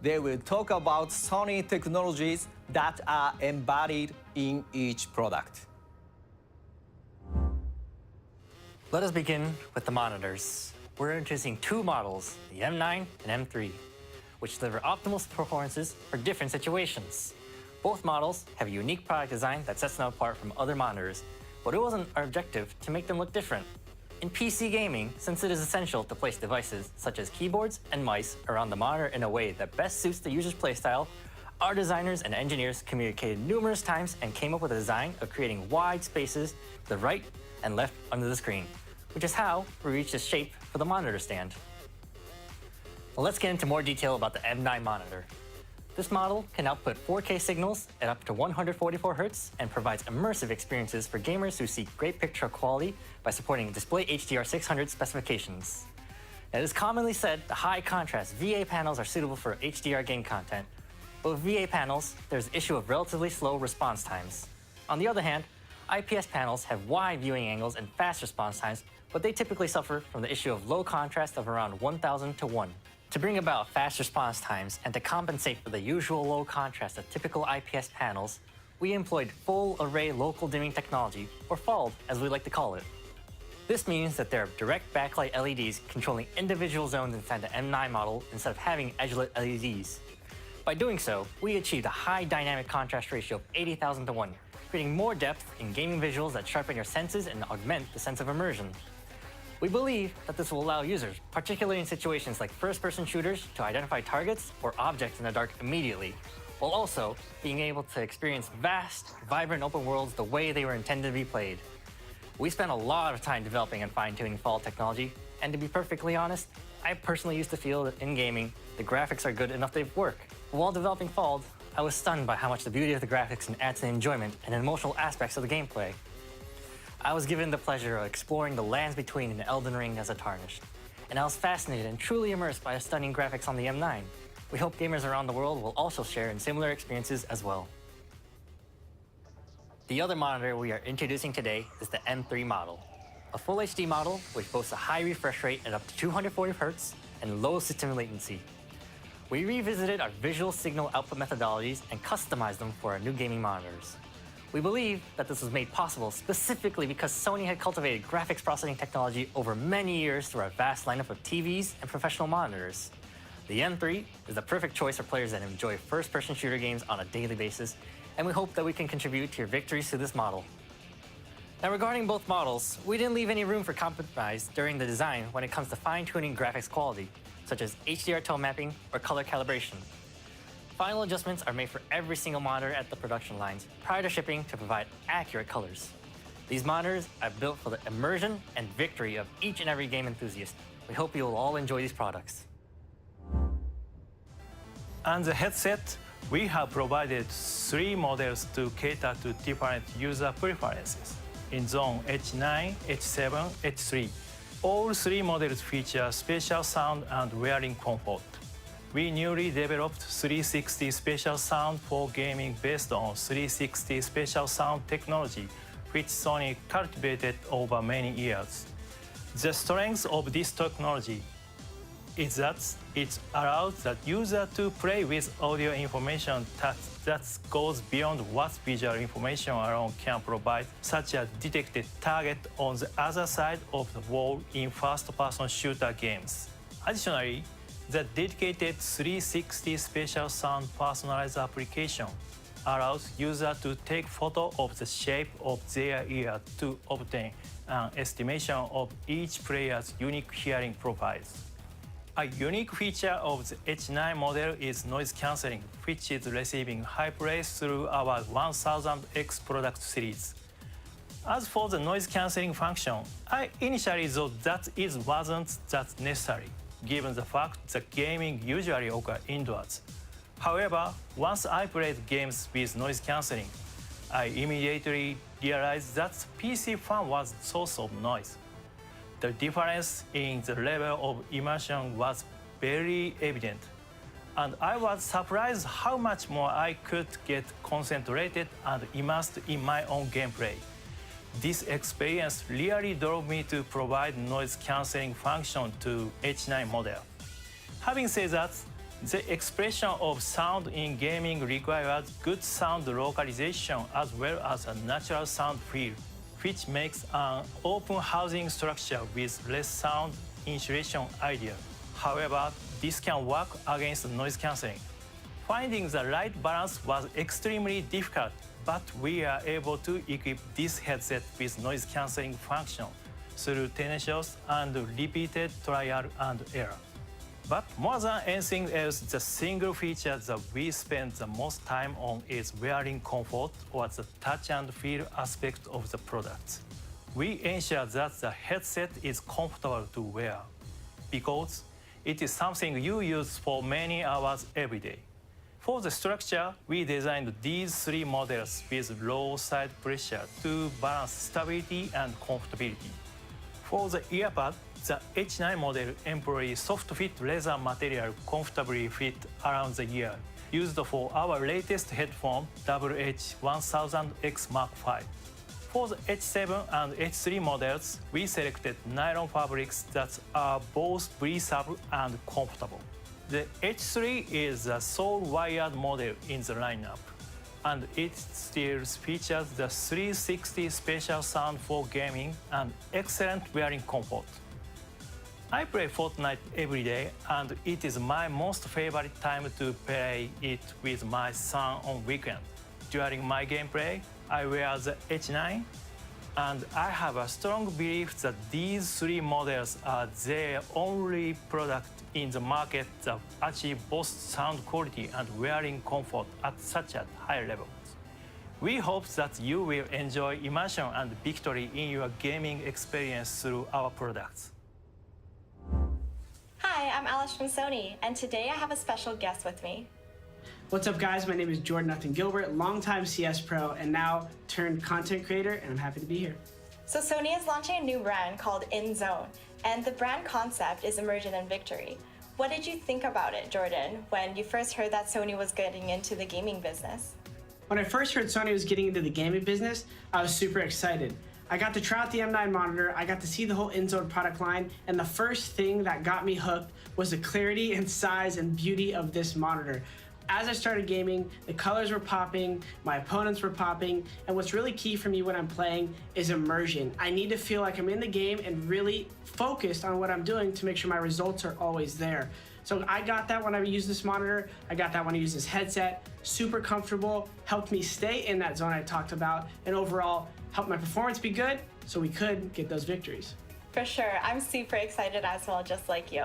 They will talk about Sony technologies that are embodied in each product. Let us begin with the monitors. We're introducing 2 models, the M9 and M3, which deliver optimal performances for different situations. Both models have a unique product design that sets them apart from other monitors, but it wasn't our objective to make them look different. In PC gaming, since it is essential to place devices such as keyboards and mice around the monitor in a way that best suits the user's playstyle, our designers and engineers communicated numerous times and came up with a design of creating wide spaces to the right and left under the screen, which is how we reached this shape for the monitor stand. Well, let's get into more detail about the M9 monitor. This model can output 4K signals at up to 144 Hz and provides immersive experiences for gamers who seek great picture quality by supporting Display HDR 600 specifications. It is commonly said the high contrast VA panels are suitable for HDR game content, but with VA panels, there's the issue of relatively slow response times. On the other hand, IPS panels have wide viewing angles and fast response times, but they typically suffer from the issue of low contrast of around 1000 to 1. To bring about fast response times and to compensate for the usual low contrast of typical IPS panels, we employed full array local dimming technology, or FALD as we like to call it. This means that there are direct backlight LEDs controlling individual zones inside the M9 model instead of having edgelit LEDs. By doing so, we achieved a high dynamic contrast ratio of 80,000 to 1, creating more depth in gaming visuals that sharpen your senses and augment the sense of immersion. We believe that this will allow users, particularly in situations like first-person shooters, to identify targets or objects in the dark immediately, while also being able to experience vast, vibrant open worlds the way they were intended to be played. We spent a lot of time developing and fine-tuning FALD technology, and to be perfectly honest, I personally used to feel that in gaming, the graphics are good enough to work. While developing FALD, I was stunned by how much the beauty of the graphics can add to the enjoyment and emotional aspects of the gameplay. I was given the pleasure of exploring the lands between in Elden Ring as a Tarnished, and I was fascinated and truly immersed by the stunning graphics on the M9. We hope gamers around the world will also share in similar experiences as well. The other monitor we are introducing today is the M3 model. a full HD model which boasts a high refresh rate at up to 240 Hz and low system latency. We revisited our visual signal output methodologies and customized them for our new gaming monitors. We believe that this was made possible specifically because Sony had cultivated graphics processing technology over many years through our vast lineup of TVs and professional monitors. The M3 is the perfect choice for players that enjoy first-person shooter games on a daily basis, and we hope that we can contribute to your victories through this model. Now, regarding both models, we didn't leave any room for compromise during the design when it comes to fine-tuning graphics quality, such as HDR tone mapping or color calibration. Final adjustments are made for every single monitor at the production lines prior to shipping to provide accurate colors. These monitors are built for the immersion and victory of each and every game enthusiast. We hope you will all enjoy these products. On the headset, we have provided 3 models to cater to different user preferences. In Zone H9, H7, H3, all 3 models feature spatial sound and wearing comfort. We newly developed 360 spatial sound for gaming based on 360 spatial sound technology, which Sony cultivated over many years. The strength of this technology is that it allows the user to play with audio information that goes beyond what visual information alone can provide, such as detected target on the other side of the wall in first-person shooter games. Additionally, the dedicated 360 spatial sound personalized application allows users to take photo of the shape of their ear to obtain an estimation of each player's unique hearing profiles. A unique feature of the H9 model is noise cancelling, which is receiving high praise through our 1000X product series. As for the noise cancelling function, I initially thought that it wasn't that necessary, given the fact that gaming usually occurs indoors. However, once I played games with noise cancelling, I immediately realized that PC fan was the source of noise. The difference in the level of immersion was very evident, and I was surprised how much more I could get concentrated and immersed in my own gameplay. This experience really drove me to provide noise cancelling function to H9 model. Having said that, the expression of sound in gaming requires good sound localization as well as a natural sound field, which makes an open housing structure with less sound insulation ideal. However, this can work against noise cancelling. Finding the right balance was extremely difficult, but we are able to equip this headset with noise cancelling function through tenacious and repeated trial and error. But more than anything else, the single feature that we spend the most time on is wearing comfort, or the touch and feel aspect of the product. We ensure that the headset is comfortable to wear, because it is something you use for many hours every day. For the structure, we designed these 3 models with low side pressure to balance stability and comfortability. For the earpad, the H9 model employs soft-fit leather material comfortably fit around the ear, used for our latest headphone, WH-1000X Mark V. For the H7 and H3 models, we selected nylon fabrics that are both breathable and comfortable. The H3 is the sole wired model in the lineup, and it still features the 360 spatial sound for gaming and excellent wearing comfort. I play Fortnite every day, and it is my most favorite time to play it with my son on weekend. During my gameplay, I wear the H9, and I have a strong belief that these 3 models are their only product in the market that achieve both sound quality and wearing comfort at such a high level. We hope that you will enjoy immersion and victory in your gaming experience through our products. Hi, I'm Alice from Sony, and today I have a special guest with me. What's up, guys? My name is Jordan Upton Gilbert, longtime CS pro and now turned content creator, and I'm happy to be here. So Sony is launching a new brand called InZone, and the brand concept is immersion and victory. What did you think about it, Jordan, when you first heard that Sony was getting into the gaming business? When I first heard Sony was getting into the gaming business, I was super excited. I got to try out the M9 monitor, I got to see the whole InZone product line, and the first thing that got me hooked was the clarity and size and beauty of this monitor. As I started gaming, the colors were popping, my opponents were popping, and what's really key for me when I'm playing is immersion. I need to feel like I'm in the game and really focused on what I'm doing to make sure my results are always there. So I got that when I used this monitor, I got that when I used this headset, super comfortable, helped me stay in that zone I talked about, and overall helped my performance be good so we could get those victories. For sure, I'm super excited as well, just like you.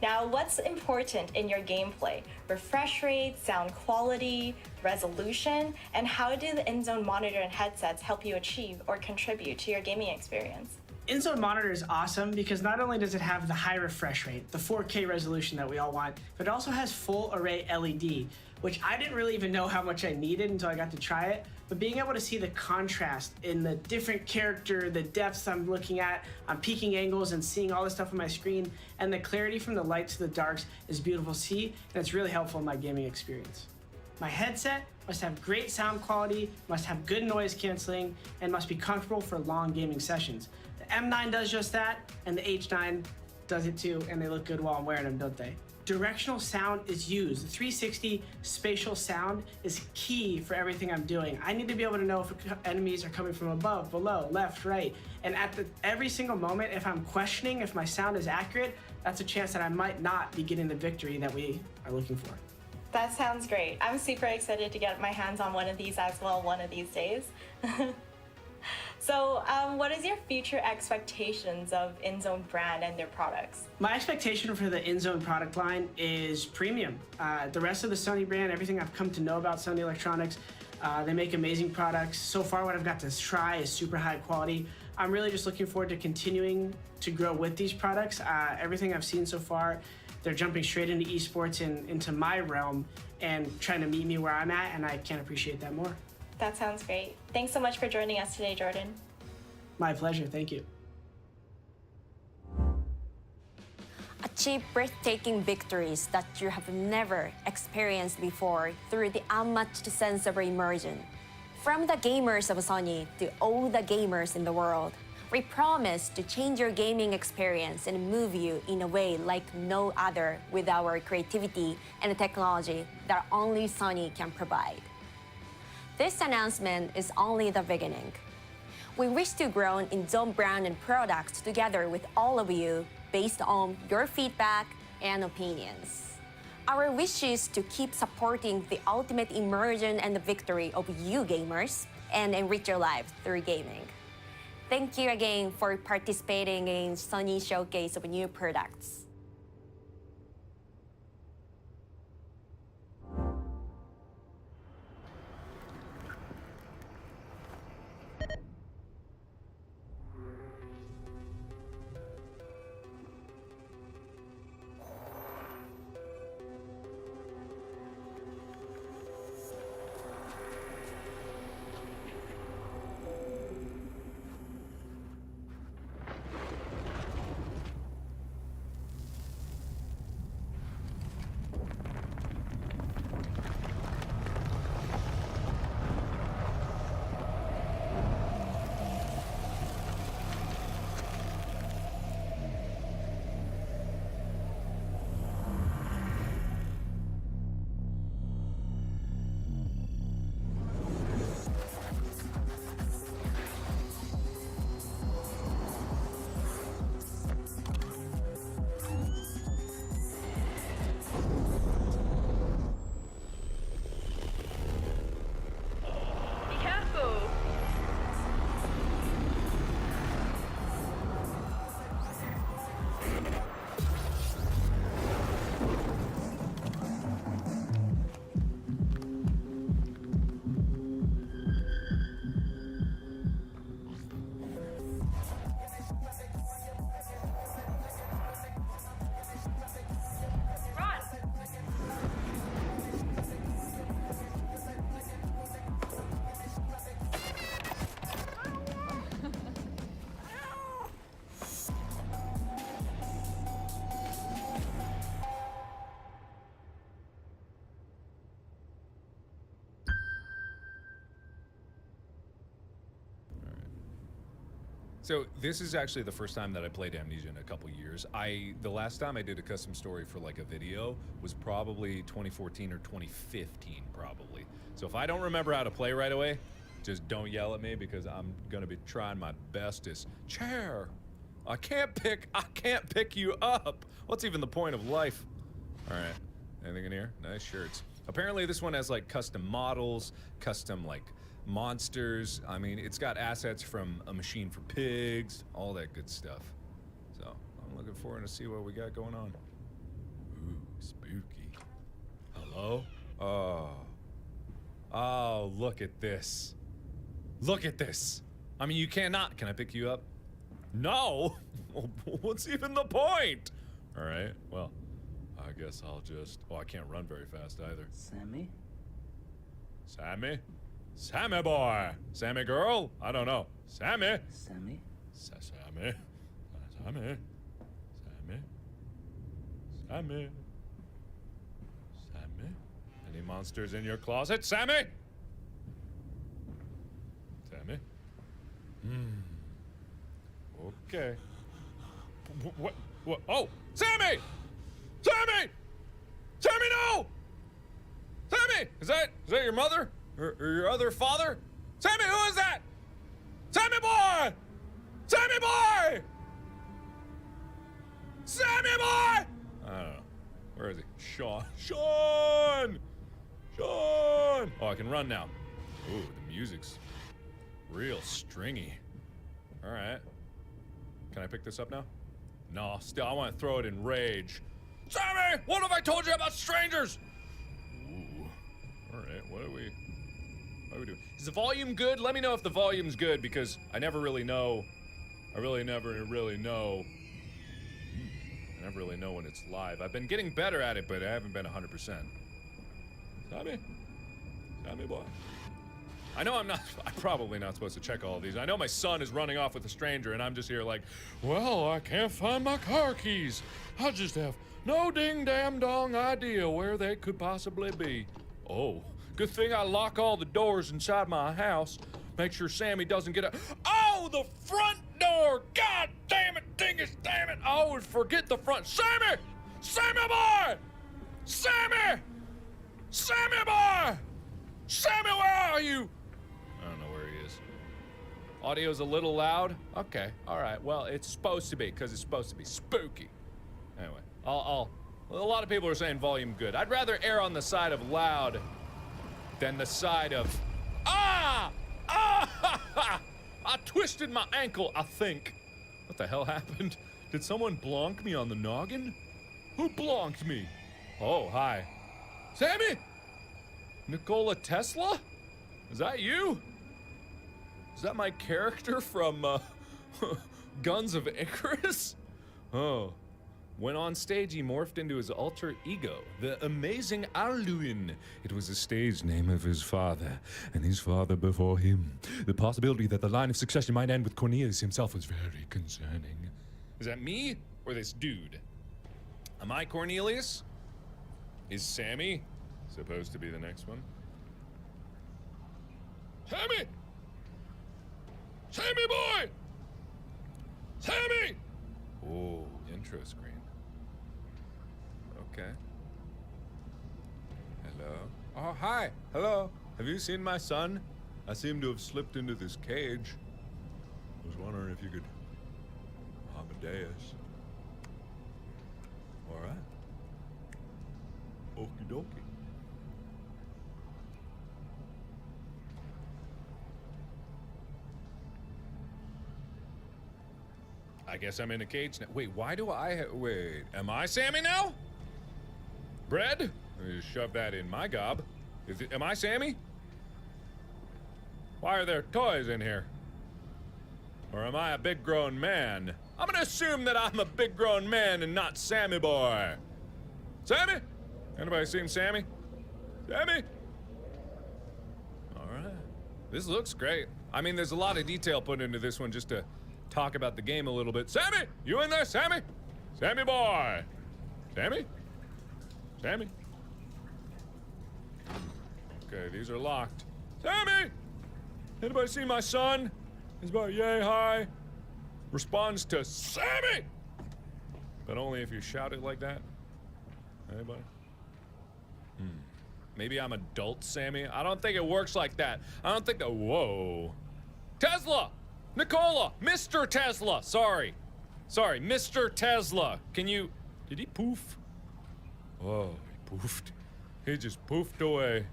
Now, what's important in your gameplay? Refresh rate, sound quality, resolution, and how do the InZone monitor and headsets help you achieve or contribute to your gaming experience? InZone monitor is awesome because not only does it have the high refresh rate, the 4K resolution that we all want, but it also has full array LED, which I didn't really even know how much I needed until I got to try it. But being able to see the contrast in the different character, the depths I'm looking at, I'm peaking angles and seeing all this stuff on my screen, and the clarity from the lights to the darks is beautiful to see, and it's really helpful in my gaming experience. My headset must have great sound quality, must have good noise canceling, and must be comfortable for long gaming sessions. The M9 does just that, and the H9 does it too, and they look good while I'm wearing them, don't they? Directional sound is used. The 360 spatial sound is key for everything I'm doing. I need to be able to know if enemies are coming from above, below, left, right. And at every single moment, if I'm questioning if my sound is accurate, that's a chance that I might not be getting the victory that we are looking for. That sounds great. I'm super excited to get my hands on one of these as well one of these days. So what is your future expectations of InZone brand and their products? My expectation for the InZone product line is premium. The rest of the Sony brand, everything I've come to know about Sony Electronics, they make amazing products. So far what I've got to try is super high quality. I'm really just looking forward to continuing to grow with these products. Everything I've seen so far, they're jumping straight into esports and into my realm and trying to meet me where I'm at, and I can't appreciate that more. That sounds great. Thanks so much for joining us today, Jordan. My pleasure, thank you. Achieve breathtaking victories that you have never experienced before through the unmatched sense of immersion. From the gamers of Sony to all the gamers in the world, we promise to change your gaming experience and move you in a way like no other with our creativity and technology that only Sony can provide. This announcement is only the beginning. We wish to grow InZone brand and products together with all of you based on your feedback and opinions. Our wish is to keep supporting the ultimate immersion and the victory of you gamers and enrich your lives through gaming. Thank you again for participating in Sony Showcase of New Products. So this is actually the first time that I played Amnesia in a couple years. The last time I did a custom story for like a video was probably 2014 or 2015 probably. So if I don't remember how to play right away, just don't yell at me because I'm gonna be trying my bestest. Chair, I can't pick you up. What's even the point of life? All right, anything in here? Nice shirts. Apparently this one has like custom models, custom like monsters. I mean, it's got assets from A Machine for Pigs, all that good stuff. So I'm looking forward to see what we got going on. Ooh, spooky. Hello? Oh, look at this. Look at this. I mean, you cannot. Can I pick you up? No. What's even the point? All right. Well, I guess I'll just. Oh, I can't run very fast either. Sammy? Sammy? Sammy boy! Sammy girl? I don't know. Sammy? Sammy? Sammy? Sammy? Sammy? Sammy? Sammy? Any monsters in your closet? Sammy? Sammy? Okay. What? Oh! Sammy! Sammy! Sammy, no! Sammy! Is that your mother? Or your other father? Sammy, who is that? Sammy boy! Sammy boy! Sammy boy! I don't know. Where is he? Sean! Sean! Sean! Oh, I can run now. Ooh, the music's real stringy. All right. Can I pick this up now? No, still, I want to throw it in rage. Sammy! What have I told you about strangers? Ooh. All right, what are we doing? Is the volume good? Let me know if the volume's good, because I never really know. I never really know when it's live. I've been getting better at it, but I haven't been 100%. Sammy? Sammy boy? I know I'm probably not supposed to check all of these. I know my son is running off with a stranger, and I'm just here like, well, I can't find my car keys. I just have no ding-dam-dong idea where they could possibly be. Oh, good thing I lock all the doors inside my house. Make sure Sammy doesn't get out. Oh, the front door! God damn it, dingus, damn it! I always forget the front. Sammy! Sammy boy! Sammy! Sammy boy! Sammy, where are you? I don't know where he is. Audio's a little loud? Okay, all right. Well, it's supposed to be, because it's supposed to be spooky. Anyway, a lot of people are saying volume good. I'd rather err on the side of loud than the side of, ah! Ah! I twisted my ankle, I think. What the hell happened? Did someone blonk me on the noggin? Who blonked me? Oh, hi. Sammy? Nikola Tesla? Is that you? Is that my character from Guns of Icarus? Oh. When on stage, he morphed into his alter ego, the amazing Alduin. It was the stage name of his father, and his father before him. The possibility that the line of succession might end with Cornelius himself was very concerning. Is that me, or this dude? Am I Cornelius? Is Sammy supposed to be the next one? Sammy! Sammy boy! Sammy! Oh, intro screen. Okay. Hello. Oh, hi. Hello. Have you seen my son? I seem to have slipped into this cage. I was wondering if you could... Amadeus. All right. Okie dokie. I guess I'm in a cage now. Wait, why do I wait, am I Sammy now? Bread? Let me just shove that in my gob. Am I Sammy? Why are there toys in here? Or am I a big grown man? I'm gonna assume that I'm a big grown man and not Sammy boy. Sammy? Anybody seen Sammy? Sammy? All right. This looks great. I mean, there's a lot of detail put into this one just to talk about the game a little bit. Sammy! You in there, Sammy? Sammy boy! Sammy? Sammy? Okay, these are locked. Sammy! Anybody see my son? He's about yay high. responds to Sammy! But only if you shout it like that. Anybody? Maybe I'm adult Sammy? I don't think it works like that. I don't think that. Whoa. Tesla! Nicola! Mr. Tesla! Sorry, Mr. Tesla. Can you. Did he poof? Whoa, he poofed. He just poofed away.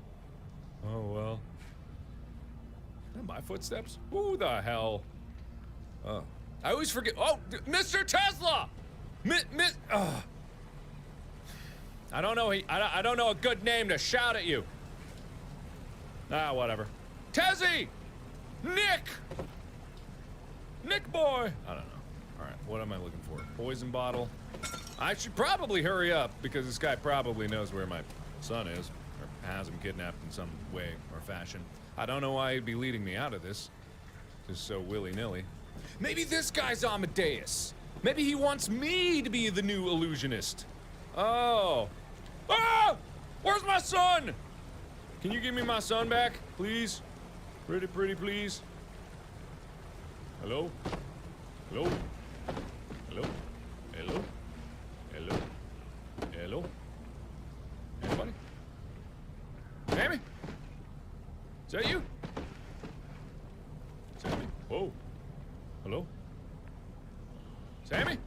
Oh well. Are that my footsteps? Who the hell? Oh. I always forget. Oh, Mr. Tesla! I don't know. I don't know a good name to shout at you. Ah, whatever. Tezzy! Nick boy! I don't know. All right, what am I looking for? Poison bottle. I should probably hurry up because this guy probably knows where my son is or has him kidnapped in some way or fashion. I don't know why he'd be leading me out of this just so willy-nilly. Maybe this guy's Amadeus. Maybe he wants me to be the new illusionist. Oh. Ah! Where's my son? Can you give me my son back, please? Pretty, please. Hello? Hello? Hello? Hello? Hello? Hello? Anybody? Sammy? Is that you? Sammy? Whoa. Hello? Sammy?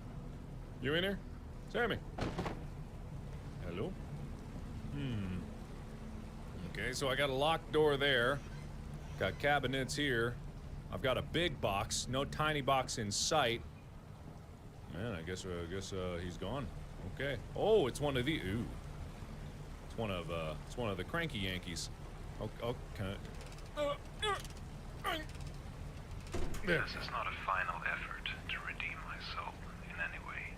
You in here? Sammy? Hello? Okay, so I got a locked door there. Got cabinets here. I've got a big box, no tiny box in sight. Man, I guess he's gone. Okay. Oh, it's one of the. Ooh. It's one of the cranky Yankees. Okay. This is not a final effort to redeem my soul in any way.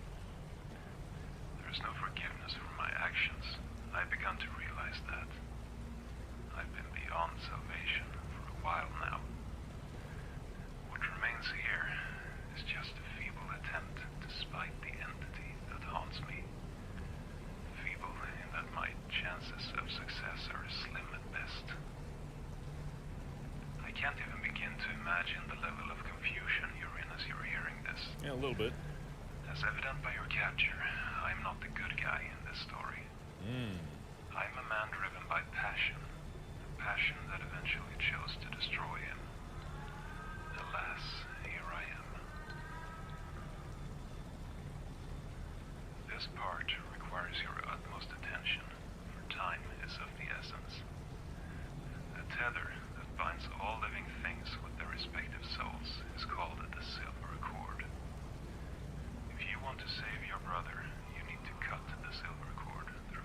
There is no forgiveness for my actions. I've begun to realize that. I've been beyond salvation for a while now. What remains here is just a feeble attempt to spite the entity that haunts me. Feeble in that my chances of success are slim at best. I can't even begin to imagine the level of confusion you're in as you're hearing this. Yeah, a little bit. As evident by your capture, I'm not the good guy in this story. I'm a man driven by passion. A passion that eventually chose to destroy him. Alas, here I am. This part requires your utmost attention, for time is of the essence. The tether that binds all living things with their respective souls is called the Silver Cord. If you want to save your brother, you need to cut the silver cord through.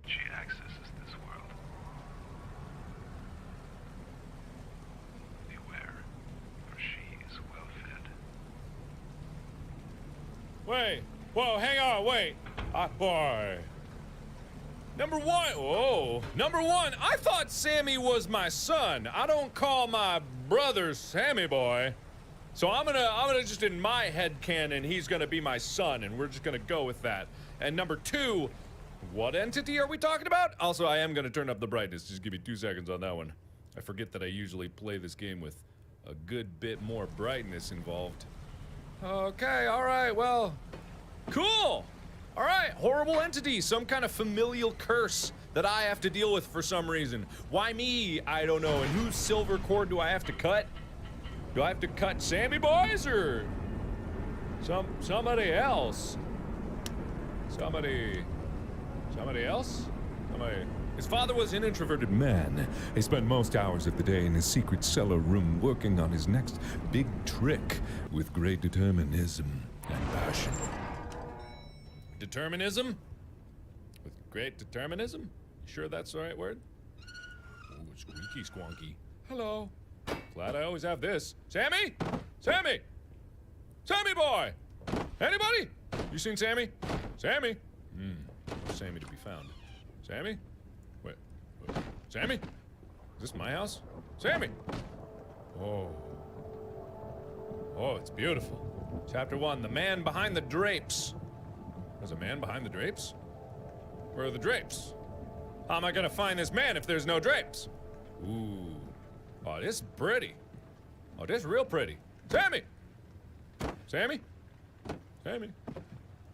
She accesses this world. Beware, for she is well fed. Wait. Whoa, hang on, wait. Boy. Number one. Whoa. Number one, I thought Sammy was my son. I don't call my brother Sammy boy. So I'm gonna just in my head canon, he's gonna be my son, and we're just gonna go with that. And number two, what entity are we talking about? Also, I am gonna turn up the brightness. Just give me 2 seconds on that one. I forget that I usually play this game with a good bit more brightness involved. Okay, alright, well, cool! Alright, horrible entity, some kind of familial curse that I have to deal with for some reason. Why me? I don't know. And whose silver cord do I have to cut? Do I have to cut Sammy boys or somebody else? Somebody else? His father was an introverted man. He spent most hours of the day in his secret cellar room working on his next big trick with great determinism and passion. Determinism? With great determinism? You sure that's the right word? Ooh, squeaky squonky. Hello. Glad I always have this. Sammy? Sammy! Sammy boy! Anybody? You seen Sammy? Sammy? No Sammy to be found. Sammy? Wait. Sammy? Is this my house? Sammy! Oh. Oh, it's beautiful. Chapter 1, The Man Behind the Drapes. There's a man behind the drapes? Where are the drapes? How am I gonna find this man if there's no drapes? Ooh. Oh, this is pretty. Oh, this is real pretty. Sammy! Sammy? Sammy?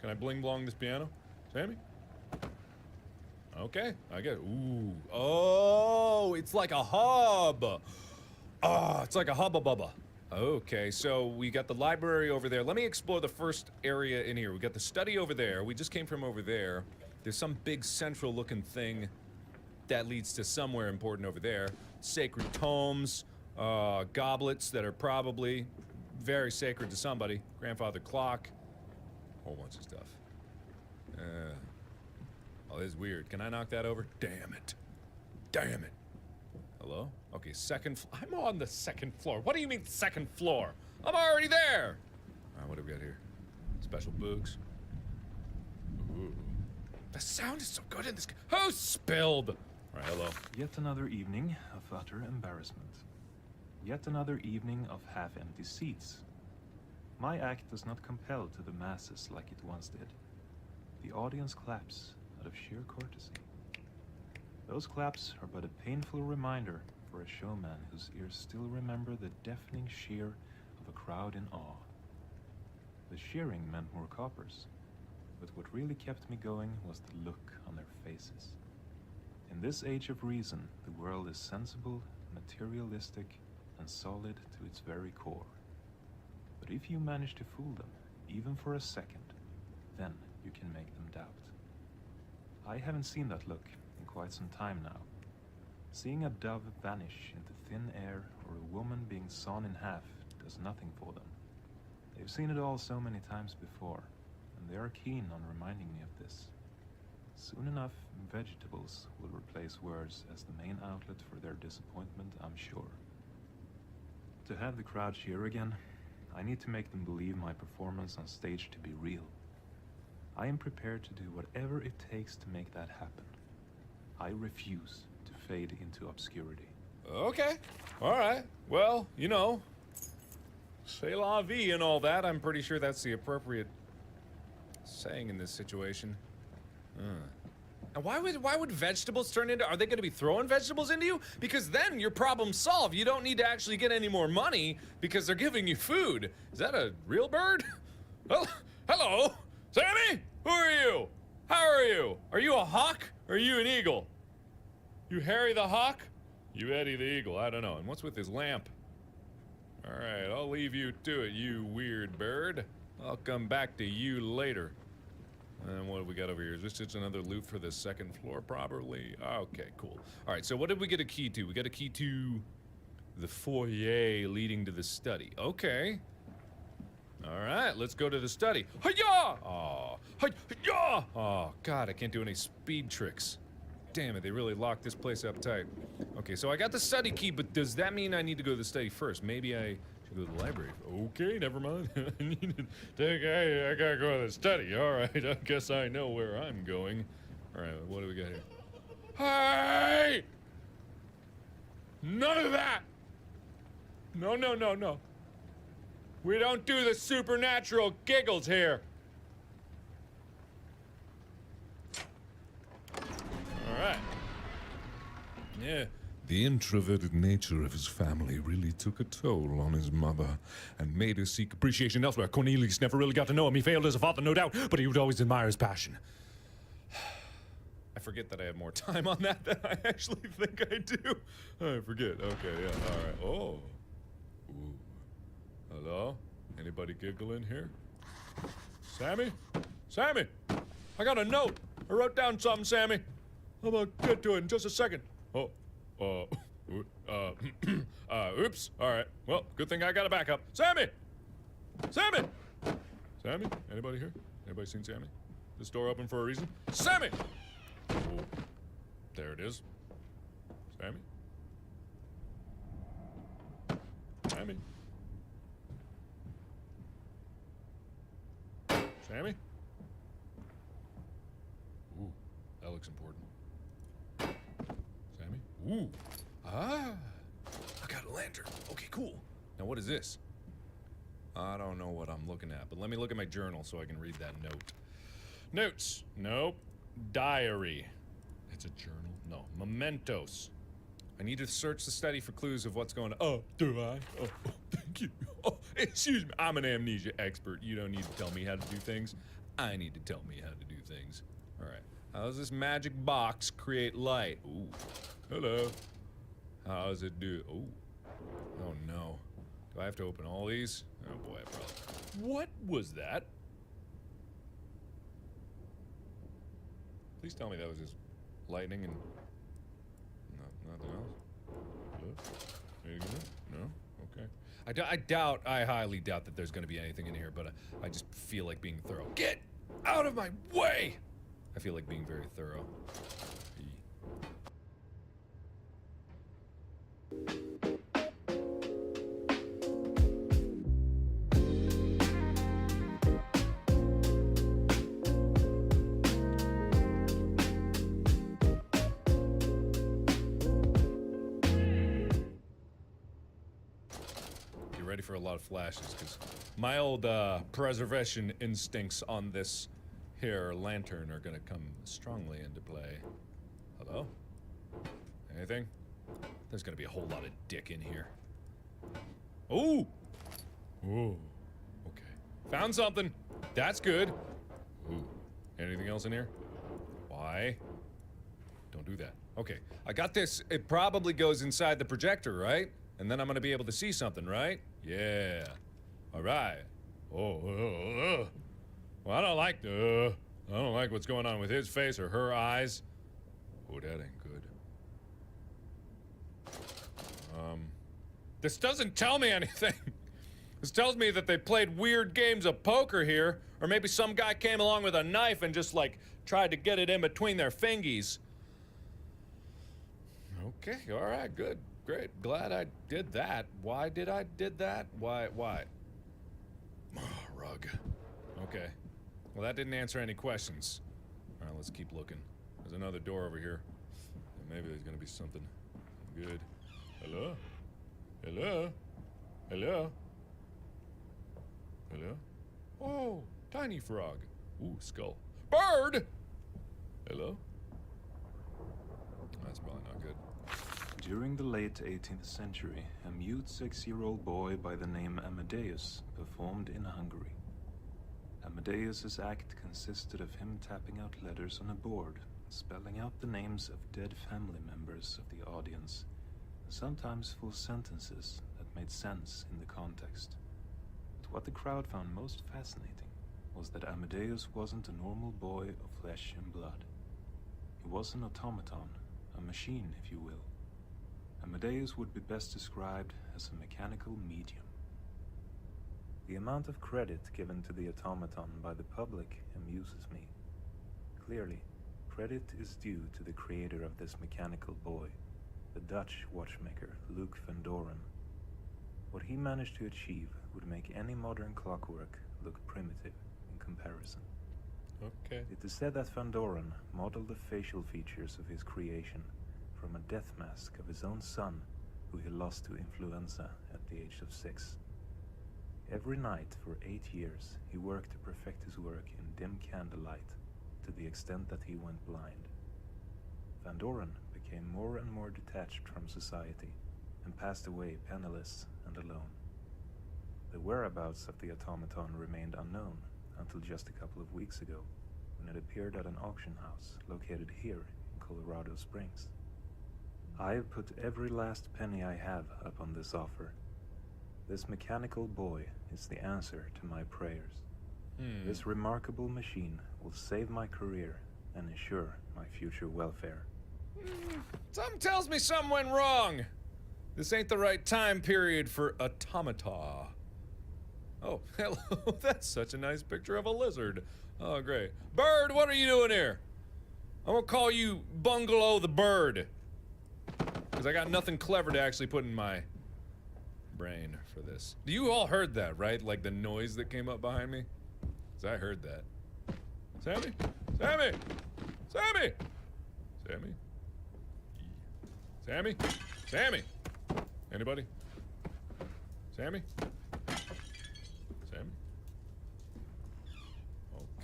Can I bling blong this piano? Sammy? Okay, I get it. Ooh. Oh, it's like a hub. Oh, it's like a hubba bubba. Okay, so we got the library over there. Let me explore the first area in here. We got the study over there. We just came from over there. There's some big central looking thing that leads to somewhere important over there. Sacred tomes, goblets that are probably very sacred to somebody. Grandfather clock, whole bunch of stuff. Oh, this is weird. Can I knock that over? Damn it. Damn it. Hello? Okay, I'm on the second floor. What do you mean second floor? I'm already there! Alright, what do we got here? Special books. Ooh. The sound is so good in this. Who spilled? Alright, hello. Yet another evening of utter embarrassment. Yet another evening of half-empty seats. My act does not compel to the masses like it once did. The audience claps out of sheer courtesy. Those claps are but a painful reminder for a showman whose ears still remember the deafening sheer of a crowd in awe. The shearing meant more coppers, but what really kept me going was the look on their faces. In this age of reason, the world is sensible, materialistic, and solid to its very core. But if you manage to fool them, even for a second, then you can make them doubt. I haven't seen that look in quite some time now. Seeing a dove vanish into thin air or a woman being sawn in half does nothing for them. They've seen it all so many times before, and they are keen on reminding me of this. Soon enough, vegetables will replace words as the main outlet for their disappointment, I'm sure. To have the crowd cheer again, I need to make them believe my performance on stage to be real. I am prepared to do whatever it takes to make that happen. I refuse to fade into obscurity. Okay. Alright. Well, you know, c'est la vie and all that. I'm pretty sure that's the appropriate saying in this situation. And why would vegetables turn into... Are they going to be throwing vegetables into you? Because then your problem's solved. You don't need to actually get any more money because they're giving you food. Is that a real bird? Oh, hello? Sammy? Who are you? How are you? Are you a hawk or are you an eagle? You Harry the hawk? You Eddie the eagle? I don't know. And what's with his lamp? Alright, I'll leave you to it, you weird bird. I'll come back to you later. And what have we got over here? Is this just another loot for the second floor, probably? Okay, cool. Alright, so what did we get a key to? We got a key to the foyer leading to the study. Okay. Alright, let's go to the study. Hi-ya! Oh, hi-ya! Oh, God, I can't do any speed tricks. Damn it, they really locked this place up tight. Okay, so I got the study key, but does that mean I need to go to the study first? Maybe I should go to the library. Okay, never mind. I need to take... I gotta go to the study. Alright, I guess I know where I'm going. Alright, what do we got here? Hey! None of that! No, no, no, no. We don't do the supernatural giggles here. Alright. Yeah. The introverted nature of his family really took a toll on his mother and made her seek Appreciation elsewhere. Cornelius never really got to know him. He failed as a father, no doubt, but he would always admire his passion. I forget that I have more time on that than I actually think I do. I forget. Okay, yeah, alright. Oh. Ooh. Hello? Anybody giggling here? Sammy? Sammy! I got a note! I wrote down something, Sammy. I'm gonna get to it in just a second. Oh. Oops. Alright. Well, good thing I got a backup. Sammy! Sammy! Sammy? Anybody here? Anybody seen Sammy? This door open for a reason? Sammy! Oh. There it is. Sammy? Sammy? Sammy? Ooh, that looks important. Sammy? Ooh. Ah. I got a lamp. lantern. Okay, cool. Now what is this? I don't know what I'm looking at, but let me look at my journal so I can read that note. Notes. Nope. Diary. It's a journal? No. Mementos. I need to search the study for clues of what's going on. Oh, do I? Oh, thank you. Oh, excuse me. I'm an amnesia expert. You don't need to tell me how to do things. I need to tell me how to do things. All right. How does this magic box create light? Ooh. Hello. How does it do? Ooh. Oh, no. Do I have to open all these? Oh, boy, I probably... What was that? Please tell me that was just lightning and... nothing else? Hello? Anything else? No? Okay. I highly doubt that there's going to be anything in here, but I just feel like being thorough. Get out of my way! I feel like being very thorough. Ready for a lot of flashes, because my old preservation instincts on this here lantern are gonna come strongly into play. Hello? Anything? There's gonna be a whole lot of dick in here. Ooh! Ooh. Okay. Found something! That's good! Ooh. Anything else in here? Why? Don't do that. Okay. I got this. It probably goes inside the projector, right? And then I'm gonna be able to see something, right? Yeah. All right. Well, I don't like what's going on with his face or her eyes. Oh, that ain't good. This doesn't tell me anything. This tells me that they played weird games of poker here, or maybe some guy came along with a knife and just like tried to get it in between their fingies. Okay, all right, good. Great, glad I did that. Why did I did that? Why? Oh, rug. Okay. Well, that didn't answer any questions. All right, let's keep looking. There's another door over here. Maybe there's gonna be something good. Hello? Hello? Hello? Hello? Oh, tiny frog. Ooh, skull. Bird! Hello? That's probably not good. During the late 18th century, a mute 6-year-old boy by the name Amadeus performed in Hungary. Amadeus's act consisted of him tapping out letters on a board, spelling out the names of dead family members of the audience, sometimes full sentences that made sense in the context. But what the crowd found most fascinating was that Amadeus wasn't a normal boy of flesh and blood. He was an automaton, a machine, if you will. Amadeus would be best described as a mechanical medium. The amount of credit given to the automaton by the public amuses me. Clearly, credit is due to the creator of this mechanical boy, the Dutch watchmaker Luc van Doren. What he managed to achieve would make any modern clockwork look primitive in comparison. Okay. It is said that Van Doren modeled the facial features of his creation from a death mask of his own son, who he lost to influenza at the age of 6. Every night for 8 years, he worked to perfect his work in dim candlelight, to the extent that he went blind. Van Doren became more and more detached from society, and passed away penniless and alone. The whereabouts of the automaton remained unknown until just a couple of weeks ago, when it appeared at an auction house located here in Colorado Springs. I have put every last penny I have up on this offer. This mechanical boy is the answer to my prayers. This remarkable machine will save my career and ensure my future welfare. Something tells me something went wrong. This ain't the right time period for automata. Oh, hello. That's such a nice picture of a lizard. Oh, great. Bird, what are you doing here? I'm gonna call you Bungalow the Bird. Because I got nothing clever to actually put in my brain for this. You all heard that, right? Like the noise that came up behind me? Because I heard that. Sammy? Sammy? Sammy? Sammy? Sammy? Sammy? Anybody? Sammy? Sammy?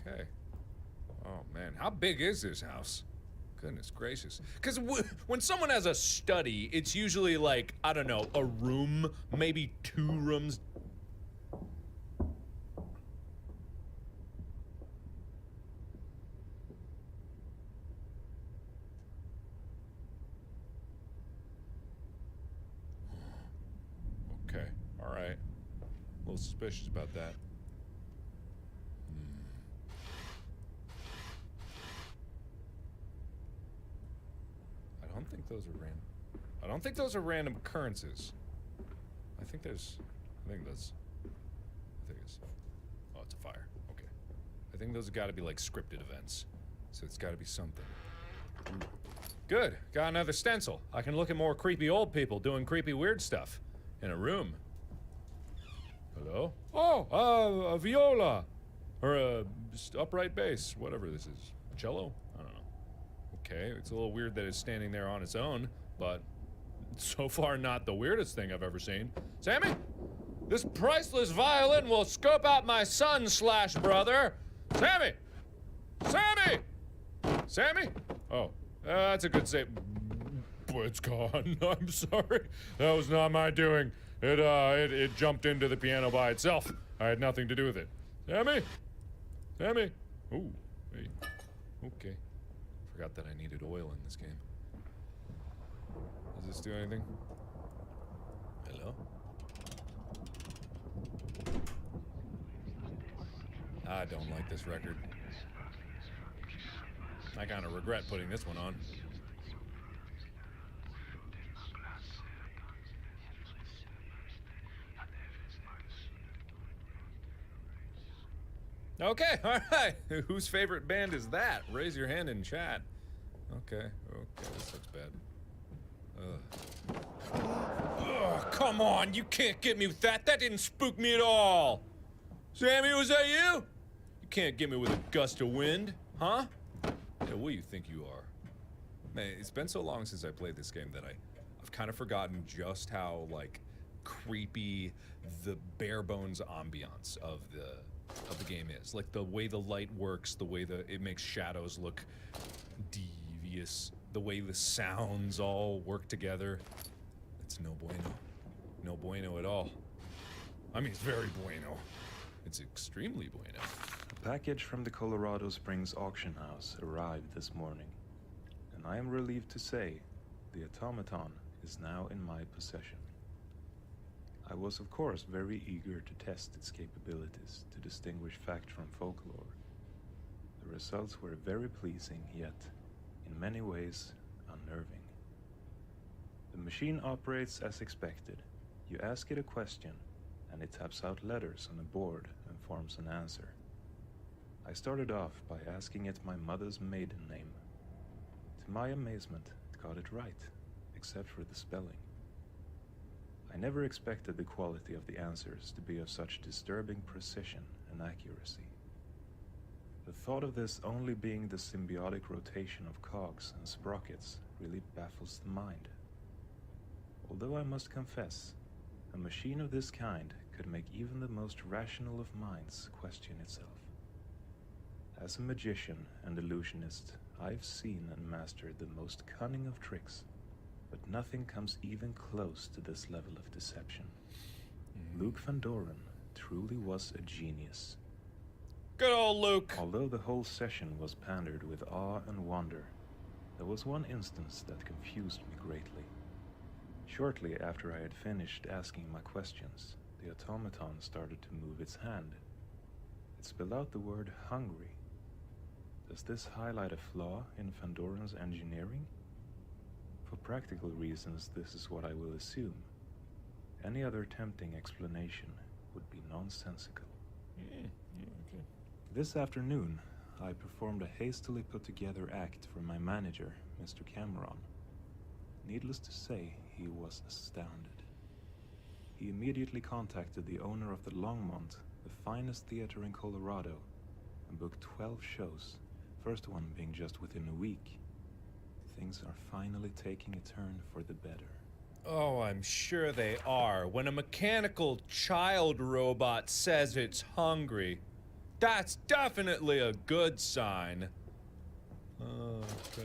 Okay. Oh, man. How big is this house? Goodness gracious. Because when someone has a study, it's usually like, I don't know, a room, maybe 2 rooms. Okay, all right. A little suspicious about that. I don't think those are random. I don't think those are random occurrences. I think it's. Oh, it's a fire. Okay. I think those have got to be like scripted events. So it's got to be something. Ooh. Good. Got another stencil. I can look at more creepy old people doing creepy weird stuff in a room. Hello? Oh, a viola. Or a upright bass. Whatever this is. Cello? I don't know. Okay, it's a little weird that it's standing there on its own, but so far not the weirdest thing I've ever seen. Sammy? This priceless violin will scope out my son/brother. Sammy! Sammy! Sammy? Oh, that's a good save. It's gone. I'm sorry. That was not my doing. It jumped into the piano by itself. I had nothing to do with it. Sammy? Sammy? Ooh, hey. Okay. Forgot that I needed oil in this game. Does this do anything? Hello? I don't like this record. I kind of regret putting this one on. Okay, all right. Whose favorite band is that? Raise your hand in chat. Okay, this looks bad. Ugh, come on, you can't get me with that. That didn't spook me at all. Sammy, was that you? You can't get me with a gust of wind, huh? Yeah, what do you think you are? Man, it's been so long since I played this game that I've kind of forgotten just how, like, creepy the bare bones ambiance of the game is. Like, the way the light works, the way it makes shadows look devious, the way the sounds all work together. It's no bueno. No bueno at all. I mean, it's very bueno. It's extremely bueno. A package from the Colorado Springs auction house arrived this morning, and I am relieved to say the automaton is now in my possession. I was, of course, very eager to test its capabilities to distinguish fact from folklore. The results were very pleasing, yet, in many ways, unnerving. The machine operates as expected. You ask it a question, and it taps out letters on a board and forms an answer. I started off by asking it my mother's maiden name. To my amazement, it got it right, except for the spelling. I never expected the quality of the answers to be of such disturbing precision and accuracy. The thought of this only being the symbiotic rotation of cogs and sprockets really baffles the mind. Although I must confess, a machine of this kind could make even the most rational of minds question itself. As a magician and illusionist, I've seen and mastered the most cunning of tricks, but nothing comes even close to this level of deception. Luke Van Doren truly was a genius. Good old Luke! Although the whole session was pandered with awe and wonder, there was one instance that confused me greatly. Shortly after I had finished asking my questions, the automaton started to move its hand. It spelled out the word hungry. Does this highlight a flaw in Van Doren's engineering? For practical reasons, this is what I will assume. Any other tempting explanation would be nonsensical. Okay. This afternoon, I performed a hastily put together act for my manager, Mr. Cameron. Needless to say, he was astounded. He immediately contacted the owner of the Longmont, the finest theater in Colorado, and booked 12 shows, first one being just within a week. Things are finally taking a turn for the better. Oh, I'm sure they are. When a mechanical child robot says it's hungry, that's definitely a good sign. Okay.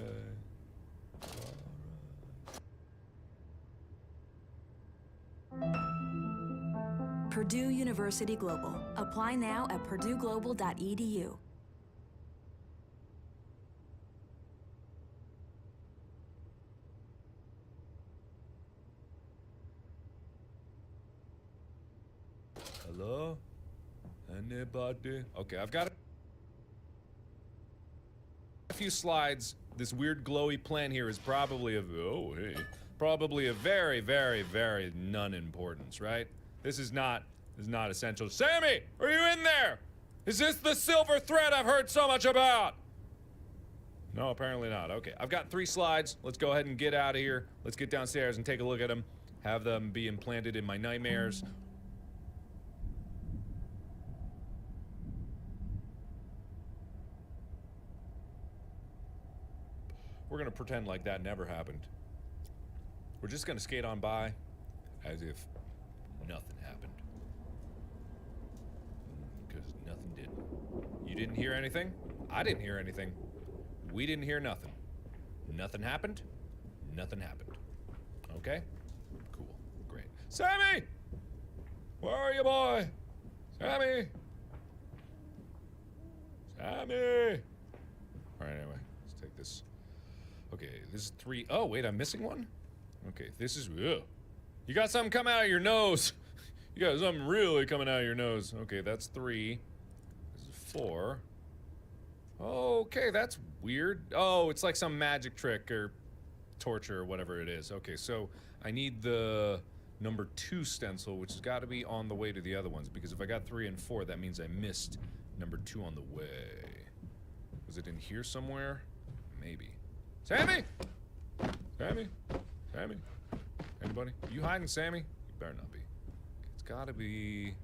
Purdue University Global. Apply now at purdueglobal.edu. Hello? Anybody? Okay, I've got a few slides. This weird glowy plant here is probably probably a very, very, very non-importance, right? This is not essential. Sammy, are you in there? Is this the silver thread I've heard so much about? No, apparently not. Okay, I've got 3 slides. Let's go ahead and get out of here. Let's get downstairs and take a look at them. Have them be implanted in my nightmares. We're gonna pretend like that never happened. We're just gonna skate on by as if nothing happened. Because nothing did. You didn't hear anything? I didn't hear anything. We didn't hear nothing. Nothing happened? Nothing happened. Okay? Cool. Great. Sammy! Where are you, boy? Sammy! Sammy! Alright, anyway. Let's take this. Okay, this is 3. Oh, wait, I'm missing one? Okay, this is... Ugh. You got something coming out of your nose. You got something really coming out of your nose. Okay, that's 3. This is 4. Okay, that's weird. Oh, it's like some magic trick or torture or whatever it is. Okay, so I need the number 2 stencil, which has got to be on the way to the other ones, because if I got 3 and 4, that means I missed number 2 on the way. Was it in here somewhere? Maybe. Sammy! Sammy? Sammy? Anybody? You hiding, Sammy? You better not be. It's gotta be...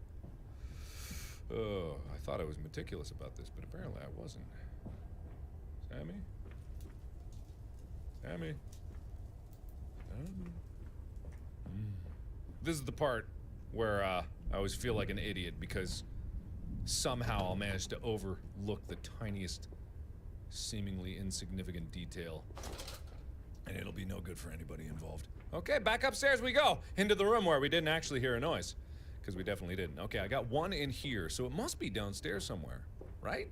Oh, I thought I was meticulous about this, but apparently I wasn't. Sammy? Sammy? Sammy? This is the part where I always feel like an idiot, because somehow I'll manage to overlook the tiniest, seemingly insignificant detail, and it'll be no good for anybody involved. Okay, back upstairs we go, into the room where we didn't actually hear a noise, because we definitely didn't. Okay, I got 1 in here, so it must be downstairs somewhere, right?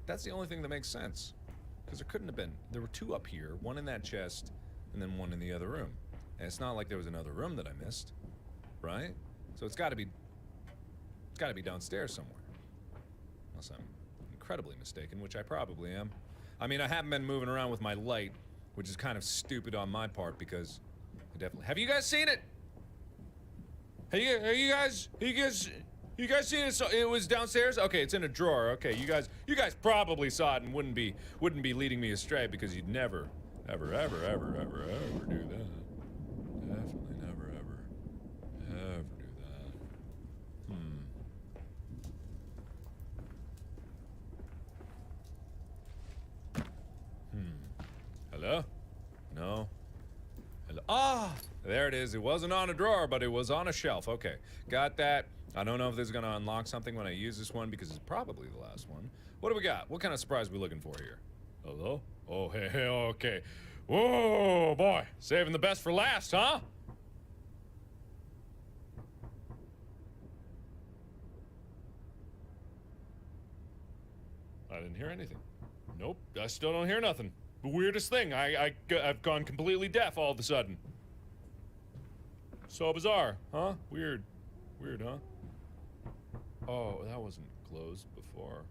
That's the only thing that makes sense, because there couldn't have been. There were 2 up here, 1 in that chest, and then 1 in the other room, and it's not like there was another room that I missed, right? So it's got to be downstairs somewhere, unless I'm incredibly mistaken, which I probably am. I mean, I haven't been moving around with my light, which is kind of stupid on my part, because I definitely... Have you guys seen it? You guys seen it? So it was downstairs? Okay, it's in a drawer. Okay, you guys probably saw it and wouldn't be leading me astray, because you'd never, ever do that. Definitely never, ever do that. Hello? No? Hello? Ah! There it is. It wasn't on a drawer, but it was on a shelf. Okay. Got that. I don't know if this is going to unlock something when I use this one, because it's probably the last one. What do we got? What kind of surprise are we looking for here? Hello? Oh, hey, okay. Whoa, boy. Saving the best for last, huh? I didn't hear anything. Nope. I still don't hear nothing. The weirdest thing. I've gone completely deaf all of a sudden. So bizarre, huh? Weird. Weird, huh? Oh, that wasn't closed before.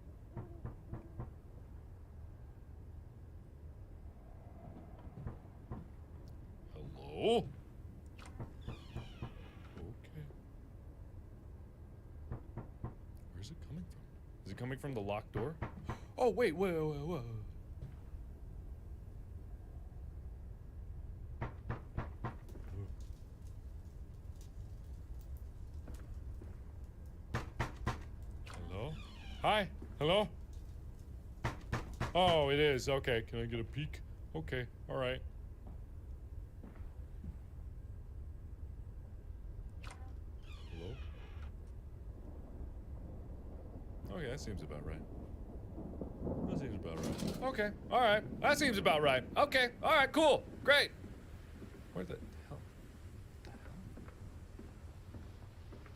Hello? Okay. Where's it coming from? Is it coming from the locked door? Oh, wait. Hi. Hello? Oh, it is. Okay. Can I get a peek? Okay. All right. Okay, that seems about right. That seems about right. Okay, alright. That seems about right. Okay, alright, cool. Great. Where the hell?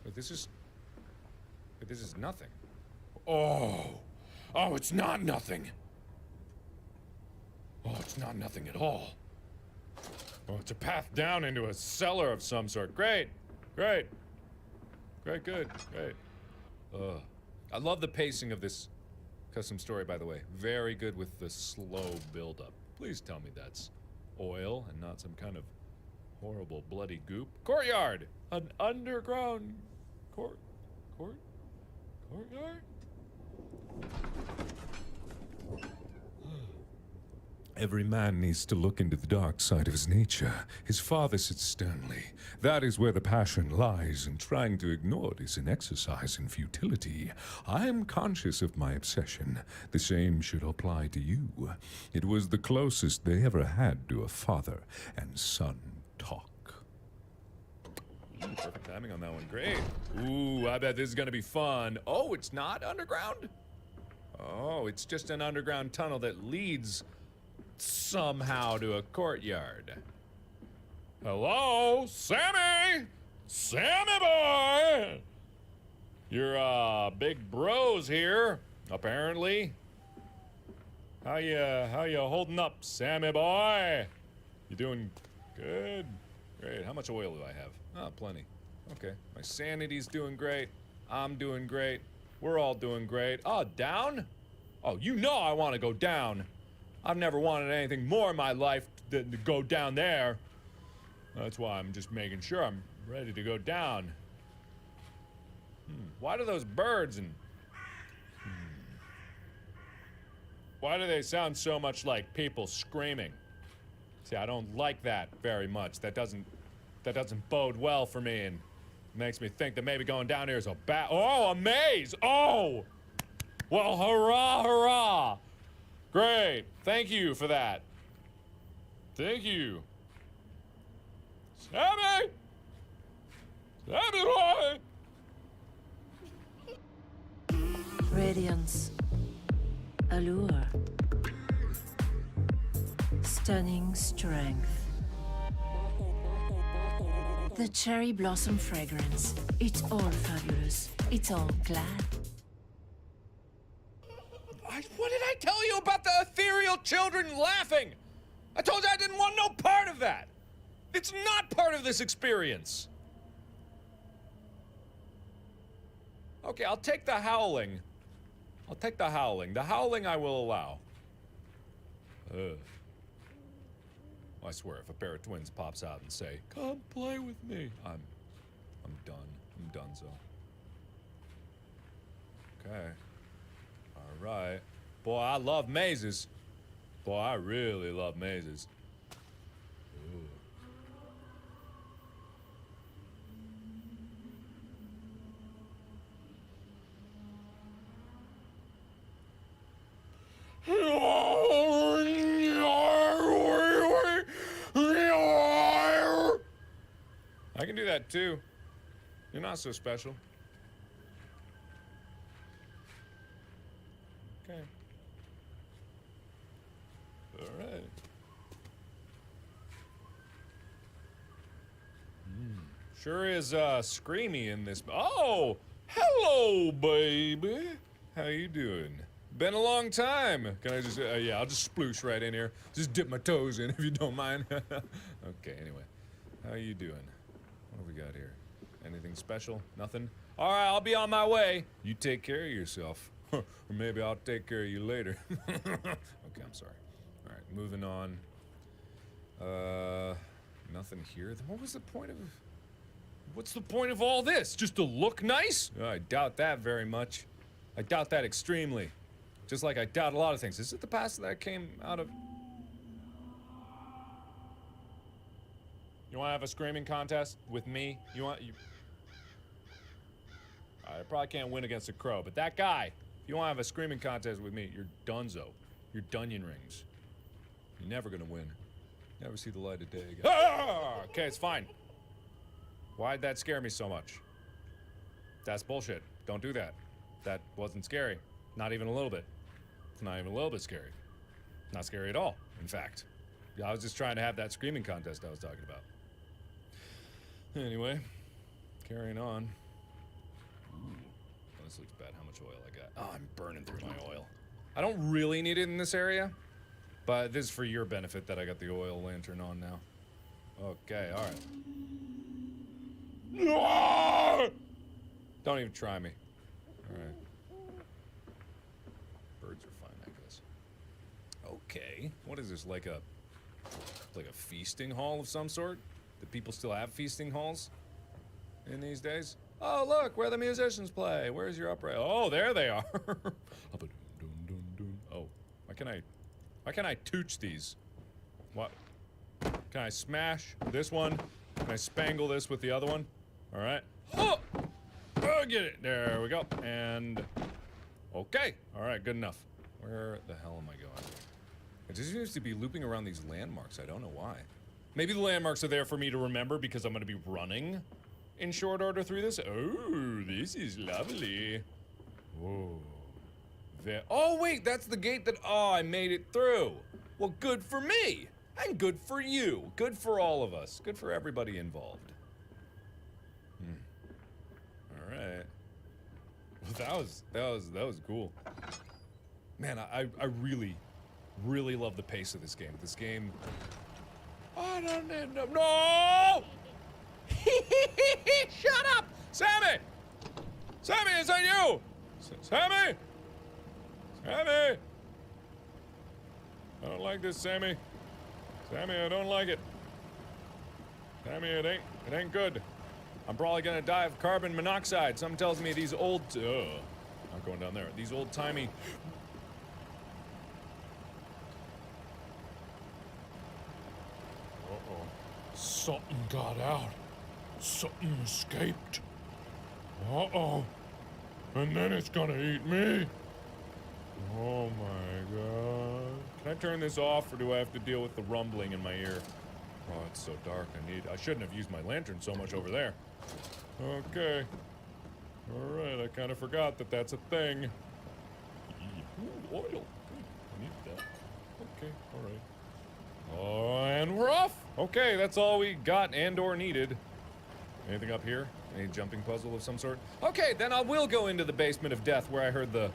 Wait, this is nothing. Oh! Oh, it's not nothing! Oh, it's not nothing at all. Oh, it's a path down into a cellar of some sort. Great! Great! Great, good, great. I love the pacing of this custom story, by the way. Very good with the slow build-up. Please tell me that's oil and not some kind of horrible bloody goop. Courtyard! An underground courtyard? Every man needs to look into the dark side of his nature. His father said sternly, that is where the passion lies, and trying to ignore it is an exercise in futility. I am conscious of my obsession. The same should apply to you. It was the closest they ever had to a father and son talk. Perfect timing on that one. Great. Ooh, I bet this is gonna be fun. Oh, it's not underground? Oh, it's just an underground tunnel that leads somehow to a courtyard. Hello, Sammy! Sammy boy! You're big bros here, apparently. How you holding up, Sammy boy? You doing good? Great. How much oil do I have? Oh, plenty. Okay. My sanity's doing great. I'm doing great. We're all doing great. Oh, down? Oh, you know I want to go down. I've never wanted anything more in my life than to go down there. That's why I'm just making sure I'm ready to go down. Why do those birds and... Why do they sound so much like people screaming? See, I don't like that very much. That doesn't bode well for me, and makes me think that maybe going down here is a bad... Oh, a maze! Oh! Well, hurrah, hurrah! Great. Thank you for that. Thank you. Sammy! Sammy boy! Radiance. Allure. Stunning strength. The cherry blossom fragrance. It's all fabulous. It's all glad. What did I tell you about the ethereal children laughing? I told you I didn't want no part of that. It's not part of this experience. Okay, I'll take the howling. I'll take the howling. The howling I will allow. I swear, if a pair of twins pops out and say, "Come play with me," I'm done. I'm donezo. Okay. All right. Boy, I love mazes. Boy, I really love mazes. I can do that too. You're not so special. Okay. All right. Sure is screamy in this. Oh, hello, baby. How you doing? Been a long time. Can I just? Yeah, I'll just sploosh right in here. Just dip my toes in if you don't mind. Okay. Anyway, how you doing? What have we got here? Anything special? Nothing? All right, I'll be on my way. You take care of yourself. Or maybe I'll take care of you later. Okay, I'm sorry. All right, moving on. Nothing here. What was the point of... What's the point of all this? Just to look nice? I doubt that very much. I doubt that extremely. Just like I doubt a lot of things. Is it the past that came out of... You want to have a screaming contest with me? I probably can't win against a crow, but that guy, if you want to have a screaming contest with me, you're dunzo. You're Dunyan rings. You're never gonna win. Never see the light of day again. Ah! Okay, it's fine. Why'd that scare me so much? That's bullshit. Don't do that. That wasn't scary. Not even a little bit. It's not even a little bit scary. Not scary at all, in fact. I was just trying to have that screaming contest I was talking about. Anyway, carrying on. Ooh, this looks bad, how much oil I got. Oh, I'm burning through my oil. I don't really need it in this area, but this is for your benefit that I got the oil lantern on now. Okay, alright. Don't even try me. Alright. Birds are fine, I guess. Okay. What is this, like a feasting hall of some sort? Do people still have feasting halls in these days? Oh, look, where the musicians play. Where's your upright? Oh, there they are. Oh, why can I tooch these? What? Can I smash this one? Can I spangle this with the other one? All right. Oh, get it. There we go. And okay. All right, good enough. Where the hell am I going? It just seems to be looping around these landmarks. I don't know why. Maybe the landmarks are there for me to remember because I'm going to be running in short order through this. Oh, this is lovely. Whoa. Oh, wait, that's the gate that... Oh, I made it through. Well, good for me. And good for you. Good for all of us. Good for everybody involved. All right. Well, that was cool. Man, I really love the pace of this game. This game... I don't end up... No! Shut up! Sammy! Sammy, is that you? Sammy! Sammy! I don't like this, Sammy. Sammy, I don't like it. Sammy, it ain't good. I'm probably gonna die of carbon monoxide. Something tells me these old... not going down there. These old-timey... Uh-oh. Something got out. Something escaped. Uh-oh. And then it's gonna eat me. Oh my god. Can I turn this off, or do I have to deal with the rumbling in my ear? Oh, it's so dark. I shouldn't have used my lantern so much over there. Okay. Alright, I kind of forgot that that's a thing. Ooh, oil. I need that. Okay, alright. Oh, and we're off! Okay, that's all we got and or needed. Anything up here? Any jumping puzzle of some sort? Okay, then I will go into the basement of death where I heard the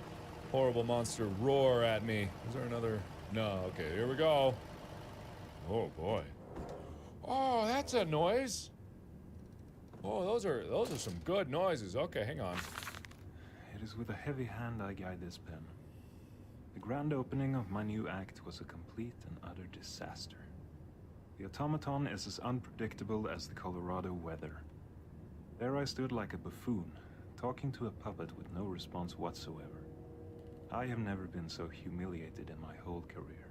horrible monster roar at me. Is there another? No, okay, here we go. Oh boy. Oh, that's a noise. Oh, those are some good noises. Okay, hang on. It is with a heavy hand I guide this pen. The grand opening of my new act was a complete and utter disaster. The automaton is as unpredictable as the Colorado weather. There I stood like a buffoon, talking to a puppet with no response whatsoever. I have never been so humiliated in my whole career.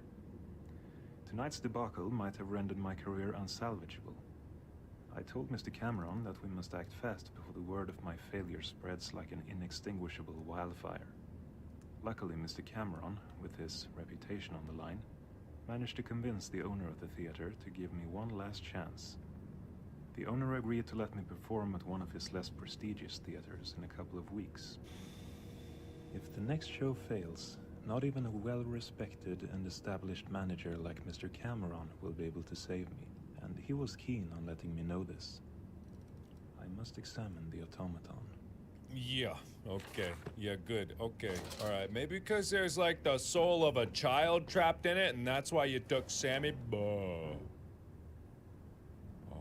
Tonight's debacle might have rendered my career unsalvageable. I told Mr. Cameron that we must act fast before the word of my failure spreads like an inextinguishable wildfire. Luckily, Mr. Cameron, with his reputation on the line, managed to convince the owner of the theater to give me one last chance. The owner agreed to let me perform at one of his less prestigious theaters in a couple of weeks. If the next show fails, not even a well-respected and established manager like Mr. Cameron will be able to save me, and he was keen on letting me know this. I must examine the automaton. Yeah, okay. Yeah, good. Okay. Alright, maybe because there's like the soul of a child trapped in it, and that's why you took Sammy. Oh no.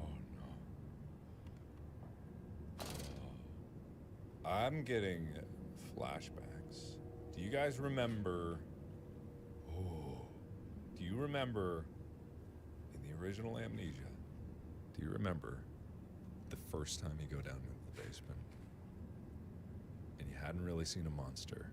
I'm getting flashbacks. Do you guys remember... Oh. Do you remember in the original Amnesia, do you remember the first time you go down into the basement? And you hadn't really seen a monster.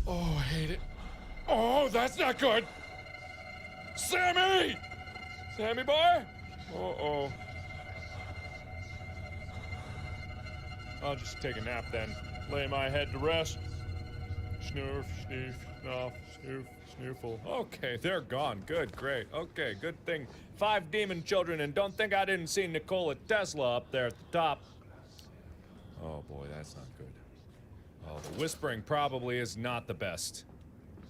Oh, I hate it. Oh, that's not good! Sammy! Sammy boy? Uh-oh. I'll just take a nap then. Lay my head to rest. Snoof, sneef, snuff, snoof, snoofle. Okay, they're gone. Good, great. Okay, good thing. 5 demon children, and don't think I didn't see Nikola Tesla up there at the top. Oh boy, that's not good. Oh, the whispering probably is not the best.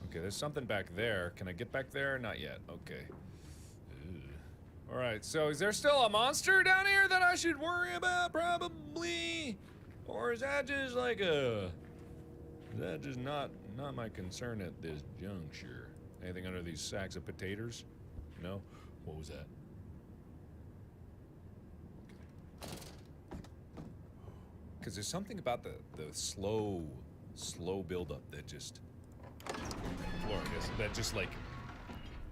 Okay, there's something back there. Can I get back there? Not yet. Okay. Alright, so is there still a monster down here that I should worry about? Probably. Or is that just like a... Is that just not my concern at this juncture? Anything under these sacks of potatoes? No? What was that? Because there's something about the slow build-up that just... glorious. That just, like...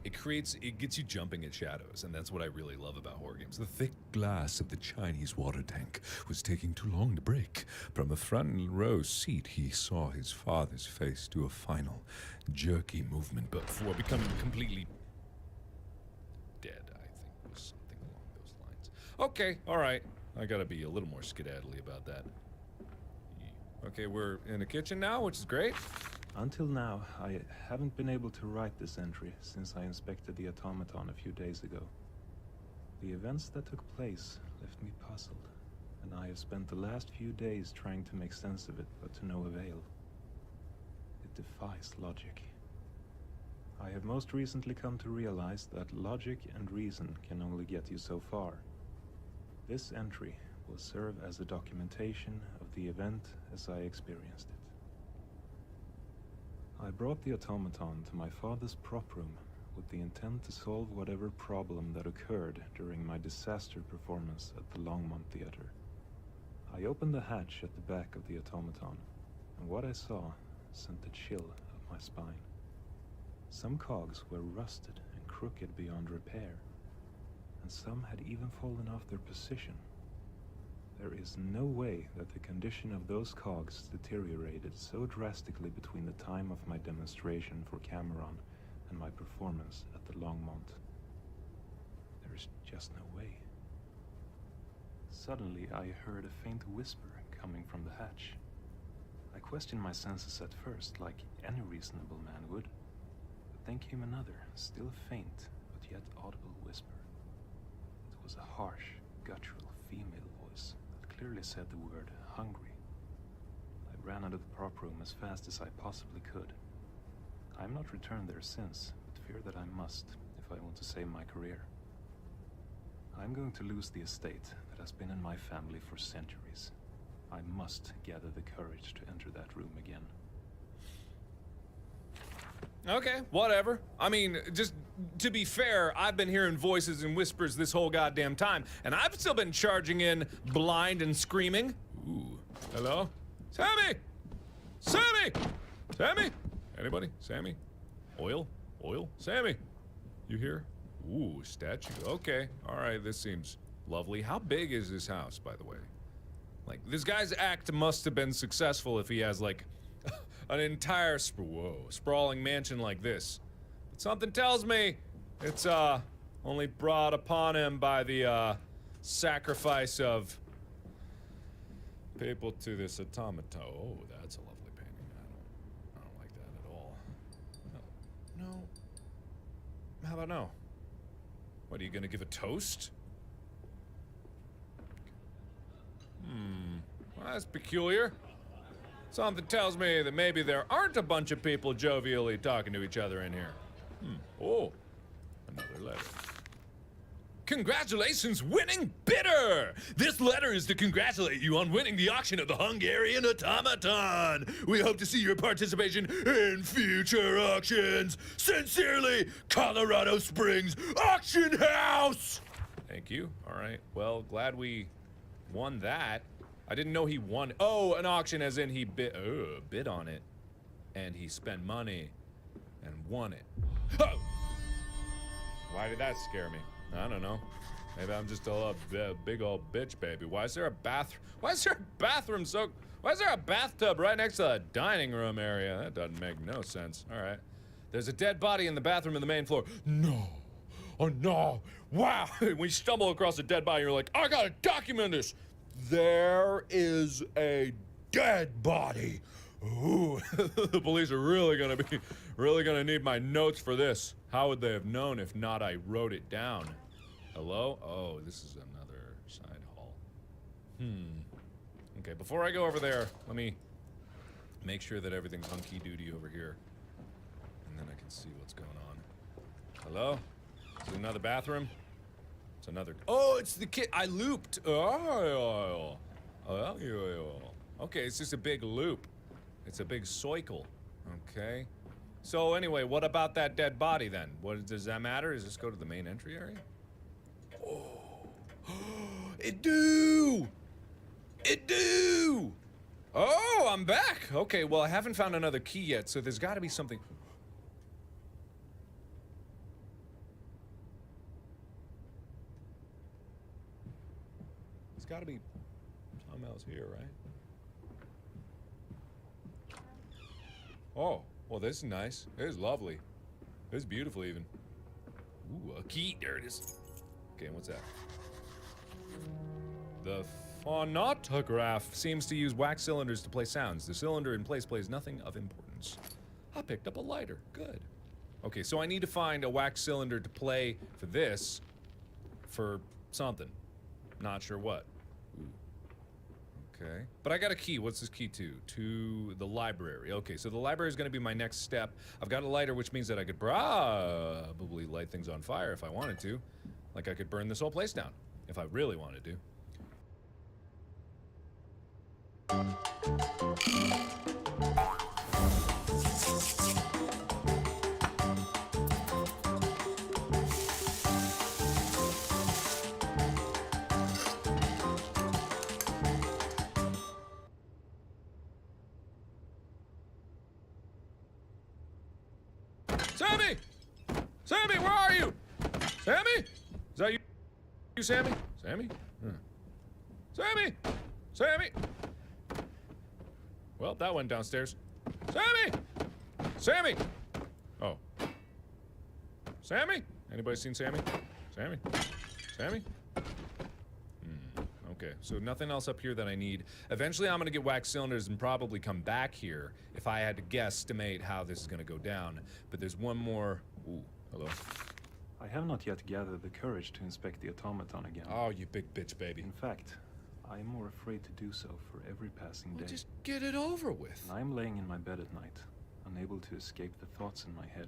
It gets you jumping at shadows, and that's what I really love about horror games. The thick glass of the Chinese water tank was taking too long to break. From the front row seat, he saw his father's face do a final, jerky movement before becoming completely dead, I think was something along those lines. Okay, alright. I gotta be a little more skedaddly about that. Okay, we're in the kitchen now, which is great. Until now, I haven't been able to write this entry since I inspected the automaton a few days ago. The events that took place left me puzzled, and I have spent the last few days trying to make sense of it, but to no avail. It defies logic. I have most recently come to realize that logic and reason can only get you so far. This entry will serve as a documentation of the event as I experienced it. I brought the automaton to my father's prop room with the intent to solve whatever problem that occurred during my disaster performance at the Longmont Theater. I opened the hatch at the back of the automaton, and what I saw sent a chill up my spine. Some cogs were rusted and crooked beyond repair, and some had even fallen off their position. There is no way that the condition of those cogs deteriorated so drastically between the time of my demonstration for Cameron and my performance at the Longmont. There is just no way. Suddenly, I heard a faint whisper coming from the hatch. I questioned my senses at first, like any reasonable man would. But then came another, still faint, but yet audible whisper. It was a harsh, guttural female voice that clearly said the word hungry. I ran out of the prop room as fast as I possibly could. I have not returned there since, but fear that I must if I want to save my career. I'm going to lose the estate that has been in my family for centuries. I must gather the courage to enter that room again. Okay, whatever. I mean, just to be fair, I've been hearing voices and whispers this whole goddamn time, and I've still been charging in blind and screaming. Ooh, hello? Sammy! Sammy! Sammy? Anybody? Sammy? Oil? Oil? Sammy? You here? Ooh, statue. Okay, alright, this seems lovely. How big is this house, by the way? Like, this guy's act must have been successful if he has, like, an entire sprawling mansion like this. But something tells me it's, only brought upon him by the, sacrifice of people to this automaton. Oh, that's a lovely painting. I don't like that at all. No. How about no? What, are you gonna give a toast? Well, that's peculiar. Something tells me that maybe there aren't a bunch of people jovially talking to each other in here. Oh, another letter. Congratulations, winning bidder! This letter is to congratulate you on winning the auction of the Hungarian automaton. We hope to see your participation in future auctions. Sincerely, Colorado Springs Auction House! Thank you. All right. Well, glad we won that. I didn't know he won. Oh, an auction as in he bid on it. And he spent money and won it. Oh! Why did that scare me? I don't know. Maybe I'm just a big old bitch, baby. Why is there a bathroom? Why is there a bathroom so... Why is there a bathtub right next to the dining room area? That doesn't make no sense. All right. There's a dead body in the bathroom in the main floor. No. Oh, no. Wow. When you stumble across a dead body, you're like, I gotta document this. There is a dead body. Ooh, the police are really gonna need my notes for this. How would they have known if not I wrote it down? Hello? Oh, this is another side hall. Okay, before I go over there, let me make sure that everything's hunky-doody over here. And then I can see what's going on. Hello? Is it another bathroom? It's another... Oh, it's the kid! I looped! Oh, okay, it's just a big loop. It's a big cycle. Okay. So anyway, what about that dead body then? What does that matter? Does this go to the main entry area? Oh, it do! It do! Oh, I'm back. Okay, well I haven't found another key yet, so there's got to be something. There's got to be something else here, right? Oh, well, this is nice. This is lovely. This is beautiful, even. Ooh, a key. There it is. Okay, what's that? The phonautograph seems to use wax cylinders to play sounds. The cylinder in place plays nothing of importance. I picked up a lighter. Good. Okay, so I need to find a wax cylinder to play for this, for something. Not sure what. Ooh. Okay. But I got a key. What's this key to? To the library. Okay, so the library is going to be my next step. I've got a lighter, which means that I could probably light things on fire if I wanted to. Like I could burn this whole place down if I really wanted to. Sammy! Sammy, where are you? Sammy? Is that you? You, Sammy? Sammy? Sammy! Sammy! Well, that went downstairs. Sammy! Sammy! Oh. Sammy? Anybody seen Sammy? Sammy? Sammy? Okay, so nothing else up here that I need. Eventually I'm gonna get wax cylinders and probably come back here if I had to guesstimate how this is gonna go down. But there's one more. Ooh, hello. I have not yet gathered the courage to inspect the automaton again. Oh, you big bitch, baby. In fact, I am more afraid to do so for every passing day. Just get it over with. When I'm laying in my bed at night, unable to escape the thoughts in my head,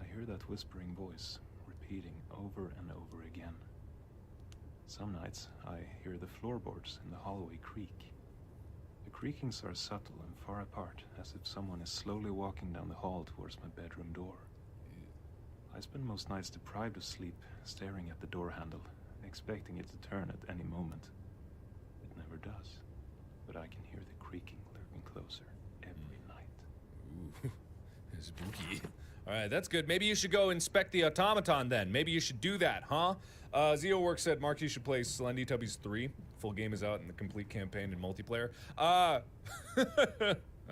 I hear that whispering voice repeating over and over again. Some nights, I hear the floorboards in the hallway creak. The creakings are subtle and far apart, as if someone is slowly walking down the hall towards my bedroom door. I spend most nights deprived of sleep, staring at the door handle, expecting it to turn at any moment. It never does, but I can hear the creaking lurking closer every night. Ooh, spooky. All right, that's good. Maybe you should go inspect the automaton then. Maybe you should do that, huh? ZeoWorks said, Mark, you should play Slendytubbies 3. Full game is out in the complete campaign and multiplayer. I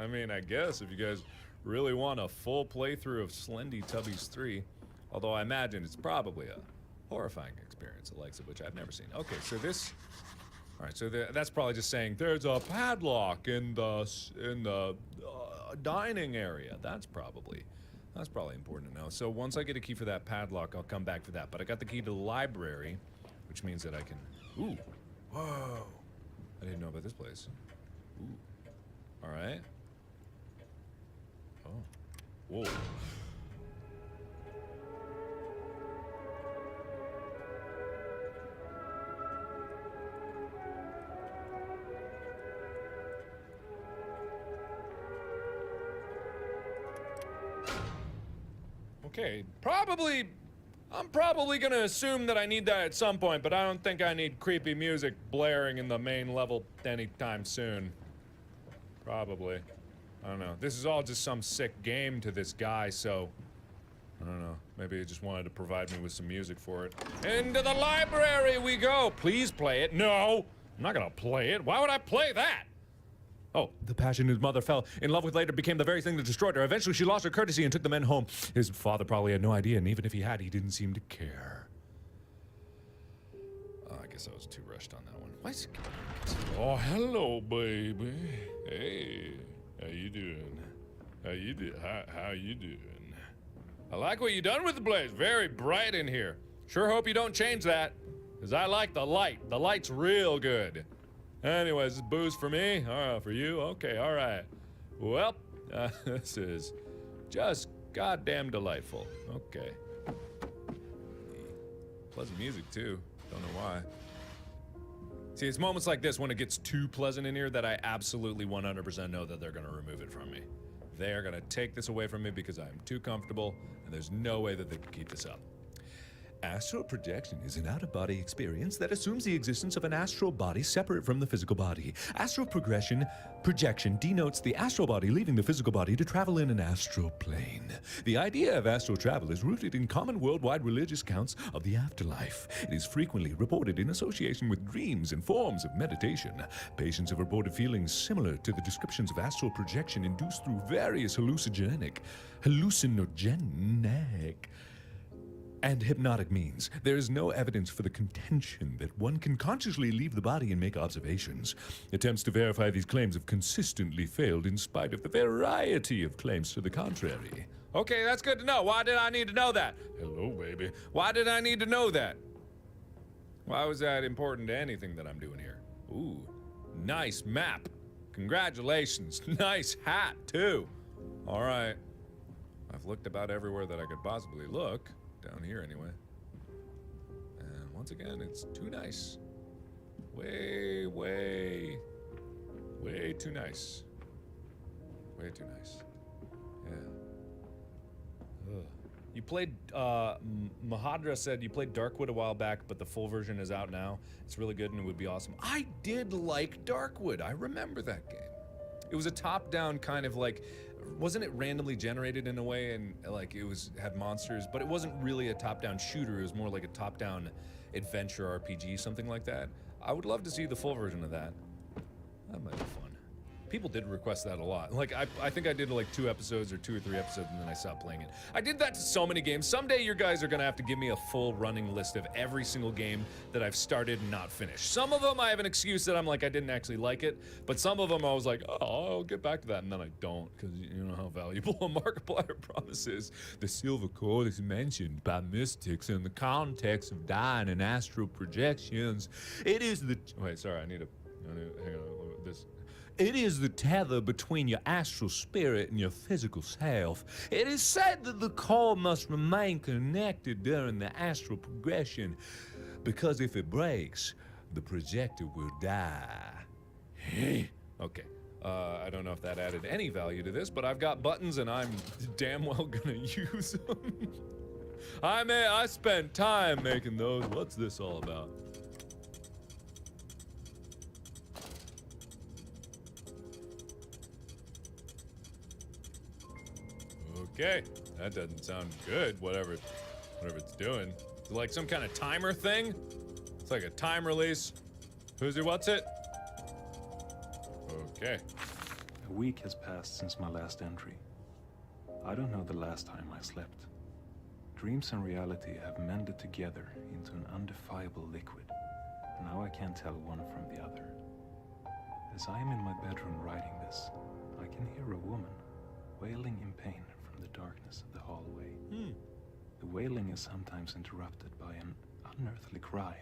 mean, I guess if you guys really want a full playthrough of Slendytubbies 3, although I imagine it's probably a horrifying experience, the likes of which I've never seen. Okay, so this... All right, so that's probably just saying there's a padlock in the dining area. That's probably important to know. So once I get a key for that padlock, I'll come back for that. But I got the key to the library, which means that I can... Ooh. Whoa. I didn't know about this place. Ooh. All right. Oh. Whoa. Okay, I'm probably gonna assume that I need that at some point, but I don't think I need creepy music blaring in the main level anytime soon. Probably. I don't know. This is all just some sick game to this guy, so... I don't know. Maybe he just wanted to provide me with some music for it. Into the library we go! Please play it. No! I'm not gonna play it. Why would I play that? Oh, the passion his mother fell in love with later became the very thing that destroyed her. Eventually, she lost her courtesy and took the men home. His father probably had no idea, and even if he had, he didn't seem to care. Oh, I guess I was too rushed on that one. Why is Oh, hello, baby. Hey, how you doing? How you doing? I like what you done with the place. Very bright in here. Sure hope you don't change that, because I like the light. The light's real good. Anyways, this is booze for me. For you? Okay, all right. Well, this is just goddamn delightful. Okay. Pleasant music, too. Don't know why. See, it's moments like this when it gets too pleasant in here that I absolutely 100% know that they're going to remove it from me. They are going to take this away from me because I am too comfortable, and there's no way that they can keep this up. Astral projection is an out-of-body experience that assumes the existence of an astral body separate from the physical body. Astral projection denotes the astral body leaving the physical body to travel in an astral plane. The idea of astral travel is rooted in common worldwide religious accounts of the afterlife. It is frequently reported in association with dreams and forms of meditation. Patients have reported feelings similar to the descriptions of astral projection induced through various hallucinogenic and hypnotic means. There is no evidence for the contention that one can consciously leave the body and make observations. Attempts to verify these claims have consistently failed in spite of the variety of claims to the contrary. Okay, that's good to know. Why did I need to know that? Hello, baby. Why did I need to know that? Why was that important to anything that I'm doing here? Ooh, nice map. Congratulations. Nice hat, too. All right. I've looked about everywhere that I could possibly look. Down here, anyway. And once again, it's too nice. Way too nice. Way too nice. Yeah. Ugh. You played, Mahadra said you played Darkwood a while back, but the full version is out now. It's really good and it would be awesome. I did like Darkwood. I remember that game. It was a top-down kind of like, wasn't it randomly generated in a way, and like it had monsters, but it wasn't really a top-down shooter. It was more like a top-down adventure RPG, something like that. I would love to see the full version of that. That might be fun. People did request that a lot. Like, I think I did like 2 episodes or 2 or 3 episodes and then I stopped playing it. I did that to so many games. Someday you guys are gonna have to give me a full running list of every single game that I've started and not finished. Some of them I have an excuse that I'm like, I didn't actually like it, but some of them I was like, oh, I'll get back to that, and then I don't, because you know how valuable a Markiplier promise is. The silver cord is mentioned by mystics in the context of dying and astral projections. It is the... Wait, sorry, I need to hang on, this... It is the tether between your astral spirit and your physical self. It is said that the cord must remain connected during the astral progression, because if it breaks, the projector will die. Okay. I don't know if that added any value to this, but I've got buttons and I'm damn well gonna use them. I spent time making those. What's this all about? Okay, that doesn't sound good, whatever it's doing. Is it like some kind of timer thing? It's like a time release. What's it? Okay. A week has passed since my last entry. I don't know the last time I slept. Dreams and reality have mended together into an undefinable liquid. Now I can't tell one from the other. As I am in my bedroom writing this, I can hear a woman wailing in pain from the darkness of the hallway. The wailing is sometimes interrupted by an unearthly cry,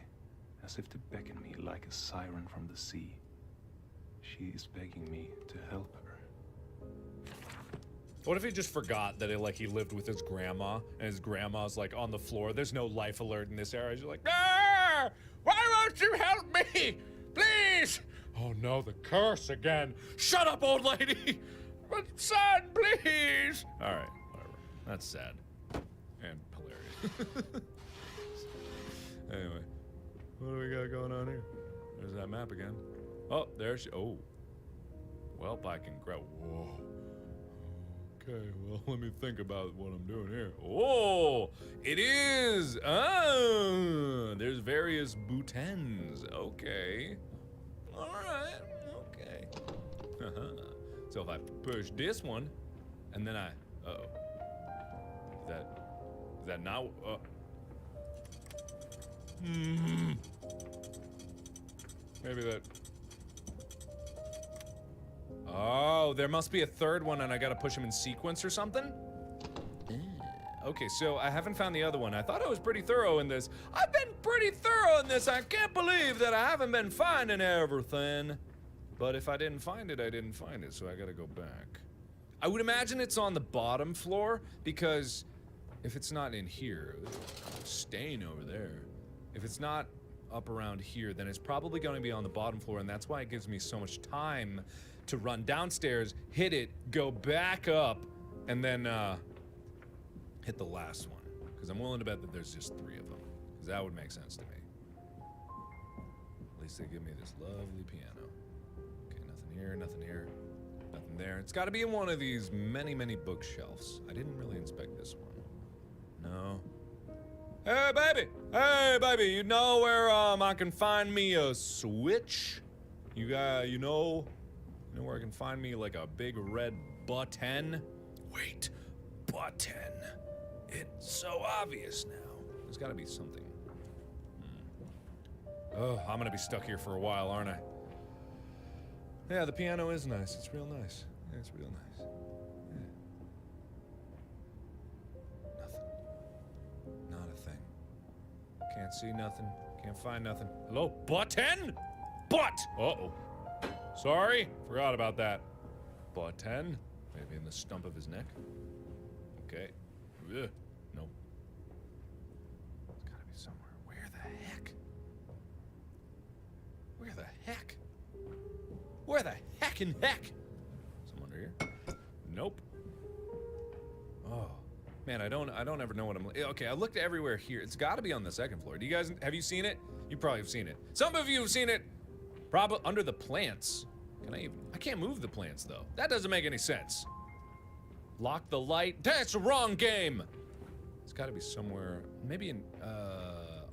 as if to beckon me like a siren from the sea. She is begging me to help her. What if he just forgot that he lived with his grandma, and his grandma's like on the floor? There's no life alert in this area. She's like, ah! Why won't you help me? Please! Oh no, the curse again. Shut up, old lady! But son, please! Alright, whatever. That's sad. And hilarious. Anyway, what do we got going on here? There's that map again. Oh, there she... Oh. Well, I can grab... Whoa. Okay, well, let me think about what I'm doing here. Oh! It is! Ah! There's various boutons. Okay. Alright, okay. So if I push this one, and then I... Uh-oh. Is that not... Maybe that... Oh, there must be a third one and I gotta push them in sequence or something? Okay, so I haven't found the other one. I thought I was pretty thorough in this. I've been pretty thorough in this. I can't believe that I haven't been finding everything. But if I didn't find it, I didn't find it, so I gotta go back. I would imagine it's on the bottom floor, because if it's not in here, stain over there. If it's not up around here, then it's probably gonna be on the bottom floor, and that's why it gives me so much time to run downstairs, hit it, go back up, and then, hit the last one, because I'm willing to bet that there's just 3 of them, because that would make sense to me. At least they give me this lovely piano. Okay, nothing here, nothing here, nothing there. It's got to be in one of these many, many bookshelves. I didn't really inspect this one. No. Hey baby, you know where I can find me a switch? You know where I can find me like a big red button? Wait, button. It's so obvious now. There's gotta be something. Oh, I'm gonna be stuck here for a while, aren't I? Yeah, the piano is nice. It's real nice. Yeah, it's real nice. Yeah. Nothing. Not a thing. Can't see nothing. Can't find nothing. Hello? Button? Butt! Uh-oh. Sorry. Forgot about that. Button? Maybe in the stump of his neck? Okay. Ugh. Nope. It's gotta be somewhere. Where the heck? Where the heck? Where the heck in heck? Some under here? Nope. Oh. Man, I don't ever know what I'm... Okay, I looked everywhere here. It's gotta be on the 2nd floor. Do you guys... Have you seen it? You probably have seen it. Some of you have seen it. Probably under the plants. Can I even... I can't move the plants, though. That doesn't make any sense. Lock the light. That's the wrong game! It's gotta be somewhere, maybe in,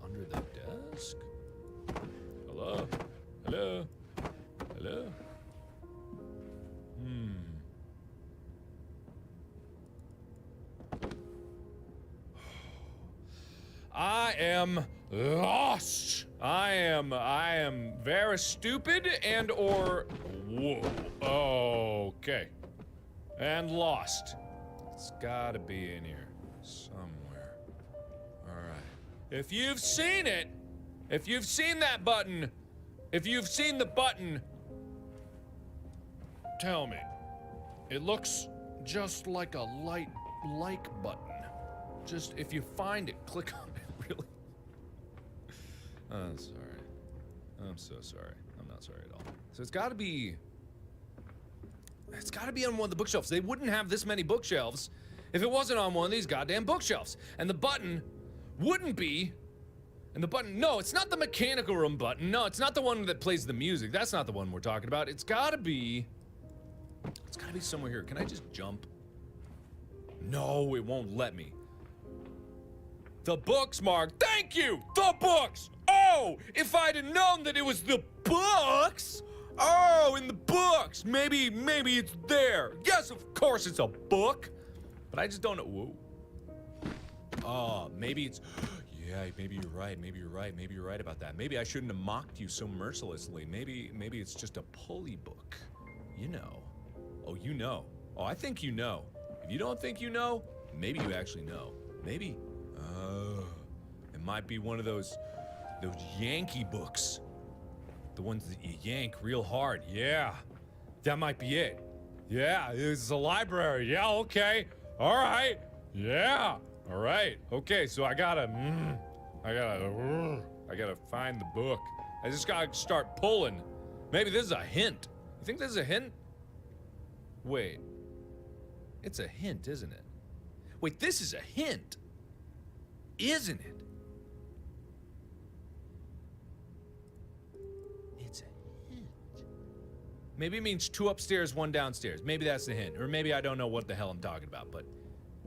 under the desk? Hello? Hello? Hello? I am lost! I am very stupid and or... Whoa. Okay. And lost. It's gotta be in here. Somewhere. Alright. If you've seen it, if you've seen that button, if you've seen the button, tell me. It looks just like a like button. Just, if you find it, click on it, really. I'm sorry. I'm so sorry. I'm not sorry at all. So it's gotta be on one of the bookshelves. They wouldn't have this many bookshelves if it wasn't on one of these goddamn bookshelves. And the button wouldn't be... And the button... No, it's not the mechanical room button. No, it's not the one that plays the music. That's not the one we're talking about. It's gotta be... It's gotta be somewhere here. Can I just jump? No, it won't let me. The books, Mark. Thank you! The books! Oh! If I'd have known that it was the books... Oh, in the books! Maybe it's there. Yes, of course it's a book. But I just don't know. Whoa. Oh, maybe it's... Yeah, maybe you're right. Maybe you're right. Maybe you're right about that. Maybe I shouldn't have mocked you so mercilessly. Maybe it's just a pulley book. You know. Oh, you know. Oh, I think you know. If you don't think you know, maybe you actually know. Maybe. Oh, it might be one of those Yankee books. The ones that you yank real hard. Yeah, that might be it. Yeah, it's a library. Yeah, okay. All right. Yeah. All right. Okay, so I gotta find the book. I just gotta start pulling. Maybe this is a hint. You think this is a hint? Wait. It's a hint, isn't it? Wait, this is a hint. Isn't it? It's a hint. Maybe it means 2 upstairs, 1 downstairs. Maybe that's the hint. Or maybe I don't know what the hell I'm talking about, but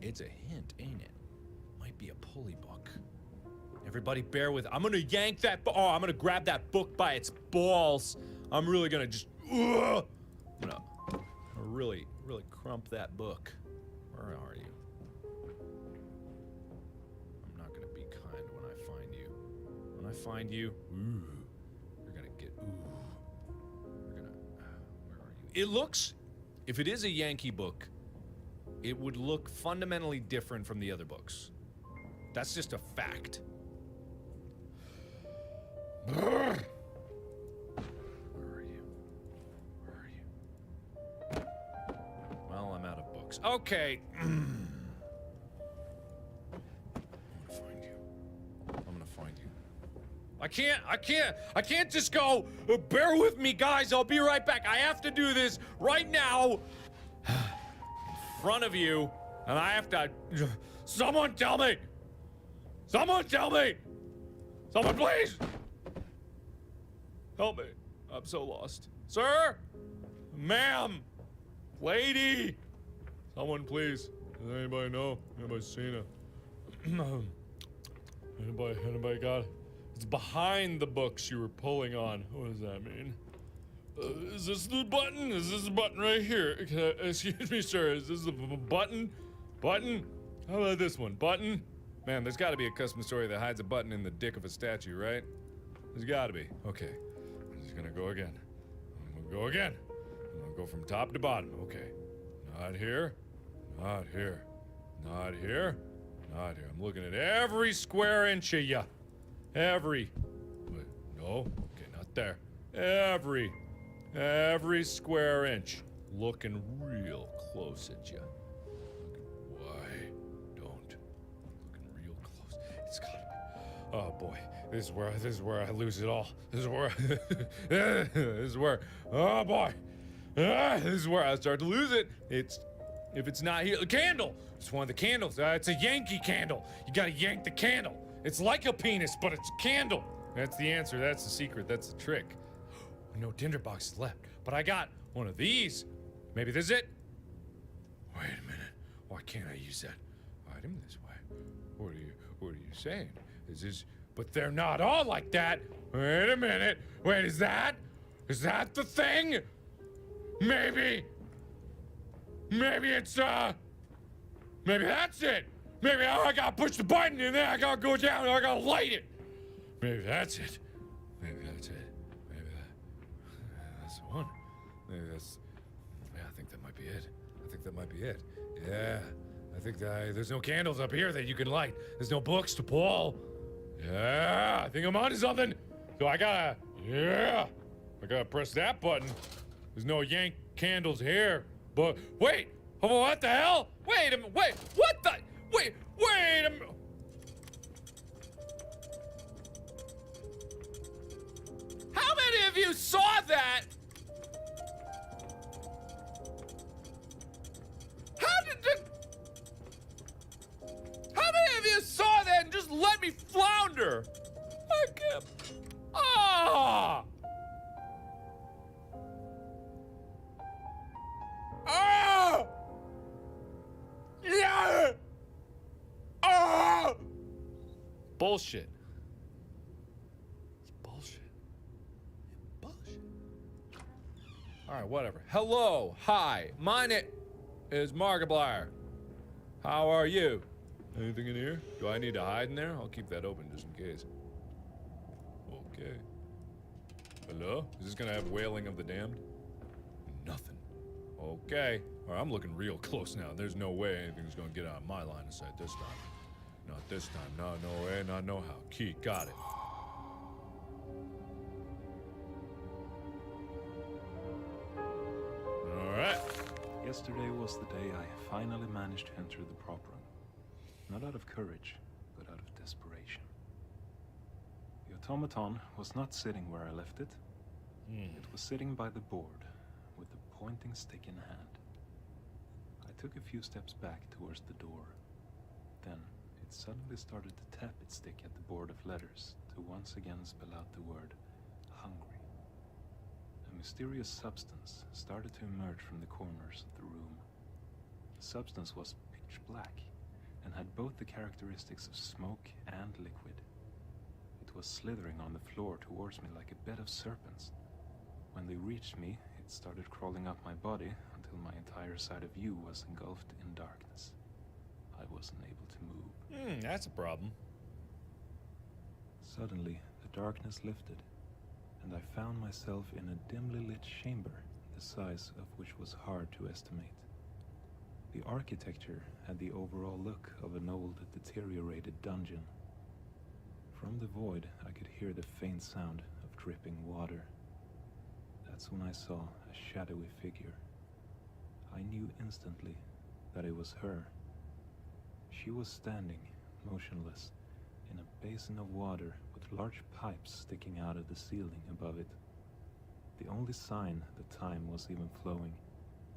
it's a hint, ain't it? Might be a pulley book. Everybody bear with. I'm gonna yank that. Oh, I'm gonna grab that book by its balls. I'm really gonna just. I'm gonna really crump that book. Where are you? I'm not gonna be kind when I find you. When I find you, ooh, you're gonna get. Ooh. It looks, if it is a Yankee book, it would look fundamentally different from the other books. That's just a fact. Where are you? Where are you? Well, I'm out of books. Okay. I'm gonna find you. I can't just go, bear with me, guys, I'll be right back. I have to do this right now. In front of you, and I have to, someone tell me. Someone tell me. Someone please. Help me. I'm so lost. Sir? Ma'am? Lady? Someone please. Does anybody know? Anybody seen it? Anybody got it? It's behind the books you were pulling on. What does that mean? Is this the button? Is this the button right here? Excuse me, sir. Is this the button? Button? How about this one? Button? Man, there's gotta be a custom story that hides a button in the dick of a statue, right? There's gotta be. Okay. I'm just gonna go again. I'm gonna go again. I'm gonna go from top to bottom. Okay. Not here. Not here. Not here. Not here. I'm looking at every square inch of ya. Every. Wait, no. Okay, not there. Every square inch. Looking real close at you. Why don't? Looking real close. It's gotta be. Oh boy. This is where I lose it all. This is where this is where, oh boy. This is where I start to lose it. If it's not here, the candle. It's one of the candles. It's a Yankee candle. You gotta yank the candle. It's like a penis, but it's a candle. That's the answer. That's the secret. That's the trick. No tinderboxes left, but I got one of these. Maybe this is it. Wait a minute. Why can't I use that item this way? What are you saying? Is this? But they're not all like that. Wait a minute. Wait, is that the thing? Maybe it's maybe that's it. Maybe I gotta push the button and then I gotta go down and I gotta light it. Maybe that's it. Maybe that's it. Maybe that's the one. Maybe that's, yeah, I think that might be it. I think that might be it. Yeah, I think that there's no candles up here that you can light. There's no books to pull. Yeah, I think I'm onto something. So I gotta press that button. There's no yank candles here. But wait, oh, what the hell? Wait a minute, wait, what the? Wait a minute. How many of you saw that? How many of you saw that and just let me flounder? I can't. Ah! Ah! Yeah! Ah! Bullshit. It's bullshit. It's bullshit. All right, whatever. Hello, hi. My name is Markiplier. How are you? Anything in here? Do I need to hide in there? I'll keep that open just in case. Okay. Hello? Is this gonna have wailing of the damned? Nothing. Okay. All right, I'm looking real close now. There's no way anything's gonna get out of my line of sight this time. Not this time. No way, not no how. Key, got it. All right. Yesterday was the day I finally managed to enter the prop room. Not out of courage, but out of desperation. The automaton was not sitting where I left it. It was sitting by the board, with the pointing stick in hand. I took a few steps back towards the door. Then, it suddenly started to tap its stick at the board of letters to once again spell out the word, hungry. A mysterious substance started to emerge from the corners of the room. The substance was pitch black, and had both the characteristics of smoke and liquid. It was slithering on the floor towards me like a bed of serpents. When they reached me, it started crawling up my body until my entire side of view was engulfed in darkness. I wasn't able to move. That's a problem. Suddenly, the darkness lifted, and I found myself in a dimly lit chamber the size of which was hard to estimate. The architecture had the overall look of an old, deteriorated dungeon. From the void, I could hear the faint sound of dripping water. That's when I saw a shadowy figure. I knew instantly that it was her. She was standing, motionless, in a basin of water with large pipes sticking out of the ceiling above it. The only sign that time was even flowing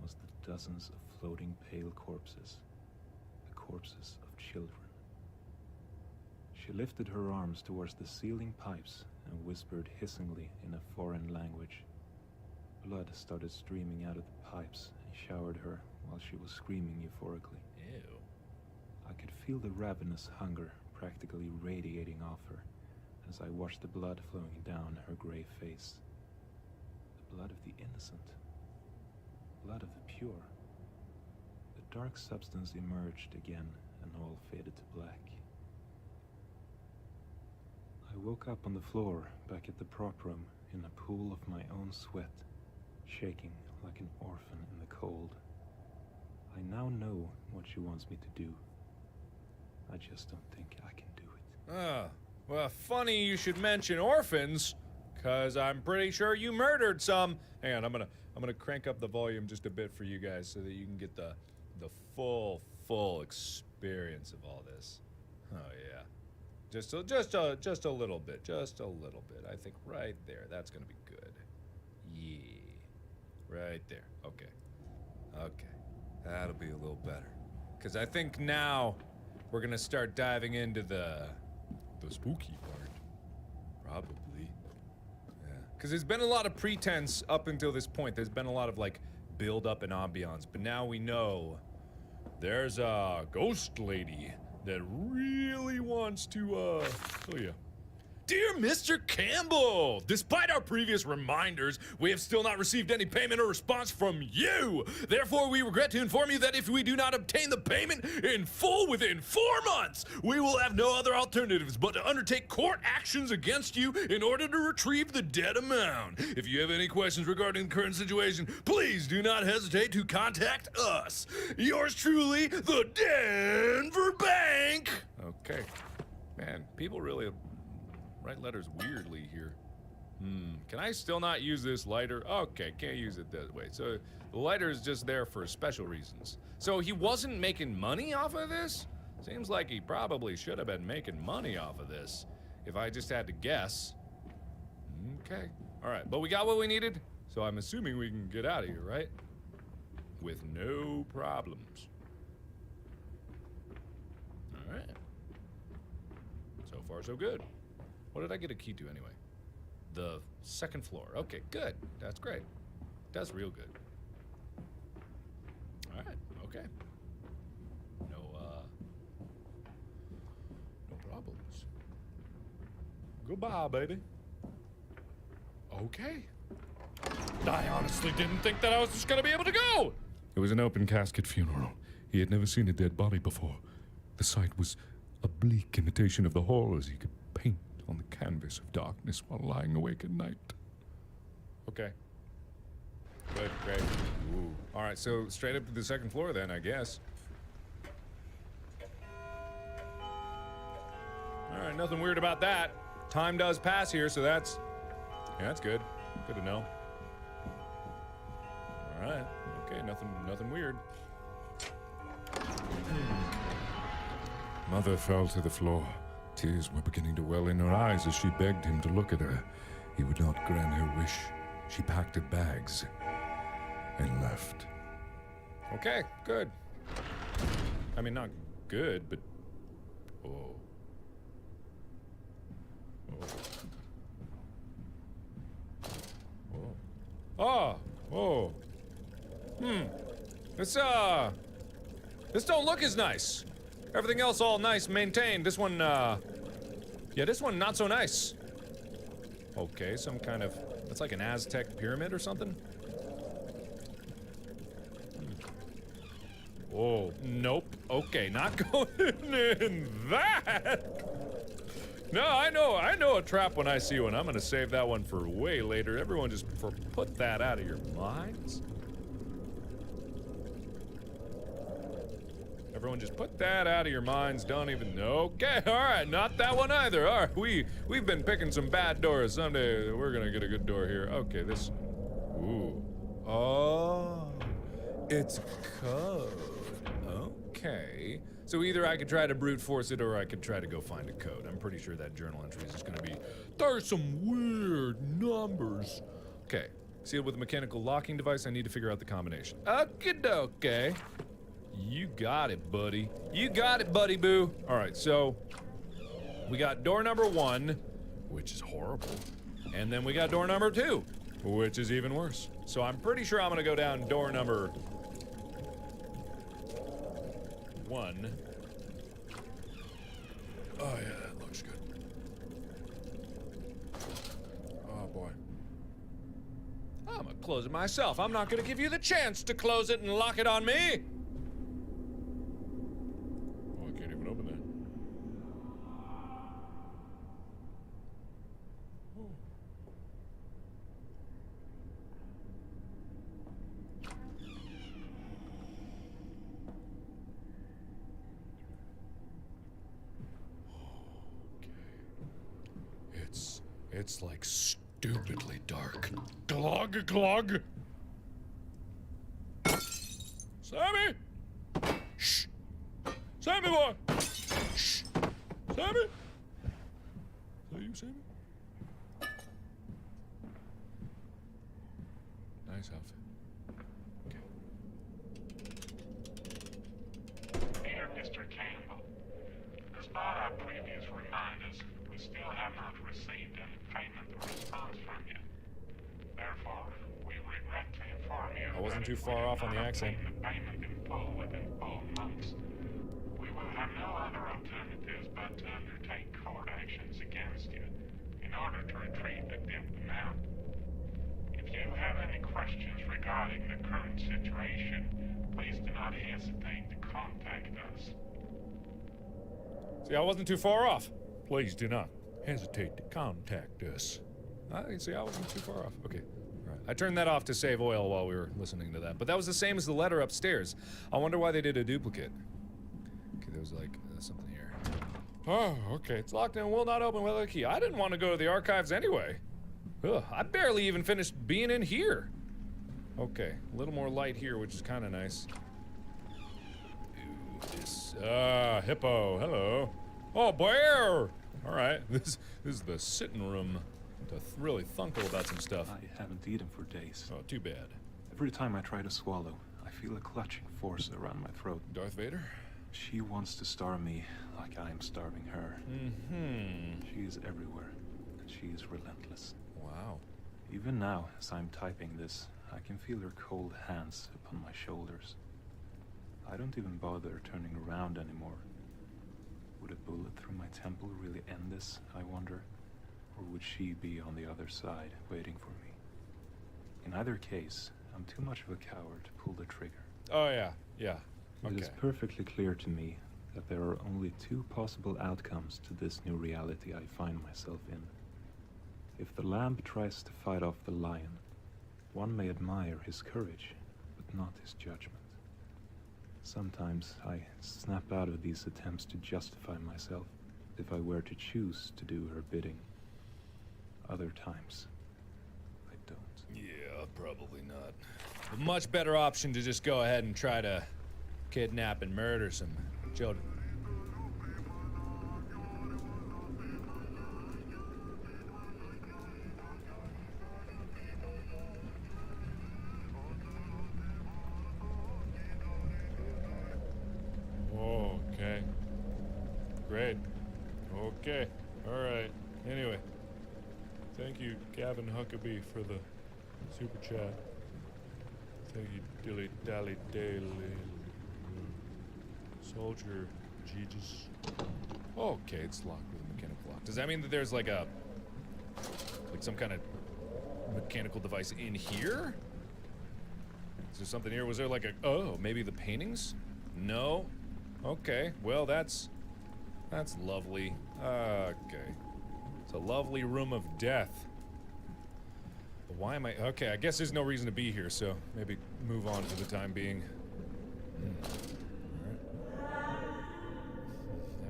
was the dozens of floating pale corpses, the corpses of children. She lifted her arms towards the ceiling pipes and whispered hissingly in a foreign language. Blood started streaming out of the pipes and showered her while she was screaming euphorically. Ew. I could feel the ravenous hunger practically radiating off her as I watched the blood flowing down her gray face. The blood of the innocent. Blood of the pure. The dark substance emerged again and all faded to black. I woke up on the floor back at the prop room in a pool of my own sweat, shaking like an orphan in the cold. I now know what she wants me to do. I just don't think I can do it. Well, funny you should mention orphans, cause I'm pretty sure you murdered some. Hang on, I'm gonna crank up the volume just a bit for you guys so that you can get the full experience of all this. Oh yeah, just a little bit, I think right there. That's gonna be good. Yeah, right there. Okay, that'll be a little better. Cause I think now we're gonna start diving into the spooky part. Probably. Yeah. Because there's been a lot of pretense up until this point. There's been a lot of, like, build-up and ambiance. But now we know there's a ghost lady that really wants to, oh yeah. Dear Mr. Campbell, despite our previous reminders, we have still not received any payment or response from you. Therefore, we regret to inform you that if we do not obtain the payment in full within 4 months, we will have no other alternatives but to undertake court actions against you in order to retrieve the debt amount. If you have any questions regarding the current situation, please do not hesitate to contact us. Yours truly, the Denver Bank. Okay. Man, people really write letters weirdly here. Can I still not use this lighter? Okay, can't use it that way. So the lighter is just there for special reasons. So he wasn't making money off of this? Seems like he probably should have been making money off of this, if I just had to guess. Okay, all right, but we got what we needed, so I'm assuming we can get out of here, right? With no problems. All right. So far, so good. What did I get a key to anyway? The second floor. Okay, good. That's great. That's real good. All right. Okay. No problems. Goodbye, baby. Okay. I honestly didn't think that I was just gonna be able to go. It was an open casket funeral. He had never seen a dead body before. The sight was a bleak imitation of the horrors he could paint on the canvas of darkness while lying awake at night. Okay. Good, great. Ooh. All right, so straight up to the second floor then, I guess. All right, nothing weird about that. Time does pass here, so that's good. Good to know. All right. Okay, nothing weird. Mother fell to the floor. Tears were beginning to well in her eyes as she begged him to look at her. He would not grant her wish. She packed her bags and left. Okay, good. I mean, not good, but... Oh. Oh. Oh. This don't look as nice. Everything else all nice, maintained. This one, yeah, this one not so nice. Okay, some kind of, that's like an Aztec pyramid or something? Oh, nope. Okay, not going in that. No, I know a trap when I see one. I'm gonna save that one for way later. Everyone just put that out of your minds. Everyone just put that out of your minds. Don't even know. Okay, all right, not that one either. All right, we've been picking some bad doors. Someday we're gonna get a good door here. Okay, this. Ooh. Oh, it's code. Okay. So either I could try to brute force it or I could try to go find a code. I'm pretty sure that journal entry is just gonna be, there's some weird numbers. Okay, sealed with a mechanical locking device. I need to figure out the combination. Okay. You got it, buddy. You got it, buddy boo. All right, so we got door number 1, which is horrible. And then we got door number 2, which is even worse. So I'm pretty sure I'm gonna go down door number 1. Oh yeah, that looks good. Oh boy. I'm gonna close it myself. I'm not gonna give you the chance to close it and lock it on me. Oh, I can't even open that. It's like stupidly dark. Glog. Sammy! Shh! Sammy boy! Shh! Sammy! Is that you, Sammy? Nice outfit. Dear Mr. Campbell, despite our previous reminders, we still have not received any payment or response from you. Therefore, we regret to inform you I wasn't too far off on the accent. the payment in full within 4 months. We will have no other alternatives but to undertake court actions against you in order to retrieve the due amount. If you have any questions regarding the current situation, please do not hesitate to contact us. See, I wasn't too far off. Please do not hesitate to contact us. See, I wasn't too far off. Okay. All right. I turned that off to save oil while we were listening to that. But that was the same as the letter upstairs. I wonder why they did a duplicate. Okay, there was like something here. Oh, okay. It's locked and will not open without a key. I didn't want to go to the archives anyway. Ugh, I barely even finished being in here. Okay, a little more light here, which is kind of nice. Ooh, this, hippo, hello. Oh, bear! All right, this is the sitting room to really thunkle about some stuff. I haven't eaten for days. Oh, too bad. Every time I try to swallow, I feel a clutching force around my throat. Darth Vader? She wants to starve me like I am starving her. Mm-hmm. She is everywhere, and she is relentless. Wow. Even now, as I'm typing this, I can feel her cold hands upon my shoulders. I don't even bother turning around anymore. Would a bullet through my temple really end this, I wonder? Or would she be on the other side, waiting for me? In either case, I'm too much of a coward to pull the trigger. Oh, yeah. Okay. It is perfectly clear to me that there are only 2 possible outcomes to this new reality I find myself in. If the lamb tries to fight off the lion, one may admire his courage, but not his judgment. Sometimes I snap out of these attempts to justify myself if I were to choose to do her bidding. Other times, I don't. Yeah, probably not. A much better option to just go ahead and try to kidnap and murder some children. Okay. Great. Okay. All right. Anyway. Thank you, Gavin Huckabee, for the super chat. Thank you, Dilly Dally Daily. Soldier Jesus. Okay, it's locked with a mechanical lock. Does that mean that there's like some kind of mechanical device in here? Is there something here? Was there like maybe the paintings? No? Okay, well that's That's lovely. Okay. It's a lovely room of death. But why am I... Okay, I guess there's no reason to be here, so maybe move on for the time being.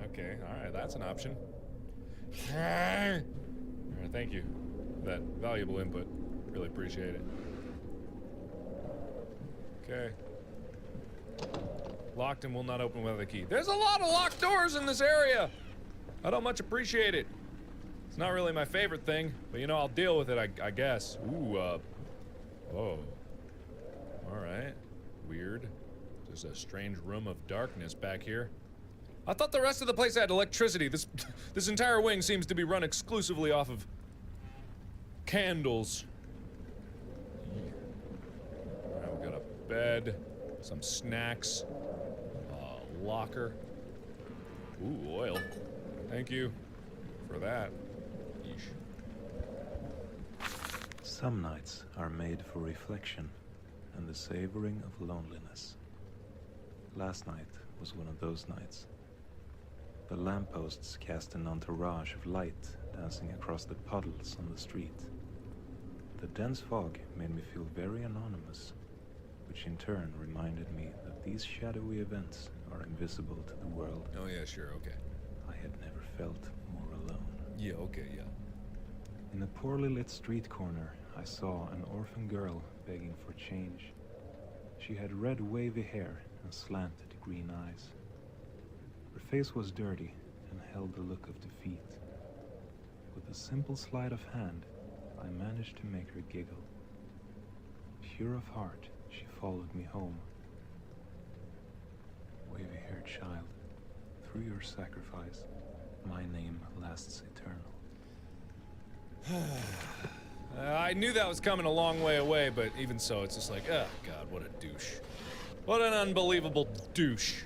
Okay, alright, that's an option. Alright, thank you for that valuable input. Really appreciate it. Okay. Locked and will not open without a key. There's a lot of locked doors in this area! I don't much appreciate it. It's not really my favorite thing, but you know, I'll deal with it, I guess. Ooh, oh. Alright. Weird. There's a strange room of darkness back here. I thought the rest of the place had electricity. This entire wing seems to be run exclusively off of candles. Alright, we got a bed, some snacks, a locker. Ooh, oil. Thank you for that. Yeesh. Some nights are made for reflection and the savoring of loneliness. Last night was one of those nights. The lampposts cast an entourage of light dancing across the puddles on the street. The dense fog made me feel very anonymous, which in turn reminded me that these shadowy events are invisible to the world. Oh yeah, sure, okay. I had never felt more alone. Yeah, okay, yeah. In a poorly lit street corner, I saw an orphan girl begging for change. She had red wavy hair and slanted green eyes. Her face was dirty and held the look of defeat. With a simple sleight of hand, I managed to make her giggle. Pure of heart, she followed me home. Wavy-haired child, through your sacrifice, my name lasts eternal. I knew that was coming a long way away, but even so, it's just like, oh god, what a douche. What an unbelievable douche.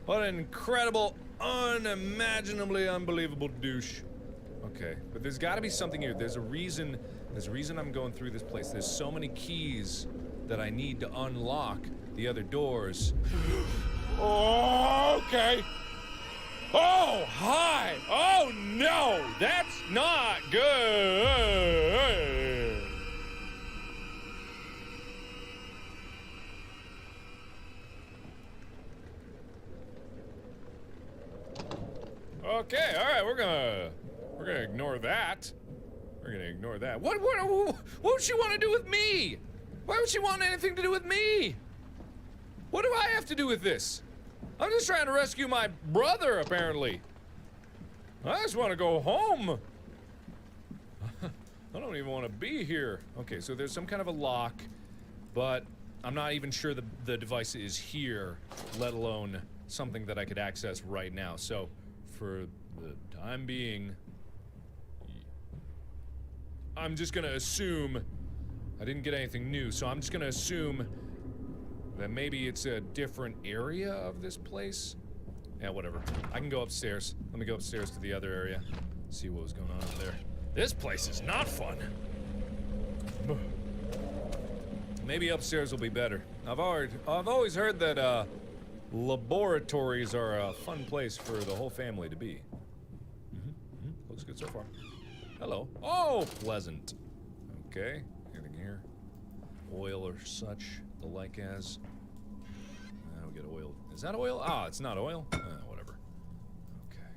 What an incredible, unimaginably unbelievable douche. Okay, but there's gotta be something here. There's a reason I'm going through this place. There's so many keys that I need to unlock the other doors. Oh, okay. Oh, hi! Oh, no! That's not good! Okay, alright, we're gonna ignore that. We're gonna ignore that. What would she want to do with me? Why would she want anything to do with me? What do I have to do with this? I'm just trying to rescue my brother, apparently. I just want to go home. I don't even want to be here. Okay, so there's some kind of a lock, but I'm not even sure the device is here, let alone something that I could access right now. So, for the time being, I'm just gonna assume I didn't get anything new, so I'm just gonna assume that maybe it's a different area of this place. Yeah, whatever. I can go upstairs. Let me go upstairs to the other area. See what was going on over there. This place is not fun. Maybe upstairs will be better. I've always heard that laboratories are a fun place for the whole family to be. Looks good so far. Hello. Oh, pleasant. Okay. Anything here? Oil or such. The like as. Now we get oil. Is that oil? Ah, it's not oil. Whatever. Okay.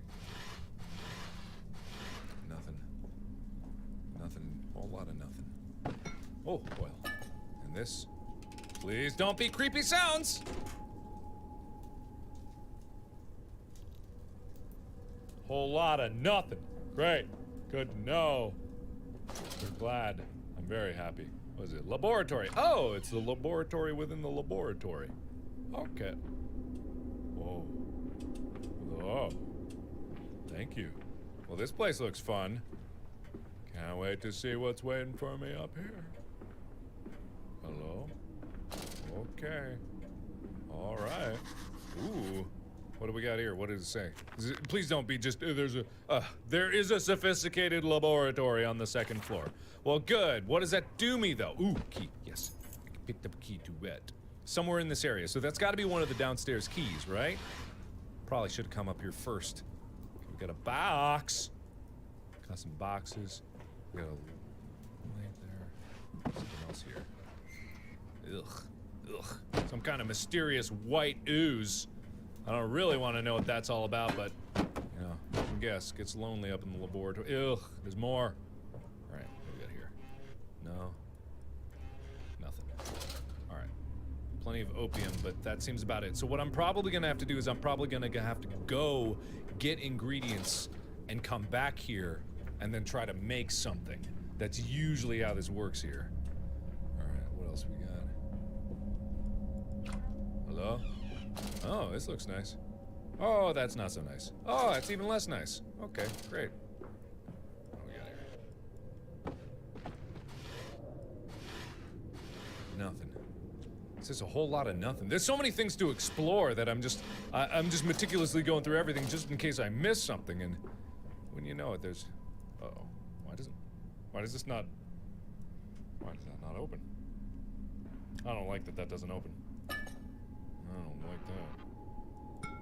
Nothing. Nothing. Whole lot of nothing. Oh, oil. And this. Please don't be creepy sounds. Whole lot of nothing. Great. Good to know. We're glad. I'm very happy. What is it? Laboratory. Oh, it's the laboratory within the laboratory. Okay. Whoa. Oh. Thank you. Well, this place looks fun. Can't wait to see what's waiting for me up here. Hello? Okay. All right. Ooh. What do we got here? What does it say? Please don't be just, there is a sophisticated laboratory on the second floor. Well, good. What does that do me, though? Ooh, key. Yes. I can pick up a key to it. Somewhere in this area. So that's got to be one of the downstairs keys, right? Probably should have come up here first. We got a box. Got some boxes. We got a light there. Something else here. Ugh. Ugh. Some kind of mysterious white ooze. I don't really want to know what that's all about, but, you know, you can guess. Gets lonely up in the laboratory. Ugh, there's more. All right, what do we got here? No. Nothing. All right. Plenty of opium, but that seems about it. So what I'm probably gonna have to do is I'm probably gonna have to go get ingredients and come back here and then try to make something. That's usually how this works here. All right, what else we got? Hello? Oh, this looks nice. Oh, that's not so nice. Oh, that's even less nice. Okay, great. What do we got here? Nothing. It's just a whole lot of nothing. There's so many things to explore that I'm just meticulously going through everything just in case I miss something, and when you know it, there's... Uh-oh. Why does that not open? I don't like that doesn't open. I don't like that.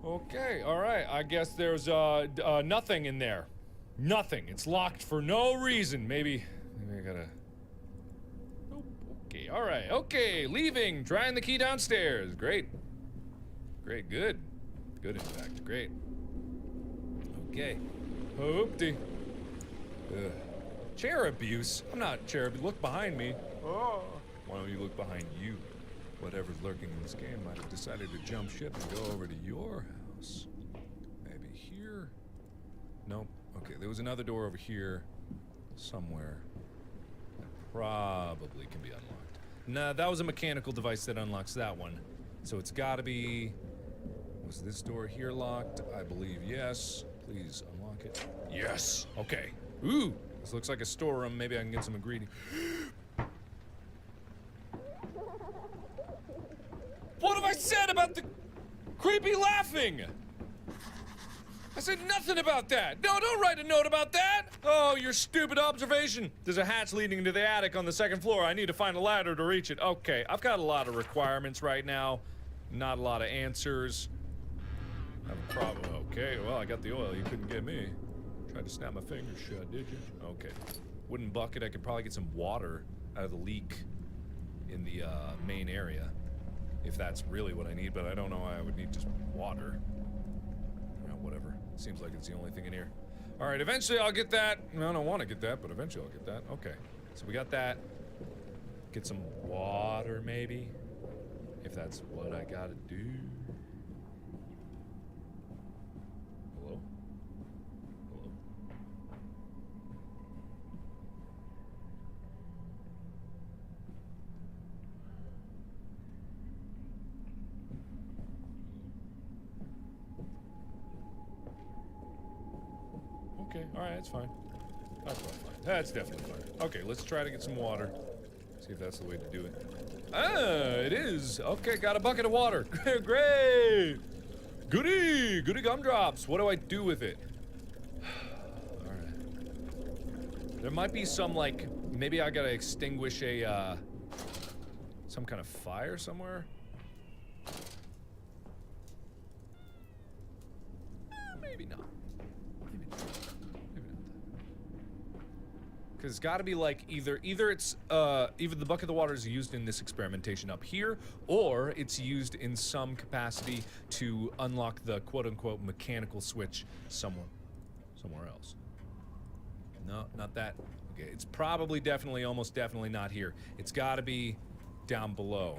Okay, alright, I guess there's nothing in there. Nothing. It's locked for no reason. Maybe I gotta... Nope. Okay, alright, okay, leaving, trying the key downstairs. Great. Great, good. Good, in fact, great. Okay. Hoopty. Ugh. Chair abuse? I'm not chair abuse. Look behind me. Oh. Why don't you look behind you? Whatever's lurking in this game might have decided to jump ship and go over to your house. Maybe here? Nope. Okay, there was another door over here somewhere that probably can be unlocked. Nah, that was a mechanical device that unlocks that one. So it's gotta be... Was this door here locked? I believe yes. Please unlock it. Yes! Okay. Ooh! This looks like a storeroom. Maybe I can get some ingredients. What have I said about the creepy laughing? I said nothing about that. No, don't write a note about that. Oh, your stupid observation. There's a hatch leading to the attic on the second floor. I need to find a ladder to reach it. Okay, I've got a lot of requirements right now. Not a lot of answers. I have a problem. Okay, well, I got the oil. You couldn't get me. Tried to snap my fingers shut, did you? Okay. Wooden bucket. I could probably get some water out of the leak in the main area. If that's really what I need, but I don't know why I would need just water. You know, whatever. Seems like it's the only thing in here. All right, eventually I'll get that. No, I don't want to get that, but eventually I'll get that. Okay, so we got that. Get some water, maybe. If that's what I gotta do. Hello? Hello? Okay, alright, that's fine. That's fine. That's definitely fine. Okay, let's try to get some water. See if that's the way to do it. Ah, it is. Okay, got a bucket of water. Great! Goody! Goody gumdrops. What do I do with it? Alright. There might be some, like, maybe I gotta extinguish a, some kind of fire somewhere? Maybe not. Because it's got to be like either it's either the bucket of water is used in this experimentation up here, or it's used in some capacity to unlock the quote-unquote mechanical switch somewhere else. No, not that. Okay, it's probably definitely, almost definitely not here. It's got to be down below.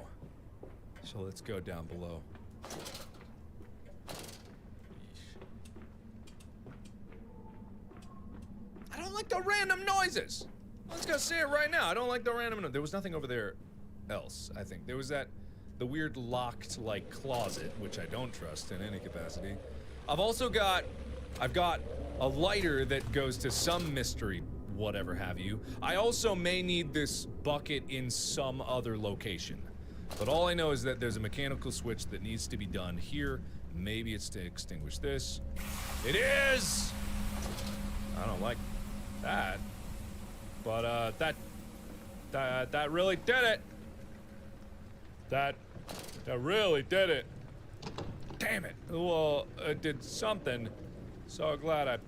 So let's go down below. I don't like the random noises. I'm just gonna say it right now. I don't like the random noises. There was nothing over there else, I think. There was the weird locked, like, closet, which I don't trust in any capacity. I've got a lighter that goes to some mystery, whatever have you. I also may need this bucket in some other location. But all I know is that there's a mechanical switch that needs to be done here. Maybe it's to extinguish this. It is! I don't like that, but that really did it. That really did it. Damn it. Well, it did something. So glad I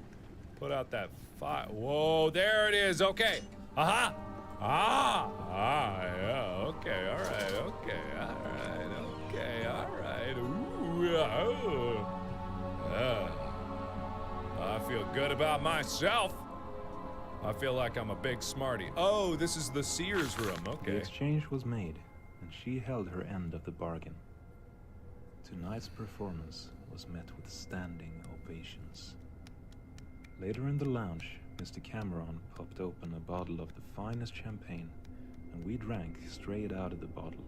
put out that fire. Whoa, there it is. Okay. Uh-huh. Yeah. Okay. All right. Okay. All right. Okay. All right. Ooh. I feel good about myself. I feel like I'm a big smarty. Oh, this is the Sears room. Okay. The exchange was made, and she held her end of the bargain. Tonight's performance was met with standing ovations. Later in the lounge, Mr. Cameron popped open a bottle of the finest champagne, and we drank straight out of the bottle.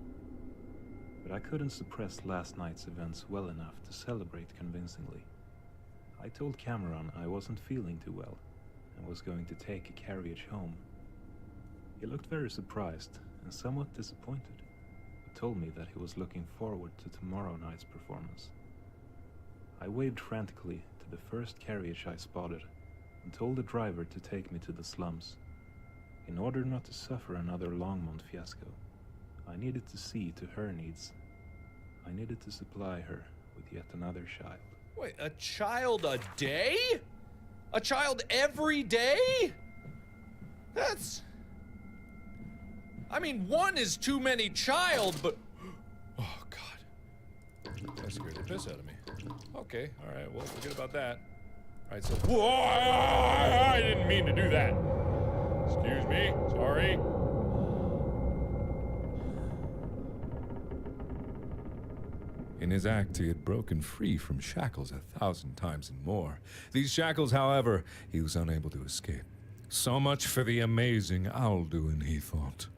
But I couldn't suppress last night's events well enough to celebrate convincingly. I told Cameron I wasn't feeling too well, and was going to take a carriage home. He looked very surprised and somewhat disappointed, but told me that he was looking forward to tomorrow night's performance. I waved frantically to the first carriage I spotted and told the driver to take me to the slums. In order not to suffer another Longmont fiasco, I needed to see to her needs. I needed to supply her with yet another child. Wait, a child a day? A child every day? That's... I mean, one is too many child, but... Oh, God. That scared the piss out of me. Okay, alright, well, forget about that. Alright, so... Whoa, I didn't mean to do that. Excuse me, sorry. In his act, he had broken free from shackles 1,000 times and more. These shackles, however, he was unable to escape. So much for the amazing Alduin, he thought.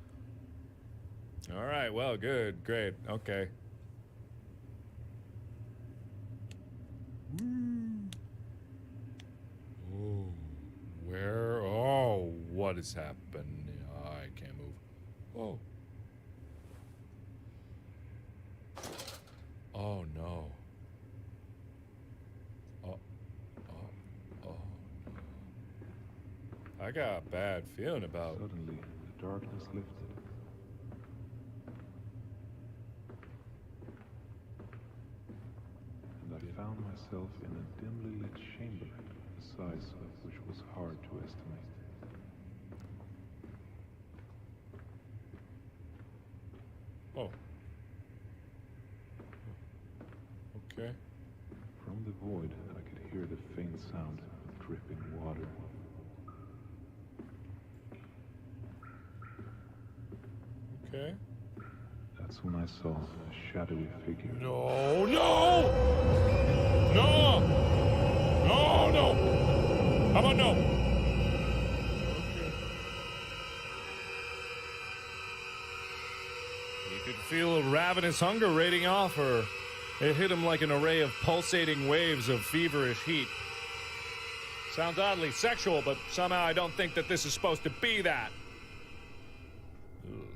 All right, well, good, great, okay. Oh, where? Oh, what is happening? I can't move. Oh. Oh no. Oh. I got a bad feeling about. Suddenly, the darkness lifted. And I found myself in a dimly lit chamber, the size of which was hard to estimate. Oh. Okay. From the void, I could hear the faint sound of dripping water. Okay. That's when I saw a shadowy figure. No, no! No! No, no! How about no? You could feel a ravenous hunger radiating off her. It hit him like an array of pulsating waves of feverish heat. Sounds oddly sexual, but somehow I don't think that this is supposed to be that. Ugh.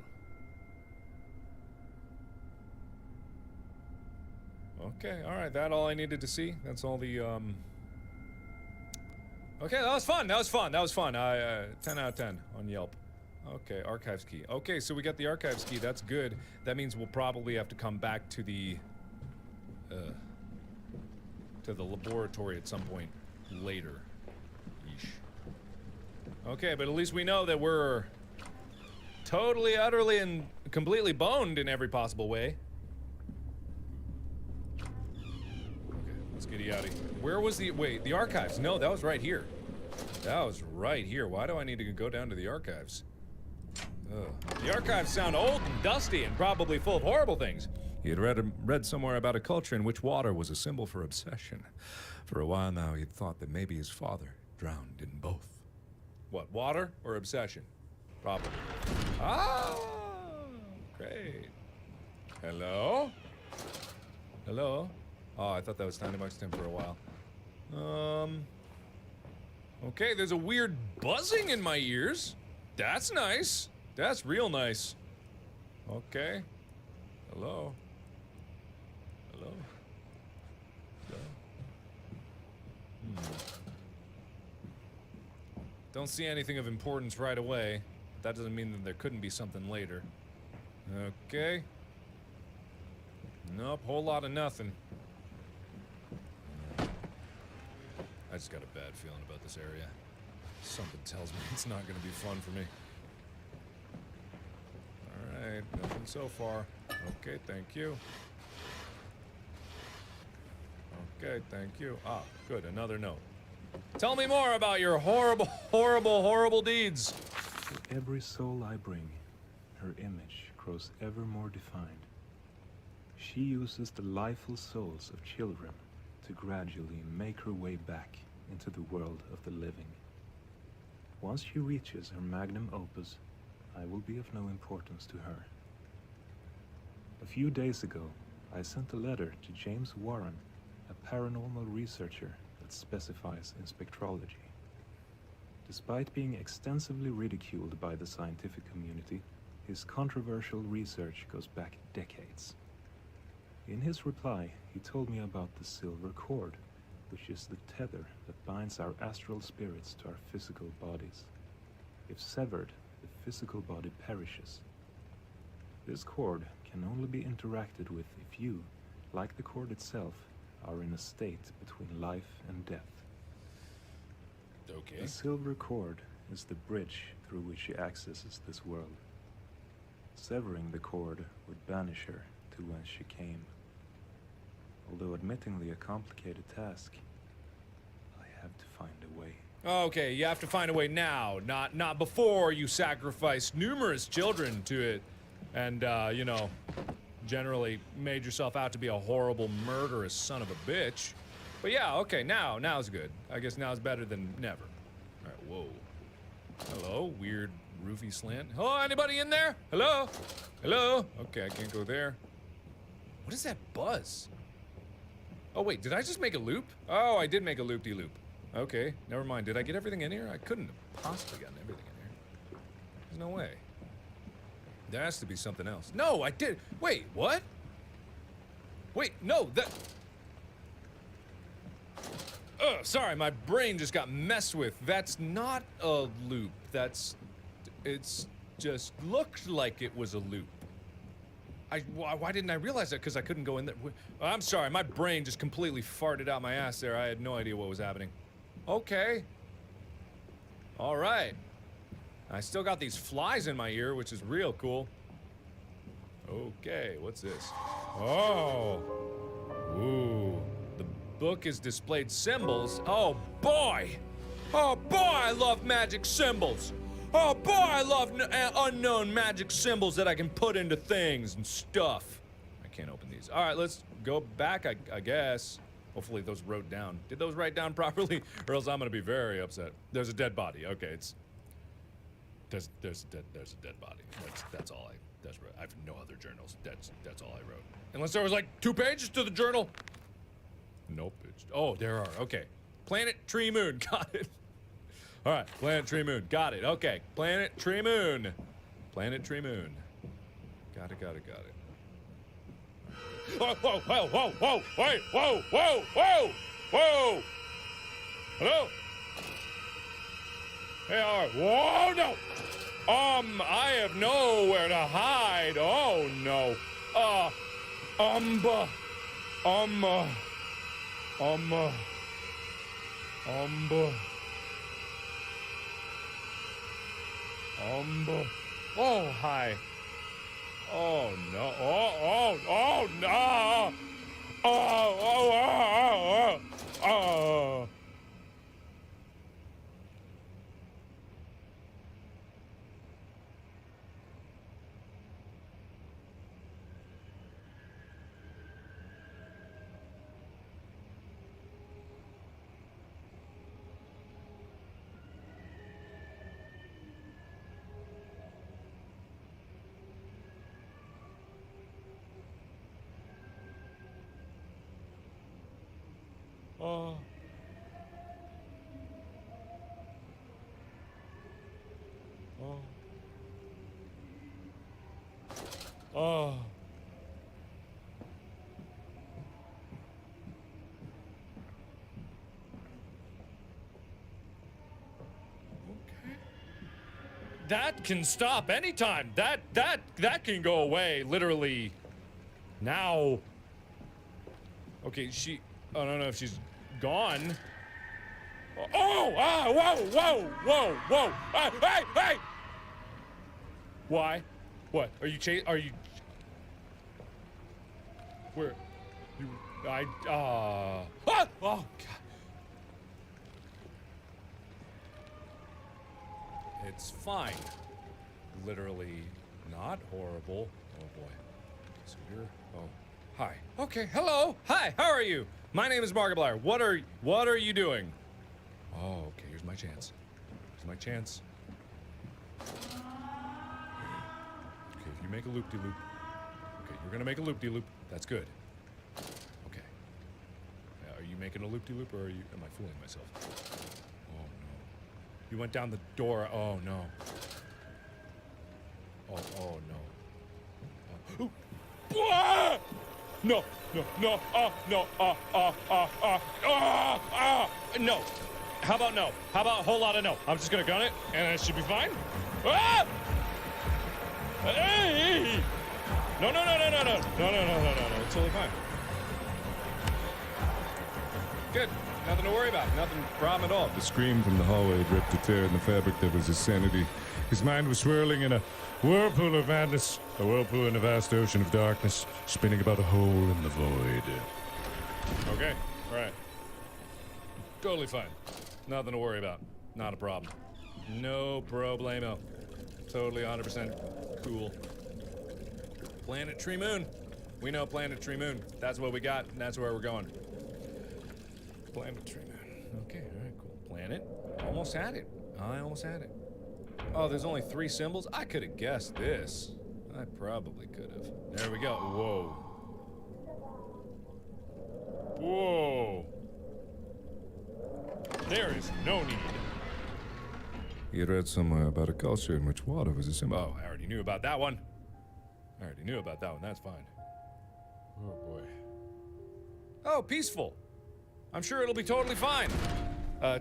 Okay, alright, that's all I needed to see. That's all the, Okay, that was fun, that was fun, that was fun. 10 out of 10 on Yelp. Okay, archives key. Okay, so we got the archives key, that's good. That means we'll probably have to come back to the laboratory at some point later. Yeesh. Okay, but at least we know that we're totally, utterly, and completely boned in every possible way. Okay, let's get you out of here. Where was the... Wait, the archives? No, that was right here. That was right here. Why do I need to go down to the archives? Ugh. The archives sound old and dusty and probably full of horrible things. He had read somewhere about a culture in which water was a symbol for obsession. For a while now, he had thought that maybe his father drowned in both. What, water or obsession? Probably. Ah! Great. Hello? Hello? Oh, I thought that was Dynamax Tim for a while. Okay, there's a weird buzzing in my ears. That's nice. That's real nice. Okay. Hello? Hello? Hello? Don't see anything of importance right away. That doesn't mean that there couldn't be something later. Okay. Nope, whole lot of nothing. just got a bad feeling about this area. Something tells me it's not going to be fun for me. Alright, nothing so far. Okay, thank you. Okay, thank you. Ah, good, another note. Tell me more about your horrible, horrible, horrible deeds. For every soul I bring, her image grows ever more defined. She uses the lifeful souls of children to gradually make her way back into the world of the living. Once she reaches her magnum opus, I will be of no importance to her. A few days ago, I sent a letter to James Warren, a paranormal researcher that specifies in spectrology. Despite being extensively ridiculed by the scientific community, his controversial research goes back decades. In his reply, he told me about the silver cord, which is the tether that binds our astral spirits to our physical bodies. If severed, the physical body perishes. This cord can only be interacted with if you, like the cord itself, are in a state between life and death. Okay. The silver cord is the bridge through which she accesses this world. Severing the cord would banish her to whence she came. Although admittingly a complicated task, I have to find a way. Okay, you have to find a way now, not before you sacrifice numerous children to it and, you know, generally made yourself out to be a horrible, murderous son of a bitch. But yeah, okay, now's good. I guess now's better than never. All right, whoa. Hello, weird roofy slant. Hello, anybody in there? Hello? Hello? Okay, I can't go there. What is that buzz? Oh wait, did I just make a loop? Oh, I did make a loop-de-loop. Okay, never mind. Did I get everything in here? I couldn't have possibly gotten everything in here. There's no way. There has to be something else. No, I did. Wait, what? Wait, no, that... sorry, my brain just got messed with. That's not a loop. It's just looked like it was a loop. Why didn't I realize that? Because I couldn't go in there. I'm sorry, my brain just completely farted out my ass there. I had no idea what was happening. Okay. All right. I still got these flies in my ear, which is real cool. Okay, what's this? Oh. Ooh. The book is displayed symbols. Oh, boy. Oh, boy, I love magic symbols. Oh boy, I love unknown magic symbols that I can put into things and stuff. I can't open these. All right, let's go back, I guess. Hopefully those wrote down. Did those write down properly? Or else I'm gonna be very upset. There's a dead body. Okay, it's... There's a dead body. That's all I have no other journals. That's all I wrote. Unless there was like 2 pages to the journal. Nope. Oh, there are. Okay. Planet, tree, moon. Got it. All right, planet, tree, moon. Got it. Okay, planet, tree, moon. Planet, tree, moon. Got it. Whoa, whoa, whoa, whoa, whoa, wait, whoa, whoa, whoa, whoa. Hello? Hey, whoa, no. I have nowhere to hide. Oh, no. Oh, hi. Oh, no. Oh, no. Oh. That can stop anytime. That can go away literally now. Okay, I don't know if she's gone. Oh! Ah! Whoa! Whoa! Whoa! Whoa! Hey! Hey! Hey! Why? What? Are you Are you? Where? You? Ah! Oh God! It's fine. Literally not horrible. Oh boy. So you're. Oh. Hi. Okay. Hello. Hi. How are you? My name is Markiplier. What are you doing? Oh, okay. Here's my chance. Here's my chance. Okay. If you make a loop-de-loop. Okay, you're gonna make a loop-de-loop. That's good. Okay. Are you making a loop-de-loop, or am I fooling myself? Oh no. You went down the door. Oh no. Oh no. Ooh. Ah! No, no, no, no, no. How about no? How about a whole lot of no? I'm just gonna gun it, and it should be fine. Ah! Hey! No, no, no, no, no, no, no, no, no, no, no, no. It's totally fine. Good. Nothing to worry about. Nothing problem at all. The scream from the hallway had ripped a tear in the fabric that was his sanity. His mind was swirling in a whirlpool of madness, a whirlpool in a vast ocean of darkness, spinning about a hole in the void. Okay, all right. Totally fine. Nothing to worry about. Not a problem. No problemo. Totally 100% cool. Planet Tree Moon. We know Planet Tree Moon. That's what we got, and that's where we're going. Planet Tree Moon. Okay, all right, cool. Planet. Almost had it. I almost had it. Oh, there's only 3 symbols? I could have guessed this. I probably could have. There we go. Whoa. Whoa. There is no need. He had read somewhere about a culture in which water was a symbol. Oh, I already knew about that one. I already knew about that one. That's fine. Oh, boy. Oh, peaceful. I'm sure it'll be totally fine.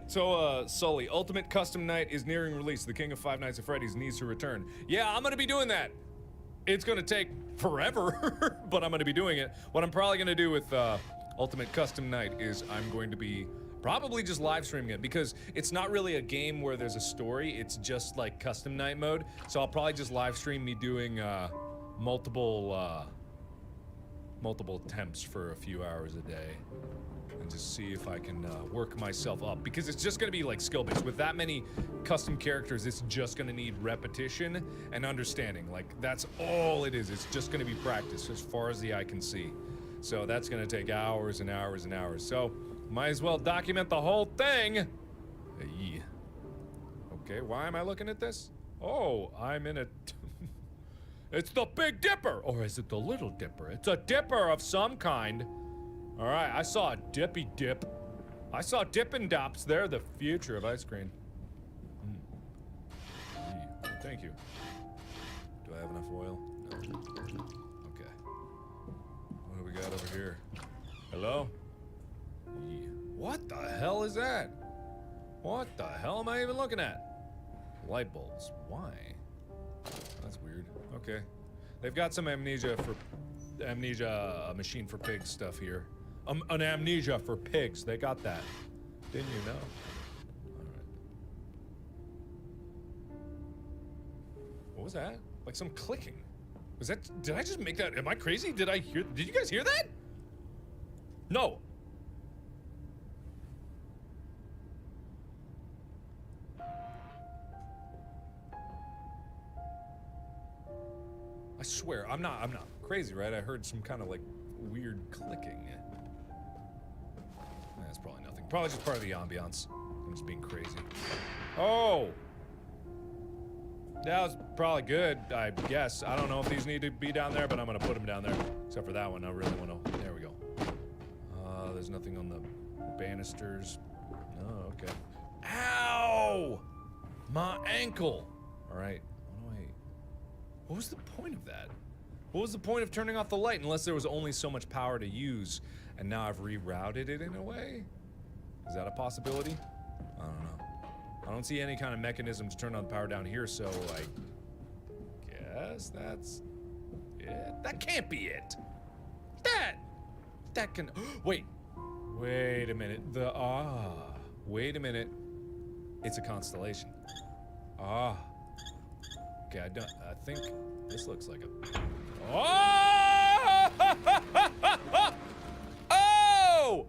Sully, Ultimate Custom Night is nearing release. The King of Five Nights at Freddy's needs to return. Yeah, I'm gonna be doing that. It's gonna take forever, but I'm gonna be doing it. What I'm probably gonna do with Ultimate Custom Night is I'm going to be probably just live streaming it, because it's not really a game where there's a story. It's just like custom night mode. So I'll probably just live stream me doing multiple attempts for a few hours a day. And just see if I can work myself up, because it's just gonna be like skill-based. With that many custom characters, it's just gonna need repetition and understanding. Like, that's all it is. It's just gonna be practice as far as the eye can see. So that's gonna take hours and hours and hours. So might as well document the whole thing. Hey. Okay, why am I looking at this? Oh, I'm in a... It's the Big Dipper! Or is it the Little Dipper? It's a dipper of some kind. All right, I saw a dippy dip. I saw Dippin' Dops. They're the future of ice cream. Thank you. Do I have enough oil? No. Okay. What do we got over here? Hello? What the hell is that? What the hell am I even looking at? Light bulbs. Why? That's weird. Okay. They've got some amnesia machine for pigs stuff here. An amnesia for pigs. They got that. Didn't you know? Alright. What was that? Like some clicking. Was that... Did I just make that... Am I crazy? Did you guys hear that? No. I swear, I'm not crazy, right? I heard some kind of like weird clicking. That's probably nothing. Probably just part of the ambiance. I'm just being crazy. Oh! That was probably good, I guess. I don't know if these need to be down there, but I'm gonna put them down there. Except for that one, I really wanna... There we go. There's nothing on the banisters. No, okay. Ow! My ankle! Alright. What was the point of that? What was the point of turning off the light unless there was only so much power to use, and now I've rerouted it in a way? Is that a possibility? I don't know. I don't see any kind of mechanism to turn on the power down here, so I guess that's it. That can't be it. That can... Wait a minute. Wait a minute. It's a constellation. Ah. Okay, I think this looks like a... Oh! Oh!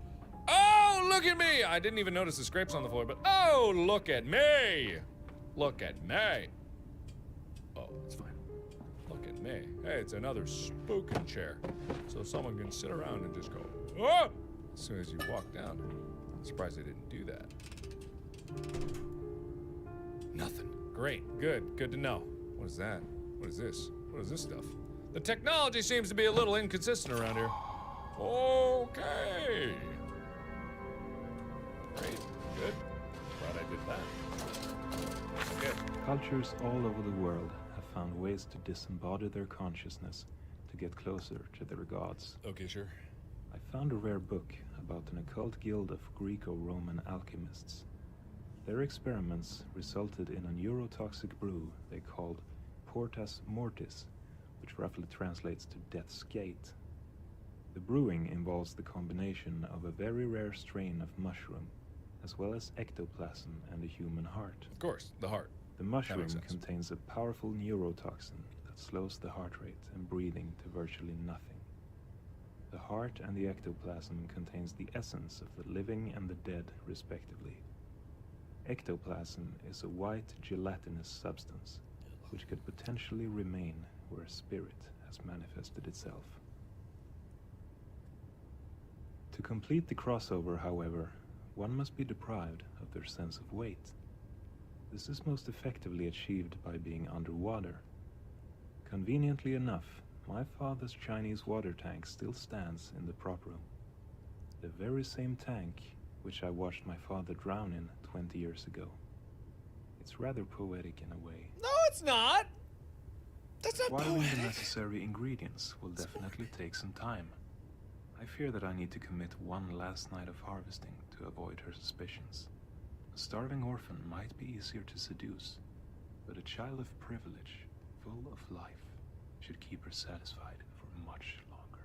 Oh, look at me! I didn't even notice the scrapes on the floor, but oh, look at me! Look at me! Oh, it's fine. Look at me. Hey, it's another spooking chair. So someone can sit around and just go, oh! As soon as you walk down. I'm surprised they didn't do that. Nothing. Great. Good to know. What is that? What is this? What is this stuff? The technology seems to be a little inconsistent around here. Okay. Great. Good. Glad I did that. Good. Cultures all over the world have found ways to disembody their consciousness to get closer to their gods. Okay, sure. I found a rare book about an occult guild of Greco-Roman alchemists. Their experiments resulted in a neurotoxic brew they called Portas Mortis, which roughly translates to Death's Gate. The brewing involves the combination of a very rare strain of mushroom, as well as ectoplasm and a human heart. Of course, the heart. The mushroom contains a powerful neurotoxin that slows the heart rate and breathing to virtually nothing. The heart and the ectoplasm contains the essence of the living and the dead, respectively. Ectoplasm is a white gelatinous substance, which could potentially remain where a spirit has manifested itself. To complete the crossover, however, one must be deprived of their sense of weight. This is most effectively achieved by being underwater. Conveniently enough, my father's Chinese water tank still stands in the prop room. The very same tank which I watched my father drown in 20 years ago. It's rather poetic in a way. No, it's not! That's not Acquiring poetic! the necessary ingredients will definitely take some time. I fear that I need to commit one last night of harvesting to avoid her suspicions. A starving orphan might be easier to seduce, but a child of privilege, full of life, should keep her satisfied for much longer.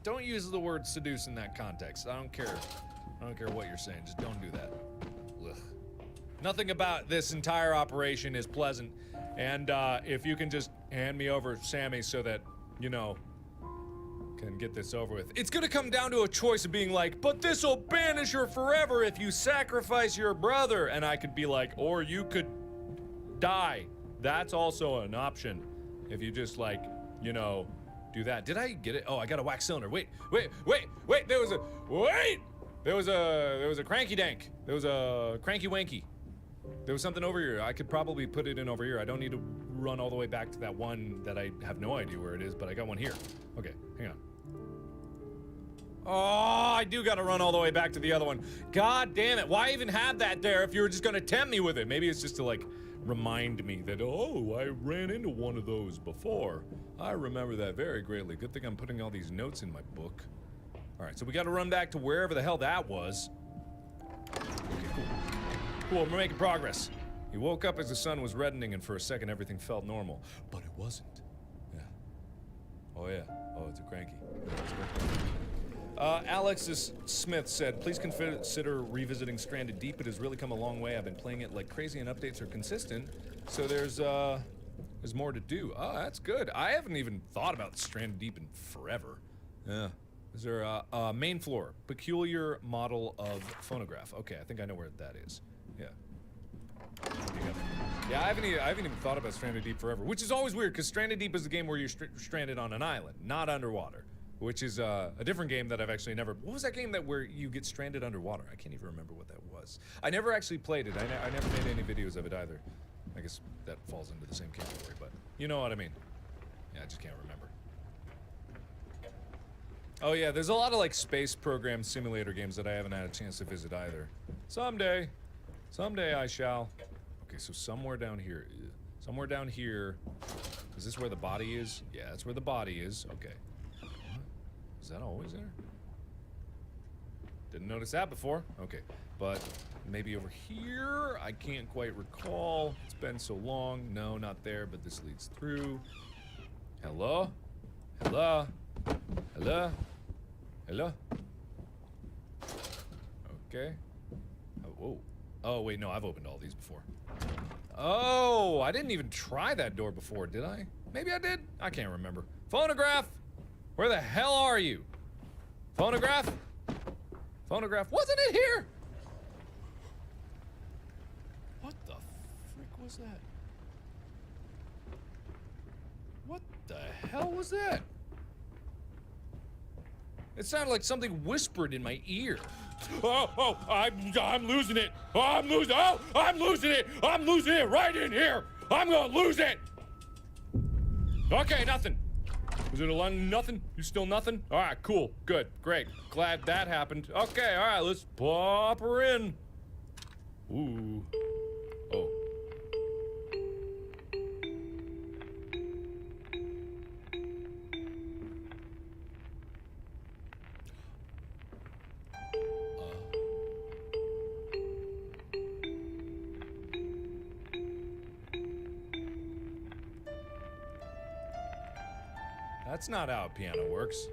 Don't use the word seduce in that context. I don't care. I don't care what you're saying. Just don't do that. Ugh. Nothing about this entire operation is pleasant. And if you can just hand me over Sammy so that, you know, can get this over with. It's gonna come down to a choice of being like, but this'll banish her forever if you sacrifice your brother. And I could be like, or you could die. That's also an option. If you just like, you know, do that. Did I get it? Oh, I got a wax cylinder. Wait. There was a cranky dank. There was a cranky wanky. There was something over here. I could probably put it in over here. I don't need to run all the way back to that one that I have no idea where it is, but I got one here. Okay, hang on. Oh, I do gotta run all the way back to the other one. God damn it. Why even have that there if you were just gonna tempt me with it? Maybe it's just to like remind me that, oh, I ran into one of those before. I remember that very greatly. Good thing I'm putting all these notes in my book. All right, so we gotta run back to wherever the hell that was. Okay, cool. Cool, we're making progress. He woke up as the sun was reddening, and for a second everything felt normal. But it wasn't. Yeah. Oh, yeah. Oh, it's a cranky. Alexis Smith said, please consider revisiting Stranded Deep. It has really come a long way. I've been playing it like crazy and updates are consistent. So there's more to do. Oh, that's good. I haven't even thought about Stranded Deep in forever. Yeah. Is there a main floor? Peculiar model of phonograph. Okay, I think I know where that is. Yeah. Yeah, I haven't even thought about Stranded Deep forever, which is always weird because Stranded Deep is a game where you're stranded on an island, not underwater. Which is a different game that I've actually never... What was that game that where you get stranded underwater? I can't even remember what that was. I never actually played it. I never made any videos of it either. I guess that falls into the same category, but you know what I mean. Yeah, I just can't remember. Oh yeah, there's a lot of like space program simulator games that I haven't had a chance to visit either. Someday. Someday I shall. Okay, so somewhere down here. Somewhere down here. Is this where the body is? Yeah, that's where the body is. Okay. Is that always there? Didn't notice that before. Okay, but maybe over here? I can't quite recall. It's been so long. No, not there, but this leads through. Hello? Hello? Hello? Hello? Okay. Oh, whoa. Oh, wait, no, I've opened all these before. Oh, I didn't even try that door before, did I? Maybe I did? I can't remember. Phonograph! Where the hell are you? Phonograph? Phonograph, wasn't it here? What the frick was that? What the hell was that? It sounded like something whispered in my ear. Oh, I'm losing it. Oh, I'm losing it. I'm losing it right in here. I'm gonna lose it. Okay, nothing. Was it a nothing? You still nothing? All right, cool, good, great. Glad that happened. Okay, all right, let's plop her in. Ooh. Oh. That's not how a piano works.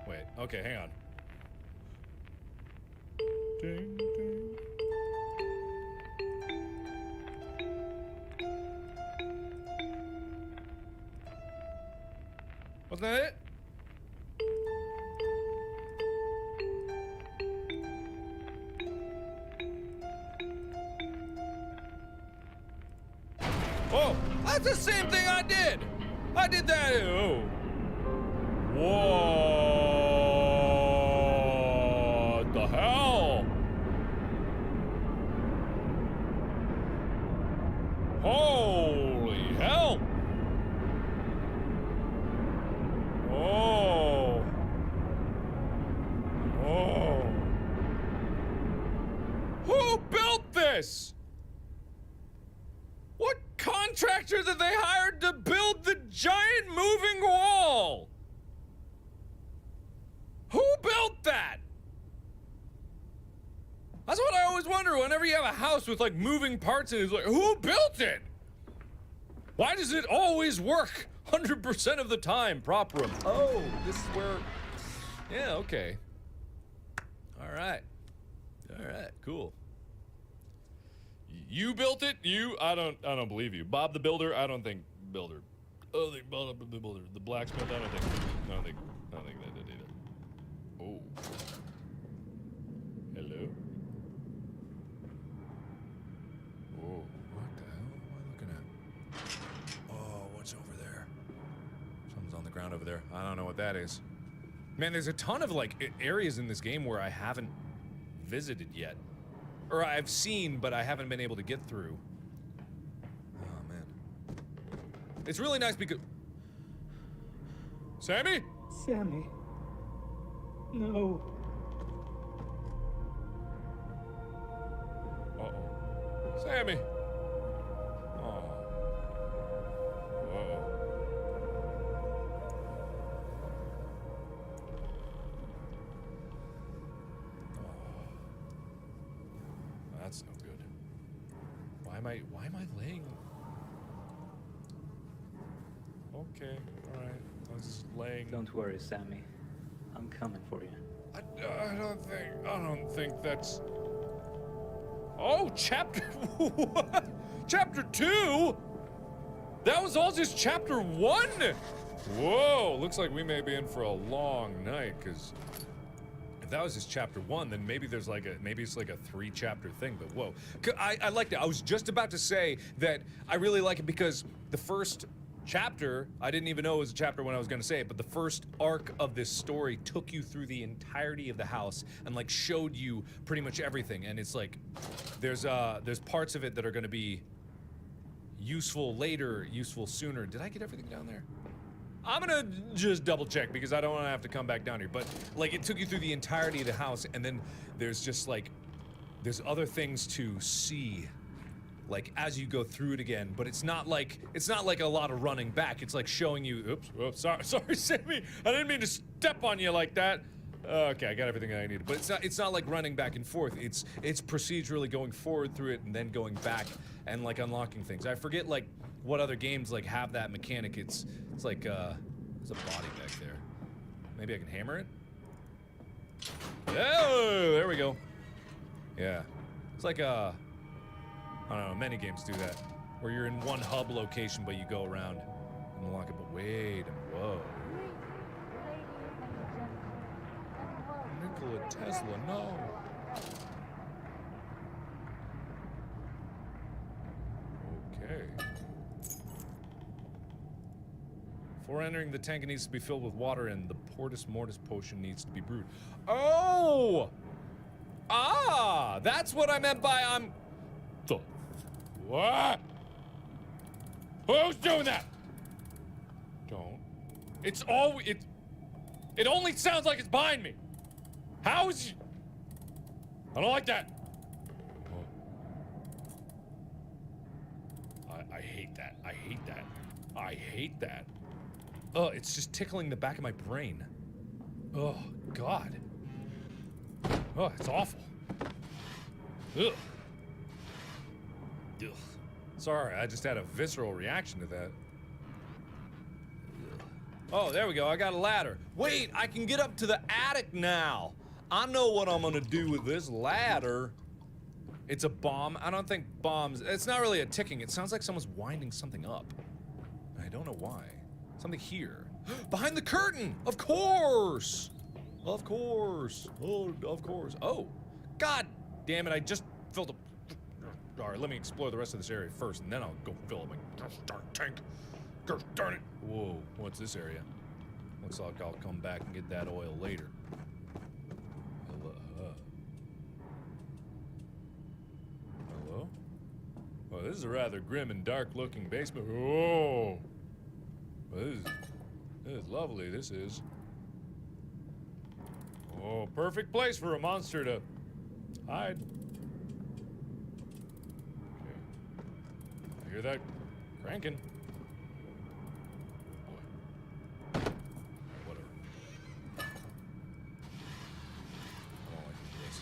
Wait, okay, hang on. Ding, ding. Wasn't that it? Oh, that's the same thing I did. I did that. Oh. What the hell? Holy hell. Oh. Oh. Who built this? What contractor that they hired to build the giant moving wall? Who built that? That's what I always wonder whenever you have a house with like moving parts and it's like, who built it? Why does it always work 100% of the time? Prop room. Oh, this is where, yeah, okay. All right, cool. You built it? I don't believe you. Bob the Builder? I don't think Builder. Oh, they Bob the Builder. The blacksmith? I don't think they did either. Oh. Hello? Oh, what the hell am I looking at? Oh, what's over there? Something's on the ground over there. I don't know what that is. Man, there's a ton of like areas in this game where I haven't visited yet. Or I've seen, but I haven't been able to get through. Oh, man. It's really nice because... Sammy? Sammy. No. Uh-oh. Sammy! Oh. Whoa. That's no good. Why am I laying? Okay, alright. I was just laying. Don't worry, Sammy. I'm coming for you. I don't think that's... Oh, chapter... What? Chapter 2? That was all just chapter 1? Whoa, looks like we may be in for a long night, because... If that was just chapter 1, then maybe there's like it's like a 3-chapter thing, but whoa. I liked it. I was just about to say that I really like it because the first chapter, I didn't even know it was a chapter when I was gonna say it, but the first arc of this story took you through the entirety of the house and like showed you pretty much everything. And it's like, there's parts of it that are gonna be useful later, useful sooner. Did I get everything down there? I'm gonna just double check because I don't wanna have to come back down here, but like it took you through the entirety of the house and then there's just like, there's other things to see like as you go through it again, but it's not like a lot of running back. It's like showing you, oops, sorry Sammy, I didn't mean to step on you like that. Okay, I got everything I needed, but it's not like running back and forth. It's procedurally going forward through it and then going back and like unlocking things. I forget like what other games like have that mechanic. It's like there's a body back there. Maybe I can hammer it. Oh, there we go. Yeah, it's like I don't know. Many games do that, where you're in one hub location but you go around and unlock it. But wait, whoa. Nikola Tesla, no. Okay. Before entering the tank, it needs to be filled with water, and the Portus Mortis potion needs to be brewed. Oh! Ah! That's what I meant by the... What? Who's doing that? Don't. It's all... It only sounds like it's behind me. How is... I don't like that. I hate that. I hate that. I hate that. Oh, it's just tickling the back of my brain. Oh, God. Oh, it's awful. Ugh. Ugh. Sorry, I just had a visceral reaction to that. Ugh. Oh, there we go. I got a ladder. Wait, I can get up to the attic now. I know what I'm gonna do with this ladder. It's a bomb. I don't think bombs... It's not really a ticking. It sounds like someone's winding something up. I don't know why. Something here. Behind the curtain! Of course! Of course. Oh, of course. Oh! God damn it, I just filled a... Alright, let me explore the rest of this area first, and then I'll go fill up my darn tank. Gosh darn it! Whoa, what's this area? Looks like I'll come back and get that oil later. Hello? Oh, this is a rather grim and dark-looking basement. Oh! This is lovely, this is. Oh, perfect place for a monster to hide. Okay. I hear that cranking. Boy. Whatever. I don't like this.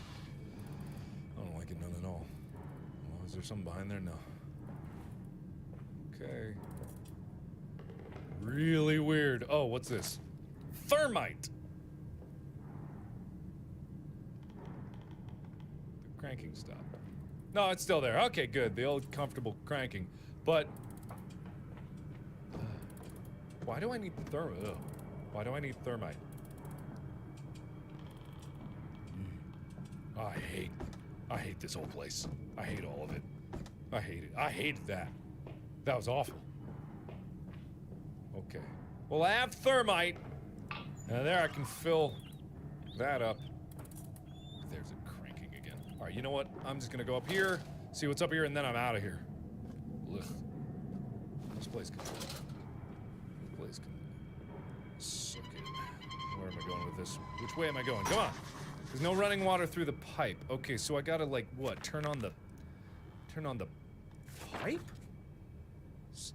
I don't like it none at all. Oh, is there something behind there? No. Okay. Really weird. Oh, what's this? Thermite! The cranking stopped. No, it's still there. Okay, good. The old comfortable cranking. But... why do I need thermite? Ugh. Why do I need thermite? I hate this whole place. I hate all of it. I hate it. I hated that. That was awful. Okay. Well, I have thermite. And there I can fill that up. There's it cranking again. All right, you know what? I'm just gonna go up here, see what's up here, and then I'm out of here. Ugh. This place can suck it. Where am I going with this? Which way am I going? Come on. There's no running water through the pipe. Okay, so I gotta, like, what? Turn on the pipe?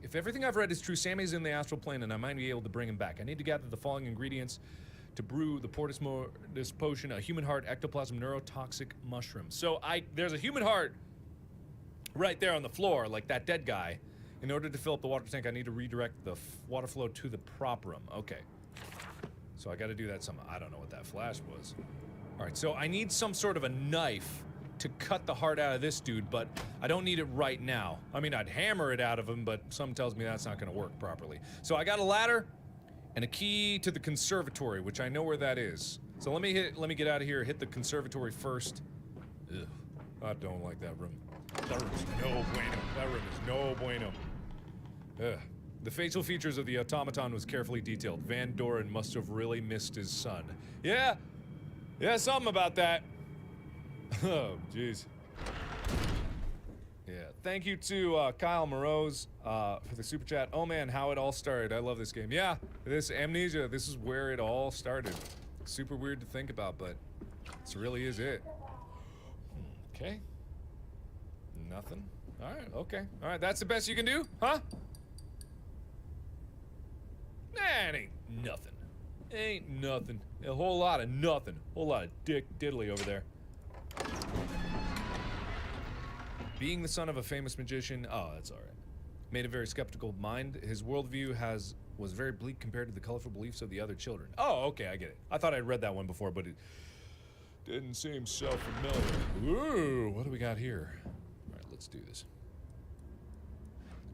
If everything I've read is true, Sammy's in the astral plane and I might be able to bring him back. I need to gather the following ingredients to brew the Portus Mortis potion: a human heart, ectoplasm, neurotoxic mushroom. So there's a human heart right there on the floor, like that dead guy. In order to fill up the water tank, I need to redirect the water flow to the prop room. Okay. So I gotta do that somehow. I don't know what that flash was. Alright, so I need some sort of a knife to cut the heart out of this dude, but I don't need it right now. I mean, I'd hammer it out of him, but something tells me that's not gonna work properly. So I got a ladder and a key to the conservatory, which I know where that is. So let me get out of here, hit the conservatory first. Ugh, I don't like that room. That room is no bueno. That room is no bueno. Ugh. The facial features of the automaton was carefully detailed. Van Doren must have really missed his son. Yeah, something about that. Oh, jeez. Yeah, thank you to Kyle Morose for the super chat. Oh man, how it all started. I love this game. Yeah, this Amnesia, this is where it all started. Super weird to think about, but this really is it. Okay. Nothing. All right, okay. All right, that's the best you can do, huh? Nah, it ain't nothing. Ain't nothing. A whole lot of nothing. Whole lot of dick diddly over there. Being the son of a famous magician. Oh, that's alright. made a very skeptical mind. His worldview was very bleak compared to the colorful beliefs of the other children. Oh, okay, I get it. I thought I'd read that one before, but it didn't seem so familiar. Ooh, what do we got here? All right, let's do this.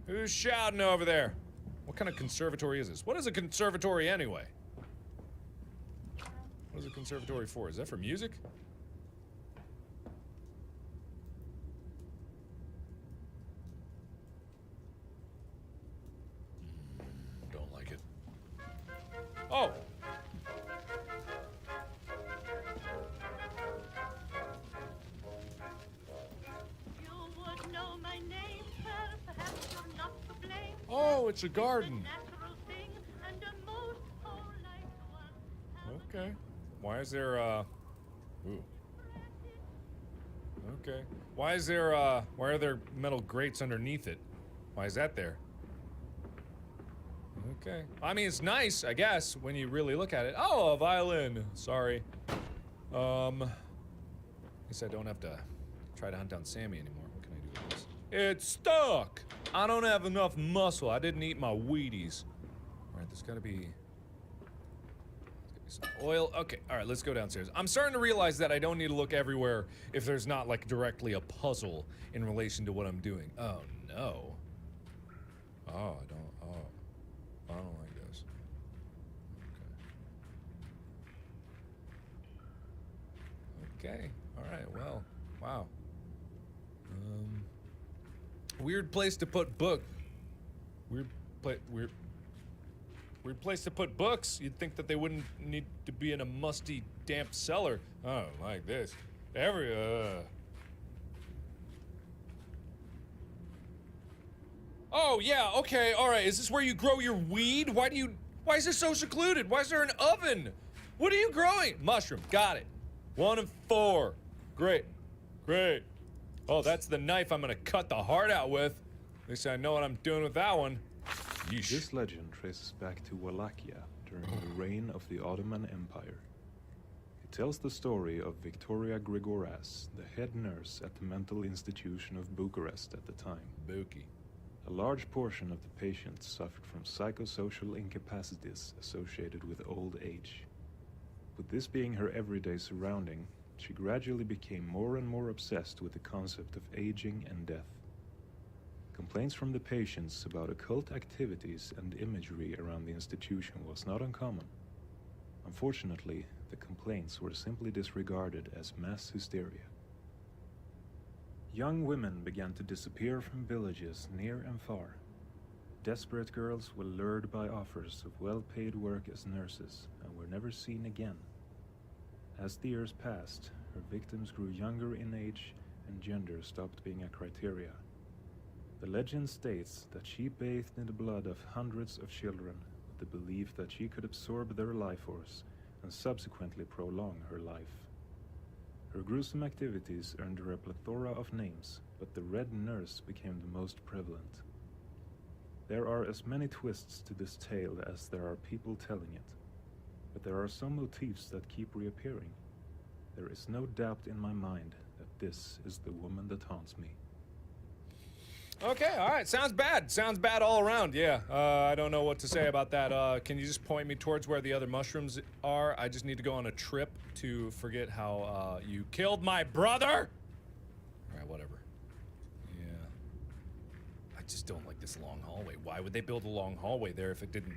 Who's shouting over there? What kind of conservatory is this? What is a conservatory anyway? What is a conservatory for? Is that for music? Don't like it. Oh! Oh, it's a garden. Okay. Why is there, ooh. Okay. Why is there, why are there metal grates underneath it? Why is that there? Okay. I mean, it's nice, I guess, when you really look at it. Oh, a violin. Sorry. I guess I don't have to try to hunt down Sammy anymore. What can I do with this? It's stuck! I don't have enough muscle. I didn't eat my Wheaties. Alright, there's gotta be some oil. Okay, alright, let's go downstairs. I'm starting to realize that I don't need to look everywhere if there's not, like, directly a puzzle in relation to what I'm doing. Oh, no. Oh, I don't like this. Okay. Alright, well, wow. Weird place to put weird place to put books. You'd think that they wouldn't need to be in a musty, damp cellar. Oh, like this. Oh, yeah, okay, alright. Is this where you grow your weed? Why is this so secluded? Why is there an oven? What are you growing? Mushroom, got it. 1 of 4. Great. Great. Oh, that's the knife I'm gonna cut the heart out with. At least I know what I'm doing with that one. Yeesh. This legend traces back to Wallachia during the reign of the Ottoman Empire. It tells the story of Victoria Grigoras, the head nurse at the mental institution of Bucharest at the time. Buki. A large portion of the patients suffered from psychosocial incapacities associated with old age. With this being her everyday surrounding, she gradually became more and more obsessed with the concept of aging and death. Complaints from the patients about occult activities and imagery around the institution was not uncommon. Unfortunately, the complaints were simply disregarded as mass hysteria. Young women began to disappear from villages near and far. Desperate girls were lured by offers of well-paid work as nurses and were never seen again. As the years passed, her victims grew younger in age and gender stopped being a criteria. The legend states that she bathed in the blood of hundreds of children with the belief that she could absorb their life force and subsequently prolong her life. Her gruesome activities earned her a plethora of names, but the Red Nurse became the most prevalent. There are as many twists to this tale as there are people telling it, but there are some motifs that keep reappearing. There is no doubt in my mind that this is the woman that haunts me. Okay, alright, sounds bad. Sounds bad all around, yeah. I don't know what to say about that. Can you just point me towards where the other mushrooms are? I just need to go on a trip to forget how, you killed my brother! Alright, whatever. Yeah. I just don't like this long hallway. Why would they build a long hallway there if it didn't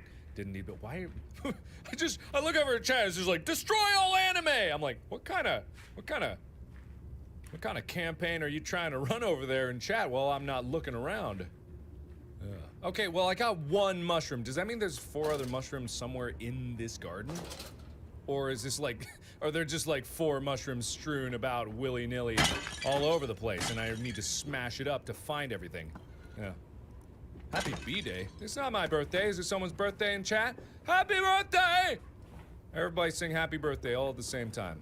need, but why? I look over at chat, it's just like, destroy all anime! I'm like, what kind of campaign are you trying to run over there in chat while I'm not looking around? Okay, well, I got 1 mushroom. Does that mean there's 4 other mushrooms somewhere in this garden? Or is this like, are there just like 4 mushrooms strewn about willy-nilly all over the place and I need to smash it up to find everything? Yeah. Happy B-Day. It's not my birthday. Is it someone's birthday in chat? Happy birthday! Everybody sing happy birthday all at the same time.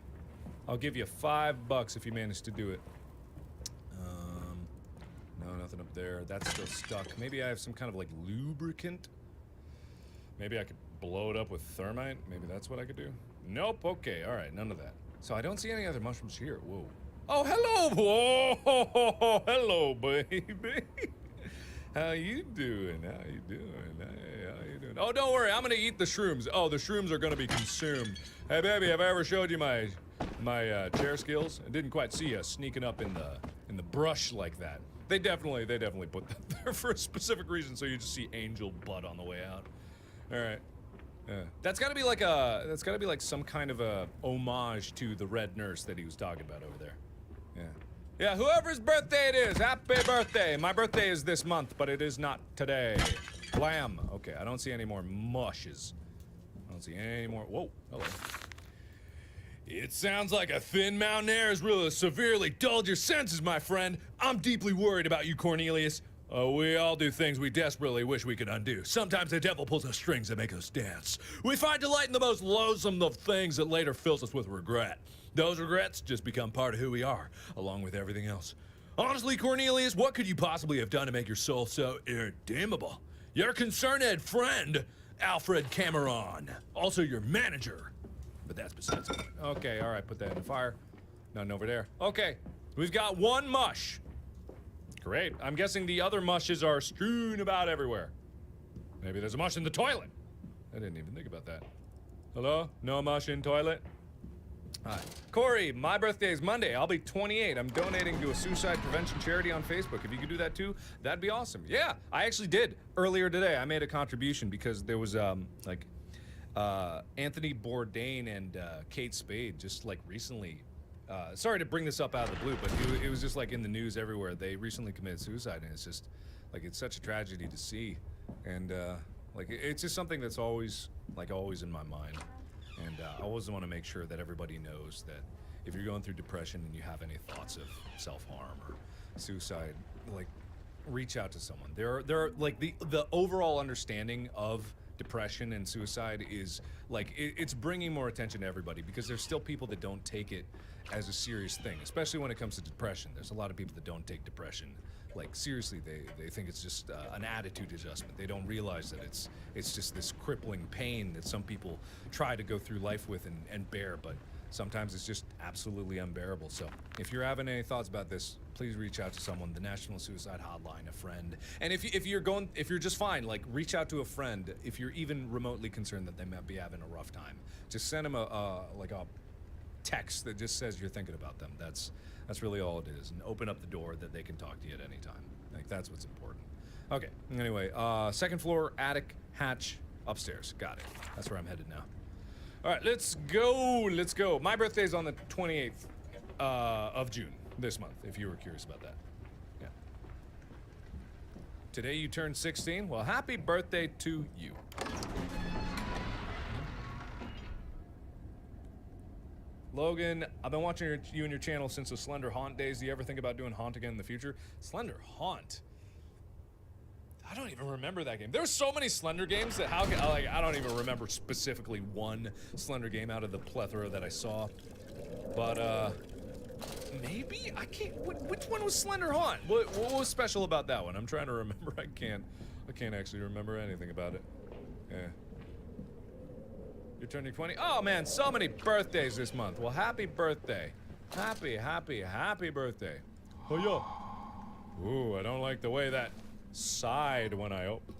I'll give you $5 if you manage to do it. No, nothing up there. That's still stuck. Maybe I have some kind of like lubricant. Maybe I could blow it up with thermite. Maybe that's what I could do. Nope. Okay. All right. None of that. So I don't see any other mushrooms here. Whoa. Oh, hello. Whoa. Hello, baby. How you doing? How you doing? Hey, how you doing? Oh, don't worry. I'm gonna eat the shrooms. Oh, the shrooms are gonna be consumed. Hey, baby, have I ever showed you my chair skills? I didn't quite see you sneaking up in the brush like that. They definitely put that there for a specific reason, so you just see angel butt on the way out. All right. That's gotta be like some kind of a homage to the red nurse that he was talking about over there. Yeah. Yeah, whoever's birthday it is, happy birthday! My birthday is this month, but it is not today. Blam. Okay, I don't see any more mushes. I don't see any more. Whoa, hello. It sounds like a thin mountain air has really severely dulled your senses, my friend. I'm deeply worried about you, Cornelius. We all do things we desperately wish we could undo. Sometimes the devil pulls us strings that make us dance. We find delight in the most loathsome of things that later fills us with regret. Those regrets just become part of who we are, along with everything else. Honestly, Cornelius, what could you possibly have done to make your soul so irredeemable? Your concerned friend, Alfred Cameron. Also your manager. But that's besides the point. Okay, all right, put that in the fire. Nothing over there. Okay, we've got one mush. Great. I'm guessing the other mushes are strewn about everywhere. Maybe there's a mush in the toilet. I didn't even think about that. Hello? No mush in toilet? Hi. Corey, my birthday is Monday. I'll be 28. I'm donating to a suicide prevention charity on Facebook. If you could do that too, that'd be awesome. Yeah, I actually did. Earlier today, I made a contribution because there was, Anthony Bourdain and Kate Spade just, like, recently... sorry to bring this up out of the blue, but it was just, like, in the news everywhere. They recently committed suicide, and it's just, like, it's such a tragedy to see. And, like, it's just something that's always in my mind. And I always want to make sure that everybody knows that if you're going through depression and you have any thoughts of self-harm or suicide, like, reach out to someone. There are like, the overall understanding of depression and suicide is, like, it's bringing more attention to everybody because there's still people that don't take it as a serious thing, especially when it comes to depression. There's a lot of people that don't take depression like seriously. They think it's just an attitude adjustment. They don't realize that it's just this crippling pain that some people try to go through life with and bear, but sometimes it's just absolutely unbearable. So if you're having any thoughts about this, please reach out to someone, the National Suicide Hotline, a friend. And if you're just fine, like, reach out to a friend if you're even remotely concerned that they might be having a rough time. Just send them a text that just says you're thinking about them. That's really all it is, and open up the door that they can talk to you at any time. Like, that's what's important. Okay, anyway, second floor, attic, hatch, upstairs. Got it. That's where I'm headed now. All right, let's go. My birthday's on the 28th of June, this month, if you were curious about that. Yeah. Today you turned 16? Well, happy birthday to you. Logan, I've been watching you and your channel since the Slender Haunt days. Do you ever think about doing Haunt again in the future? Slender Haunt? I don't even remember that game. There's so many Slender games that I don't even remember specifically one Slender game out of the plethora that I saw. But maybe I can't. Which one was Slender Haunt? What was special about that one? I'm trying to remember. I can't actually remember anything about it. Yeah. You're turning 20? Oh man, so many birthdays this month. Well, happy birthday. Happy birthday. Oh yeah. Ooh, I don't like the way that sighed when I opened.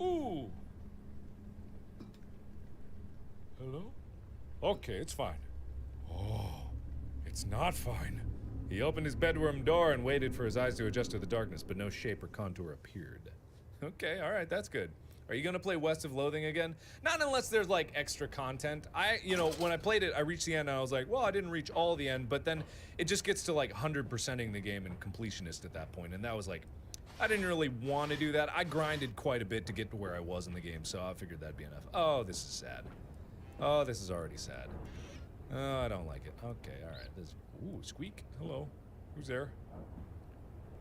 Ooh. Hello? Okay, it's fine. Oh, it's not fine. He opened his bedroom door and waited for his eyes to adjust to the darkness, but no shape or contour appeared. Okay, all right, that's good. Are you gonna play West of Loathing again? Not unless there's, like, extra content. When I played it, I reached the end and I was like, well, I didn't reach all the end, but then it just gets to, like, 100%ing the game and completionist at that point, and that was like, I didn't really want to do that. I grinded quite a bit to get to where I was in the game, so I figured that'd be enough. Oh, this is sad. Oh, this is already sad. Oh, I don't like it. Okay, all right. Ooh, Squeak. Hello. Who's there?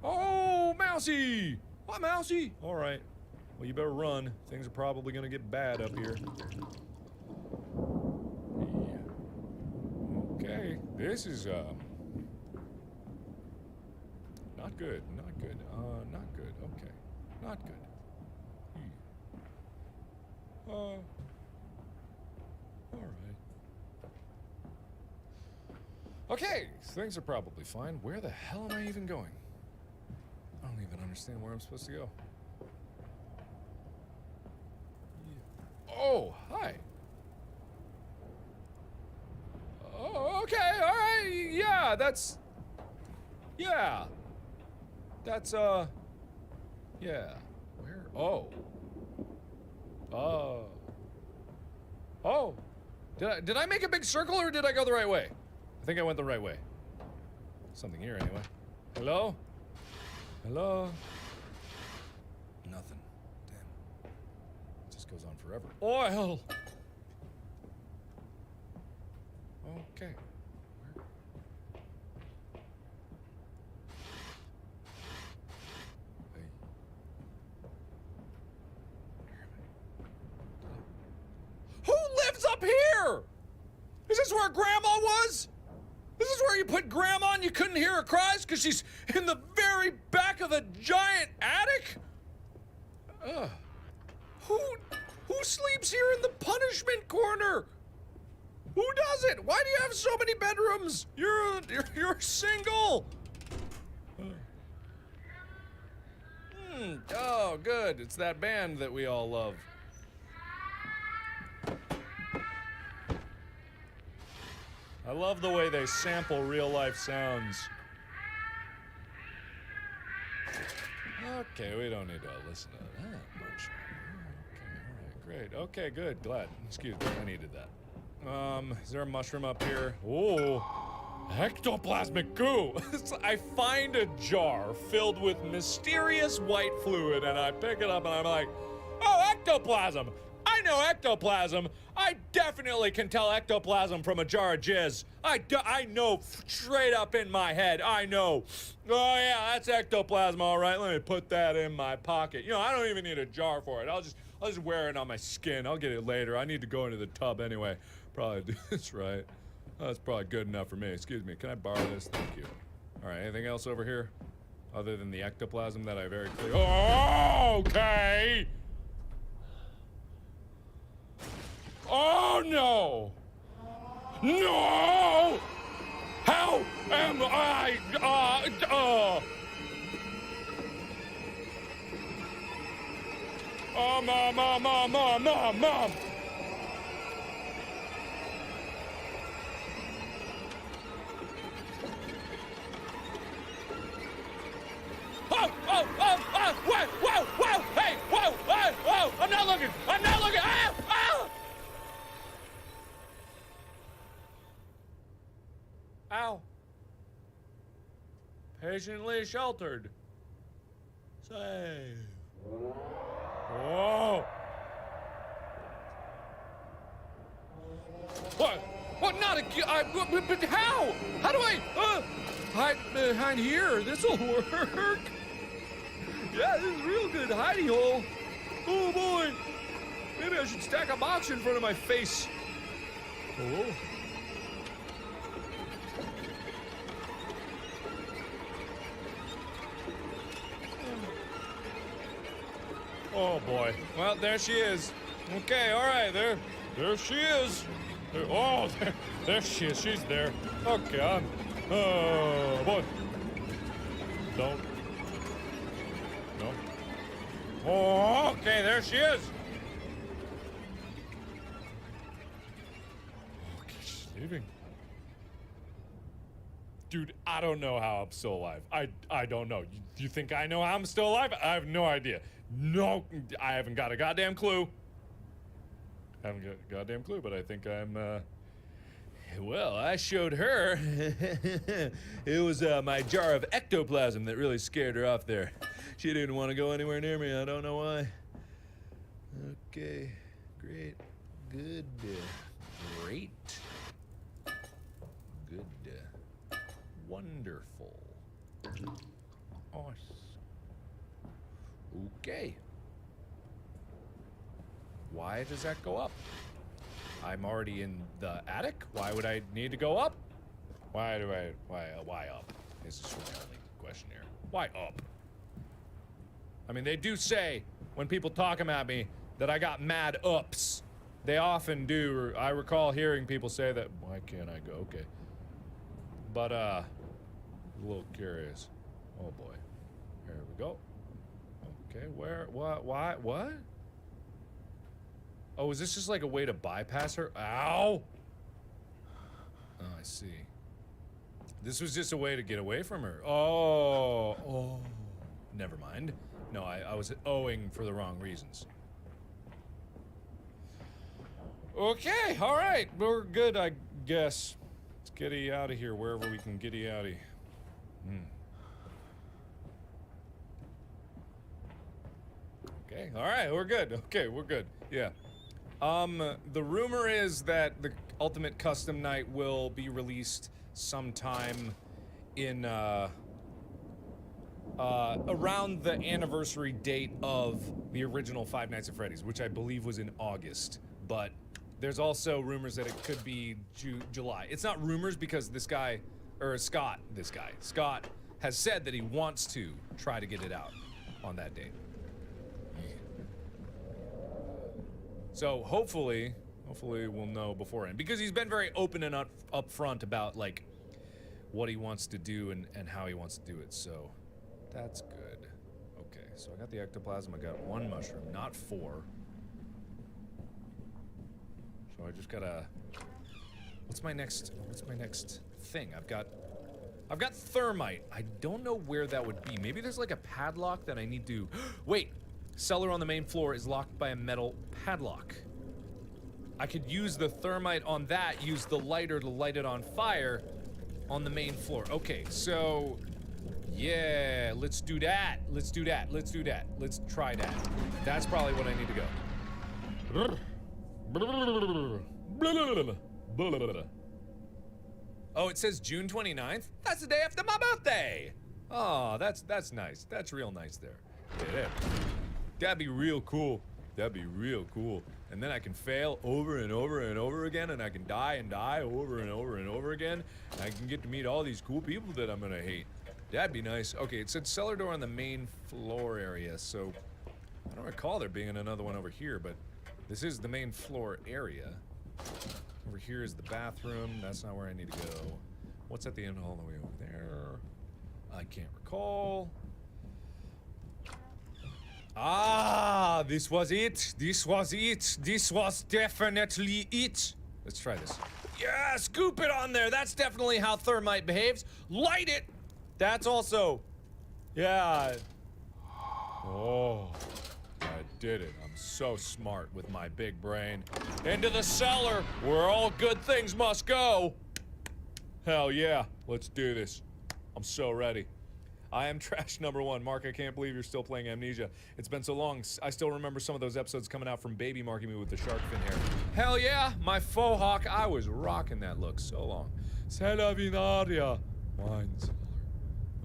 Oh, Mousy! Hi, Mousy! All right. Well, you better run. Things are probably gonna get bad up here. Yeah. Okay, this is, not good, not good, not good, okay. Not good. Alright. Okay, things are probably fine. Where the hell am I even going? understand where I'm supposed to go. Oh, hi. Oh, okay, all right, yeah, that's... Yeah. That's, yeah. Where? Oh. Oh. Did I make a big circle or did I go the right way? I think I went the right way. Something here anyway. Hello? Hello? Nothing. Damn. It just goes on forever. Oil! Okay. Who lives up here? Is this where Grandma was? This is where you put Grandma and you couldn't hear her cries because she's in the very back of the giant attic? Who sleeps here in the punishment corner? Who does it? Why do you have so many bedrooms? You're single. Oh, good. It's that band that we all love. I love the way they sample real-life sounds. Okay, we don't need to listen to that much. Okay, all right, great. Okay, good, glad. Excuse me, I needed that. Is there a mushroom up here? Oh, ectoplasmic goo. I find a jar filled with mysterious white fluid and I pick it up and I'm like, oh, ectoplasm. I know ectoplasm. I definitely can tell ectoplasm from a jar of jizz. I know straight up in my head. I know. Oh yeah, that's ectoplasm. All right, let me put that in my pocket. You know, I don't even need a jar for it. I'll just wear it on my skin. I'll get it later. I need to go into the tub anyway. Probably do this right. Oh, that's probably good enough for me. Excuse me. Can I borrow this? Thank you. All right. Anything else over here, other than the ectoplasm that I very clearly? Oh, okay. Oh no! No! How am I? Oh, mom! Whoa! Hey, whoa! I'm not looking! Ow. Patiently sheltered. Save. Whoa. What? Not a... But how? How do I... hide behind here. This'll work. Yeah, this is real good hidey hole. Oh, boy. Maybe I should stack a box in front of my face. Oh. Oh boy. Well, there she is. Okay, all right, there she is. There she is. She's there. Okay, oh boy. Don't. No. Oh, okay, there she is. Okay, she's leaving. Dude, I don't know how I'm still alive. I don't know. You think I know how I'm still alive? I have no idea. No, I haven't got a goddamn clue. Haven't got a goddamn clue, but I think I'm, well, I showed her. It was my jar of ectoplasm that really scared her off there. She didn't want to go anywhere near me. I don't know why. Okay, great, good, great, good, wonderful, awesome. Okay. Why does that go up? I'm already in the attic. Why would I need to go up? Why up? This is my only question here. Why up? I mean, they do say when people talk about me that I got mad ups. They often do. I recall hearing people say that. Why can't I go? Okay. But a little curious. Oh boy. Here we go. Okay, where? What? Why? What? Oh, is this just like a way to bypass her? Ow! Oh, I see. This was just a way to get away from her. Oh. Oh. Never mind. No, I was owing for the wrong reasons. Okay, alright. We're good, I guess. Let's get out of here wherever we can get out of. Okay, alright, we're good. Okay, we're good. Yeah. The rumor is that the Ultimate Custom Night will be released sometime in, around the anniversary date of the original Five Nights at Freddy's, which I believe was in August. But there's also rumors that it could be July. It's not rumors because this guy, or Scott has said that he wants to try to get it out on that date. So hopefully we'll know beforehand, because he's been very open and upfront about like what he wants to do and how he wants to do it. So that's good. Okay, so I got the ectoplasm. I got 1 mushroom, not 4. So I just gotta. What's my next thing? I've got thermite. I don't know where that would be. Maybe there's like a padlock that I need to. Wait. Cellar on the main floor is locked by a metal padlock. I could use the thermite on that, use the lighter to light it on fire on the main floor. Okay, so yeah, let's do that. Let's try that. That's probably what I need to go. Oh, it says June 29th? That's the day after my birthday! Oh, that's nice. That's real nice there. Yeah, that'd be real cool. That'd be real cool. And then I can fail over and over and over again, and I can die and die over and over and over again. And I can get to meet all these cool people that I'm gonna hate. That'd be nice. Okay, it said cellar door on the main floor area, so I don't recall there being another one over here, but this is the main floor area. Over here is the bathroom. That's not where I need to go. What's at the end all the way over there? I can't recall. Ah, this was it. This was it. This was definitely it. Let's try this. Yeah, scoop it on there. That's definitely how thermite behaves. Light it. That's also, yeah. Oh, I did it. I'm so smart with my big brain. Into the cellar, where all good things must go. Hell yeah, let's do this. I'm so ready. I am trash number 1. Mark, I can't believe you're still playing Amnesia. It's been so long. I still remember some of those episodes coming out from baby marking me with the shark fin hair. Hell yeah, my faux hawk. I was rocking that look so long. C'est la vinaria. Wine cellar.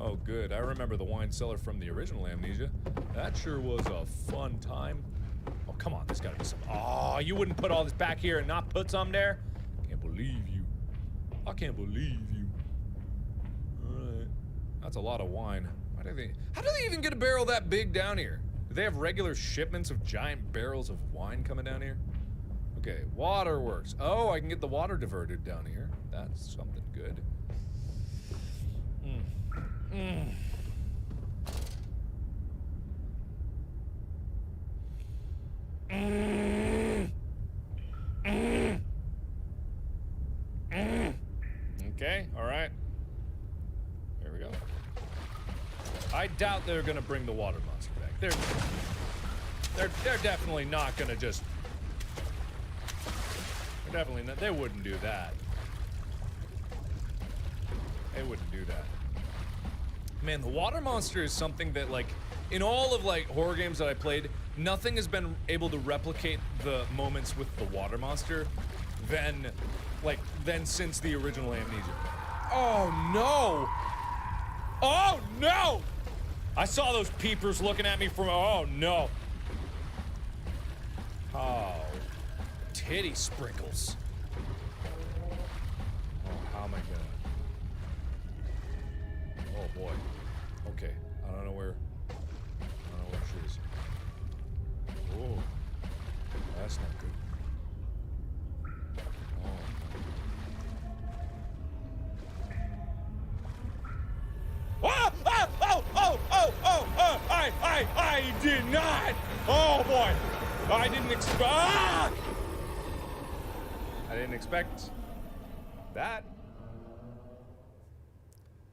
Oh, good. I remember the wine cellar from the original Amnesia. That sure was a fun time. Oh, come on. There's got to be some. Oh, you wouldn't put all this back here and not put some there? Can't believe you. I can't believe you. Alright. That's a lot of wine. How do they even get a barrel that big down here? Do they have regular shipments of giant barrels of wine coming down here? Okay, waterworks. Oh, I can get the water diverted down here. That's something good. Okay, alright. There we go. I doubt they're gonna bring the water monster back. They're definitely not gonna just. They're definitely not. They wouldn't do that. They wouldn't do that. Man, the water monster is something that, like, in all of like horror games that I played, nothing has been able to replicate the moments with the water monster than since the original Amnesia. Oh no! Oh no! I saw those peepers looking at me from. Oh no! Oh, titty sprinkles. Oh, how am I gonna? Oh boy. Okay, I don't know where she is. Oh, that's not good. I did not! Oh boy! I didn't expect. I didn't expect that.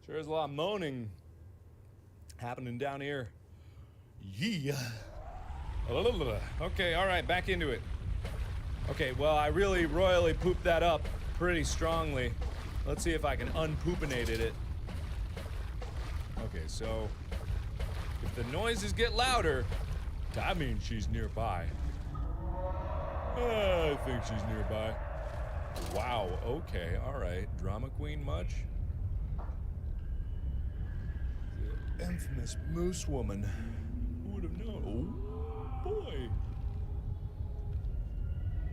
Sure is a lot of moaning happening down here. Yeah. Okay, alright, back into it. Okay, well, I really royally pooped that up pretty strongly. Let's see if I can unpoopinate it. Okay, so if the noises get louder, that means she's nearby. I think she's nearby. Wow, okay, alright. Drama queen much? The infamous moose woman. Who would have known? Oh, boy.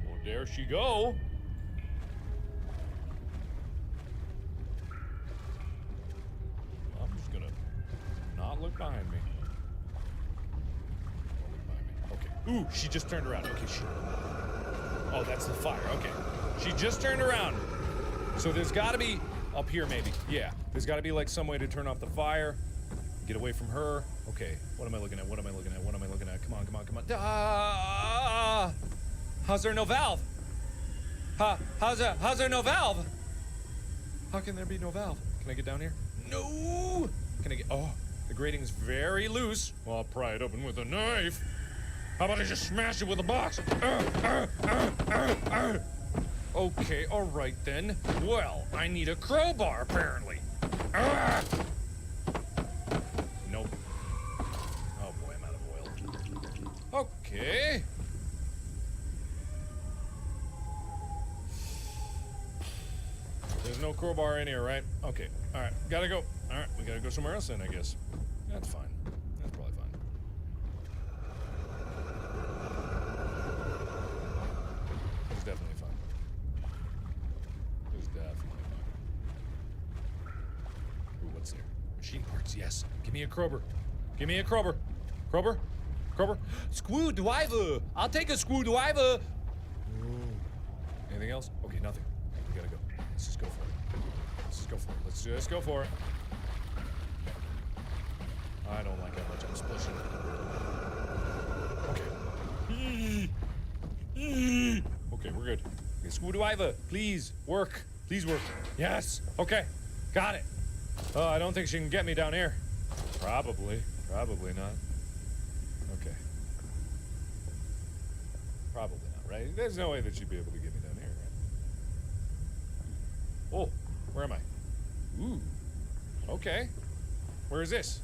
Well, there she go. I'm just gonna not look behind me. Don't look behind me. Okay. Ooh, she just turned around. Okay, she... Oh, that's the fire. Okay. She just turned around. So there's gotta be... Up here, maybe. Yeah. There's gotta be, like, some way to turn off the fire. Get away from her. Okay. What am I looking at? What am I looking at? What am I looking at? Come on, come on, come on. Ah! How's there no valve? How's there no valve? How can there be no valve? Can I get down here? No! Can I get... Oh, the grating is very loose. Well, I'll pry it open with a knife. How about I just smash it with a box? Okay, all right then. Well, I need a crowbar, apparently. Nope. Oh boy, I'm out of oil. Okay. There's no crowbar in here, right? Okay, all right, gotta go. All right, we gotta go somewhere else then, I guess. That's fine. That's probably fine. It's definitely fine. It's definitely fine. Ooh, what's there? Machine parts, yes. Give me a crowbar. Give me a crowbar. Crowbar? Crowbar? Screwdriver! I'll take a screwdriver! Ooh. Anything else? Okay, nothing. We gotta go. Let's just go for it. Let's just go for it. Let's just go for it. I don't like how much I'm splishing. Okay. Okay, we're good. Okay, screwdriver, please work. Please work. Yes. Okay. Got it. Oh, I don't think she can get me down here. Probably. Probably not. Okay. Probably not, right? There's no way that she'd be able to get me down here, right? Oh, where am I? Ooh. Okay. Where is this?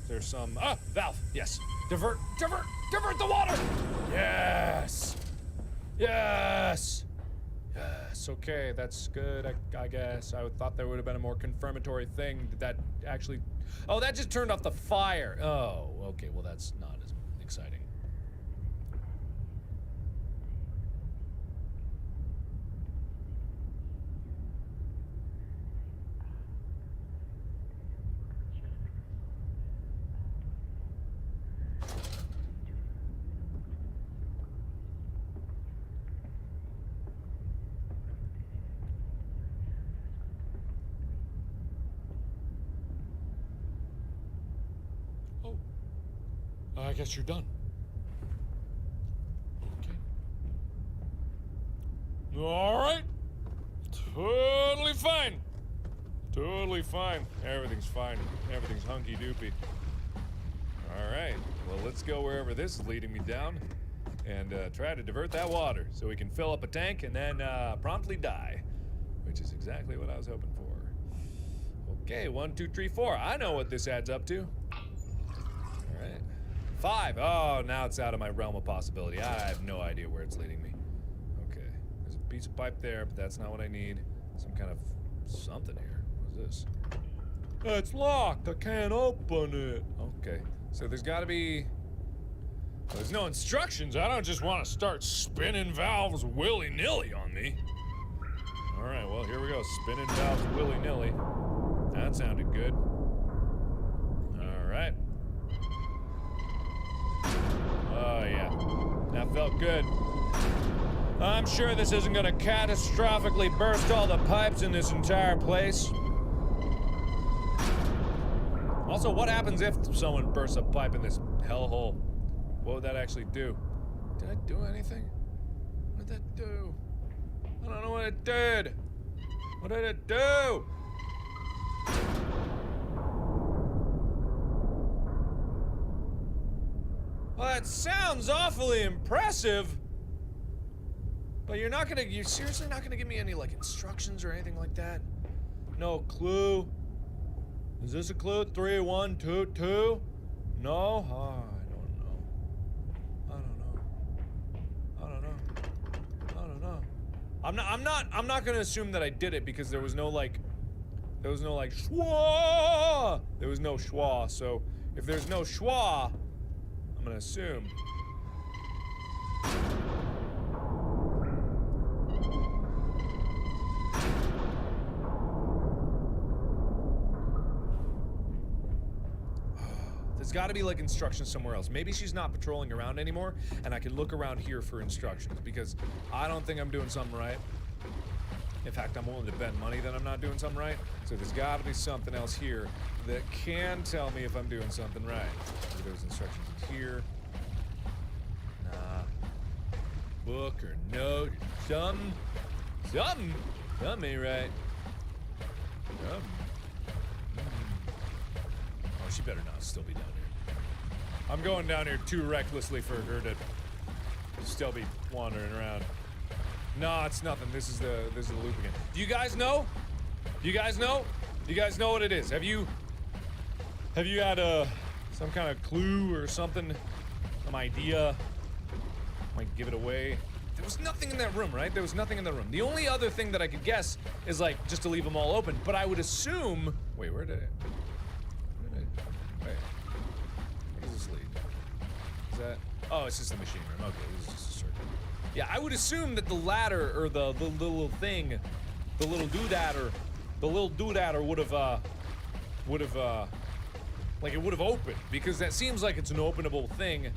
There's some... Ah! Valve! Yes! Divert! Divert! Divert the water! Yes! Yes! Yes! Okay, that's good, I guess. I thought there would have been a more confirmatory thing. Did that actually... Oh, that just turned off the fire! Oh, okay, well that's not as exciting. I guess you're done. Okay. All right. Totally fine. Totally fine. Everything's fine. Everything's hunky-doopy. All right. Well, let's go wherever this is leading me down and try to divert that water so we can fill up a tank and then promptly die, which is exactly what I was hoping for. Okay, 1, 2, 3, 4. I know what this adds up to. 5. Oh, now it's out of my realm of possibility. I have no idea where it's leading me. Okay. There's a piece of pipe there, but that's not what I need. Some kind of something here. What is this? It's locked. I can't open it. Okay. So there's got to be... Well, there's no instructions. I don't just want to start spinning valves willy-nilly on me. All right, well, here we go. Spinning valves willy-nilly. That sounded good. All right. Oh, yeah. That felt good. I'm sure this isn't gonna catastrophically burst all the pipes in this entire place. Also, what happens if someone bursts a pipe in this hellhole? What would that actually do? Did I do anything? What did that do? I don't know what it did. What did it do? Well, that sounds awfully impressive. But you're seriously not gonna give me any, like, instructions or anything like that? No clue? Is this a clue? 3, 1, 2, 2? No? Oh, I don't know. I'm not gonna assume that I did it because there was no schwa! There was no schwa, so if there's no schwa, I'm gonna assume. There's gotta be like instructions somewhere else. Maybe she's not patrolling around anymore and I can look around here for instructions because I don't think I'm doing something right. In fact, I'm willing to bet money that I'm not doing something right. So there's gotta be something else here that can tell me if I'm doing something right. Maybe there's instructions in here. Nah. Book or note or something. Something ain't right. Oh, she better not still be down here. I'm going down here too recklessly for her to still be wandering around. No, it's nothing. This is the loop again. Do you guys know? Do you guys know? Do you guys know what it is? Have you had some kind of clue or something? Some idea? Might give it away. There was nothing in that room, right? There was nothing in the room. The only other thing that I could guess is like just to leave them all open. But I would assume. Wait, where did it? Wait. Where does this lead? Is that? Oh, it's just the machine room. Okay, this is just a circle. Yeah, I would assume that the ladder or the little thing, the little doodadder would have like it would have opened because that seems like it's an openable thing.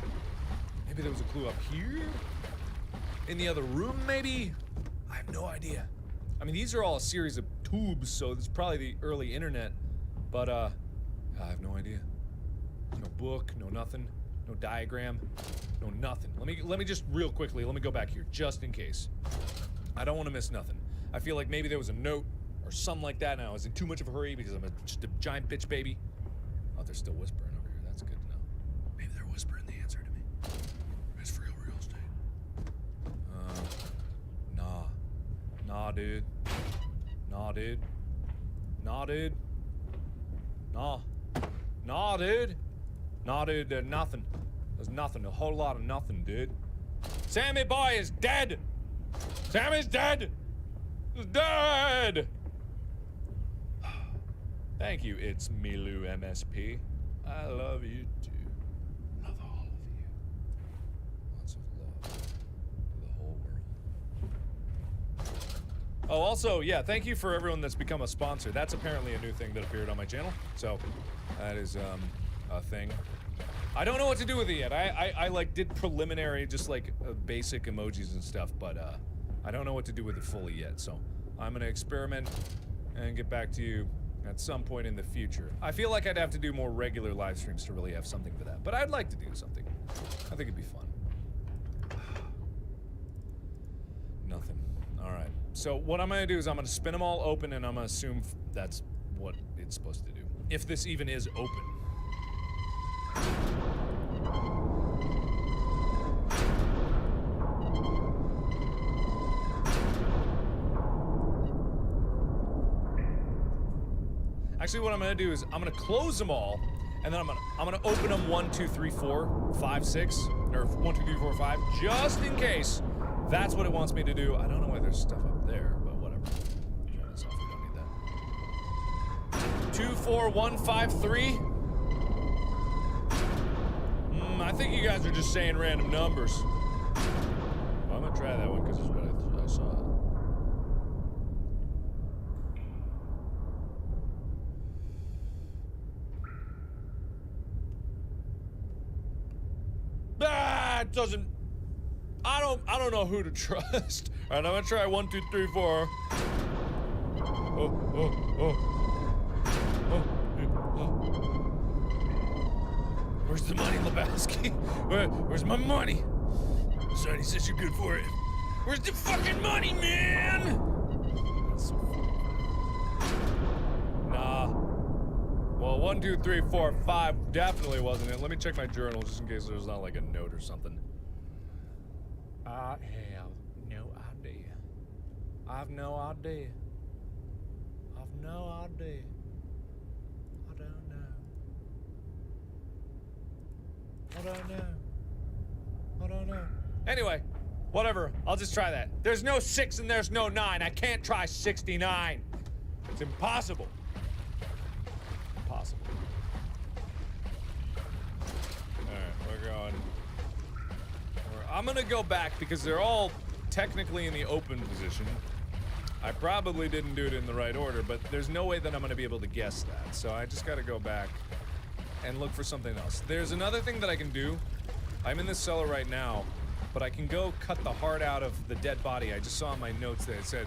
Maybe there was a clue up here? In the other room, maybe? I have no idea. I mean, these are all a series of tubes, so it's probably the early internet. But, I have no idea. No book, no nothing, no diagram, no nothing. Let me just real quickly, let me go back here, just in case. I don't want to miss nothing. I feel like maybe there was a note or something like that, and I was in too much of a hurry because I'm just a giant bitch baby. Oh, they're still whispering over here. That's good to know. Maybe they're whispering the answer to me. It's for real estate. Nah, dude. Nah, dude. Nah, dude. Nah. Nah, dude. Nah, dude, there's nothing. There's nothing. A whole lot of nothing, dude. Sammy boy is dead! Sammy's dead! He's dead! Thank you, it's Milu MSP. I love you too. Love all of you. Lots of love for the whole world. Oh, also, yeah, thank you for everyone that's become a sponsor. That's apparently a new thing that appeared on my channel. So, that is, a thing. I don't know what to do with it yet. I like, did preliminary, just like, basic emojis and stuff, but, I don't know what to do with it fully yet. So, I'm gonna experiment and get back to you at some point in the future. I feel like I'd have to do more regular live streams to really have something for that, but I'd like to do something. I think it'd be fun. Nothing. All right. So what I'm gonna do is I'm gonna spin them all open and I'm gonna assume that's what it's supposed to do. If this even is open. Actually, what I'm gonna do is I'm gonna close them all, and then I'm gonna open them 1, 2, 3, 4, 5, 6, or 1, 2, 3, 4, 5, just in case that's what it wants me to do. I don't know why there's stuff up there, but whatever. We don't need that. 2, 4, 1, 5, 3. I think you guys are just saying random numbers. I'm gonna try that one because it's what I saw. It doesn't. I don't know who to trust. All right, I'm gonna try 1, 2, 3, 4. Where's the money, Lebowski? Where's my money? Sonny says you're good for it. Where's the fucking money, man? That's so funny. Nah. Well, 1, 2, 3, 4, 5 definitely wasn't it. Let me check my journal just in case there's not like a note or something. I have no idea. I've no idea. I've no idea. I don't know. I don't know. I don't know. Anyway, whatever. I'll just try that. There's no 6 and there's no 9. I can't try 69. It's impossible. Impossible. Alright, we're going. I'm gonna go back because they're all technically in the open position. I probably didn't do it in the right order, but there's no way that I'm gonna be able to guess that. So I just gotta go back and look for something else. There's another thing that I can do. I'm in this cellar right now, but I can go cut the heart out of the dead body. I just saw in my notes that it said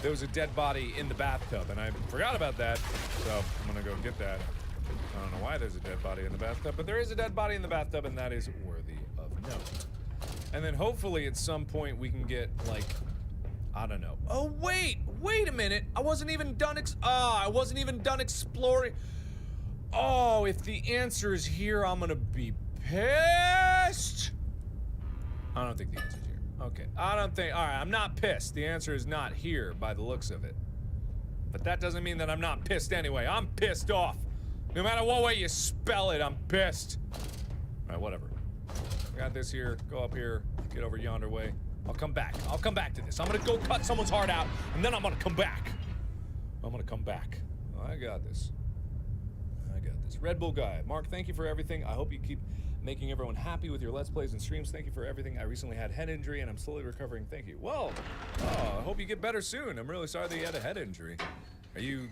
there was a dead body in the bathtub, and I forgot about that, so I'm gonna go get that. I don't know why there's a dead body in the bathtub, but there is a dead body in the bathtub, and that is worthy of note. And then hopefully at some point we can get, like, I don't know. Oh, wait a minute. I wasn't even done exploring. Oh, if the answer is here, I'm gonna be pissed. I don't think the answer's here. Okay, all right, I'm not pissed. The answer is not here by the looks of it. But that doesn't mean that I'm not pissed anyway. I'm pissed off. No matter what way you spell it, I'm pissed. All right, whatever. I got this here, go up here, get over yonder way. I'll come back to this. I'm gonna go cut someone's heart out, and then I'm gonna come back. I got this. Red Bull Guy. Mark, thank you for everything. I hope you keep making everyone happy with your Let's Plays and streams. Thank you for everything. I recently had head injury, and I'm slowly recovering. Thank you. Well, I hope you get better soon. I'm really sorry that you had a head injury. Are you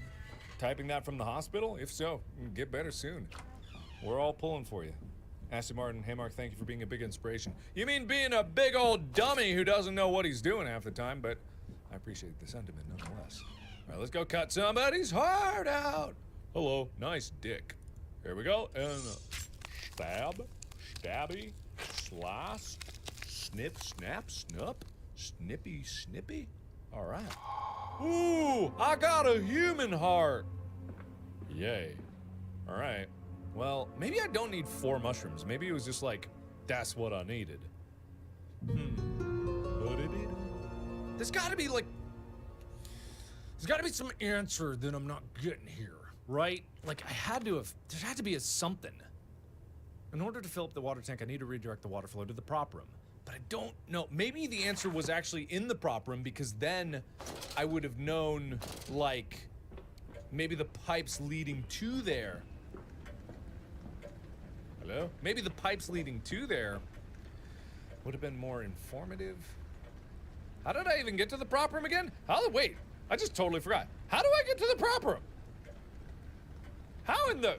typing that from the hospital? If so, get better soon. We're all pulling for you. Aston Martin, hey Mark, thank you for being a big inspiration. You mean being a big old dummy who doesn't know what he's doing half the time, but I appreciate the sentiment nonetheless. All right, let's go cut somebody's heart out. Hello, nice dick. Here we go, and stab, stabby, slice, snip, snap, snup, snippy, snippy. All right. Ooh, I got a human heart. Yay. All right. Well, maybe I don't need 4 mushrooms. Maybe it was just like, that's what I needed. There's gotta be like, there's gotta be some answer that I'm not getting here, right? Like there had to be a something. In order to fill up the water tank, I need to redirect the water flow to the prop room. But I don't know, maybe the answer was actually in the prop room because then I would have known, like, maybe the pipes leading to there. Hello? Maybe the pipes leading to there would have been more informative. How did I even get to the prop room again? Wait, I just totally forgot. How do I get to the prop room? How in the...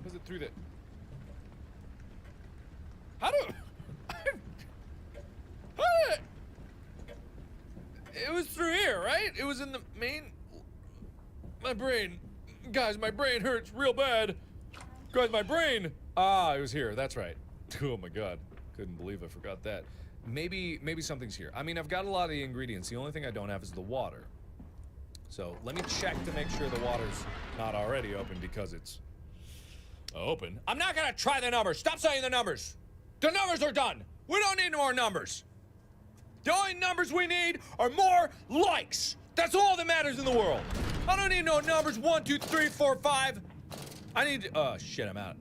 Was it through the... How do... It was through here, right? It was in the main... My brain... Guys, my brain hurts real bad. Guys, my brain... Ah, it was here. That's right. Oh my god. Couldn't believe I forgot that. Maybe something's here. I mean, I've got a lot of the ingredients. The only thing I don't have is the water. So let me check to make sure the water's not already open because it's open. I'm not gonna try the numbers. Stop saying the numbers. The numbers are done. We don't need more numbers. The only numbers we need are more likes. That's all that matters in the world. I don't need no numbers. 1, 2, 3, 4, 5. I need, oh shit, I'm out.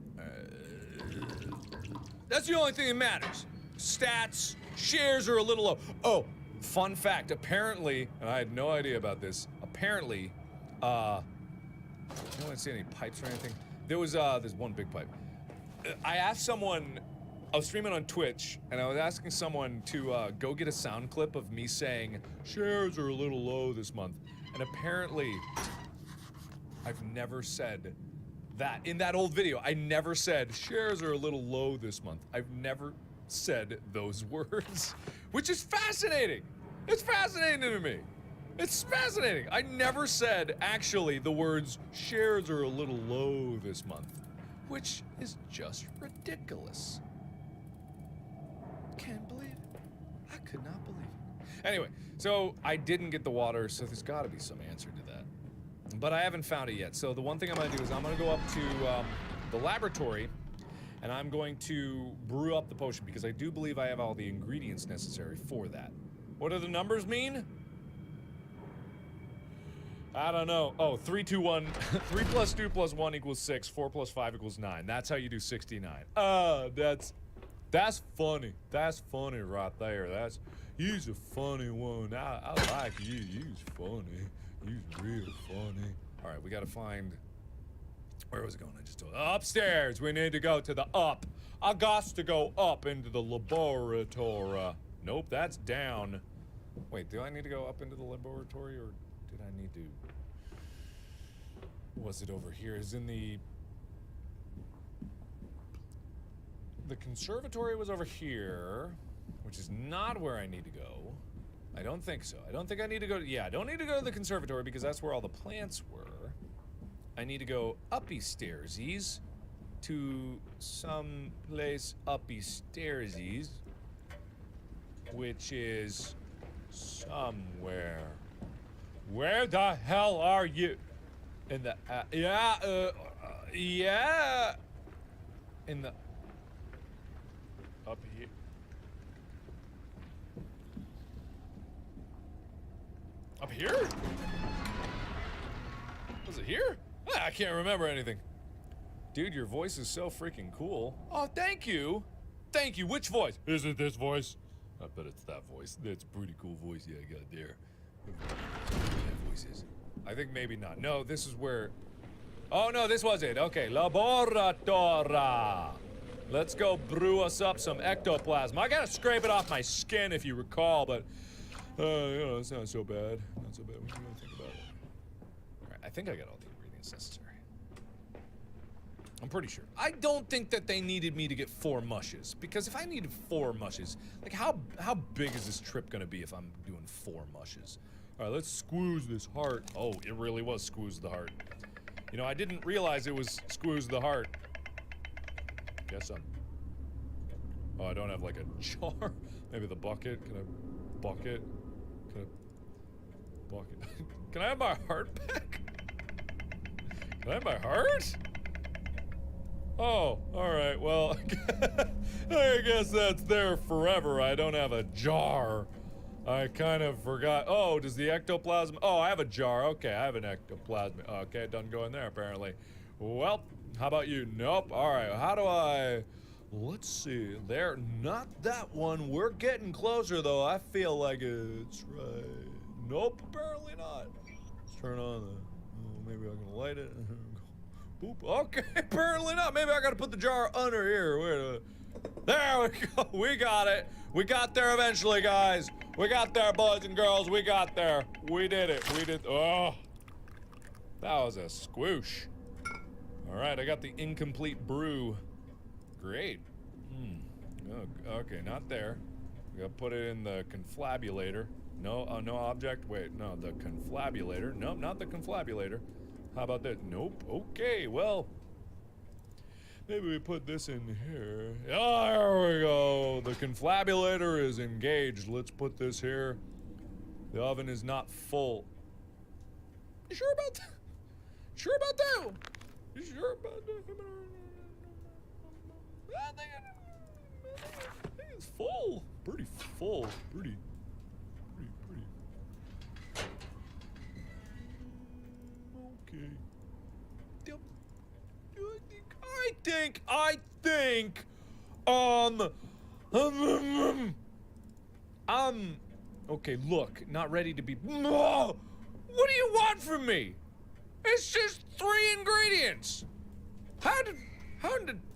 That's the only thing that matters. Stats, shares are a little low. Oh, fun fact, apparently, and I had no idea about this, apparently, I don't see any pipes or anything. There's one big pipe. I asked someone, I was streaming on Twitch, and I was asking someone to go get a sound clip of me saying, shares are a little low this month. And apparently, I've never said that. In that old video, I never said, shares are a little low this month. I've never said those words, which is fascinating. It's fascinating to me. It's fascinating. I never said, actually, the words shares are a little low this month, which is just ridiculous. Can't believe it. I could not believe it. Anyway, so I didn't get the water, so there's got to be some answer to that. But I haven't found it yet. So the one thing I'm going to do is I'm going to go up to the laboratory, and I'm going to brew up the potion, because I do believe I have all the ingredients necessary for that. What do the numbers mean? I don't know. Oh, 3, 2, 1. 3 plus 2 plus 1 equals 6. 4 plus 5 equals 9. That's how you do 69. That's funny. That's funny right there. You's a funny one. I like you. You's funny. You's real funny. All right, we gotta find. Where was it going? I just told. Upstairs. We need to go to the up. I got to go up into the laboratory. Nope, that's down. Wait, do I need to go up into the laboratory, or did I need to? Was it over here? Is in the conservatory was over here, which is not where I need to go. I don't think so. I don't think I need to go. Yeah, I don't need to go to the conservatory because that's where all the plants were. I need to go uppy stairsies to some place uppy stairsies, which is somewhere. Where the hell are you? In the yeah. In the up here. Up here? Was it here? I can't remember anything. Dude, your voice is so freaking cool. Oh, thank you. Thank you. Which voice? Is it this voice? I bet it's that voice. That's a pretty cool voice you got there. That voice is. I think maybe not. No, this is where... Oh, no, this was it. Okay, Laboratora. Let's go brew us up some ectoplasm. I gotta scrape it off my skin, if you recall, but... you know, it's not so bad. Not so bad when you really think about it. Alright, I think I got all the ingredients necessary. I'm pretty sure. I don't think that they needed me to get 4 mushes, because if I needed 4 mushes, like, how big is this trip gonna be if I'm doing 4 mushes? Alright, let's squeeze this heart. Oh, it really was squeeze the heart. You know, I didn't realize it was squeeze the heart. Guess I'm... Oh, I don't have, like, a jar? Maybe the bucket? Can I... Bucket? Can I... Bucket? Can I have my heart back? Can I have my heart? Oh, alright, well... I guess that's there forever. I don't have a jar. I kind of forgot. Oh, does the ectoplasm... Oh, I have a jar. Okay, I have an ectoplasm. Okay, it doesn't go in there, apparently. Well, how about you? Nope. All right, how do I... Let's see. There, not that one. We're getting closer, though. I feel like it's right. Nope, apparently not. Let's turn on the... Oh, maybe I can light it. Boop. Okay, apparently not. Maybe I gotta put the jar under here. Wait a minute. There we go. We got it. We got there eventually, guys. We got there, boys and girls. We got there. We did it. We did. Oh, that was a squoosh. All right, I got the incomplete brew. Great. Oh, okay, not there. We gotta put it in the conflabulator. No, no object. Wait, no, the conflabulator. Nope, not the conflabulator. How about that? Nope. Okay, well. Maybe we put this in here. Oh, there we go. The conflabulator is engaged. Let's put this here. The oven is not full. You sure about that? Sure about that? You sure about that? I think it's full. Pretty full. Pretty. Okay. I think, okay, look, not ready to be, what do you want from me? It's just 3 ingredients. How did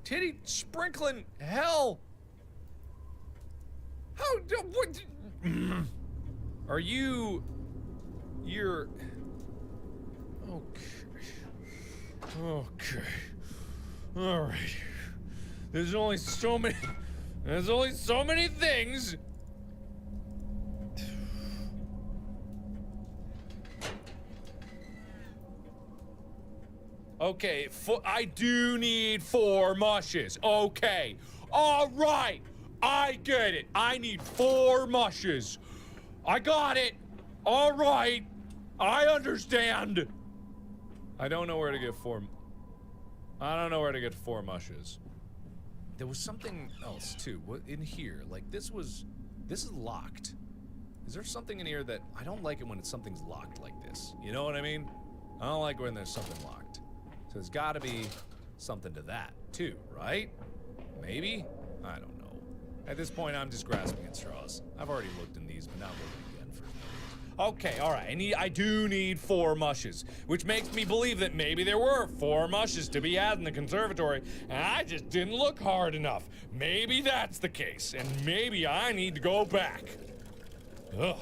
titty sprinkling hell? What, are you're, okay. All right. There's only so many things. Okay, I do need 4 mushes. Okay. All right. I get it. I need 4 mushes. I got it. All right. I understand. I don't know where to get 4. I don't know where to get 4 mushes. There was something else too. What in here? Like this is locked. Is there something in here that I don't like it when something's locked like this? You know what I mean? I don't like when there's something locked. So there's got to be something to that too, right? Maybe? I don't know. At this point, I'm just grasping at straws. I've already looked in these, but now looking again for. Okay, all right. I do need 4 mushes, which makes me believe that maybe there were 4 mushes to be had in the conservatory, and I just didn't look hard enough. Maybe that's the case, and maybe I need to go back. Ugh.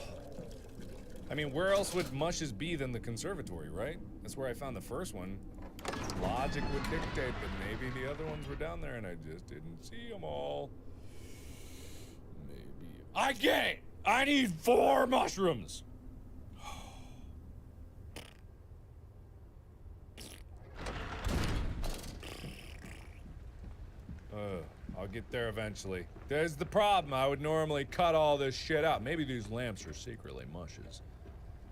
I mean, where else would mushes be than the conservatory, right? That's where I found the first one. Logic would dictate that maybe the other ones were down there and I just didn't see them all. Maybe. I get it! I need 4 mushrooms! I'll get there eventually. There's the problem. I would normally cut all this shit out. Maybe these lamps are secretly mushes.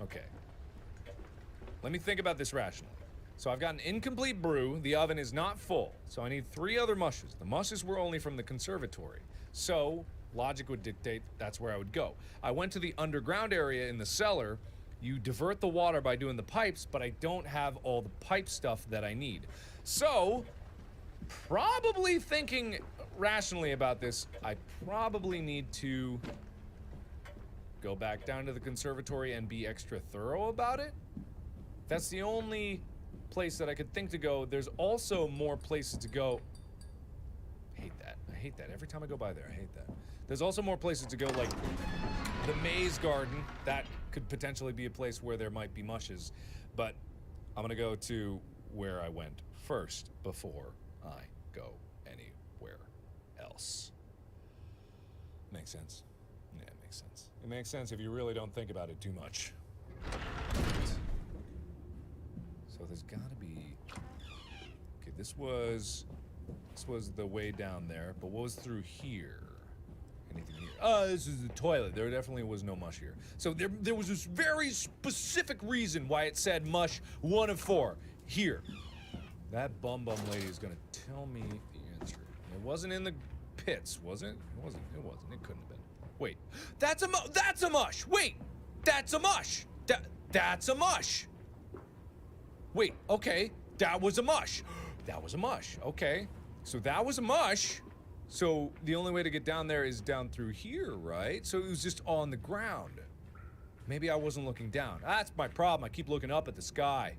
Okay. Let me think about this rationally. So I've got an incomplete brew. The oven is not full. So I need 3 other mushes. The mushes were only from the conservatory. So logic would dictate that's where I would go. I went to the underground area in the cellar. You divert the water by doing the pipes, but I don't have all the pipe stuff that I need. So, probably thinking rationally about this, I probably need to go back down to the conservatory and be extra thorough about it. That's the only place that I could think to go. There's also more places to go. I hate that. I hate that. Every time I go by there, I hate that. There's also more places to go, like the maze garden. That could potentially be a place where there might be mushes. But I'm gonna go to where I went first before I go anywhere else. Makes sense? Yeah, it makes sense. It makes sense if you really don't think about it too much. So there's gotta be... Okay, this was the way down there, but what was through here? Anything here? Oh, this is the toilet. There definitely was no mush here. So there was this very specific reason why it said mush 1 of 4 here. That bum lady is gonna tell me the answer. It wasn't in the pits, was it? It wasn't. It couldn't have been. Wait, that's a mush. Wait, that's a mush. That's a mush. Wait, okay, that was a mush. That was a mush. Okay, so that was a mush. So the only way to get down there is down through here, right? So it was just on the ground. Maybe I wasn't looking down. That's my problem. I keep looking up at the sky.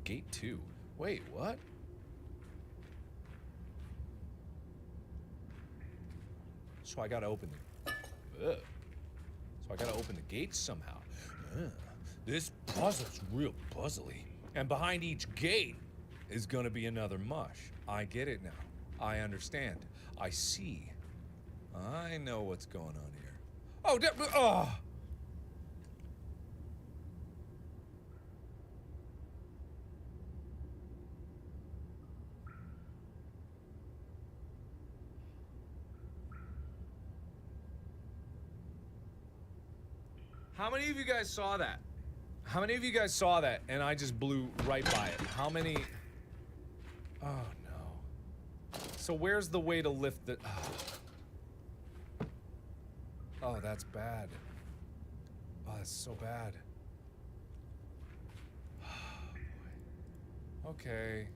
Gate 2. Wait, what? So I gotta open the... So I gotta open the gates somehow. This puzzle's real puzzly. And behind each gate is gonna be another mush. I get it now. I understand. I see. I know what's going on here. Oh, How many of you guys saw that? How many of you guys saw that and I just blew right by it? How many? Oh no. So where's the way to lift the... Oh, that's bad. Oh, that's so bad. Okay.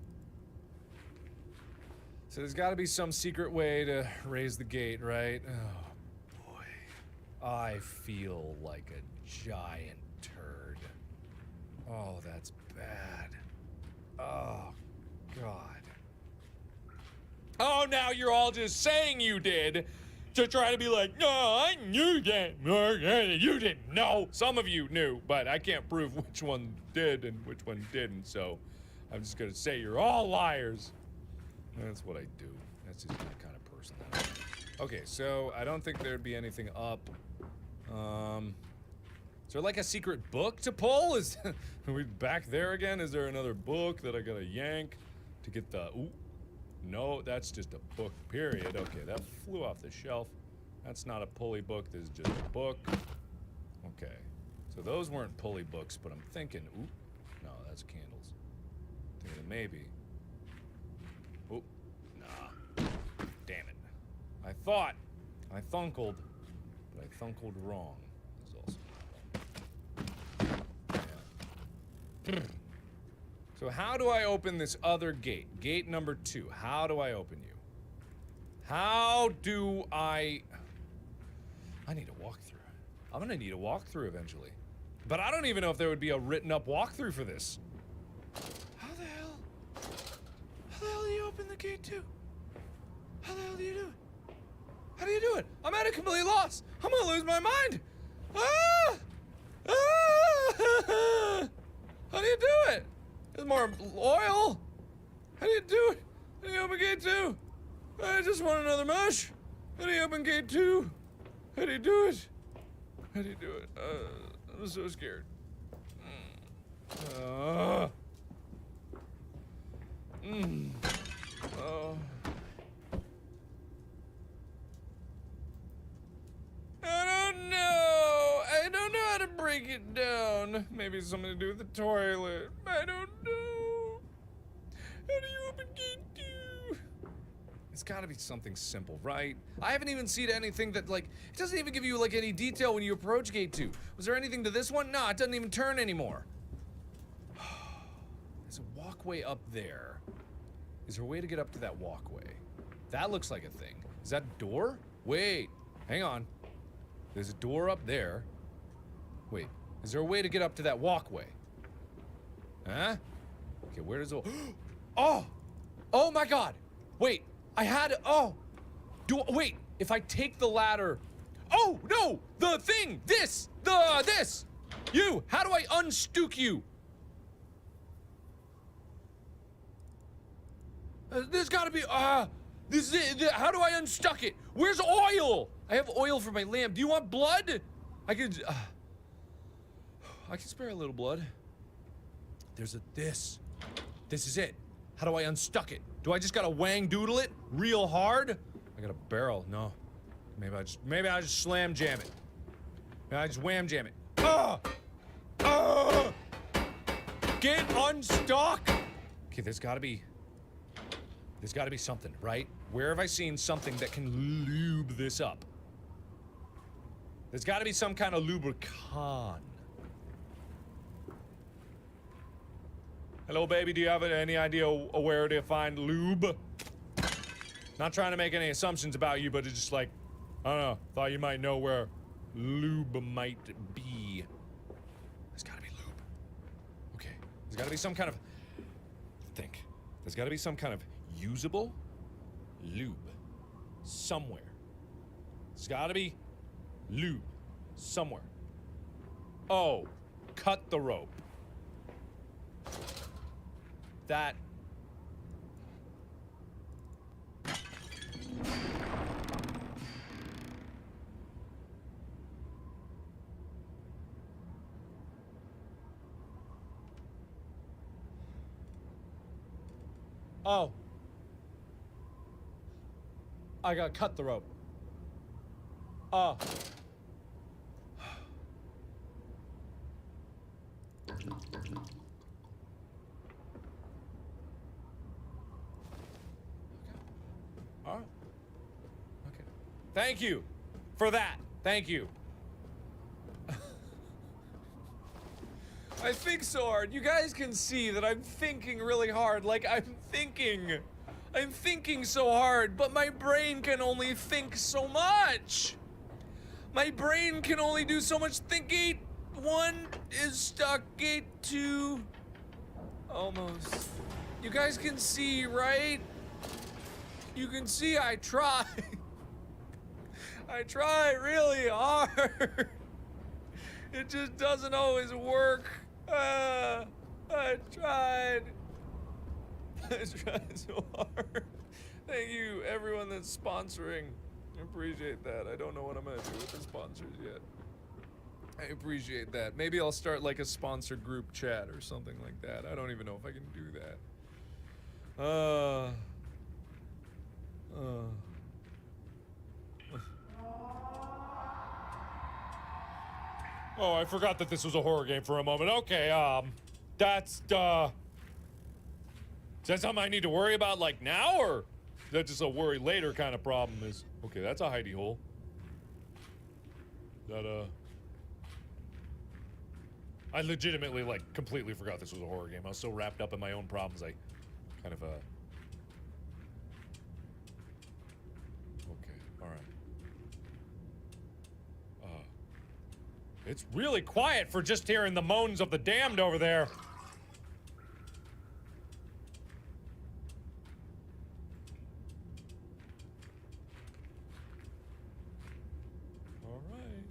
So there's got to be some secret way to raise the gate, right? Oh, boy. I feel like a giant turd. Oh, that's bad. Oh, God. Oh, now you're all just saying you did to try to be like, no, I knew that. You didn't know. Some of you knew, but I can't prove which one did and which one didn't, so I'm just gonna say you're all liars. That's what I do. That's just my kind of person. Okay, so I don't think there'd be anything up. Is there like a secret book to pull? Are we back there again? Is there another book that I gotta yank? to get the... Ooh. No, that's just a book, period. Okay, that flew off the shelf. That's not a pulley book. This is just a book. Okay. So those weren't pulley books, but I'm thinking... Ooh. No, that's candles. Thinking maybe... Ooh. Nah. Damn it. I thought. I thunkled. But I thunkled wrong. Is also... Yeah. So how do I open this other gate? Gate number 2. How do I open you? How do I need a walkthrough. I'm gonna need a walkthrough eventually. But I don't even know if there would be a written up walkthrough for this. How the hell do you open the gate 2? How the hell do you do it? How do you do it? I'm at a complete loss. I'm gonna lose my mind. Ah! Ah! How do you do it? There's more oil. How do you do it? How do you open gate 2? I just want another mush. How do you open gate 2? How do you do it? How do you do it? I'm so scared. Oh. I don't know. I don't know how to break it down. Maybe it's something to do with the toilet. I don't know. How do you open gate 2? It's gotta be something simple, right? I haven't even seen anything that, like, it doesn't even give you, like, any detail when you approach gate 2. Was there anything to this one? No, it doesn't even turn anymore. There's a walkway up there. Is there a way to get up to that walkway? That looks like a thing. Is that a door? Wait, hang on. There's a door up there. Wait, is there a way to get up to that walkway? Huh? Okay, where does it... Oh! Oh my god! Wait, I had... Oh! Wait, if I take the ladder... Oh, no! The thing! This! This! You! How do I unstook you? There's gotta be... This is it. How do I unstuck it? Where's oil? I have oil for my lamp. Do you want blood? I can spare a little blood. There's a this. This is it. How do I unstuck it? Do I just gotta wang doodle it real hard? I got a barrel. No. Maybe I just slam jam it. Maybe I just wham jam it. Get unstuck. Okay, there's gotta be something, right? Where have I seen something that can lube this up? There's gotta be some kind of lubricant. Hello, baby, do you have any idea where to find lube? Not trying to make any assumptions about you, but it's just like, I don't know, thought you might know where lube might be. There's gotta be lube. Okay, there's gotta be some kind of... There's gotta be some kind of usable lube somewhere. There's gotta be lube somewhere. Oh, cut the rope. That... Oh. I gotta cut the rope. Oh. All right. Okay. Thank you for that. Thank you. I think so hard. You guys can see that I'm thinking really hard. Like, I'm thinking so hard, but my brain can only think so much. My brain can only do so much thinking. 1 is stuck, gate 2. Almost. You guys can see, right? You can see I try. I try really hard. It just doesn't always work. I tried. I tried so hard. Thank you, everyone that's sponsoring. I appreciate that. I don't know what I'm gonna do with the sponsors yet. I appreciate that. Maybe I'll start like a sponsor group chat or something like that. I don't even know if I can do that. Oh, I forgot that this was a horror game for a moment. Okay, that's, is that something I need to worry about, like, now, or is that just a worry later kind of problem? Is, okay, that's a hidey hole. That, I legitimately, like, completely forgot this was a horror game. I was so wrapped up in my own problems, I kind of, okay, alright. It's really quiet for just hearing the moans of the damned over there. Alright.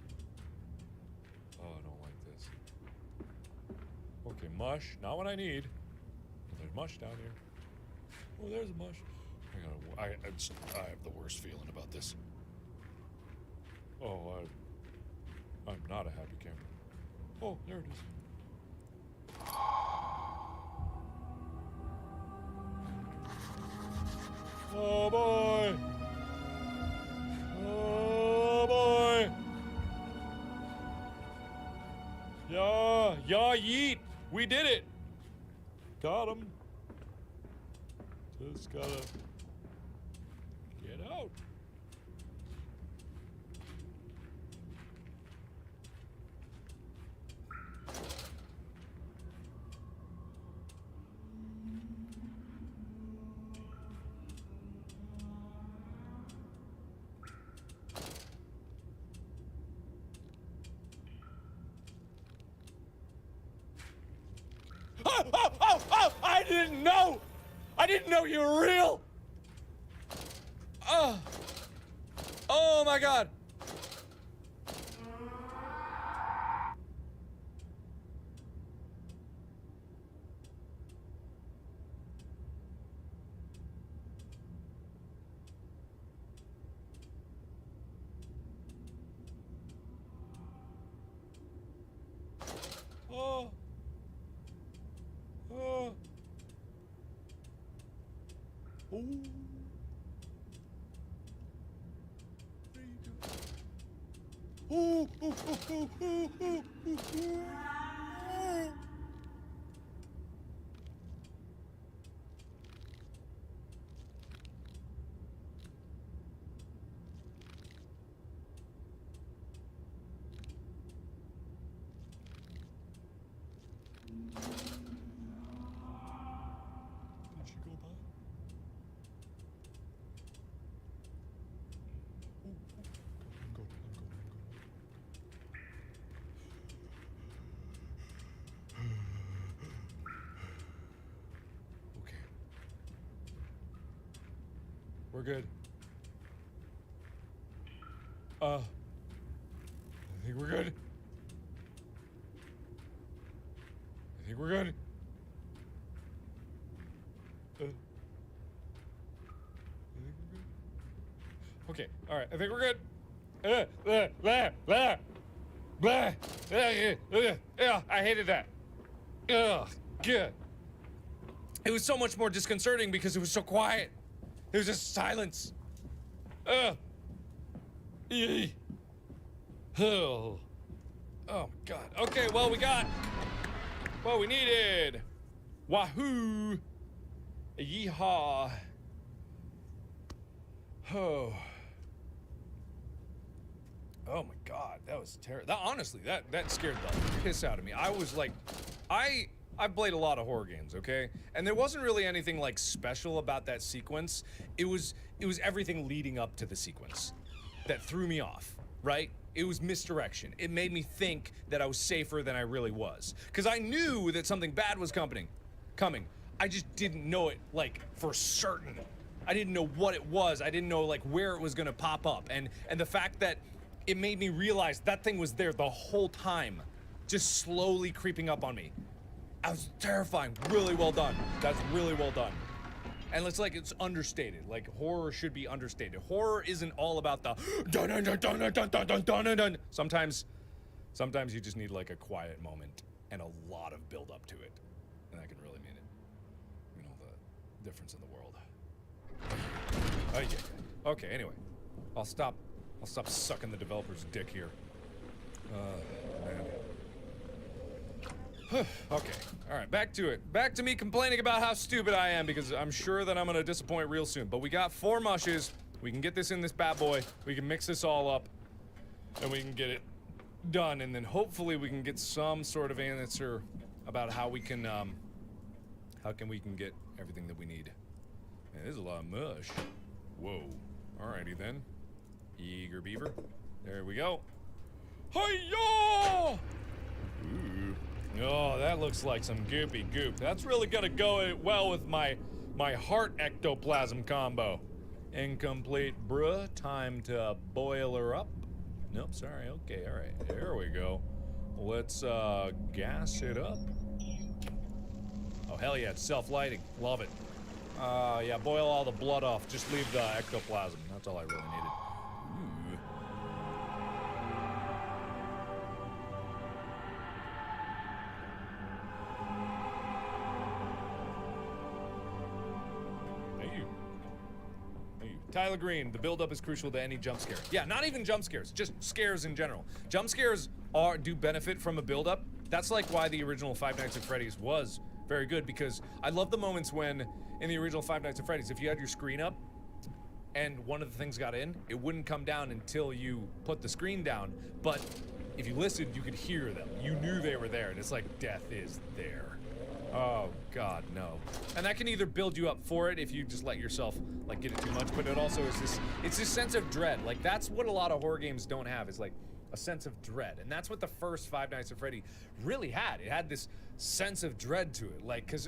Oh, I don't like this. Okay, mush. Not what I need. But there's mush down here. Oh, there's a mush. I have the worst feeling about this. Oh, I'm not a happy camper. Oh, there it is. Oh boy! Oh boy! Yeah, yeet! We did it! Got him. Just gotta get out. Oh! I didn't know! I didn't know you were real! Oh! Oh my god! Oh! Oh! Ooh. Ooh, ooh, ooh, ooh, ooh, ooh, ooh. Did she go by? I'm going. Okay. We're good. I think we're good. I think we're good. Okay, alright, I think we're good. I hated that. Ugh, good. It was so much more disconcerting because it was so quiet. It was just silence. Ugh. Eey. Oh. Oh my god. Okay, well we got what we needed. Wahoo! Yeehaw! Oh. Oh my god, that was terrible. Honestly, that scared the piss out of me. I was like, I've played a lot of horror games, okay? And there wasn't really anything like special about that sequence. It was everything leading up to the sequence that threw me off, right? It was misdirection. It made me think that I was safer than I really was. Because I knew that something bad was coming. I just didn't know it, like, for certain. I didn't know what it was. I didn't know, like, where it was gonna pop up. And the fact that it made me realize that thing was there the whole time, just slowly creeping up on me. I was terrifying. Really well done. That's really well done. And it's like, it's understated. Like, horror should be understated. Horror isn't all about the dun dun dun dun dun dun dun dun dun dun. Sometimes you just need like a quiet moment and a lot of build up to it. And that can really mean it. You know, difference in the world. Oh yeah. Okay. Anyway, I'll stop sucking the developer's dick here. Man. Okay. All right. Back to it. Back to me complaining about how stupid I am because I'm sure that I'm gonna disappoint real soon. But we got 4 mushes. We can get this in this bad boy. We can mix this all up, and we can get it done. And then hopefully we can get some sort of answer about how we can get everything that we need. Man, there's a lot of mush. Whoa. Alrighty then. Eager beaver. There we go. Hi-ya! Ooh. Oh, that looks like some goopy goop. That's really gonna go well with my heart ectoplasm combo. Incomplete, bruh. Time to boil her up. Nope, sorry. Okay, alright. There we go. Let's gas it up. Oh, hell yeah, it's self-lighting. Love it. Yeah, boil all the blood off. Just leave the ectoplasm. That's all I really needed. Ooh. Thank you. Thank you. Tyler Green, the build-up is crucial to any jump scare. Yeah, not even jump scares, just scares in general. Jump scares do benefit from a build-up. That's like why the original Five Nights at Freddy's was very good, because I love the moments when, in the original Five Nights at Freddy's, if you had your screen up and one of the things got in, it wouldn't come down until you put the screen down, but if you listened, you could hear them. You knew they were there, and it's like, death is there. Oh, God, no. And that can either build you up for it if you just let yourself, like, get it too much, but it also is it's this sense of dread. Like, that's what a lot of horror games don't have, is, like, a sense of dread. And that's what the first Five Nights at Freddy really had. It had this sense of dread to it. Like, cause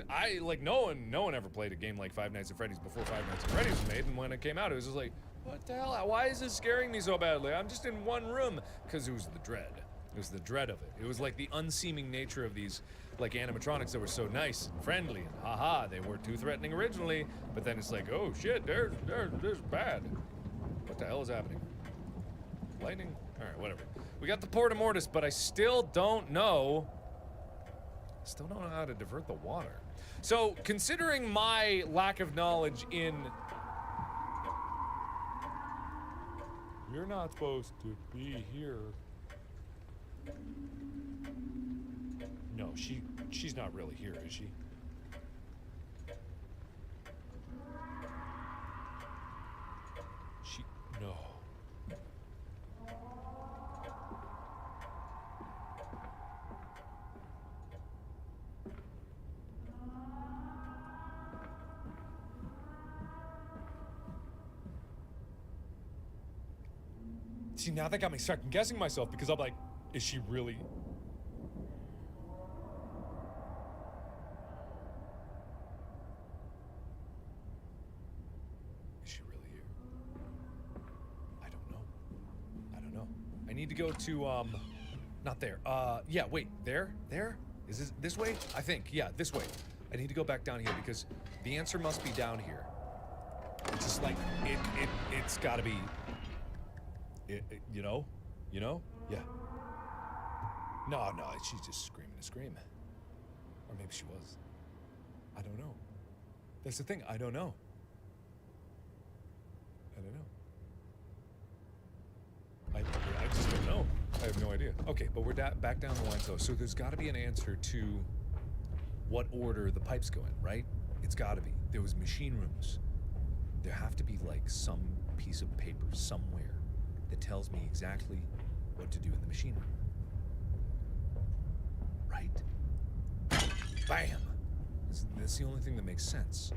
no one ever played a game like Five Nights at Freddy's before Five Nights at Freddy's was made, and when it came out, it was just like, what the hell? Why is this scaring me so badly? I'm just in one room. Cause it was the dread. It was the dread of it. It was like the unseeming nature of these, like, animatronics that were so nice and friendly, and haha, they weren't too threatening originally, but then it's like, oh shit, there's bad. What the hell is happening? Lightning? Alright, whatever. We got the Porta Mortis, but I still don't know how to divert the water. So, considering my lack of knowledge in... You're not supposed to be here. No, she's not really here, is she? No. See, now that got me second guessing myself, because I'm like, is she really? Is she really here? I don't know. I need to go to, not there. Yeah, wait, there? Is this way? I think, yeah, this way. I need to go back down here because the answer must be down here. It's just like, it's gotta be, you know? Yeah. No, she's just screaming a scream. Or maybe she was. I don't know. That's the thing, I don't know. I just don't know. I have no idea. Okay, but we're back down the line, so there's gotta be an answer to what order the pipes go in, right? It's gotta be. There was machine rooms. There have to be, like, some piece of paper somewhere that tells me exactly what to do in the machine room. Right? Bam! That's the only thing that makes sense.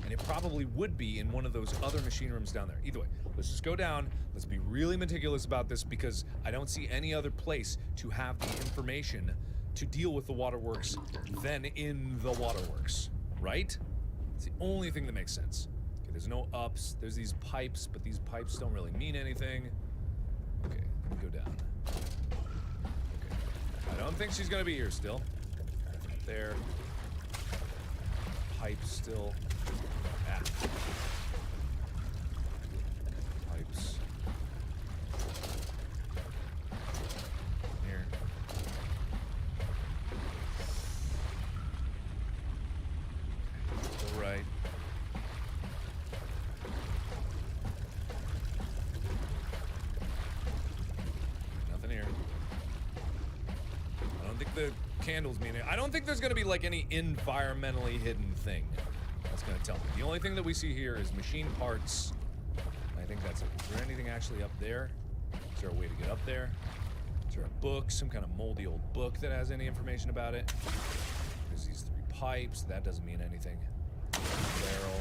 And it probably would be in one of those other machine rooms down there. Either way, let's just go down. Let's be really meticulous about this because I don't see any other place to have the information to deal with the waterworks than in the waterworks, right? It's the only thing that makes sense. Okay, there's no ups. There's these pipes, but these pipes don't really mean anything. Okay, let me go down. Okay. I don't think she's gonna be here still. There. Pipes still. Ah. Pipes. Here. the candles mean. I don't think there's gonna be like any environmentally hidden thing that's gonna tell me. The only thing that we see here is machine parts. I think that's it. Is there anything actually up there? Is there a way to get up there? Is there a book, some kind of moldy old book that has any information about it? There's these 3 pipes. That doesn't mean anything. Barrel.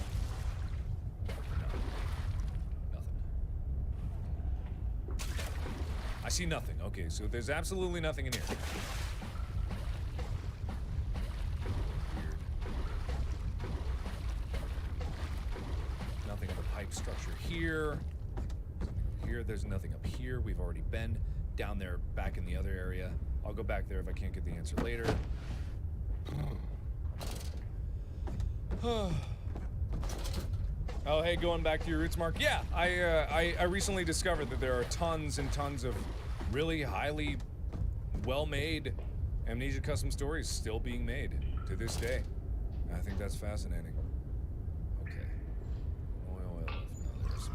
No. Nothing. I see nothing. Okay, so there's absolutely nothing in here. Weird. Nothing in the pipe structure here. Here, there's nothing up here. We've already been down there, back in the other area. I'll go back there if I can't get the answer later. Oh, hey, going back to your roots, Mark. Yeah, I recently discovered that there are tons and tons of really highly well-made Amnesia custom stories still being made to this day. I think that's fascinating. Okay. Oil. There's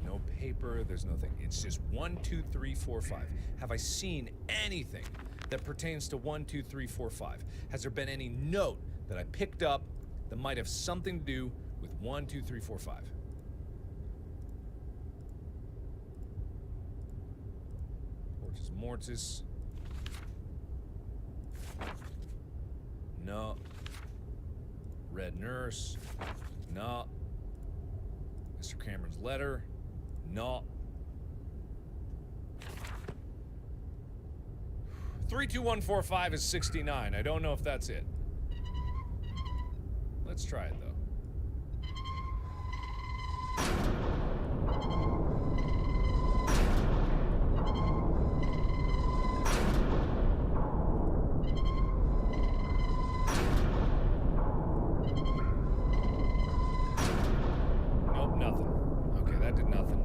no paper. There's nothing. It's just 1, 2, 3, 4, 5. Have I seen anything that pertains to 1, 2, 3, 4, 5? Has there been any note that I picked up that might have something to do with 1, 2, 3, 4, 5? Hortus Mortis. No. Red Nurse. No. Mr. Cameron's letter. No. 32145 is 69. I don't know if that's it. Let's try it, though. Nope, nothing. Okay, that did nothing.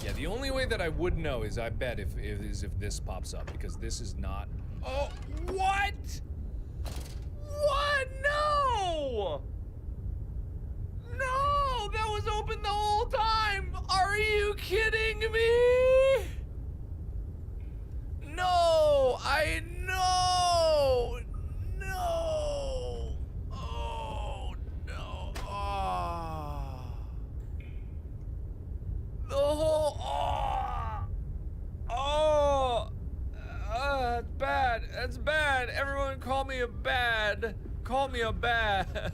Yeah, the only way that I would know is, I bet, if this pops up, because this is not... Oh, what? What? No! No! That was open the whole time! Are you kidding me? No! I know! No! Oh, no. Oh. The whole... Oh! That's bad. That's bad. Everyone call me a bad. Call me a bad.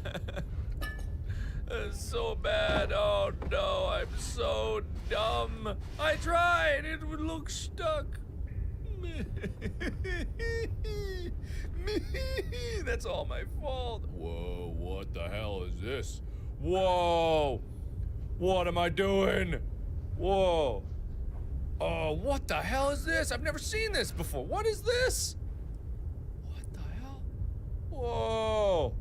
That's so bad. Oh no, I'm so dumb. I tried. It would look stuck. That's all my fault. Whoa, what the hell is this? Whoa. What am I doing? Whoa. Oh, what the hell is this? I've never seen this before. What is this? What the hell? Whoa.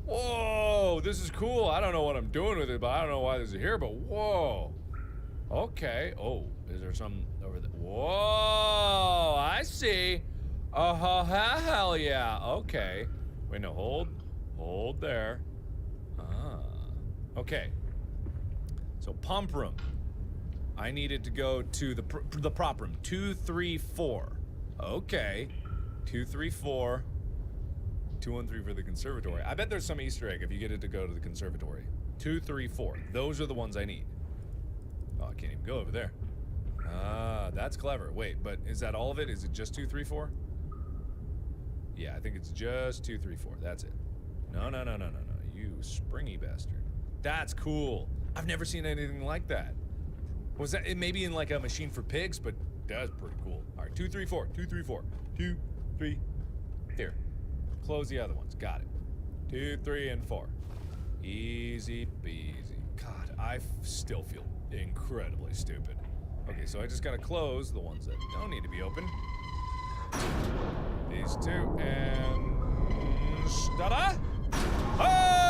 Whoa, this is cool. I don't know what I'm doing with it, but I don't know why this is here, but whoa. Okay. Oh, is there something over there? Whoa, I see. Oh, hell yeah. Okay. Wait, no, hold there. Ah. Okay. So, pump room. I needed to go to the prop room. 234. Okay. 234. 213 for the conservatory. I bet there's some Easter egg if you get it to go to the conservatory. 234. Those are the ones I need. Oh, I can't even go over there. Ah, that's clever. Wait, but is that all of it? Is it just 234? Yeah, I think it's just 234. That's it. No. You springy bastard. That's cool. I've never seen anything like that. Was that, it maybe in like a machine for pigs, but that's pretty cool. All right, 234, 234, 2, 3, there. Close the other ones, got it. 2, 3, and 4. Easy peasy. God, I still feel incredibly stupid. Okay, so I just gotta close the ones that don't need to be open. These two, and... ta-da! Oh!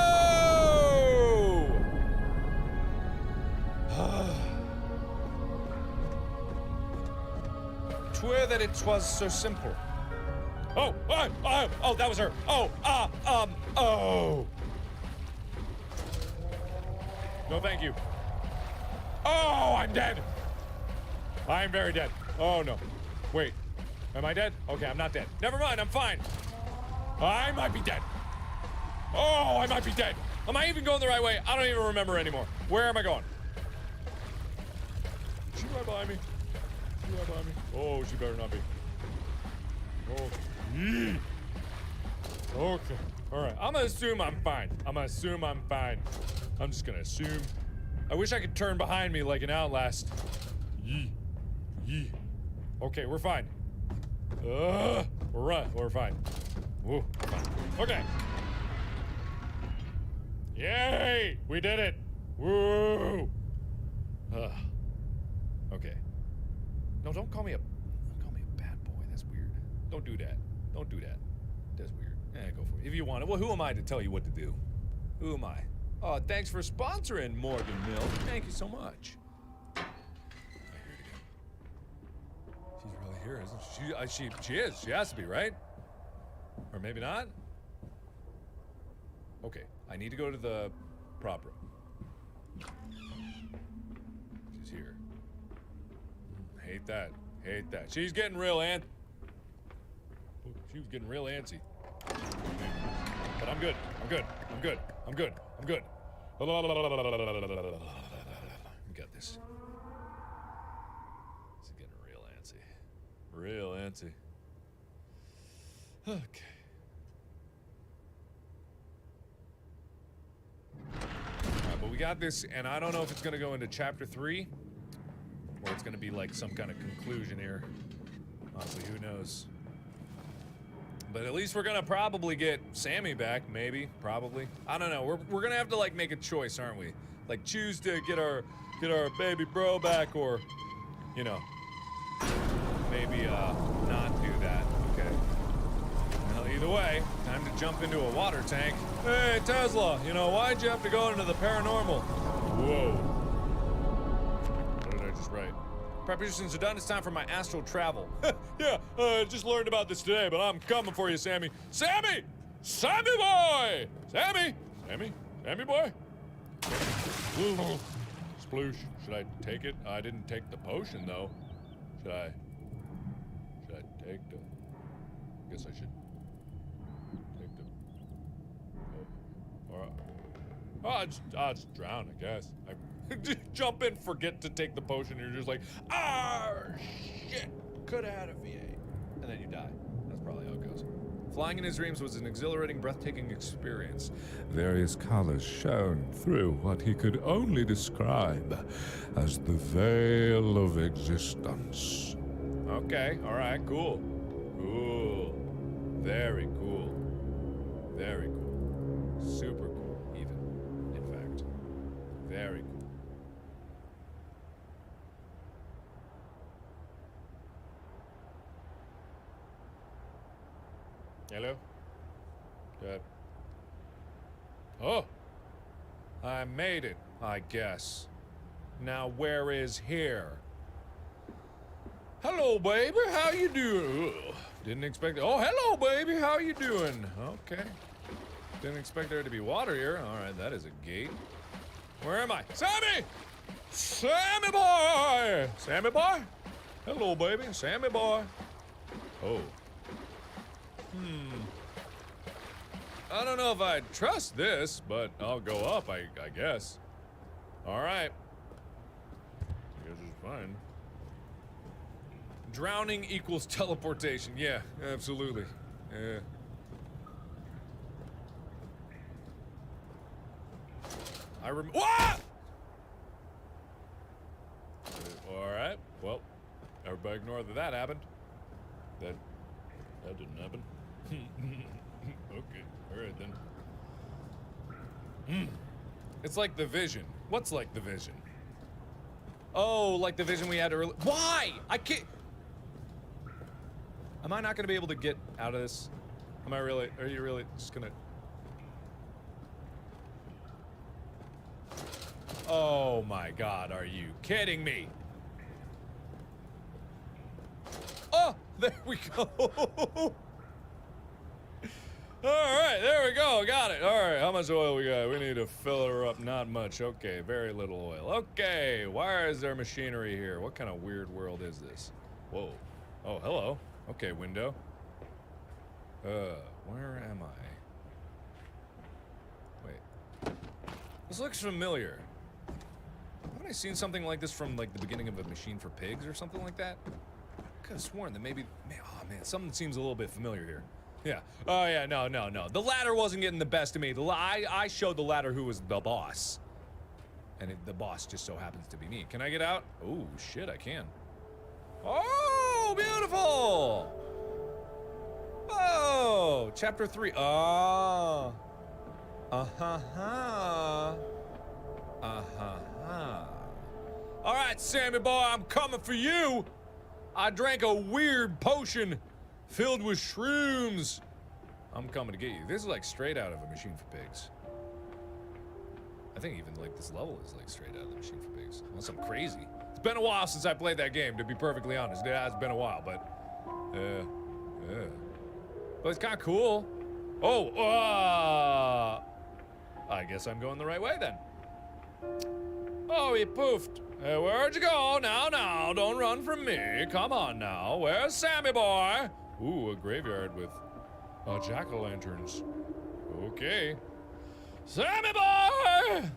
Swear that it was so simple. Oh, that was her. Oh. No, thank you. Oh, I'm dead. I'm very dead. Oh no. Wait. Am I dead? Okay, I'm not dead. Never mind, I'm fine. I might be dead. Oh, I might be dead. Am I even going the right way? I don't even remember anymore. Where am I going? Is she right behind me? Is she right behind me? Oh, she better not be. Oh. Yee. Okay. Alright. I'm gonna assume I'm fine. I'm gonna assume I'm fine. I'm just gonna assume. I wish I could turn behind me like an Outlast. Yee. Yee. Okay, we're fine. We're fine. Woo. Okay. Yay! We did it! Woo! Okay. No, don't call me a bad boy. That's weird. Don't do that. Don't do that. That's weird. Go for it. If you want it. Well, who am I to tell you what to do? Who am I? Oh, thanks for sponsoring Morgan Mill. Thank you so much. I hear it again. She's really here, isn't she? She is. She has to be, right? Or maybe not? Okay. I need to go to the prop room. She's here. Hate that. Hate that. She's getting real she was getting real antsy. But I'm good. I'm good. I'm good. I'm good. I'm good. We got this. She's getting real antsy. Real antsy. Okay. But we got this, and I don't know if it's gonna go into chapter 3 or it's gonna be like some kind of conclusion here. Honestly, who knows? But at least we're gonna probably get Sammy back, maybe, probably. I don't know. We're gonna have to like make a choice, aren't we? Like choose to get our baby bro back, or you know, maybe not do that. Okay. Well, either way, time to jump into a water tank. Hey, Tesla, you know, why'd you have to go into the paranormal? Whoa. What did I just write? Preparations are done. It's time for my astral travel. Yeah, just learned about this today, but I'm coming for you, Sammy. Sammy! Sammy boy! Sammy! Sammy? Sammy boy? Sploosh. Should I take it? I didn't take the potion, though. Should I take the... I guess I should take the... I'll just drown, I guess. Jump in, forget to take the potion, and you're just like, shit, could have had a VA. And then you die. That's probably how it goes. Flying in his dreams was an exhilarating, breathtaking experience. Various colors shone through what he could only describe as the veil of existence. Okay, alright, cool. Cool. Very cool. Very cool. Super cool, even, in fact. Very cool. Hello? Oh! I made it, I guess. Now where is here? Hello, baby, how you doing? Ugh. Didn't expect it. Oh, hello, baby, how you doing? Okay. Didn't expect there to be water here. Alright, that is a gate. Where am I? Sammy! Sammy boy! Sammy boy? Hello, baby. Sammy boy. Oh. I don't know if I trust this, but I'll go up, I guess. Alright. I guess it's fine. Drowning equals teleportation. Yeah, absolutely. Yeah. What? Alright. Well, everybody ignore that happened. That didn't happen. Okay. Alright then. It's like the vision. What's like the vision? Oh, like the vision we had earlier. Why? I can't. Am I not gonna be able to get out of this? Am I really? Are you really just gonna? Oh my God, are you kidding me? Oh, there we go. Alright, there we go, got it. Alright, how much oil we got? We need to fill her up, not much. Okay, very little oil. Okay, why is there machinery here? What kind of weird world is this? Whoa. Oh, hello. Okay, window. Where am I? Wait. This looks familiar. Haven't I seen something like this from, like, the beginning of A Machine for Pigs or something like that? I could have sworn that maybe... Oh, man, something seems a little bit familiar here. Yeah. Oh, yeah, no. The ladder wasn't getting the best of me. I showed the ladder who was the boss. And the boss just so happens to be me. Can I get out? Oh, shit, I can. Oh, beautiful! Oh, chapter 3. Oh. Uh-huh-huh. Uh-huh-huh. All right, Sammy boy, I'm coming for you. I drank a weird potion filled with shrooms. I'm coming to get you. This is like straight out of A Machine for Pigs. I think even like this level is like straight out of The Machine for Pigs. Unless I'm crazy. It's been a while since I played that game, to be perfectly honest. It has been a while, but but it's kind of cool. Oh, I guess I'm going the right way then. Oh, he poofed. Hey, where'd you go? Now, don't run from me. Come on now. Where's Sammy boy? Ooh, a graveyard with jack-o'-lanterns. Okay. Sammy boy!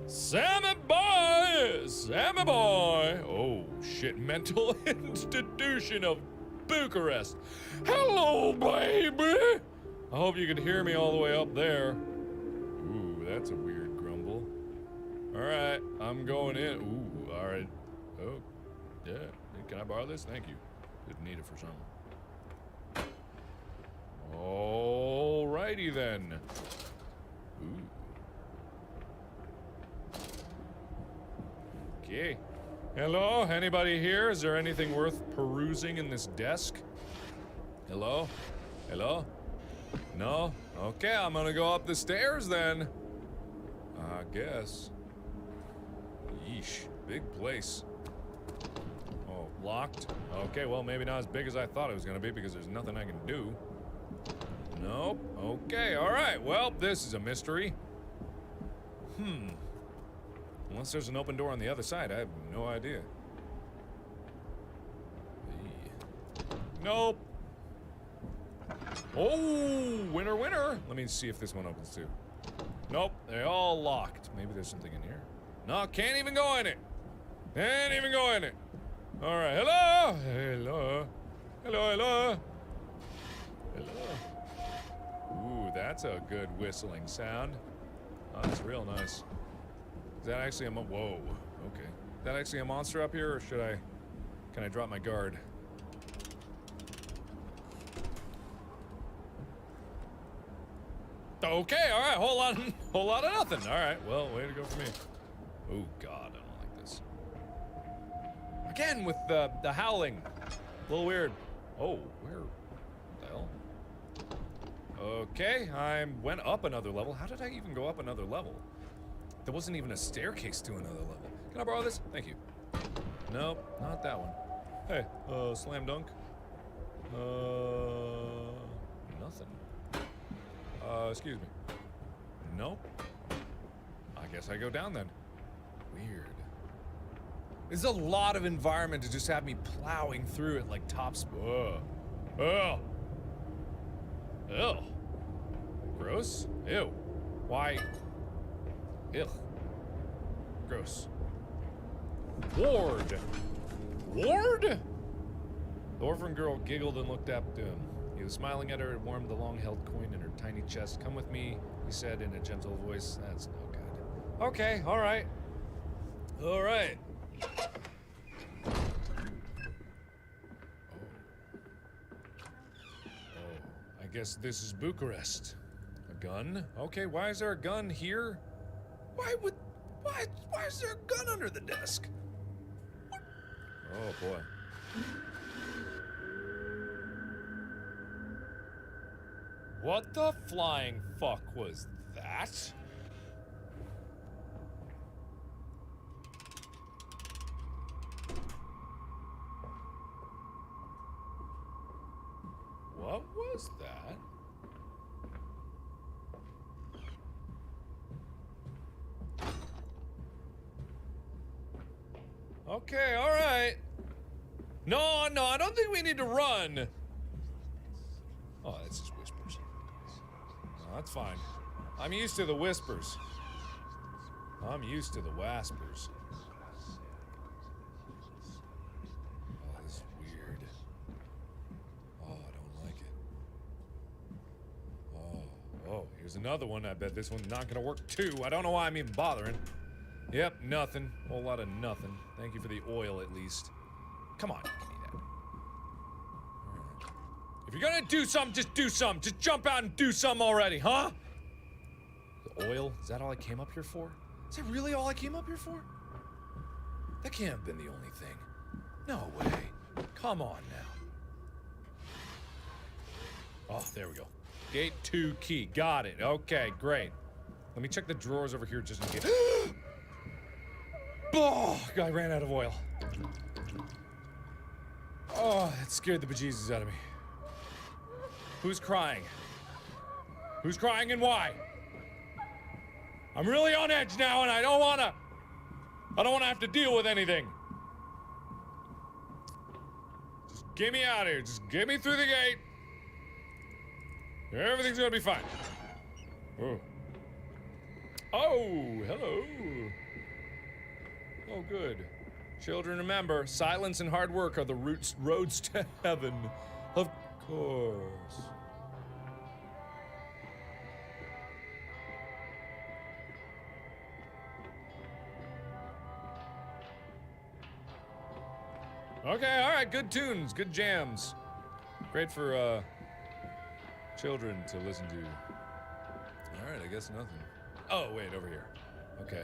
Sammy boy! Sammy boy! Oh, shit. Mental institution of Bucharest. Hello, baby! I hope you could hear me all the way up there. Ooh, that's a weird grumble. Alright, I'm going in. Ooh, alright. Oh, yeah. Can I borrow this? Thank you. Didn't need it for something. Alrighty then. Ooh. Okay. Hello? Anybody here? Is there anything worth perusing in this desk? Hello? Hello? No? Okay, I'm gonna go up the stairs then. I guess. Yeesh. Big place. Oh, locked? Okay, well, maybe not as big as I thought it was gonna be because there's nothing I can do. Nope. Okay, alright. Well, this is a mystery. Unless there's an open door on the other side, I have no idea. Nope. Oh, winner. Let me see if this one opens too. Nope, they're all locked. Maybe there's something in here. No, can't even go in it. Can't even go in it. All right, hello. Ooh, that's a good whistling sound. Oh, that's real nice. Is that actually a whoa, okay. Is that actually a monster up here, or can I drop my guard? Okay, all right, whole lot of nothing. All right, well, way to go for me. Oh God, I don't like this. Again with the howling, a little weird. Oh, where the hell? Okay, I went up another level. How did I even go up another level? There wasn't even a staircase to another level. Can I borrow this? Thank you. Nope, not that one. Hey, slam dunk. Nothing. Excuse me. Nope. I guess I go down then. Weird. There's a lot of environment to just have me plowing through it like top speed. Ugh. Ew. Gross? Ew. Why? Ew. Gross. Ward! Ward? The orphan girl giggled and looked up to him. He was smiling at her and warmed the long-held coin in her tiny chest. Come with me, he said in a gentle voice. That's no good. Okay, alright. Alright. I guess this is Bucharest. A gun? Okay, why is there a gun here? Why is there a gun under the desk? What? Oh boy. What the flying fuck was that? What was that? Okay, all right. No, no, I don't think we need to run. Oh, that's just whispers. No, that's fine. I'm used to the whispers. I'm used to the waspers. Oh, this is weird. Oh, I don't like it. Oh, here's another one. I bet this one's not gonna work too. I don't know why I'm even bothering. Yep, nothing. Whole lot of nothing. Thank you for the oil, at least. Come on, give me that. Right. If you're gonna do something, just do something. Just jump out and do something already, huh? The oil? Is that all I came up here for? Is that really all I came up here for? That can't have been the only thing. No way. Come on now. Oh, there we go. Gate 2 key. Got it. Okay, great. Let me check the drawers over here just in case. Oh, I ran out of oil. Oh, that scared the bejesus out of me. Who's crying? Who's crying and why? I'm really on edge now and I don't wanna have to deal with anything. Just get me out of here. Just get me through the gate. Everything's gonna be fine. Oh. Oh, hello. Oh, good. Children, remember, silence and hard work are the roads to heaven. Of course. Okay, alright, good tunes, good jams. Great for, children to listen to. Alright, I guess nothing. Oh, wait, over here. Okay.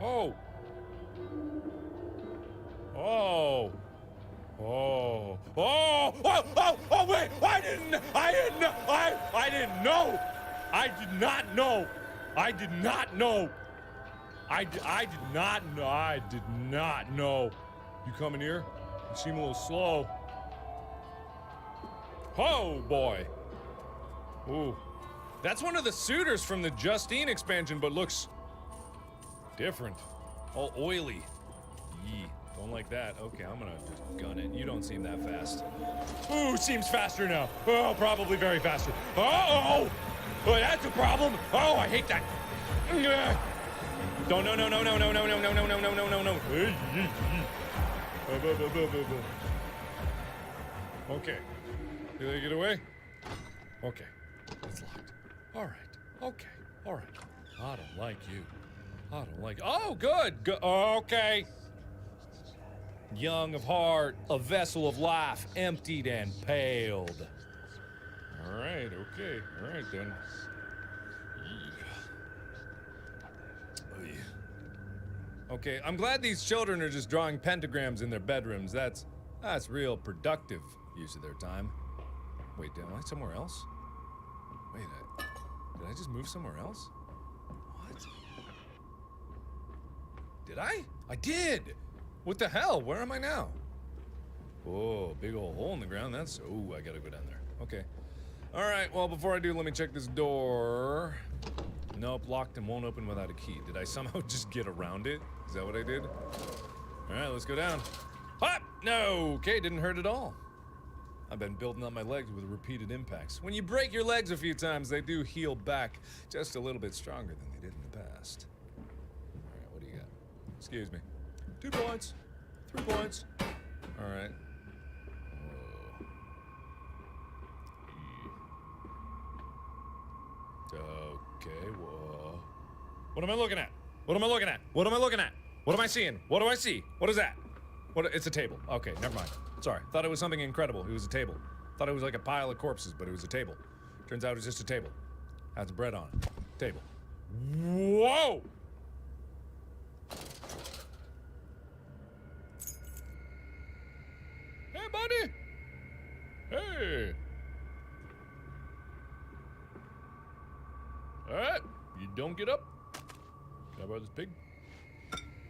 Oh! Oh! Oh! Oh! Oh! Oh! Oh! Wait! I didn't know! I did not know! I did not know! I did not know! You coming here? You seem a little slow. Oh boy! Ooh. That's one of the suitors from the Justine expansion, but looks different. All oily. Yee. Don't like that. Okay, I'm gonna just gun it. You don't seem that fast. Ooh, seems faster now. Oh, probably very faster. Oh, that's a problem. Oh, I hate that. Don't, no. Okay. Did they get away? Okay. It's locked. All right. Okay. All right. I don't like you. I don't like. Oh, good. Good. Okay. Young of heart, a vessel of life, emptied and paled. All right. Okay. All right then. Okay. I'm glad these children are just drawing pentagrams in their bedrooms. That's real productive use of their time. Wait, am I somewhere else? Wait, did I just move somewhere else? What? Did I? I did! What the hell? Where am I now? Oh, big old hole in the ground. That's... Oh, I gotta go down there. Okay. Alright, well, before I do, let me check this door. Nope, locked and won't open without a key. Did I somehow just get around it? Is that what I did? Alright, let's go down. Hop! No! Okay, didn't hurt at all. I've been building up my legs with repeated impacts. When you break your legs a few times, they do heal back just a little bit stronger than they did in the past. Alright, what do you got? Excuse me. 2 points. 3 points. Alright. Okay, whoa. What am I looking at? What am I looking at? What am I looking at? What am I seeing? What do I see? What is that? What? It's a table. Okay, never mind. Sorry. Thought it was something incredible. It was a table. Thought it was like a pile of corpses, but it was a table. Turns out it was just a table. Has bread on it. Table. Whoa! Hey, buddy! Hey! Alright, you don't get up. Can I buy this pig?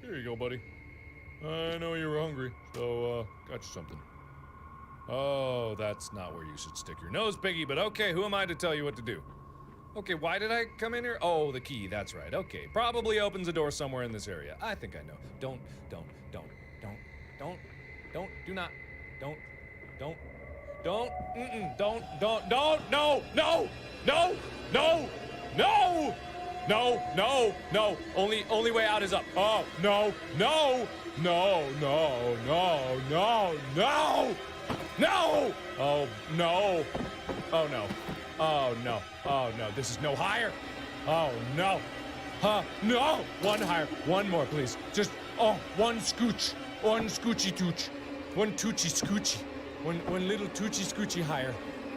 Here you go, buddy. I know you were hungry, so, got you something. Oh, that's not where you should stick your nose, piggy, but okay, who am I to tell you what to do? Okay, why did I come in here? Oh, the key, that's right, okay. Probably opens a door somewhere in this area. I think I know. Do Don't, no, no, only way out is up. Oh, no, no, no, no, no, no, no, no, oh, no, oh, no, oh, no, oh, no, this is no higher, oh, no, no, one higher, one more, please, just, oh, one scooch, one scoochy tooch, one toochy scoochie, one little toochy scoochie higher,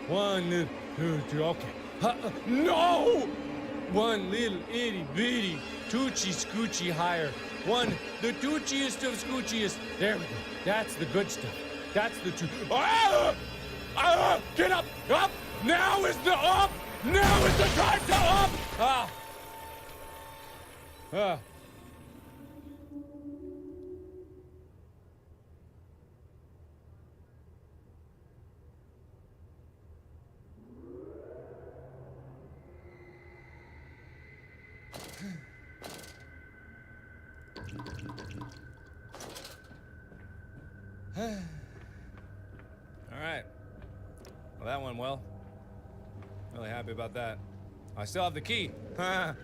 one little, okay, no! One little itty bitty toochy scoochie higher. One, the toochiest of scoochiest. There we go. That's the good stuff. That's the get up! Up! Now is the up! Now is the time to up! All right. Well, that went well. Really happy about that. I still have the key. I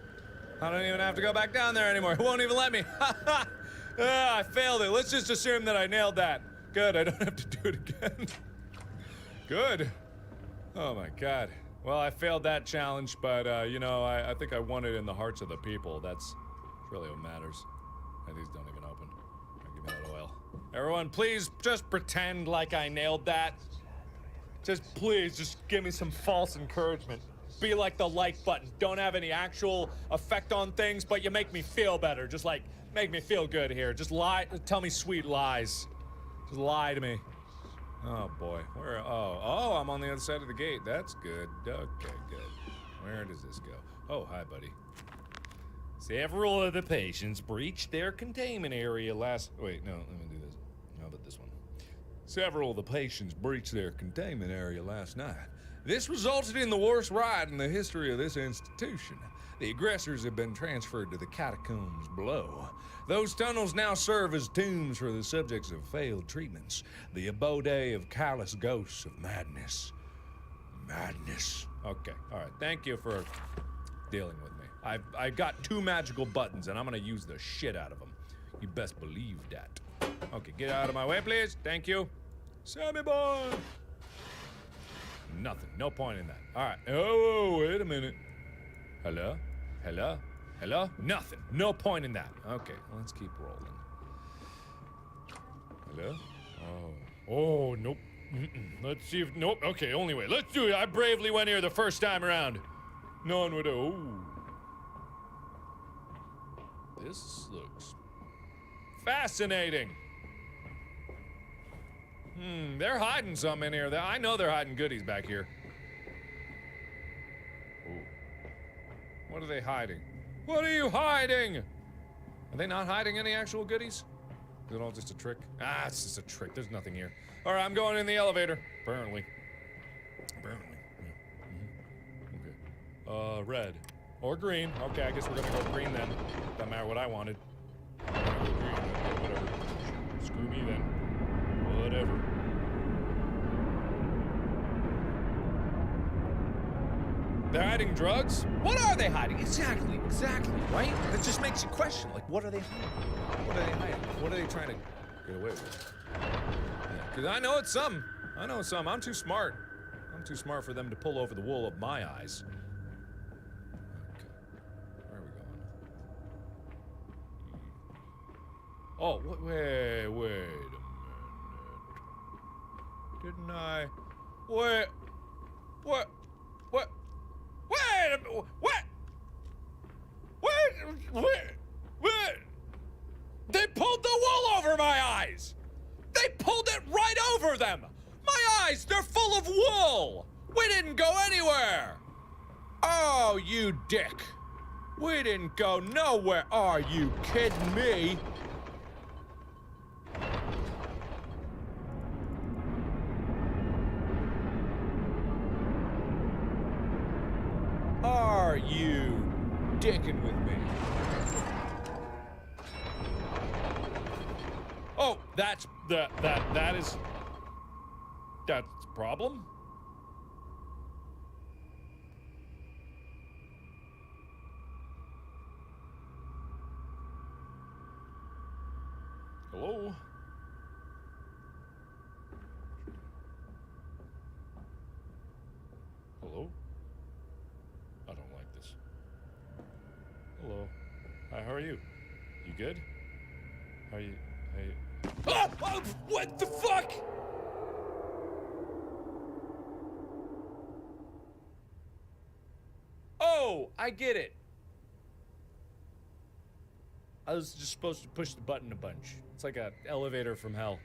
don't even have to go back down there anymore. It won't even let me. I failed it. Let's just assume that I nailed that. Good, I don't have to do it again. Good. Oh my God. Well, I failed that challenge, but you know, I think I won it in the hearts of the people. That's really what matters. And these don't even open. Give me that oil. Everyone, please just pretend like I nailed that. Just please, just give me some false encouragement. Be like the like button. Don't have any actual effect on things, but you make me feel better. Just like, make me feel good here. Just lie, tell me sweet lies. Just lie to me. Oh boy, where, oh, I'm on the other side of the gate. That's good. Okay, good. Where does this go? Oh, hi, buddy. Several of the patients breached their containment area last... Wait, no, let me do this. How about this one? Several of the patients breached their containment area last night. This resulted in the worst riot in the history of this institution. The aggressors have been transferred to the catacombs below. Those tunnels now serve as tombs for the subjects of failed treatments. The abode of callous ghosts of madness. Madness. Okay, all right. Thank you for dealing with me. I got 2 magical buttons, and I'm gonna use the shit out of them. You best believe that. Okay, get out of my way, please. Thank you. Sammy boy! Nothing. No point in that. All right. Oh, wait a minute. Hello? Hello? Hello? Nothing. No point in that. Okay, let's keep rolling. Hello? Oh, nope. Let's see if... Nope. Okay, only way. Let's do it. I bravely went here the first time around. No one would... Oh. This looks fascinating. They're hiding some in here. I know they're hiding goodies back here. Ooh. What are they hiding? What are you hiding? Are they not hiding any actual goodies? Is it all just a trick? Ah, it's just a trick. There's nothing here. All right, I'm going in the elevator. Apparently. Apparently. Yeah. Okay. Red. Or green. Okay, I guess we're gonna go green then. Doesn't matter what I wanted. Whatever. Screw me then. Whatever. They're hiding drugs? What are they hiding? Exactly, right? That just makes you question, like, what are they hiding? What are they hiding? What are they trying to get away with? Because I know it's some. I know it's some. I'm too smart. I'm too smart for them to pull over the wool of my eyes. Okay. Where are we going? Oh, wait a minute. Didn't I? Wait. What? What? Wait a minute. What? Wait. They pulled the wool over my eyes. They pulled it right over them. My eyes, they're full of wool. We didn't go anywhere. Oh, you dick. We didn't go nowhere. Are you kidding me? Are you dicking with me? Oh, that is That's the problem. Hello? Hello? I don't like this. Hello. Hi, how are you? You good? How are you? Ah! Oh, what the fuck? Oh, I get it. I was just supposed to push the button a bunch. It's like an elevator from hell.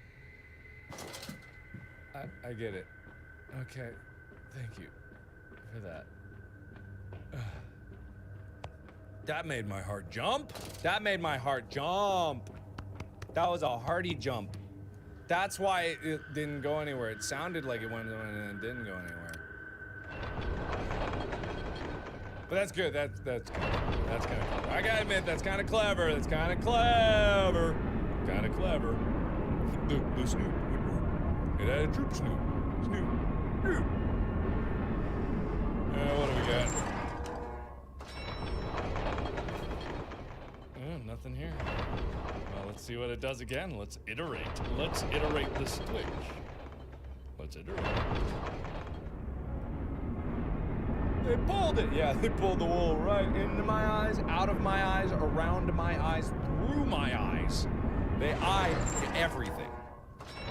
I get it. Okay. Thank you for that. That made my heart jump. That made my heart jump. That was a hearty jump. That's why it didn't go anywhere. It sounded like it went and then didn't go anywhere. But that's good. That's good. That's kind of clever. I gotta admit, that's kind of clever. That's kind of clever. Kind of clever. The Snoop. It had a troop Snoop. Snoop. Snoop. What do we got? Nothing here. Well, let's see what it does again. Let's iterate. Let's iterate the switch. Let's iterate. They pulled it. Yeah, they pulled the wool right into my eyes, out of my eyes, around my eyes, through my eyes. They eyed everything.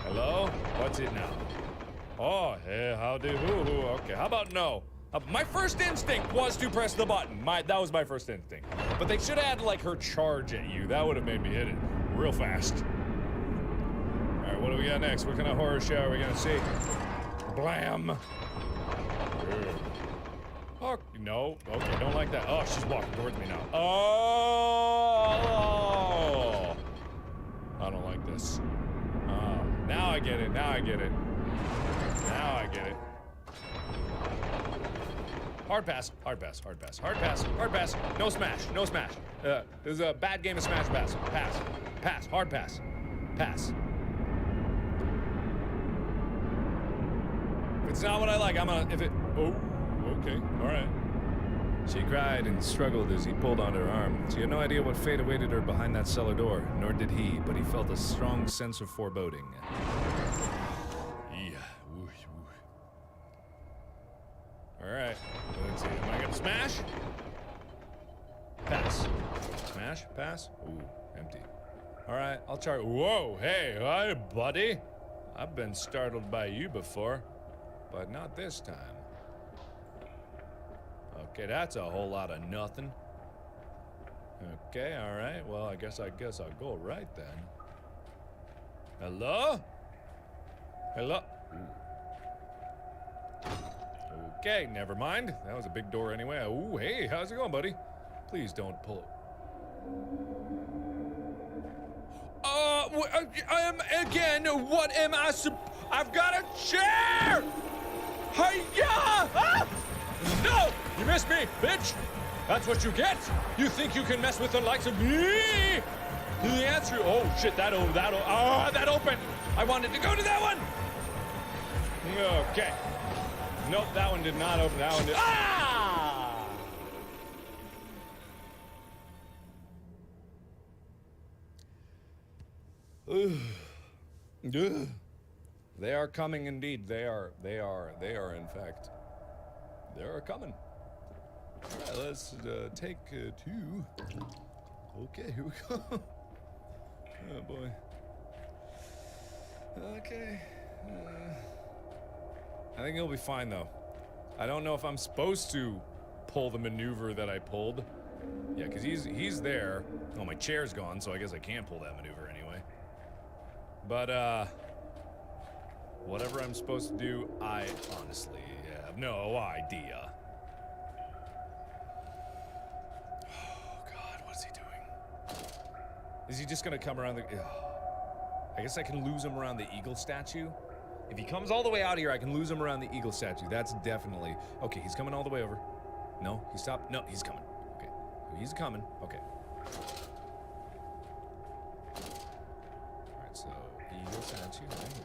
Hello? What's it now? Oh, hey, howdy hoo-hoo. Okay, how about no? My first instinct was to press the button. That was my first instinct. But they should have had, like, her charge at you. That would have made me hit it real fast. All right, what do we got next? What kind of horror show are we going to see? Blam. Oh, no. Okay, don't like that. Oh, she's walking towards me now. Oh! I don't like this. Now I get it. Now I get it. Now I get it. Hard pass, hard pass, hard pass, hard pass, hard pass. No smash, no smash. This is a bad game of smash pass. Pass, pass, hard pass, pass. If it's not what I like, I'm gonna, if it, oh, okay, all right. She cried and struggled as he pulled on her arm. She had no idea what fate awaited her behind that cellar door, nor did he, but he felt a strong sense of foreboding. All right, let's see. Am I gonna smash? Pass. Smash, pass. Ooh, empty. All right, I'll try. Whoa, hey, hi, buddy. I've been startled by you before, but not this time. Okay, that's a whole lot of nothing. Okay, all right. Well, I guess I'll go right then. Hello? Hello? Ooh. Okay, never mind. That was a big door anyway. Ooh, hey, how's it going, buddy? Please don't pull it. Again, what am I I've got a chair! Hiya! Ah! No! You missed me, bitch! That's what you get! You think you can mess with the likes of me? The answer, oh shit, that opened! I wanted to go to that one! Okay. Nope, that one did not open. That one did. Ah! They are coming indeed. They are in fact. They are coming. All right, let's take two. Okay, here we go. Oh boy. Okay. I think he'll be fine, though. I don't know if I'm supposed to pull the maneuver that I pulled. Yeah, because he's there. Oh, my chair's gone, so I guess I can't pull that maneuver anyway. But, whatever I'm supposed to do, I honestly have no idea. Oh, God, what is he doing? Is he just gonna come around the... I guess I can lose him around the eagle statue? If he comes all the way out here, I can lose him around the eagle statue. That's definitely... Okay, he's coming all the way over. No, he stopped. No, he's coming. Okay. He's coming. Okay. Alright, so eagle statue right here.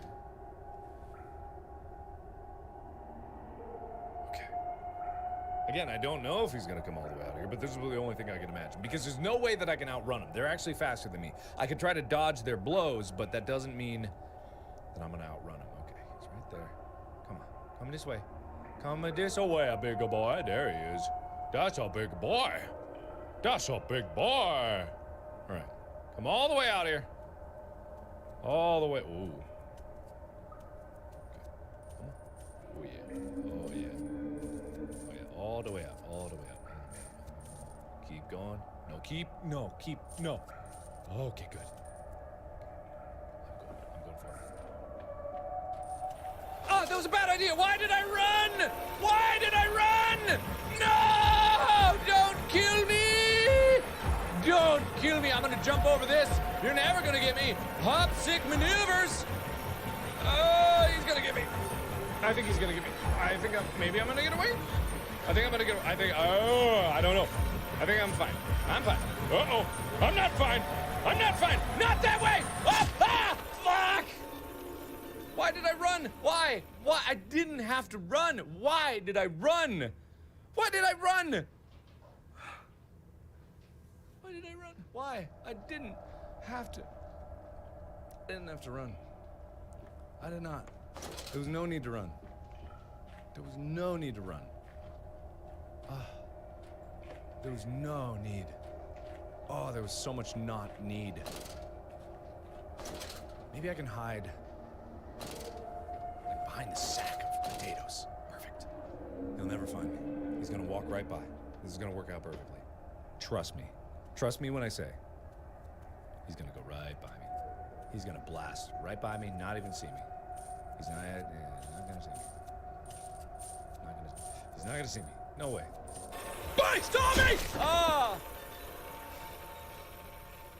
Again, I don't know if he's gonna come all the way out here, but this is the only thing I can imagine. Because there's no way that I can outrun him. They're actually faster than me. I can try to dodge their blows, but that doesn't mean that I'm gonna outrun him. Okay, he's right there. Come on, come this way. Come this way, big boy. There he is. That's a big boy. That's a big boy. All right, come all the way out here. All the way. Ooh. Oh yeah. Oh yeah. Oh yeah. All the way up. All the way up. Keep going. No, keep. No, keep. No. Okay, good. I'm going for it. Oh, that was a bad idea. Why did I run? Why did I run? No! Don't kill me! Don't kill me. I'm gonna jump over this. You're never gonna get me. Hop sick maneuvers. Oh, he's gonna get me. I think he's gonna get me. I think maybe I'm gonna get away. I think I'm gonna get. Oh, I don't know. I think I'm fine. I'm fine. Uh-oh. I'm not fine. I'm not fine. Not that way. Ah, fuck. Why did I run? Why? Why? I didn't have to run. Why did I run? Why did I run? Why did I run? Why? I didn't have to. I didn't have to run. I did not. There was no need to run. There was no need to run. There was no need. Oh, there was so much not need. Maybe I can hide like behind the sack of potatoes. Perfect. He'll never find me. He's gonna walk right by. This is gonna work out perfectly. Trust me. Trust me when I say he's gonna go right by me. He's gonna blast right by me, not even see me. He's not gonna see me. He's not gonna see me. No way. Bye! Stop me! Ah!